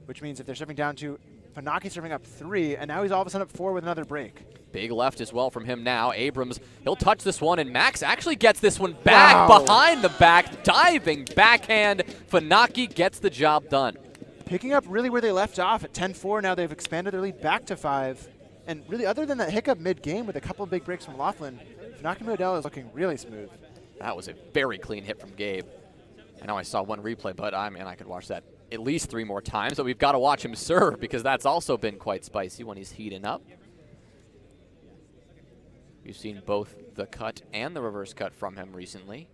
which means if they're serving down 2, Funaki serving up 3, and now he's all of a sudden up 4 with another break. Big left as well from him now. Abrams, he'll touch this one, and Max actually gets this one back behind the back. Diving backhand. Funaki gets the job done. Picking up really where they left off at 10-4. Now they've expanded their lead back to 5. And really, other than that hiccup mid-game with a couple of big breaks from Laughlin, Funaki Modell is looking really smooth. That was a very clean hit from Gabe. I know I saw one replay, but I could watch that at least 3 more times. But we've got to watch him serve because that's also been quite spicy when he's heating up. We've seen both the cut and the reverse cut from him recently.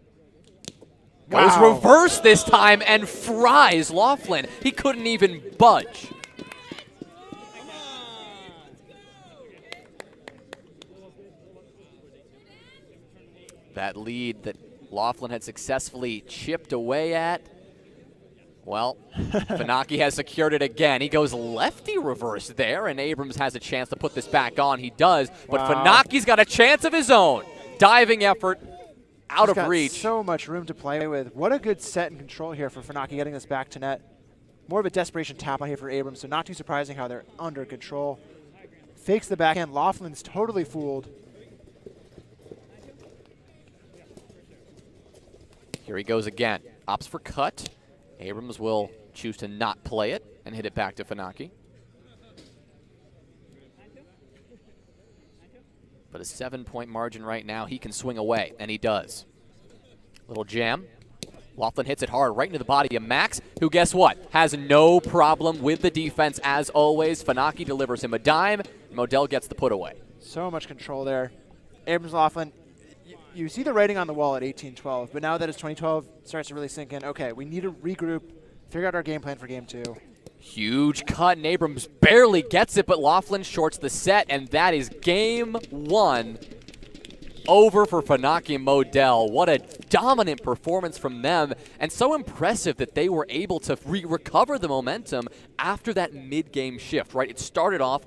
Goes reverse this time and fries Laughlin. He couldn't even budge. That lead that Laughlin had successfully chipped away at, well, Funaki has secured it again. He goes lefty reverse there, and Abrams has a chance to put this back on. He does, but Funaki's got a chance of his own. Diving effort. Out of reach. So much room to play with. What a good set and control here for Funaki getting this back to net. More of a desperation tap on here for Abrams, so not too surprising how they're under control. Fakes the backhand. Laughlin's totally fooled. Here he goes again. Opts for cut. Abrams will choose to not play it and hit it back to Funaki. But a 7-point margin right now. He can swing away, and he does. Little jam. Laughlin hits it hard right into the body of Max, who, guess what, has no problem with the defense as always. Funaki delivers him a dime. Modell gets the put away. So much control there. Abrams Laughlin, you see the writing on the wall at 18-12, but now that it's 2012, it starts to really sink in. Okay, we need to regroup, figure out our game plan for game 2. Huge cut, and Abrams barely gets it, but Laughlin shorts the set, and that is game 1 over for Funaki and Modell. What a dominant performance from them, and so impressive that they were able to recover the momentum after that mid-game shift, right? It started off,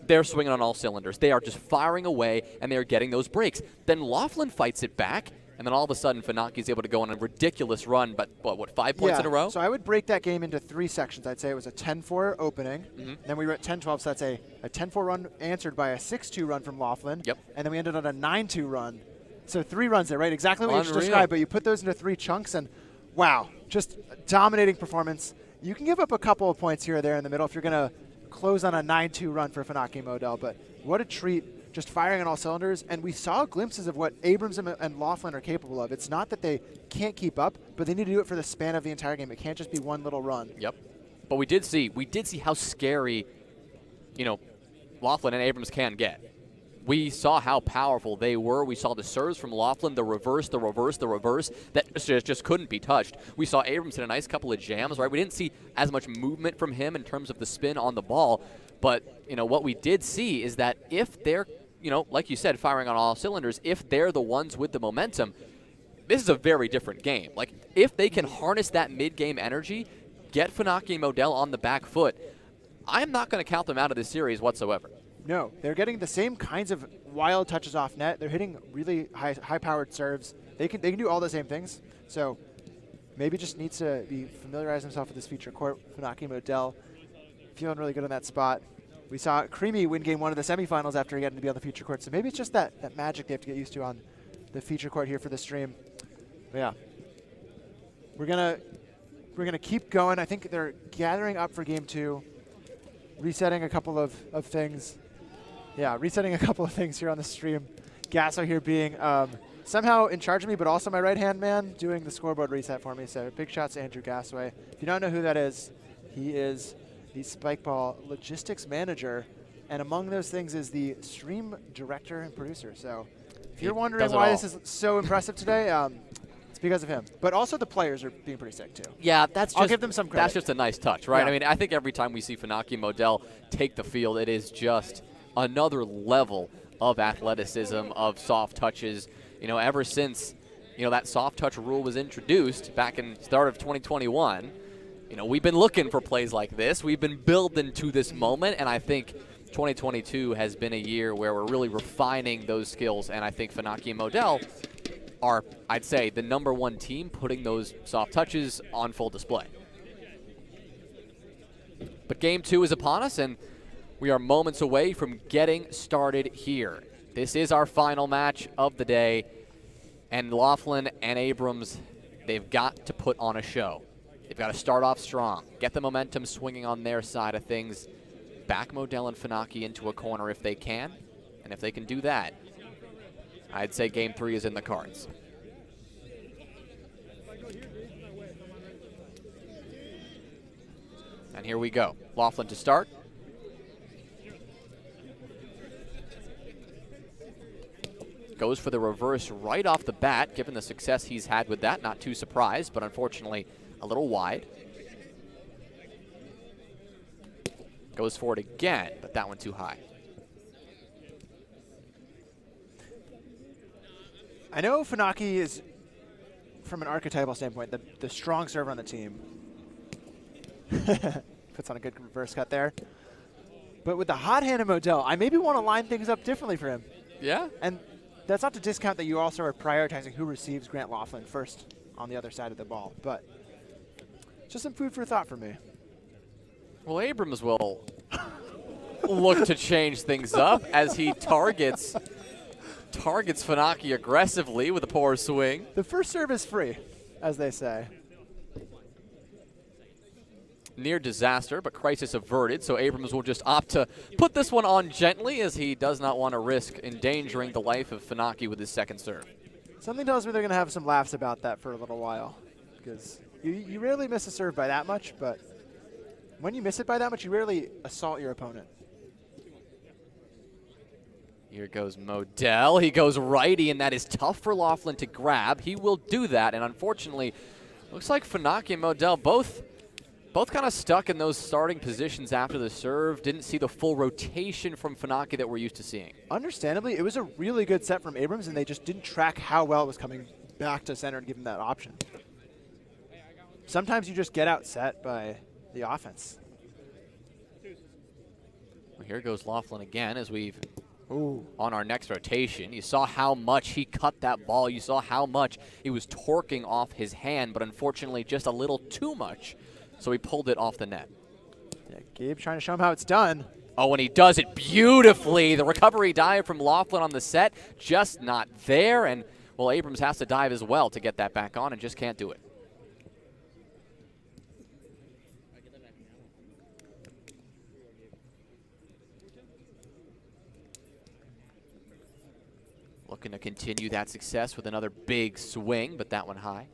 they're swinging on all cylinders. They are just firing away, and they are getting those breaks. Then Laughlin fights it back, and then all of a sudden, Funaki is able to go on a ridiculous run, but what, 5 points in a row? So I would break that game into 3 sections. I'd say it was a 10-4 opening. Then we were at 10-12, so that's a 10-4 run answered by a 6-2 run from Laughlin. Yep. And then we ended on a 9-2 run. So 3 runs there, right? Exactly what you just described, but you put those into 3 chunks, and wow, just dominating performance. You can give up a couple of points here or there in the middle if you're going to close on a 9-2 run for Funaki and Modell, but what a treat. Just firing on all cylinders, and we saw glimpses of what Abrams and Laughlin are capable of. It's not that they can't keep up, but they need to do it for the span of the entire game. It can't just be one little run. Yep. But we did see how scary, Laughlin and Abrams can get. We saw how powerful they were. We saw the serves from Laughlin, the reverse, the reverse, the reverse, that just couldn't be touched. We saw Abrams hit a nice couple of jams, right? We didn't see as much movement from him in terms of the spin on the ball, but, what we did see is that if they're like you said, firing on all cylinders, if they're the ones with the momentum, this is a very different game. Like, if they can harness that mid-game energy, get Funaki and Modell on the back foot, I'm not going to count them out of this series whatsoever. No, they're getting the same kinds of wild touches off net. They're hitting really high-powered serves. They can do all the same things. So maybe just needs to familiarize himself with this feature court. Funaki and Modell feeling really good on that spot. We saw Creamy win game 1 of the semifinals after getting to be on the feature court. So maybe it's just that magic they have to get used to on the feature court here for the stream. But yeah, we're gonna keep going. I think they're gathering up for game 2, resetting a couple of things. Yeah, resetting a couple of things here on the stream. Gasso here being somehow in charge of me, but also my right-hand man doing the scoreboard reset for me. So big shouts to Andrew Gassaway. If you don't know who that is, he is the Spikeball logistics manager, and among those things is the stream director and producer. So if you're wondering why this is so impressive today, It's because of him. But also the players are being pretty sick, too. Yeah, I'll give them some credit. That's just a nice touch, right? Yeah. I mean, I think every time we see Funaki and Modell take the field, it is just another level of athleticism, of soft touches. You know, ever since, you know, that soft touch rule was introduced back in start of 2021, you know, we've been looking for plays like this. We've been building to this moment, and I think 2022 has been a year where we're really refining those skills, and I think Funaki and Modell are, I'd say, the #1 team putting those soft touches on full display. But game 2 is upon us, and we are moments away from getting started here. This is our final match of the day, and Laughlin and Abrams, they've got to put on a show. They've got to start off strong, get the momentum swinging on their side of things, back Modell and Funaki into a corner if they can, and if they can do that, I'd say game 3 is in the cards. And here we go. Laughlin to start. Goes for the reverse right off the bat, given the success he's had with that. Not too surprised, but unfortunately a little wide. Goes for it again, but that one too high. I know Funaki is, from an archetypal standpoint, the strong server on the team. Puts on a good reverse cut there. But with the hot hand of Modell, I maybe want to line things up differently for him. Yeah? And that's not to discount that you also are prioritizing who receives Grant Laughlin first on the other side of the ball. But just some food for thought for me. Well, Abrams will look to change things up as he targets Funaki aggressively with a poor swing. The first serve is free, as they say. Near disaster, but crisis averted, so Abrams will just opt to put this one on gently as he does not want to risk endangering the life of Funaki with his second serve. Something tells me they're going to have some laughs about that for a little while, because you rarely miss a serve by that much, but when you miss it by that much, you rarely assault your opponent. Here goes Modell. He goes righty, and that is tough for Laughlin to grab. He will do that, and unfortunately, looks like Funaki and Modell both kind of stuck in those starting positions after the serve. Didn't see the full rotation from Funaki that we're used to seeing. Understandably, it was a really good set from Abrams, and they just didn't track how well it was coming back to center and give him that option. Sometimes you just get outset by the offense. Well, here goes Laughlin again as we've on our next rotation. You saw how much he cut that ball. You saw how much he was torquing off his hand, but unfortunately just a little too much. So he pulled it off the net. Yeah, Gabe trying to show him how it's done. Oh, and he does it beautifully. The recovery dive from Laughlin on the set, just not there. And, well, Abrams has to dive as well to get that back on and just can't do it. Looking to continue that success with another big swing, but that one high.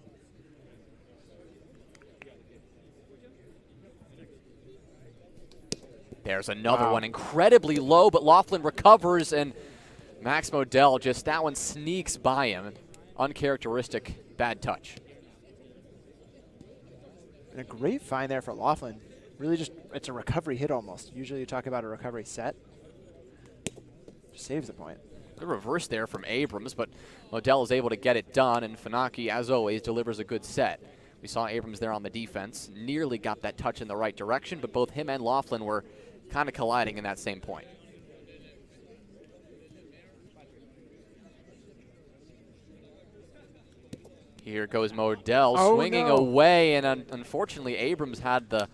There's another one, incredibly low, but Laughlin recovers, and Max Modell just, that one sneaks by him. Uncharacteristic bad touch. And a great find there for Laughlin. Really just, it's a recovery hit almost. Usually you talk about a recovery set. Just saves the point. Good reverse there from Abrams, but Modell is able to get it done, and Funaki, as always, delivers a good set. We saw Abrams there on the defense. Nearly got that touch in the right direction, but both him and Laughlin were kind of colliding in that same point. Here goes Modell swinging away, and unfortunately Abrams had the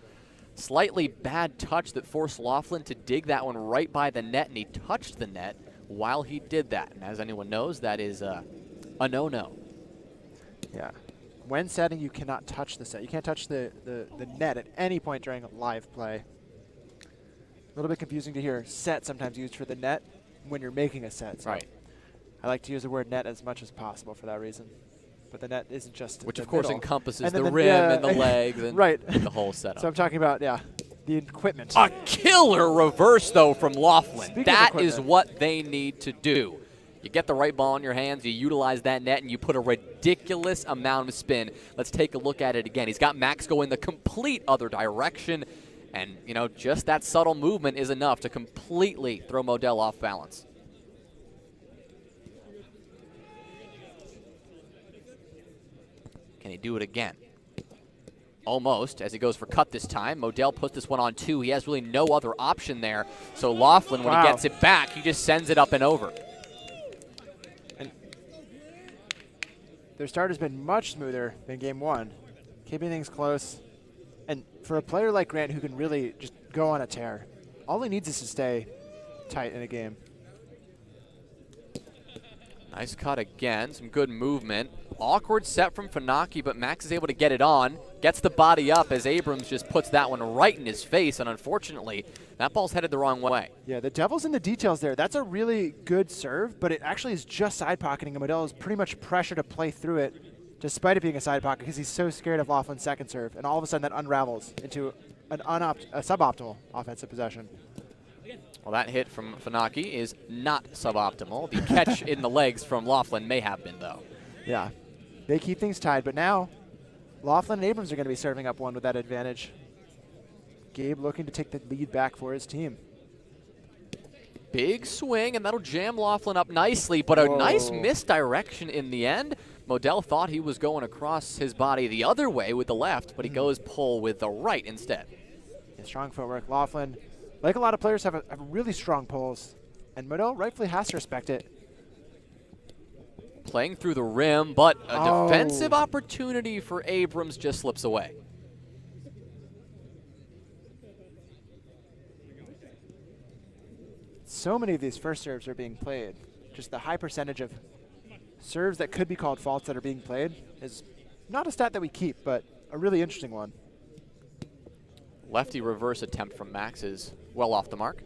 slightly bad touch that forced Laughlin to dig that one right by the net, and he touched the net while he did that. And as anyone knows, that is a no-no. Yeah. When setting, you cannot touch the set. You can't touch the net at any point during a live play. A little bit confusing to hear set sometimes used for the net when you're making a set. So right. I like to use the word net as much as possible for that reason. But the net isn't just which, the of course, middle. encompasses the rim and the legs and right. the whole setup. So I'm talking about, the equipment. A killer reverse, though, from Laughlin. Speaking that of is what they need to do. You get the right ball in your hands, you utilize that net, and you put a ridiculous ridiculous amount of spin. Let's take a look at it again. He's got Max going the complete other direction. And, you know, just that subtle movement is enough to completely throw Modell off balance. Can he do it again? Almost, as he goes for cut this time. Modell puts this one on 2. He has really no other option there. So Laughlin, when he gets it back, he just sends it up and over. And their start has been much smoother than game 1, keeping things close. And for a player like Grant who can really just go on a tear, all he needs is to stay tight in a game. Nice cut again, some good movement. Awkward set from Funaki, but Max is able to get it on. Gets the body up as Abrams just puts that one right in his face, and unfortunately, that ball's headed the wrong way. Yeah, the devil's in the details there. That's a really good serve, but it actually is just side pocketing, and Modell is pretty much pressured to play through it, despite it being a side pocket, because he's so scared of Laughlin's second serve, and all of a sudden that unravels into a suboptimal offensive possession. Well, that hit from Funaki is not suboptimal. The catch in the legs from Laughlin may have been, though. Yeah, they keep things tied, but now Laughlin and Abrams are going to be serving up one with that advantage. Gabe looking to take the lead back for his team. Big swing, and that'll jam Laughlin up nicely, but a nice misdirection in the end. Modell thought he was going across his body the other way with the left, but he goes pull with the right instead. Yeah, strong footwork. Laughlin, like a lot of players, have really strong pulls, and Modell rightfully has to respect it. Playing through the rim, but a defensive opportunity for Abrams just slips away. So many of these first serves are being played. Just the high percentage of serves that could be called faults that are being played is not a stat that we keep, but a really interesting one. Lefty reverse attempt from Max is well off the mark.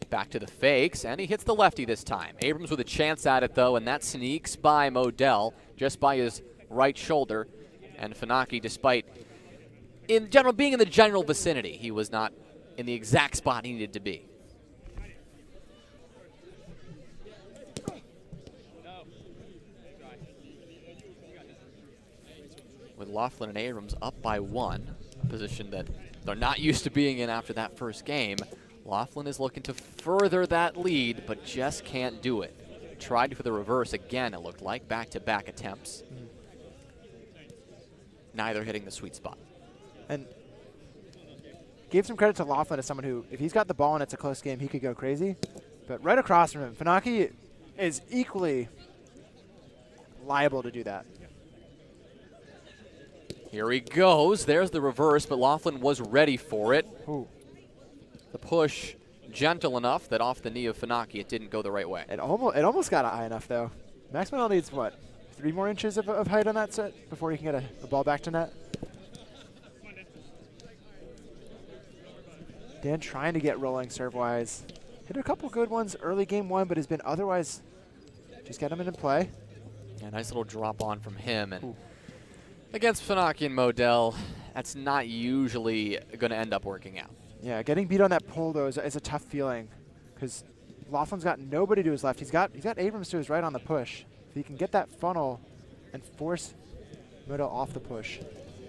Back to the fakes, and he hits the lefty this time. Abrams with a chance at it, though, and that sneaks by Modell, just by his right shoulder. And Funaki, despite in general being in the general vicinity, he was not in the exact spot he needed to be. With Laughlin and Abrams up by 1, a position that they're not used to being in after that first game. Laughlin is looking to further that lead, but just can't do it. Tried for the reverse again, it looked like, back-to-back attempts. Neither hitting the sweet spot. And gave some credit to Laughlin as someone who, if he's got the ball and it's a close game, he could go crazy. But right across from him, Funaki is equally liable to do that. Here he goes. There's the reverse, but Laughlin was ready for it. Ooh. The push gentle enough that off the knee of Funaki, it didn't go the right way. It almost got high enough, though. Max Modell needs, what, 3 more inches of height on that set before he can get a ball back to net? Dan trying to get rolling serve-wise. Hit a couple good ones early game 1, but has been otherwise just get him into play. Yeah, nice little drop on from him. And against Funaki and Modell, that's not usually going to end up working out. Yeah, getting beat on that pull, though, is a tough feeling because Laughlin's got nobody to his left. He's got Abrams to his right on the push. If he can get that funnel and force Modell off the push,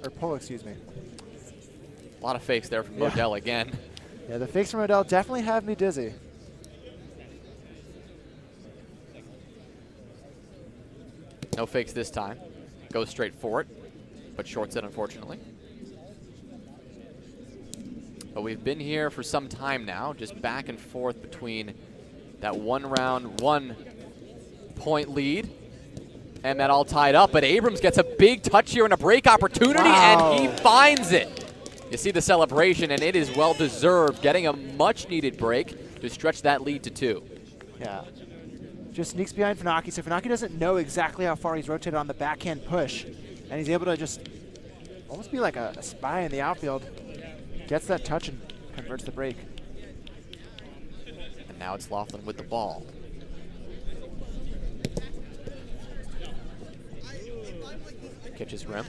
or pull, excuse me. A lot of fakes there from Modell again. Yeah, the fakes from Modell definitely have me dizzy. No fakes this time. Goes straight for it, but shorts it, unfortunately. But we've been here for some time now, just back and forth between that 1 round, 1 point lead, and that all tied up. But Abrams gets a big touch here and a break opportunity, and he finds it. You see the celebration, and it is well deserved, getting a much needed break to stretch that lead to 2. Yeah. Just sneaks behind Funaki, so Funaki doesn't know exactly how far he's rotated on the backhand push, and he's able to just almost be like a spy in the outfield. Gets that touch and converts the break. And now it's Laughlin with the ball. Catches rim.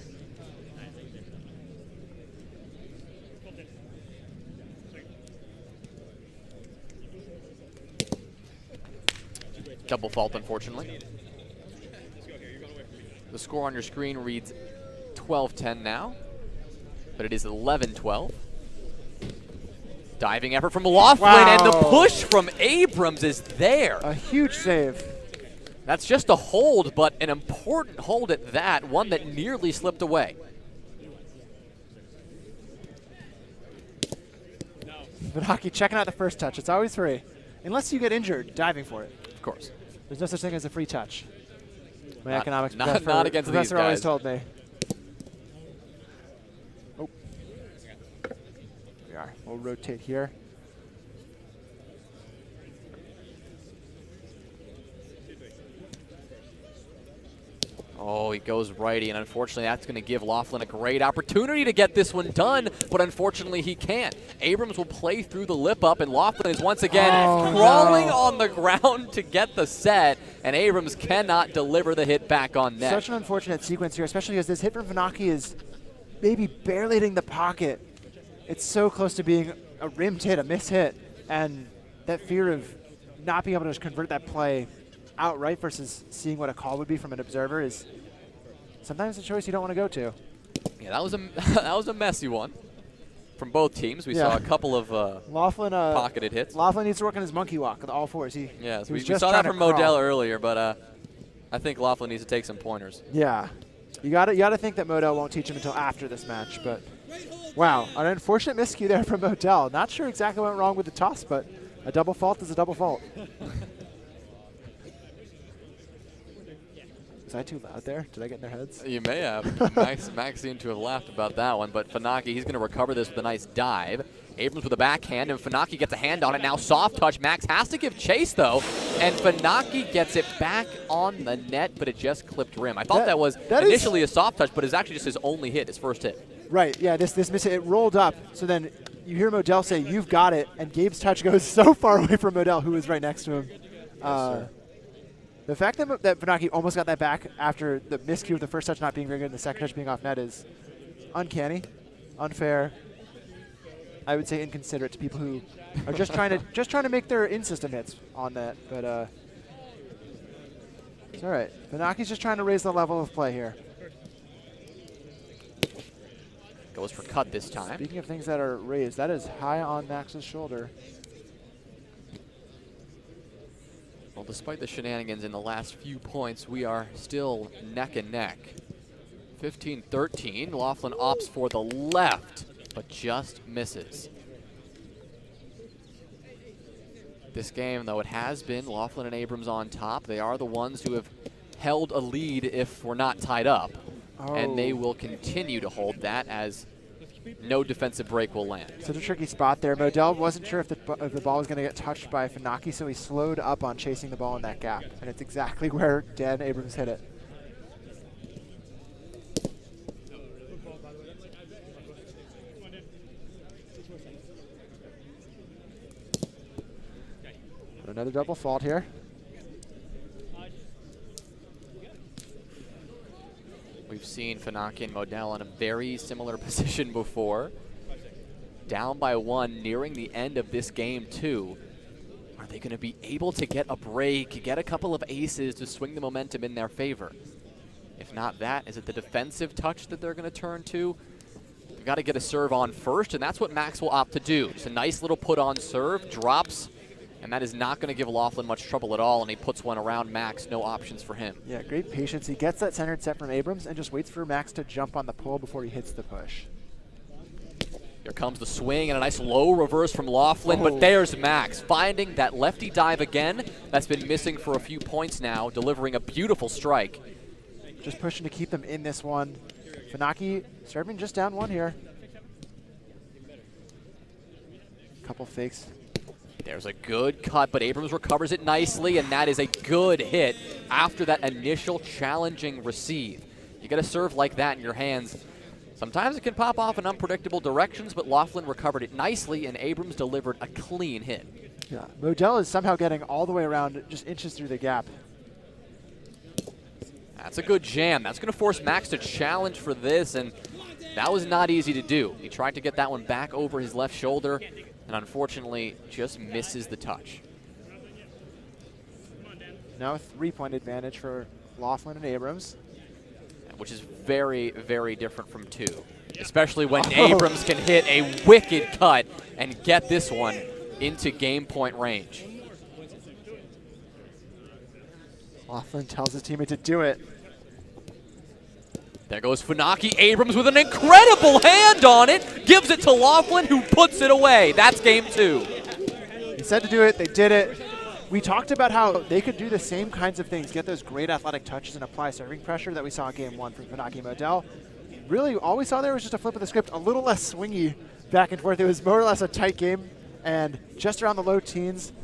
Double fault, unfortunately. The score on your screen reads 12-10 now, but it is 11-12. Diving effort from Laughlin, and the push from Abrams is there. A huge save. That's just a hold, but an important hold at that, one that nearly slipped away. Funaki checking out the first touch. It's always free. Unless you get injured diving for it. Of course. There's no such thing as a free touch. My Not- economics not- professor, not against these professor always guys. told me. Oh. Here we are. We'll rotate here. Oh, he goes righty, and unfortunately that's going to give Laughlin a great opportunity to get this one done, but unfortunately he can't. Abrams will play through the lip up, and Laughlin is once again crawling on the ground to get the set, and Abrams cannot deliver the hit back on net. Such an unfortunate sequence here, especially because this hit from Funaki is maybe barely hitting the pocket. It's so close to being a rimmed hit, a miss hit, and that fear of not being able to just convert that play outright versus seeing what a call would be from an observer is sometimes a choice you don't want to go to. Yeah, that was a that was a messy one from both teams. We saw a couple of Laughlin, pocketed hits. Laughlin needs to work on his monkey walk with all fours. Yes, he we was just saw that trying from to crawl. Modell earlier, but I think Laughlin needs to take some pointers. Yeah, you gotta think that Modell won't teach him until after this match. But wow, an unfortunate miscue there from Modell. Not sure exactly what went wrong with the toss, but a double fault is a double fault. Was I too loud there? Did I get in their heads? You may have. Max seemed to have laughed about that one, but Funaki, he's going to recover this with a nice dive. Abrams with a backhand, and Funaki gets a hand on it. Now soft touch. Max has to give chase, though, and Funaki gets it back on the net, but it just clipped rim. I thought that was initially a soft touch, but it's actually just his only hit, his first hit. Right, yeah, this miss hit, it rolled up, so then you hear Modell say, "You've got it," and Gabe's touch goes so far away from Modell, who was right next to him. The fact that Funaki almost got that back after the miscue of the first touch not being very good and the second touch being off net is uncanny, unfair. I would say inconsiderate to people who are just trying to make their in-system hits on that. But it's all right. Funaki's just trying to raise the level of play here. Goes for cut this time. Speaking of things that are raised, that is high on Max's shoulder. Well, despite the shenanigans in the last few points, we are still neck and neck. 15-13. Laughlin opts for the left, but just misses. This game, though, it has been Laughlin and Abrams on top. They are the ones who have held a lead if we're not tied up. And they will continue to hold that as no defensive break will land. Such a tricky spot there. Modell wasn't sure if the ball was going to get touched by Funaki, so he slowed up on chasing the ball in that gap. And it's exactly where Dan Abrams hit it. Another double fault here. We've seen Funaki and Modell in a very similar position before. Down by one, nearing the end of this game too. Are they going to be able to get a break, get a couple of aces to swing the momentum in their favor? If not that, is it the defensive touch that they're going to turn to? They've got to get a serve on first, and that's what Max will opt to do. Just a nice little put-on serve, drops, and that is not going to give Laughlin much trouble at all, and he puts one around Max, no options for him. Yeah, great patience. He gets that centered set from Abrams and just waits for Max to jump on the pull before he hits the push. Here comes the swing and a nice low reverse from Laughlin, but there's Max finding that lefty dive again. That's been missing for a few points now, delivering a beautiful strike. Just pushing to keep them in this one. Funaki serving just down one here. Couple fakes. There's a good cut, but Abrams recovers it nicely, and that is a good hit after that initial challenging receive. You get a serve like that in your hands. Sometimes it can pop off in unpredictable directions, but Laughlin recovered it nicely, and Abrams delivered a clean hit. Yeah, Modell is somehow getting all the way around, just inches through the gap. That's a good jam. That's going to force Max to challenge for this, and that was not easy to do. He tried to get that one back over his left shoulder, and unfortunately just misses the touch. now a 3-point advantage for Laughlin and Abrams. Which is very, very different from 2. Especially when Abrams can hit a wicked cut and get this one into game point range. Laughlin tells his teammate to do it. There goes Funaki. Abrams with an incredible hand on it. Gives it to Laughlin, who puts it away. That's game 2. He said to do it. They did it. We talked about how they could do the same kinds of things, get those great athletic touches and apply serving pressure that we saw in game 1 from Funaki Modell. Really, all we saw there was just a flip of the script, a little less swingy back and forth. It was more or less a tight game, and just around the low teens,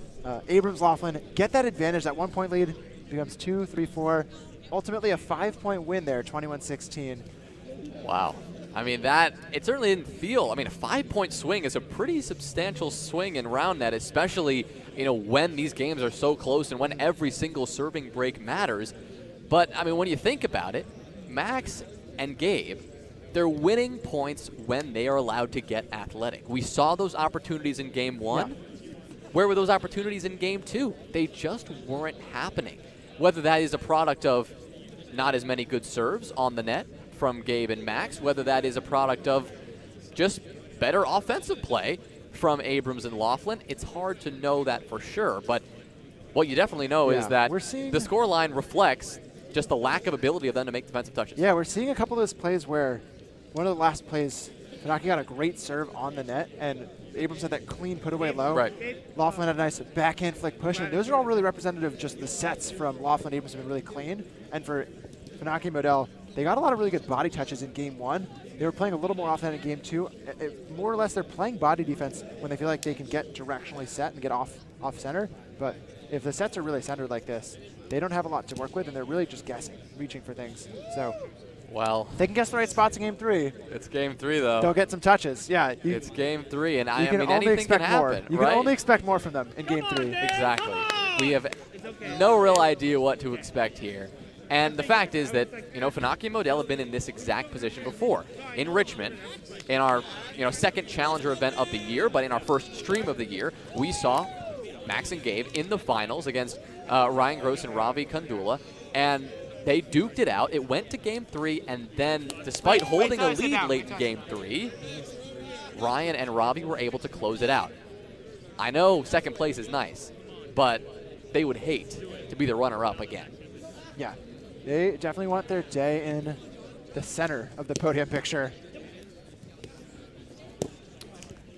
Abrams, Laughlin get that advantage. That 1-point lead becomes 2, 3, 4. Ultimately, a 5-point win there, 21-16. Wow. I mean, it certainly didn't feel, I mean, a 5-point swing is a pretty substantial swing in round net, especially, when these games are so close and when every single serving break matters. But, I mean, when you think about it, Max and Gabe, they're winning points when they are allowed to get athletic. We saw those opportunities in game 1. Yeah. Where were those opportunities in game 2? They just weren't happening. Whether that is a product of not as many good serves on the net from Gabe and Max, whether that is a product of just better offensive play from Abrams and Laughlin, it's hard to know that for sure. But what you definitely know is that the scoreline reflects just the lack of ability of them to make defensive touches. Yeah, we're seeing a couple of those plays where one of the last plays, Funaki got a great serve on the net, and Abrams had that clean put away low. Right. Laughlin had a nice backhand flick push, and those are all really representative of just the sets from Laughlin and Abrams have been really clean. And for Funaki Modell, they got a lot of really good body touches in game 1. They were playing a little more often in game 2. More or less, they're playing body defense when they feel like they can get directionally set and get off center. But if the sets are really centered like this, they don't have a lot to work with, and they're really just guessing, reaching for things. So, well, they can guess the right spots in game 3. It's game 3, though. They'll get some touches. Yeah, it's game 3, and I mean, only anything expect can more. happen. You right? can only expect more from them in game 3. Exactly. We have no real idea what to expect here. And the fact is that, Funaki and Modell have been in this exact position before. In Richmond, in our, second challenger event of the year, but in our first stream of the year, we saw Max and Gabe in the finals against Ryan Gross and Ravi Kandula, and they duked it out. It went to game 3, and then, despite holding a lead late in game 3, Ryan and Ravi were able to close it out. I know second place is nice, but they would hate to be the runner-up again. Yeah. They definitely want their day in the center of the podium picture.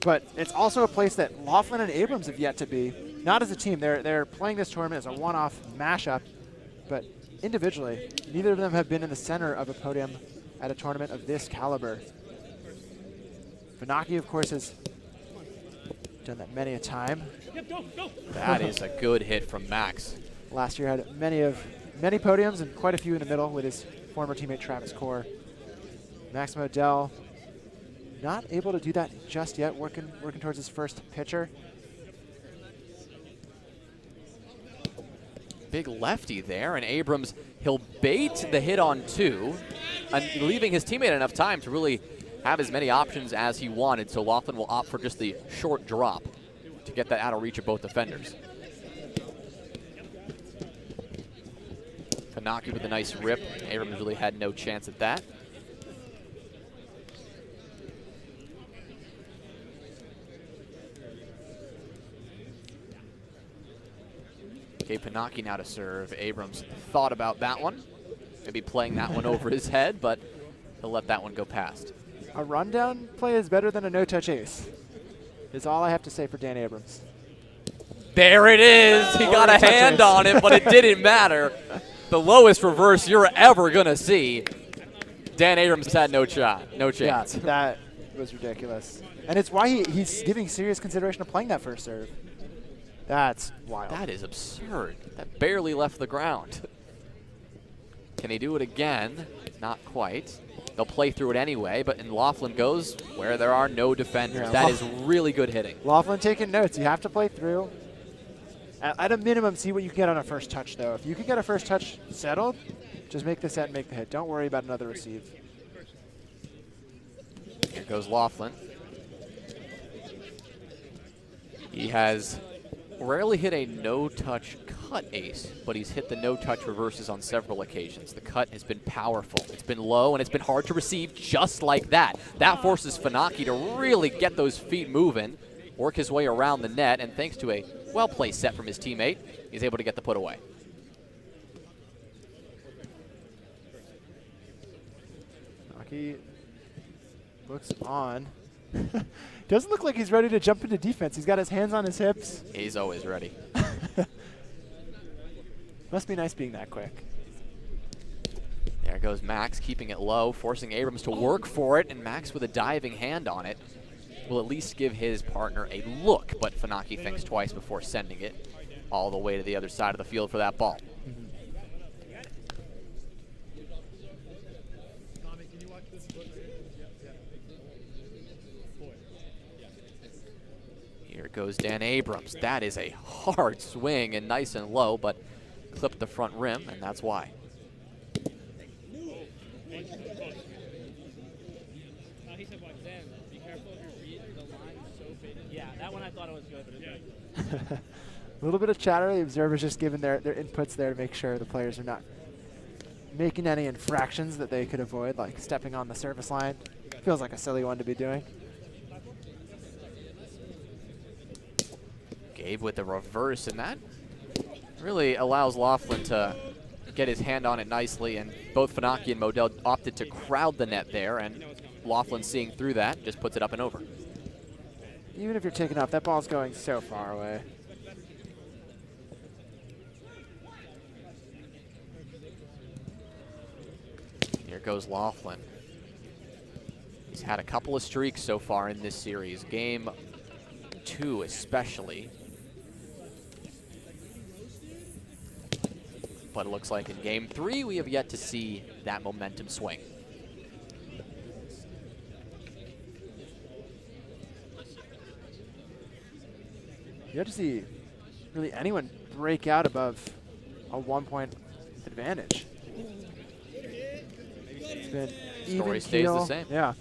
But it's also a place that Laughlin and Abrams have yet to be. Not as a team. They're playing this tournament as a one-off mashup. But individually, neither of them have been in the center of a podium at a tournament of this caliber. Funaki, of course, has done that many a time. That is a good hit from Max. Last year had many podiums and quite a few in the middle with his former teammate Travis Core. Max Modell not able to do that just yet, working towards his first pitcher. Big lefty there, and Abrams, he'll bait the hit on 2, and leaving his teammate enough time to really have as many options as he wanted, so Laughlin will opt for just the short drop to get that out of reach of both defenders. Funaki with a nice rip. Abrams really had no chance at that. Okay, Funaki now to serve. Abrams thought about that one. Maybe playing that one over his head, but he'll let that one go past. A rundown play is better than a no-touch ace, is all I have to say for Dan Abrams. There it is. He got a hand on it, but it didn't matter. The lowest reverse you're ever going to see. Dan Abrams had no shot, no chance. Yeah, that was ridiculous. And it's why he's giving serious consideration of playing that first serve. That's wild. That is absurd. That barely left the ground. Can he do it again? Not quite. They'll play through it anyway, but Laughlin goes where there are no defenders. Yeah, that is really good hitting. Laughlin taking notes. You have to play through. At a minimum, see what you can get on a first touch, though. If you can get a first touch settled, just make the set and make the hit. Don't worry about another receive. Here goes Laughlin. He has rarely hit a no-touch cut ace, but he's hit the no-touch reverses on several occasions. The cut has been powerful. It's been low, and it's been hard to receive just like that. That forces Funaki to really get those feet moving, work his way around the net, and thanks to a well-placed set from his teammate, he's able to get the put away. Funaki looks on. Doesn't look like he's ready to jump into defense. He's got his hands on his hips. He's always ready. Must be nice being that quick. There goes Max, keeping it low, forcing Abrams to work for it, and Max with a diving hand on it will at least give his partner a look, but Funaki thinks twice before sending it all the way to the other side of the field for that ball. Here goes Dan Abrams. That is a hard swing and nice and low, but clipped the front rim, and that's why. Yeah, that one I thought it was good, but A little bit of chatter. The observers just giving their inputs there to make sure the players are not making any infractions that they could avoid, like stepping on the service line. Feels like a silly one to be doing. Gabe with the reverse, and that really allows Laughlin to get his hand on it nicely, and both Funaki and Modell opted to crowd the net there, and Laughlin, seeing through that, just puts it up and over. Even if you're taking off, that ball's going so far away. Here goes Laughlin. He's had a couple of streaks so far in this series, game 2 especially. But it looks like in game 3, we have yet to see that momentum swing. You have to see really anyone break out above a 1-point advantage. It's been even Story stays the keel. same. Yeah.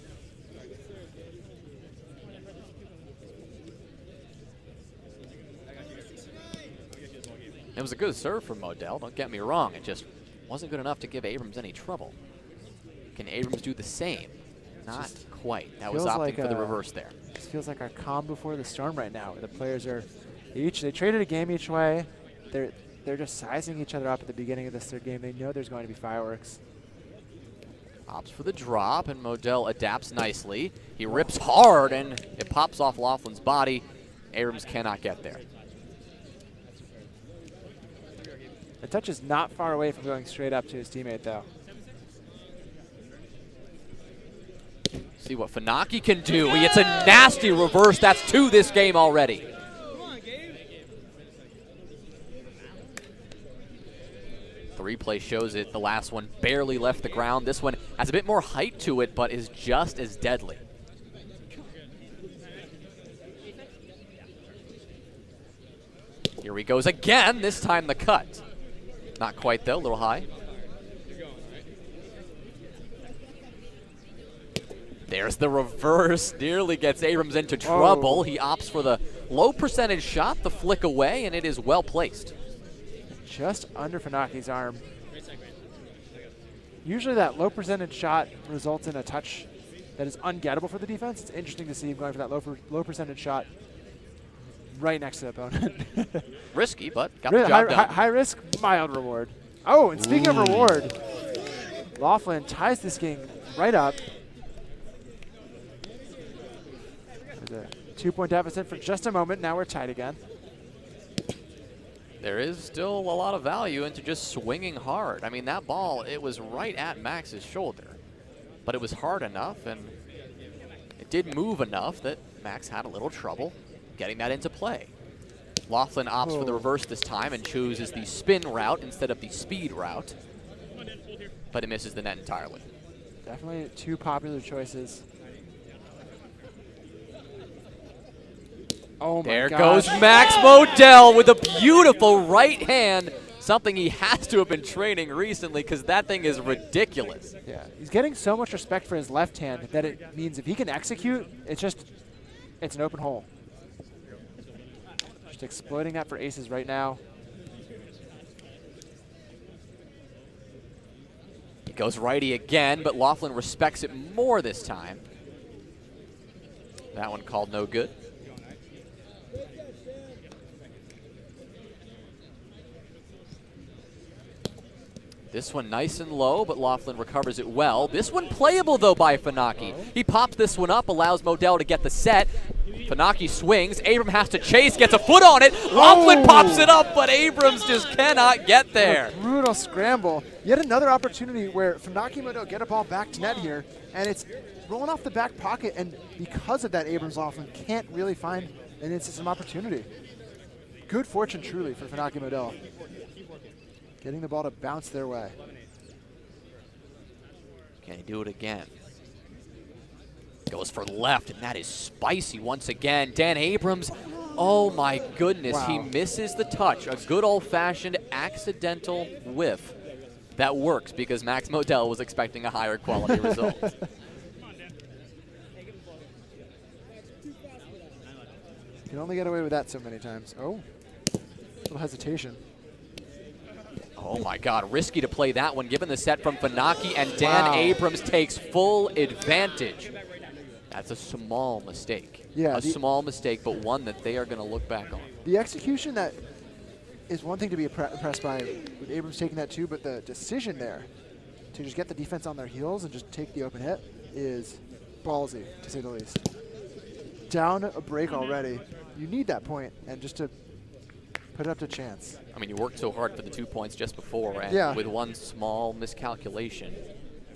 It was a good serve from Modell, don't get me wrong. It just wasn't good enough to give Abrams any trouble. Can Abrams do the same? Not quite. That was opting like for the reverse there. This feels like our calm before the storm right now. Where the players are they traded a game each way. They're just sizing each other up at the beginning of this third game. They know there's going to be fireworks. Opts for the drop, and Modell adapts nicely. He rips hard, and it pops off Laughlin's body. Abrams cannot get there. The touch is not far away from going straight up to his teammate, though. See what Funaki can do. He hits a nasty reverse. That's 2 this game already. The replay shows it. The last one barely left the ground. This one has a bit more height to it, but is just as deadly. Here he goes again, this time the cut. Not quite though, a little high. There's the reverse, nearly gets Abrams into trouble. He opts for the low percentage shot, the flick away, and it is well placed. Just under Funaki's arm. Usually that low percentage shot results in a touch that is ungettable for the defense. It's interesting to see him going for that low percentage shot right next to the opponent. Risky, but got the job done. High risk, mild reward. Oh, and speaking of reward, Laughlin ties this game right up. There's a 2-point deficit for just a moment. Now we're tied again. There is still a lot of value into just swinging hard. I mean, that ball, it was right at Max's shoulder, but it was hard enough, and it did move enough that Max had a little trouble getting that into play. Laughlin opts for the reverse this time and chooses the spin route instead of the speed route, but it misses the net entirely. Definitely 2 popular choices. Oh my there gosh. goes Max Modell with a beautiful right hand, something he has to have been training recently because that thing is ridiculous. Yeah, he's getting so much respect for his left hand that it means if he can execute, it's an open hole. Just exploiting that for aces right now. Goes righty again, but Laughlin respects it more this time. That one called no good. This one nice and low, but Laughlin recovers it well. This one playable, though, by Funaki. He pops this one up, allows Modell to get the set. Funaki swings. Abram has to chase, gets a foot on it. Laughlin pops it up, but Abrams just cannot get there. A brutal scramble. Yet another opportunity where Funaki and Modell get a ball back to net here, and it's rolling off the back pocket, and because of that, Abrams Laughlin can't really find an instant opportunity. Good fortune, truly, for Funaki and Modell. Getting the ball to bounce their way. Can he do it again? Goes for left, and that is spicy once again. Dan Abrams, oh my goodness, Wow. he misses the touch. A good old-fashioned accidental whiff that works because Max Modell was expecting a higher quality result. You can only get away with that so many times. Oh, a little hesitation. Oh my God, risky to play that one given the set from Funaki, and Dan Wow. Abrams takes full advantage. That's a small mistake. Yeah, a small mistake, but one that they are going to look back on. The execution that is one thing to be impressed by with Abrams taking that too, but the decision there to just get the defense on their heels and just take the open hit is ballsy, to say the least. Down a break already. You need that point, and just to put it up to chance. I mean, you worked so hard for the 2 points just before, and with one small miscalculation,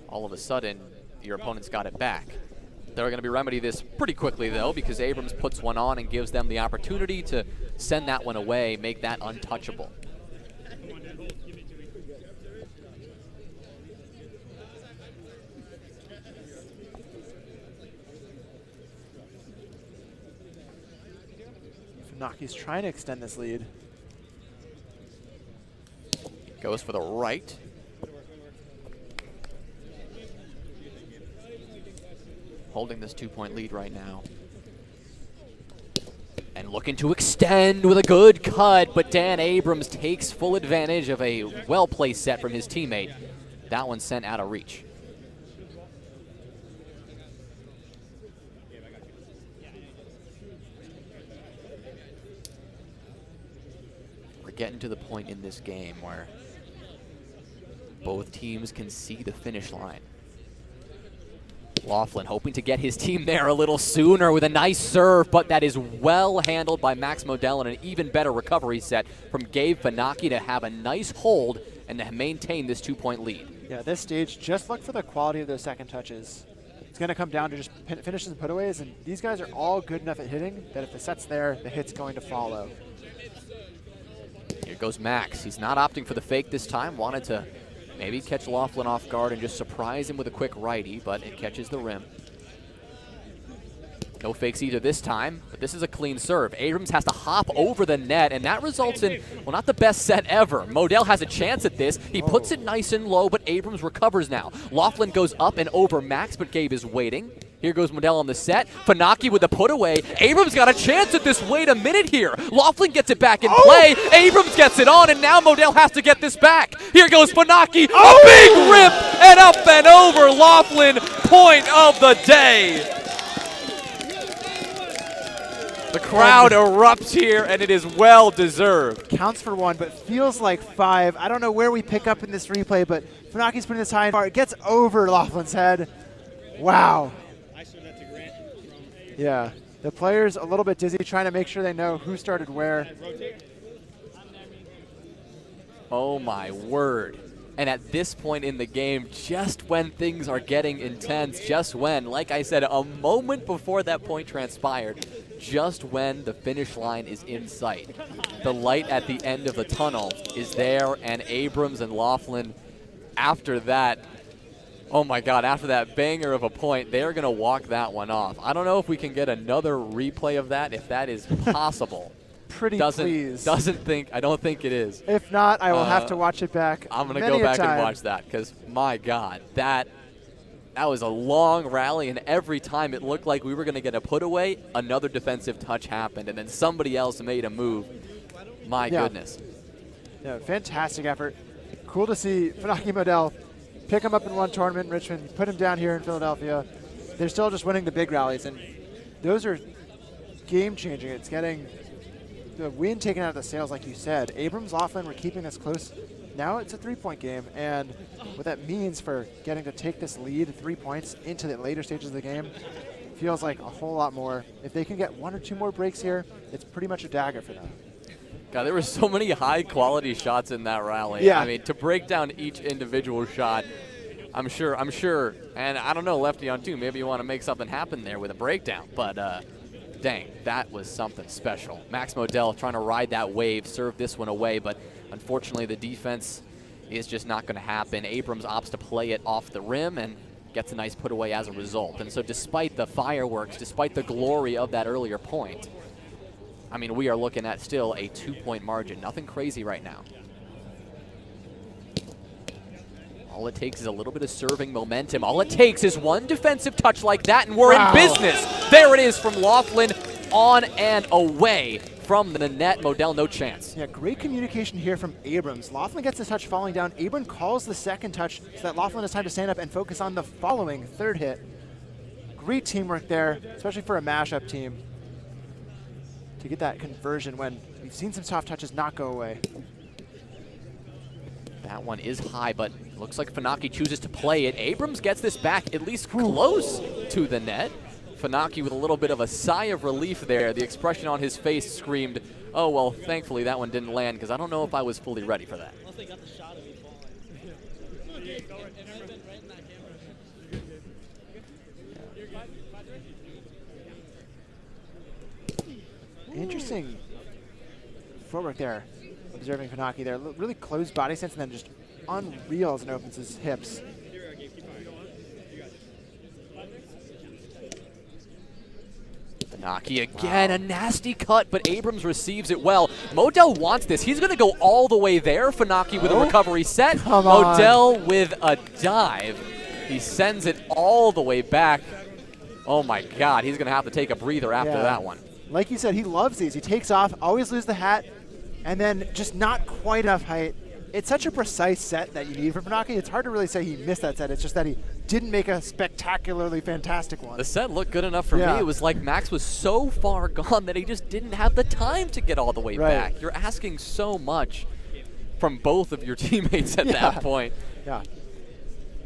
all of a sudden, your opponent's got it back. They're going to be remedy this pretty quickly, though, because Abrams puts one on and gives them the opportunity to send that one away, make that untouchable. Funaki's trying to extend this lead. Goes for the right. Holding this 2-point lead right now. And looking to extend with a good cut, but Dan Abrams takes full advantage of a well-placed set from his teammate. That one sent out of reach. We're getting to the point in this game where both teams can see the finish line. Laughlin hoping to get his team there a little sooner with a nice serve, but that is well handled by Max Modell and an even better recovery set from Gabe Funaki to have a nice hold and to maintain this 2-point lead. Yeah, this stage, just look for the quality of those second touches. It's going to come down to just finishes and putaways, and these guys are all good enough at hitting that if the set's there, the hit's going to follow. Here goes Max. He's not opting for the fake this time. Wanted to maybe catch Laughlin off guard and just surprise him with a quick righty, but it catches the rim. No fakes either this time, but this is a clean serve. Abrams has to hop over the net, and that results in, well, not the best set ever. Modell has a chance at this. He puts it nice and low, but Abrams recovers now. Laughlin goes up and over Max, but Gabe is waiting. Here goes Modell on the set. Funaki with the put away. Abrams got a chance at this. Wait a minute here. Laughlin gets it back in play. Abrams gets it on, and now Modell has to get this back. Here goes Funaki. A big rip and up and over. Laughlin, point of the day. The crowd erupts here, and it is well deserved. Counts for one, but feels like 5. I don't know where we pick up in this replay, but Funaki's putting this high and far. It gets over Laughlin's head. Wow. Yeah, the players a little bit dizzy, trying to make sure they know who started where. Oh my word. And at this point in the game, just when things are getting intense, just when, like I said, a moment before that point transpired, just when the finish line is in sight, the light at the end of the tunnel is there, and Abrams and Laughlin, after that, oh my God, after that banger of a point, they're going to walk that one off. I don't know if we can get another replay of that, if that is possible. Pretty please. I don't think it is. If not, I will have to watch it back. I'm going to go back and watch that because, my God, that was a long rally, and every time it looked like we were going to get a put away, another defensive touch happened, and then somebody else made a move. My goodness. Yeah, fantastic effort. Cool to see Funaki Modell pick him up in one tournament in Richmond, put him down here in Philadelphia. They're still just winning the big rallies, and those are game-changing. It's getting the win taken out of the sails, like you said. Abrams, Laughlin, we're keeping this close. Now it's a 3-point game, and what that means for getting to take this lead, 3 points, into the later stages of the game, feels like a whole lot more. If they can get 1 or 2 more breaks here, it's pretty much a dagger for them. God, there were so many high-quality shots in that rally. Yeah. I mean, to break down each individual shot, I'm sure, and I don't know, Lefty on 2, maybe you want to make something happen there with a breakdown, but dang, that was something special. Max Modell trying to ride that wave, serve this one away, but unfortunately the defense is just not going to happen. Abrams opts to play it off the rim and gets a nice put away as a result. And so despite the fireworks, despite the glory of that earlier point, I mean, we are looking at still a 2-point margin. Nothing crazy right now. All it takes is a little bit of serving momentum. All it takes is one defensive touch like that, and we're in business. There it is from Laughlin, on and away from the net. Modell, no chance. Yeah, great communication here from Abrams. Laughlin gets the touch falling down. Abrams calls the second touch so that Laughlin has time to stand up and focus on the following third hit. Great teamwork there, especially for a mashup team, to get that conversion when we've seen some soft touches not go away. That one is high, but looks like Funaki chooses to play it. Abrams gets this back at least close to the net. Funaki with a little bit of a sigh of relief there. The expression on his face screamed, oh, well, thankfully that one didn't land, because I don't know if I was fully ready for that. Unless they got the shot of me falling. Interesting footwork there. Observing Funaki there. Really close body sense and then just unreal as it opens his hips. Funaki again, a nasty cut, but Abrams receives it well. Modell wants this. He's going to go all the way there. Funaki with a recovery set. Modell with a dive. He sends it all the way back. Oh my God, he's going to have to take a breather after that one. Like you said, he loves these. He takes off, always lose the hat, and then just not quite enough height. It's such a precise set that you need from Funaki. It's hard to really say he missed that set. It's just that he didn't make a spectacularly fantastic one. The set looked good enough for me. It was like Max was so far gone that he just didn't have the time to get all the way back. You're asking so much from both of your teammates at that point. Yeah.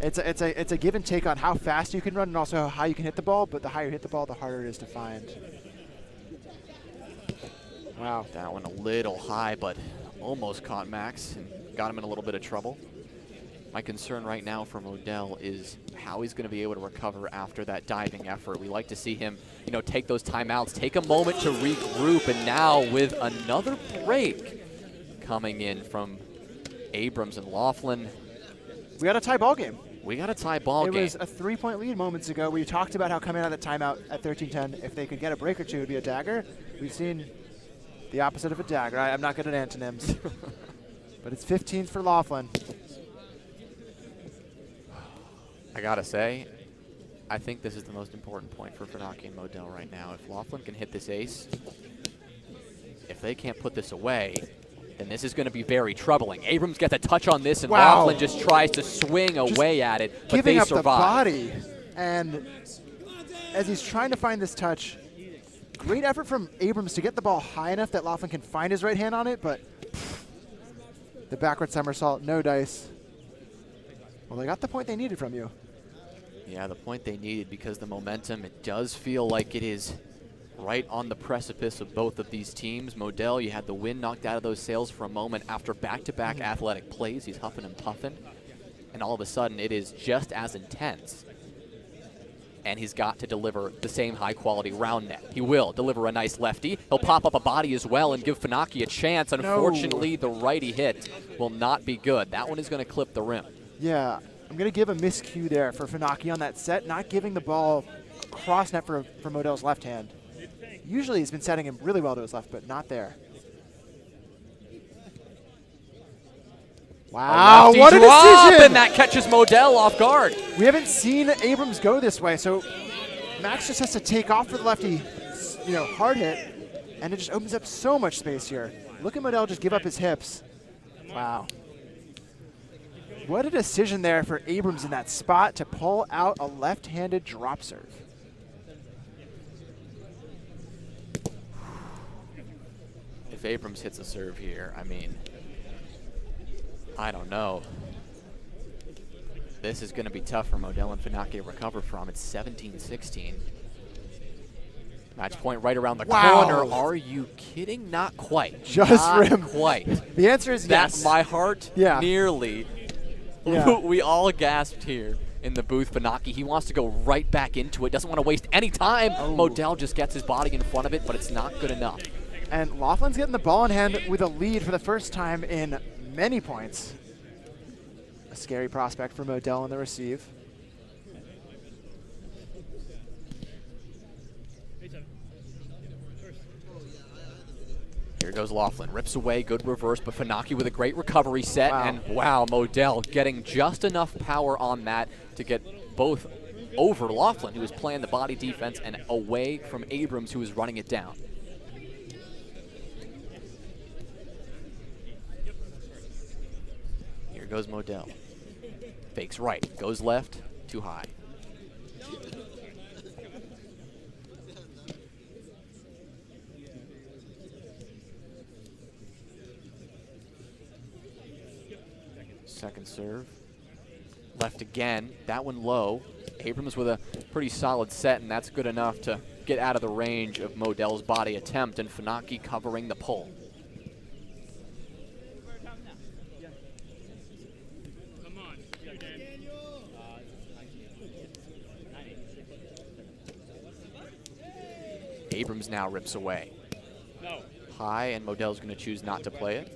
It's a give and take on how fast you can run and also how high you can hit the ball, but the higher you hit the ball, the harder it is to find. Wow. That one a little high, but almost caught Max and got him in a little bit of trouble. My concern right now for Modell is how he's going to be able to recover after that diving effort. We like to see him, you know, take those timeouts, take a moment to regroup, and now with another break coming in from Abrams and Laughlin. We got a tie ball game. We got a tie ball game. It was a 3-point lead moments ago. We talked about how coming out of the timeout at 13-10, if they could get a break or two, it would be a dagger. We've seen the opposite of a dagger. I'm not good at antonyms. But it's 15 for Laughlin. I gotta say, I think this is the most important point for Funaki and Modell right now. If Laughlin can hit this ace, if they can't put this away, then this is going to be very troubling. Abrams gets a touch on this, and Laughlin just tries to swing away at it, but they survive. Giving up the body. And as he's trying to find this touch, great effort from Abrams to get the ball high enough that Laughlin can find his right hand on it, but the backward somersault, no dice. Well, they got the point they needed from you. Yeah, the point they needed, because the momentum, it does feel like it is right on the precipice of both of these teams. Modell, you had the wind knocked out of those sails for a moment after back-to-back athletic plays. He's huffing and puffing, and all of a sudden it is just as intense. And he's got to deliver the same high-quality round net. He will deliver a nice lefty. He'll pop up a body as well and give Funaki a chance. Unfortunately, the righty hit will not be good. That one is going to clip the rim. Yeah, I'm going to give a miscue there for Funaki on that set, not giving the ball cross net for Modell's left hand. Usually he's been setting him really well to his left, but not there. Wow, what a decision! And that catches Modell off guard. We haven't seen Abrams go this way, so Max just has to take off for the lefty, hard hit, and it just opens up so much space here. Look at Modell just give up his hips. Wow. What a decision there for Abrams in that spot to pull out a left-handed drop serve. If Abrams hits a serve here, I mean, I don't know. This is going to be tough for Modell and Funaki to recover from. It's 17-16. Match point right around the corner. Are you kidding? Not quite. Just Not rim. quite. The answer is yes. My heart nearly. Yeah. We all gasped here in the booth. Funaki, he wants to go right back into it. Doesn't want to waste any time. Modell just gets his body in front of it, but it's not good enough. And Laughlin's getting the ball in hand with a lead for the first time in many points. A scary prospect for Modell on the receive. Here goes Laughlin. Rips away, good reverse, but Funaki with a great recovery set. And wow, Modell getting just enough power on that to get both over Laughlin, who was playing the body defense, and away from Abrams, who was running it down. Here goes Modell. Fakes right, goes left, too high. Second serve. Left again. That one low. Abrams with a pretty solid set, and that's good enough to get out of the range of Modell's body attempt, and Funaki covering the pull. Abrams now rips away. High, and Modell's going to choose not to play it.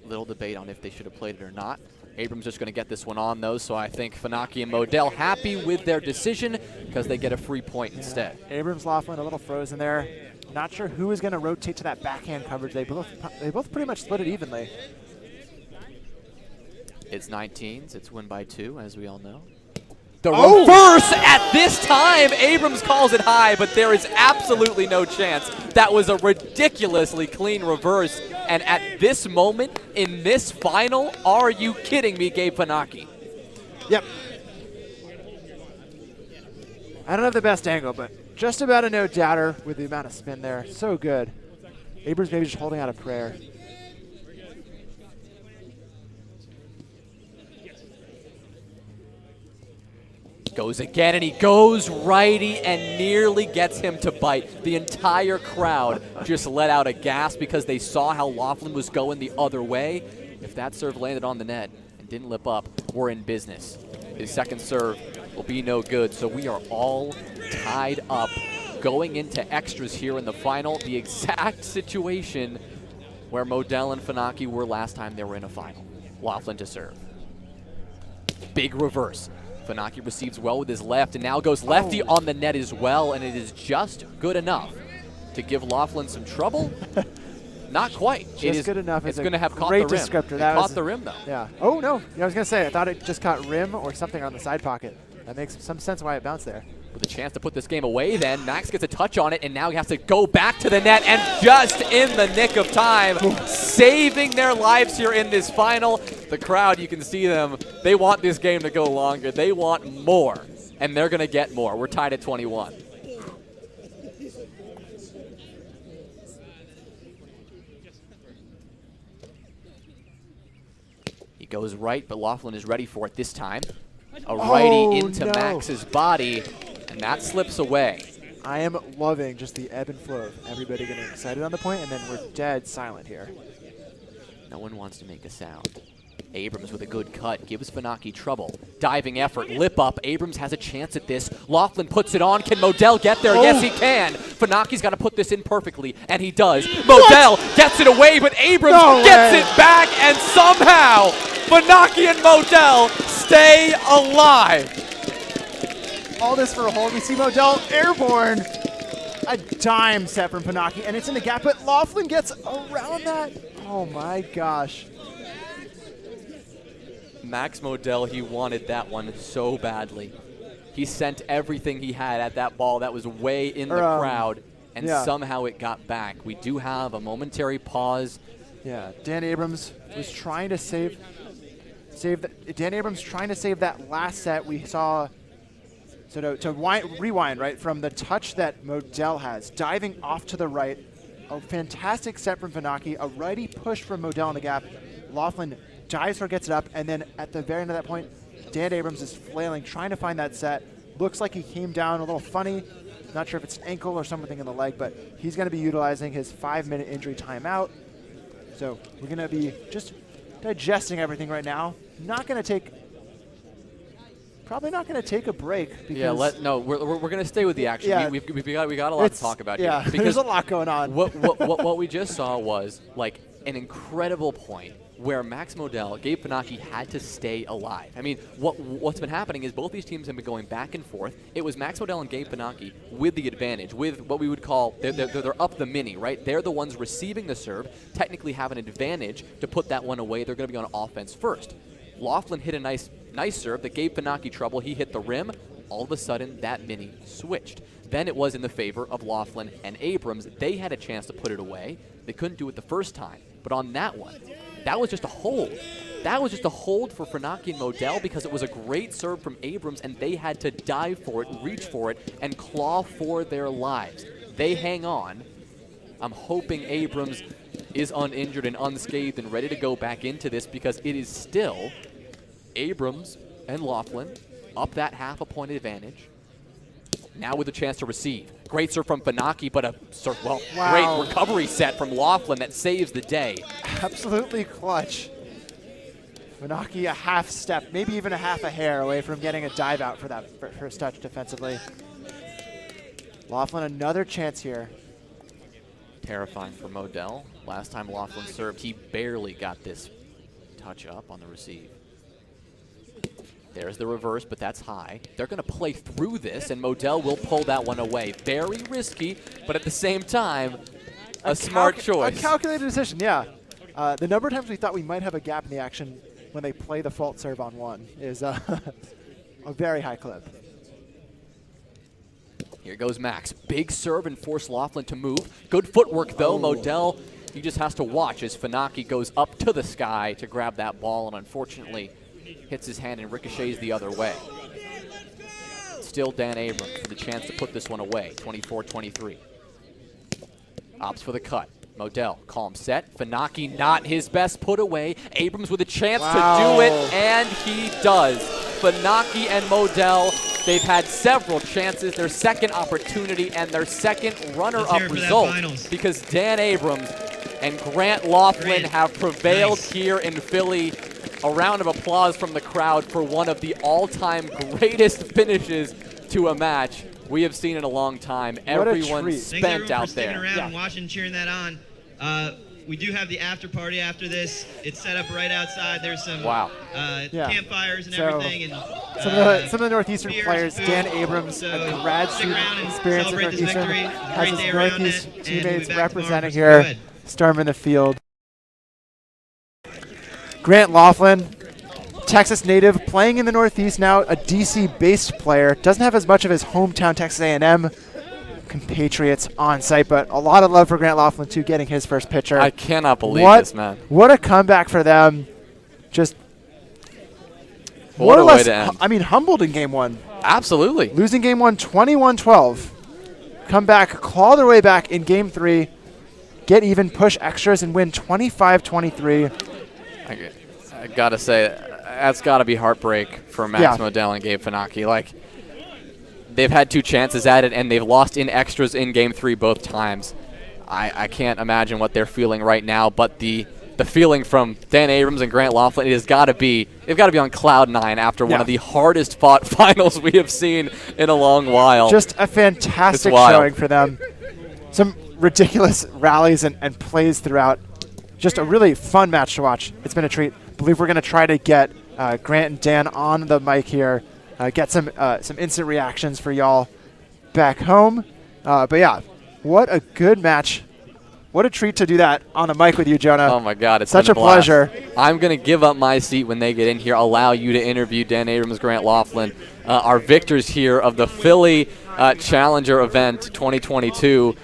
Little debate on if they should have played it or not. Abrams just going to get this one on, though, so I think Funaki and Modell happy with their decision because they get a free point instead. Abrams, Laughlin, a little frozen there. Not sure who is going to rotate to that backhand coverage. They both pretty much split it evenly. It's 19s. It's win by 2, as we all know. The reverse at this time. Abrams calls it high, but there is absolutely no chance. That was a ridiculously clean reverse. And at this moment, in this final, are you kidding me, Gabe Funaki? Yep. I don't have the best angle, but just about a no-doubter with the amount of spin there. So good. Abrams maybe just holding out a prayer. Goes again, and he goes righty and nearly gets him to bite. The entire crowd just let out a gasp because they saw how Laughlin was going the other way. If that serve landed on the net and didn't lip up, we're in business. His second serve will be no good, so we are all tied up going into extras here in the final. The exact situation where Modell and Funaki were last time they were in a final. Laughlin to serve. Big reverse. Funaki receives well with his left and now goes lefty on the net as well, and it is just good enough to give Laughlin some trouble. Not quite. Just good enough. It's going to have caught the rim. Great descriptor. That caught the rim, though. Yeah. Oh, no. Yeah, I was going to say, I thought it just caught rim or something on the side pocket. That makes some sense why it bounced there. With a chance to put this game away then, Max gets a touch on it, and now he has to go back to the net, and just in the nick of time, saving their lives here in this final. The crowd, you can see them, they want this game to go longer. They want more, and they're going to get more. We're tied at 21. He goes right, but Laughlin is ready for it this time. A righty into Max's body, and that slips away. I am loving just the ebb and flow of everybody getting excited on the point, and then we're dead silent here. No one wants to make a sound. Abrams with a good cut gives Funaki trouble. Diving effort, lip up. Abrams has a chance at this. Laughlin puts it on. Can Modell get there? Yes, he can. Funaki's got to put this in perfectly, and he does. Modell gets it away, but Abrams gets it back, and somehow Funaki and Modell stay alive. All this for a hold. We see Modell airborne. A dime set from Funaki, and it's in the gap, but Laughlin gets around that. Oh my gosh. Max Modell, he wanted that one so badly. He sent everything he had at that ball. That was way in the crowd. and somehow it got back. We do have a momentary pause. Yeah, Dan Abrams was trying to save Dan Abrams trying to save that last set we saw. So to rewind, right, from the touch that Modell has, diving off to the right, a fantastic set from Funaki, a righty push from Modell in the gap. Laughlin dives or gets it up, and then at the very end of that point, Dan Abrams is flailing, trying to find that set. Looks like he came down a little funny. Not sure if it's an ankle or something in the leg, but he's going to be utilizing his 5-minute injury timeout. So we're going to be just digesting everything right now. Probably not going to take a break. Because we're going to stay with the action. Yeah, we got a lot to talk about here. Yeah, Because there's a lot going on. What we just saw was like an incredible point where Max Modell, Gabe Funaki had to stay alive. I mean, what's been happening is both these teams have been going back and forth. It was Max Modell and Gabe Funaki with the advantage, with what we would call, they're up the mini, right? They're the ones receiving the serve, technically have an advantage to put that one away. They're going to be on offense first. Laughlin hit a nice serve that gave Funaki trouble. He hit the rim. All of a sudden, that mini switched. Then it was in the favor of Laughlin and Abrams. They had a chance to put it away. They couldn't do it the first time. But on that one, that was just a hold. That was just a hold for Funaki and Modell because it was a great serve from Abrams, and they had to dive for it, reach for it, and claw for their lives. They hang on. I'm hoping Abrams is uninjured and unscathed and ready to go back into this because it is still Abrams and Laughlin up that half a point advantage. Now with a chance to receive. Great serve from Funaki, but great recovery set from Laughlin that saves the day. Absolutely clutch. Funaki a half step, maybe even a half a hair away from getting a dive out for that first touch defensively. Laughlin another chance here. Terrifying for Modell. Last time Laughlin served, he barely got this touch up on the receive. There's the reverse, but that's high. They're going to play through this, and Modell will pull that one away. Very risky, but at the same time, a smart choice. A calculated decision, yeah. The number of times we thought we might have a gap in the action when they play the fault serve on one is a very high clip. Here goes Max. Big serve and force Laughlin to move. Good footwork, though. Modell, he just has to watch as Funaki goes up to the sky to grab that ball, and unfortunately hits his hand and ricochets the other way. Still Dan Abrams with a chance to put this one away, 24-23. Opts for the cut. Modell, calm set. Funaki not his best put away. Abrams with a chance to do it, and he does. Funaki and Modell, they've had several chances, their second opportunity and their second runner-up result because Dan Abrams and Grant Laughlin have prevailed here in Philly. A round of applause from the crowd for one of the all-time greatest finishes to a match we have seen in a long time. Everyone spent out there. Thanks around and watching, cheering that on. We do have the after party after this. It's set up right outside. There's some campfires and everything. And some of the Northeastern players, Dan Abrams, a grad student experience at Northeastern, has his Northeast teammates representing here, storming the field. Grant Laughlin, Texas native, playing in the Northeast now, a DC-based player. Doesn't have as much of his hometown Texas A&M compatriots on site, but a lot of love for Grant Laughlin, too, getting his first pitcher. I cannot believe this, man. What a comeback for them. Just what a way to end. I mean, humbled in game one. Absolutely. Losing game one 21-12. Come back, claw their way back in game three, get even, push extras, and win 25-23. I got to say, that's got to be heartbreak for Max Modell and Gabe Funaki. Like, they've had two chances at it, and they've lost in extras in game three both times. I can't imagine what they're feeling right now, but the feeling from Dan Abrams and Grant Laughlin, they've got to be on cloud nine after one of the hardest fought finals we have seen in a long while. Just a fantastic showing for them. Some ridiculous rallies and plays throughout. Just a really fun match to watch. It's been a treat. I believe we're going to try to get Grant and Dan on the mic here, get some instant reactions for y'all back home. But yeah, what a good match. What a treat to do that on the mic with you, Jonah. Oh, my God. It's such been a pleasure. I'm going to give up my seat when they get in here, allow you to interview Dan Abrams, Grant Laughlin, our victors here of the Philly Challenger event 2022.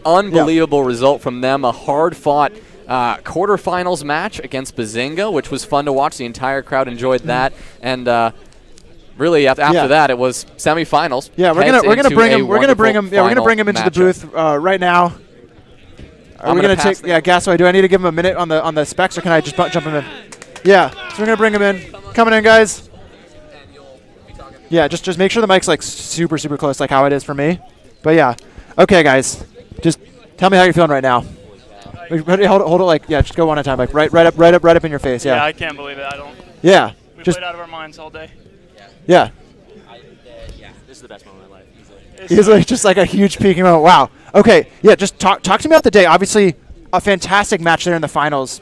unbelievable result from them. A hard-fought quarterfinals match against Bazinga, which was fun to watch. The entire crowd enjoyed that, and really after that, it was semifinals. Yeah, we're gonna bring him into the booth right now. Are we gonna take? Yeah, Gasso, do I need to give him a minute on the specs, or can I just jump him in? Yeah, so we're gonna bring him in. Coming in, guys. Yeah, just make sure the mic's like super close, like how it is for me. But yeah, okay, guys, just tell me how you're feeling right now. Hold it like just go one at a time, like right up in your face. Yeah. Yeah, I can't believe it. I don't. Yeah. We played out of our minds all day. Yeah. This is the best moment of my life. Easily, just like a huge peaking moment. Wow. Okay. Yeah. Just talk to me about the day. Obviously, a fantastic match there in the finals.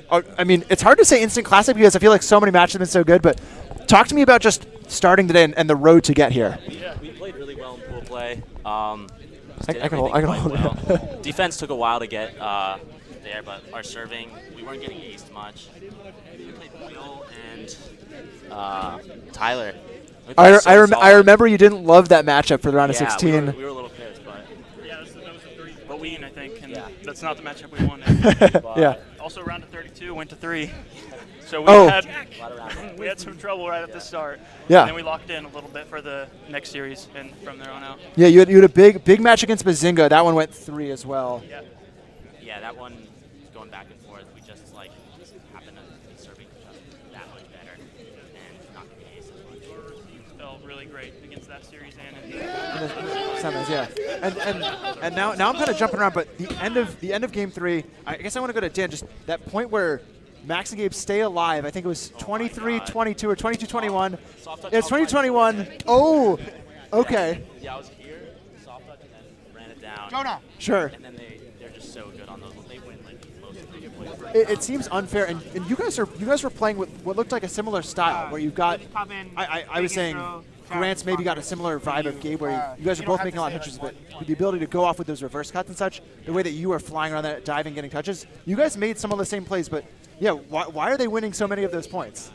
I mean, it's hard to say instant classic because I feel like so many matches have been so good. But talk to me about just starting today and the road to get here. Yeah, we played really well in pool play. I can hold well. Defense took a while to get there, but our serving, we weren't getting aced much. We played Will and Tyler. I remember you didn't love that matchup for the round of 16. We were a little pissed, but yeah, that was the 3 but we I think, and that's not the matchup we wanted. Yeah. Also, round of 32 went to 3. So we had some trouble right at the start. Yeah. And then we locked in a little bit for the next series and from there on out. Yeah, you had a big match against Bazinga. That one went 3 as well. Yeah. Yeah, that one was going back and forth. We just happened to be serving that much better and not getting ace as much. Felt really great against that series and semis, yeah. And now I'm kind of jumping around, but the end of game 3, I guess I want to go to Dan. Just that point where Max and Gabe stay alive. I think it was 23-22 or 22-21. Yeah, it's 20-21. Oh, okay. Yeah, I was here, soft touch, and then ran it down. Jonah. Sure. And then they're just so good on those. They win most of the points. It seems unfair, and you guys were playing with what looked like a similar style, where you've got. I was saying Grant's maybe got a similar vibe of Gabe, where you guys are both making a lot of touches, but with the ability to go off with those reverse cuts and such, the way that you were flying around that, diving, getting touches, you guys made some of the same plays, but. Yeah, why are they winning so many of those points?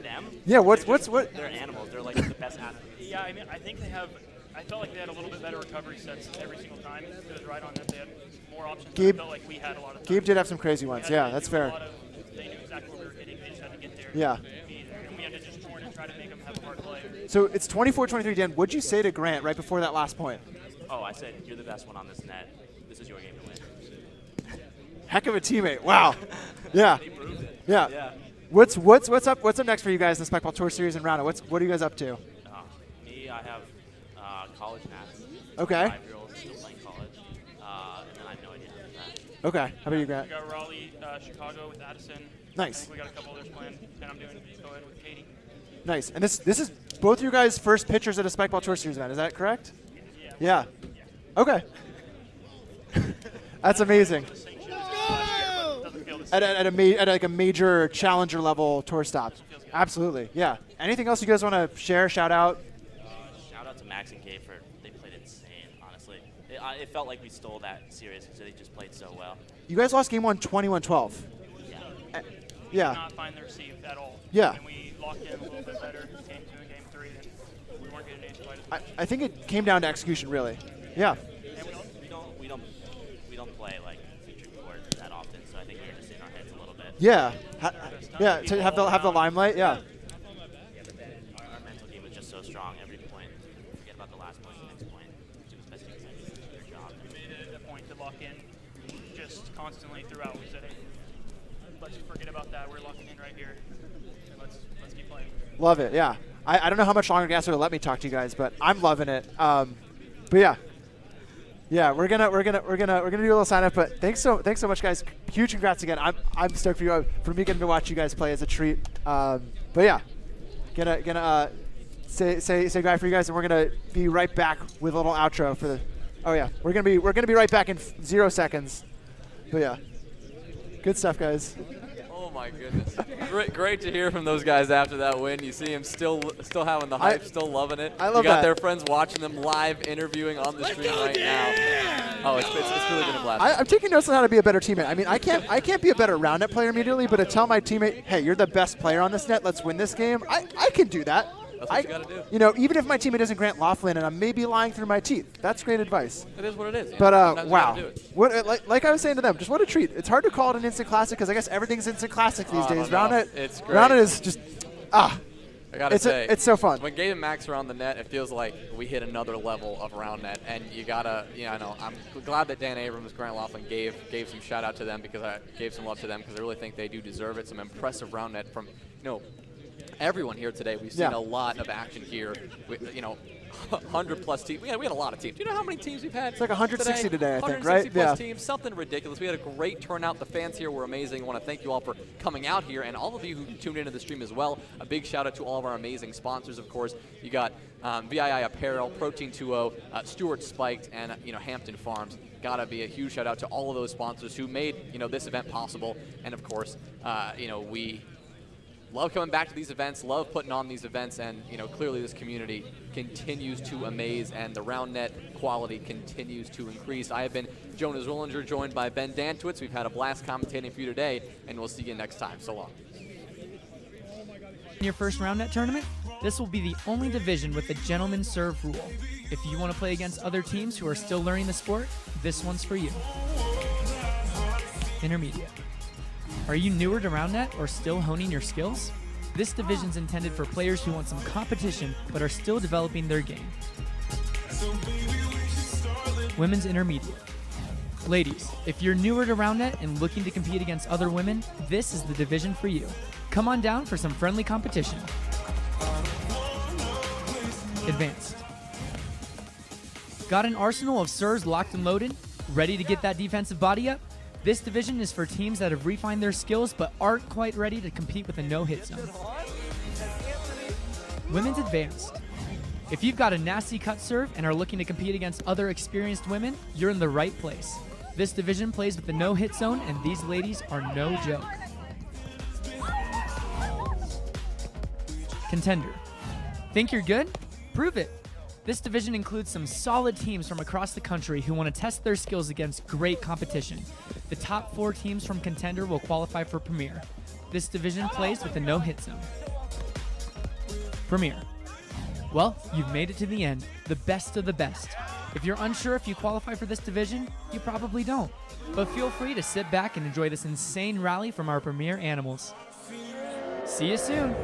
Them? Yeah, what? They're animals. They're like the best athletes. Yeah, I mean, I think they have. I felt like they had a little bit better recovery sets every single time. It was right on that. They had more options. Gabe, I felt like we had a lot of time. Gabe did have some crazy ones. Yeah, that's fair. They knew exactly what we were hitting. They just had to get there. Yeah. And we had to just try to make them have a hard play. So it's 24-23, Dan. What'd you say to Grant right before that last point? Oh, I said, you're the best one on this net. This is your game to win. Heck of a teammate. Wow. Yeah. Yeah. Yeah. What's up? What's up next for you guys in the Spec Ball Tour Series in Round? What are you guys up to? Me, I have college nats. Okay. 5-year-old still playing college, and then I have no idea after that. Okay. How about you, Grant? We got Raleigh, Chicago with Addison. Nice. I think we got a couple others planned, and I'm doing co-ed with Katie. Nice. And this is both your guys' first pitchers at a Spec Ball Tour Series event. Is that correct? Yeah. Okay. That's amazing. At a major challenger level tour stop. Absolutely, yeah. Anything else you guys want to share? Shout out. Shout out to Max and Gabe they played insane. Honestly, it felt like we stole that series because they just played so well. You guys lost game 1, 21-12. Yeah. Yeah. We did not find the receive at all. Yeah. And we locked in a little bit better game 2 and game 3, and we weren't getting ace quite as much. I think it came down to execution, really. Yeah. And we don't play like featured court that often, so I think we were just in our heads a little bit. Yeah. Yeah. To have the limelight. Yeah. Yeah, but then our mental game was just so strong. Every point, forget about the last point, the next point. It was best team did their job. We made it a point to lock in just constantly throughout. We said, hey, let's forget about that. We're locking in right here, and let's keep playing. Love it. Yeah. I don't know how much longer Gasser will let me talk to you guys, but I'm loving it. But yeah. Yeah, we're gonna do a little sign up, but thanks so much, guys. Huge congrats again. I'm stoked for you. For me, getting to watch you guys play is a treat. But yeah, gonna say goodbye for you guys, and we're gonna be right back with a little outro for the. Oh yeah, we're gonna be right back in 0 seconds. But yeah, good stuff, guys. Oh my goodness! Great to hear from those guys after that win. You see them still having the hype, still loving it. I love you got that. their friends watching them live, interviewing on the stream right now. Oh, it's really been a blast. I'm taking notes on how to be a better teammate. I mean, I can't be a better round net player immediately, but to tell my teammate, hey, you're the best player on this net. Let's win this game. I can do that. That's what you got to do. You know, even if my teammate isn't Grant Laughlin and I'm maybe lying through my teeth, that's great advice. It is what it is. But Sometimes you wow, gotta do it. what like I was saying to them, just what a treat. It's hard to call it an instant classic because I guess everything's instant classic these days. It's great. Roundnet is just I gotta say, it's so fun. When Gabe and Max are on the net, it feels like we hit another level of Roundnet, and you gotta, I know, I'm glad that Dan Abrams, Grant Laughlin gave some shout out to them because I gave some love to them because I really think they do deserve it. Some impressive Roundnet from, everyone here today. We've seen a lot of action here. 100+ teams. We had a lot of teams. Do you know how many teams we've had? It's like 160 today, I think, 160 right? plus teams, something ridiculous. We had a great turnout. The fans here were amazing. I want to thank you all for coming out here, and all of you who tuned into the stream as well. A big shout out to all of our amazing sponsors, of course. You got VII Apparel, Protein 2.0, Stewart Spiked, and Hampton Farms. Gotta be a huge shout out to all of those sponsors who made this event possible, and of course, we love coming back to these events, love putting on these events, and clearly this community continues to amaze, and the Roundnet quality continues to increase. I have been Jonas Rollinger, joined by Ben Dantwitz. We've had a blast commentating for you today, and we'll see you next time. So long. In your first Roundnet tournament, this will be the only division with the gentleman serve rule. If you want to play against other teams who are still learning the sport, this one's for you. Intermediate. Are you newer to Roundnet or still honing your skills? This division's intended for players who want some competition but are still developing their game. Women's Intermediate. Ladies, if you're newer to Roundnet and looking to compete against other women, this is the division for you. Come on down for some friendly competition. Advanced. Got an arsenal of serves locked and loaded? Ready to get that defensive body up? This division is for teams that have refined their skills but aren't quite ready to compete with a no-hit zone. Women's Advanced. If you've got a nasty cut serve and are looking to compete against other experienced women, you're in the right place. This division plays with the no-hit zone, and these ladies are no joke. Contender. Think you're good? Prove it. This division includes some solid teams from across the country who want to test their skills against great competition. The top 4 teams from Contender will qualify for Premier. This division plays with a no-hit zone. Premier. Well, you've made it to the end, the best of the best. If you're unsure if you qualify for this division, you probably don't. But feel free to sit back and enjoy this insane rally from our Premier animals. See you soon.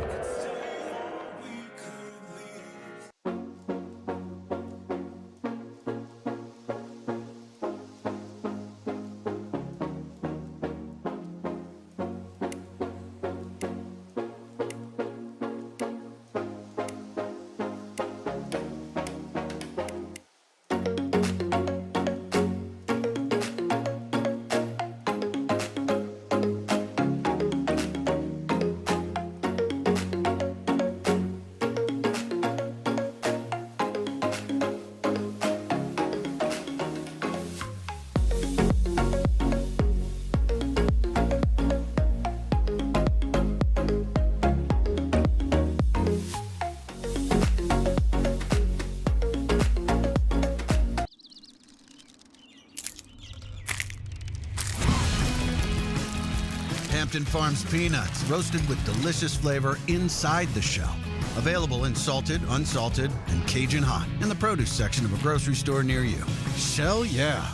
Hampton Farms peanuts, roasted with delicious flavor inside the shell. Available in salted, unsalted, and Cajun hot in the produce section of a grocery store near you. Shell, yeah.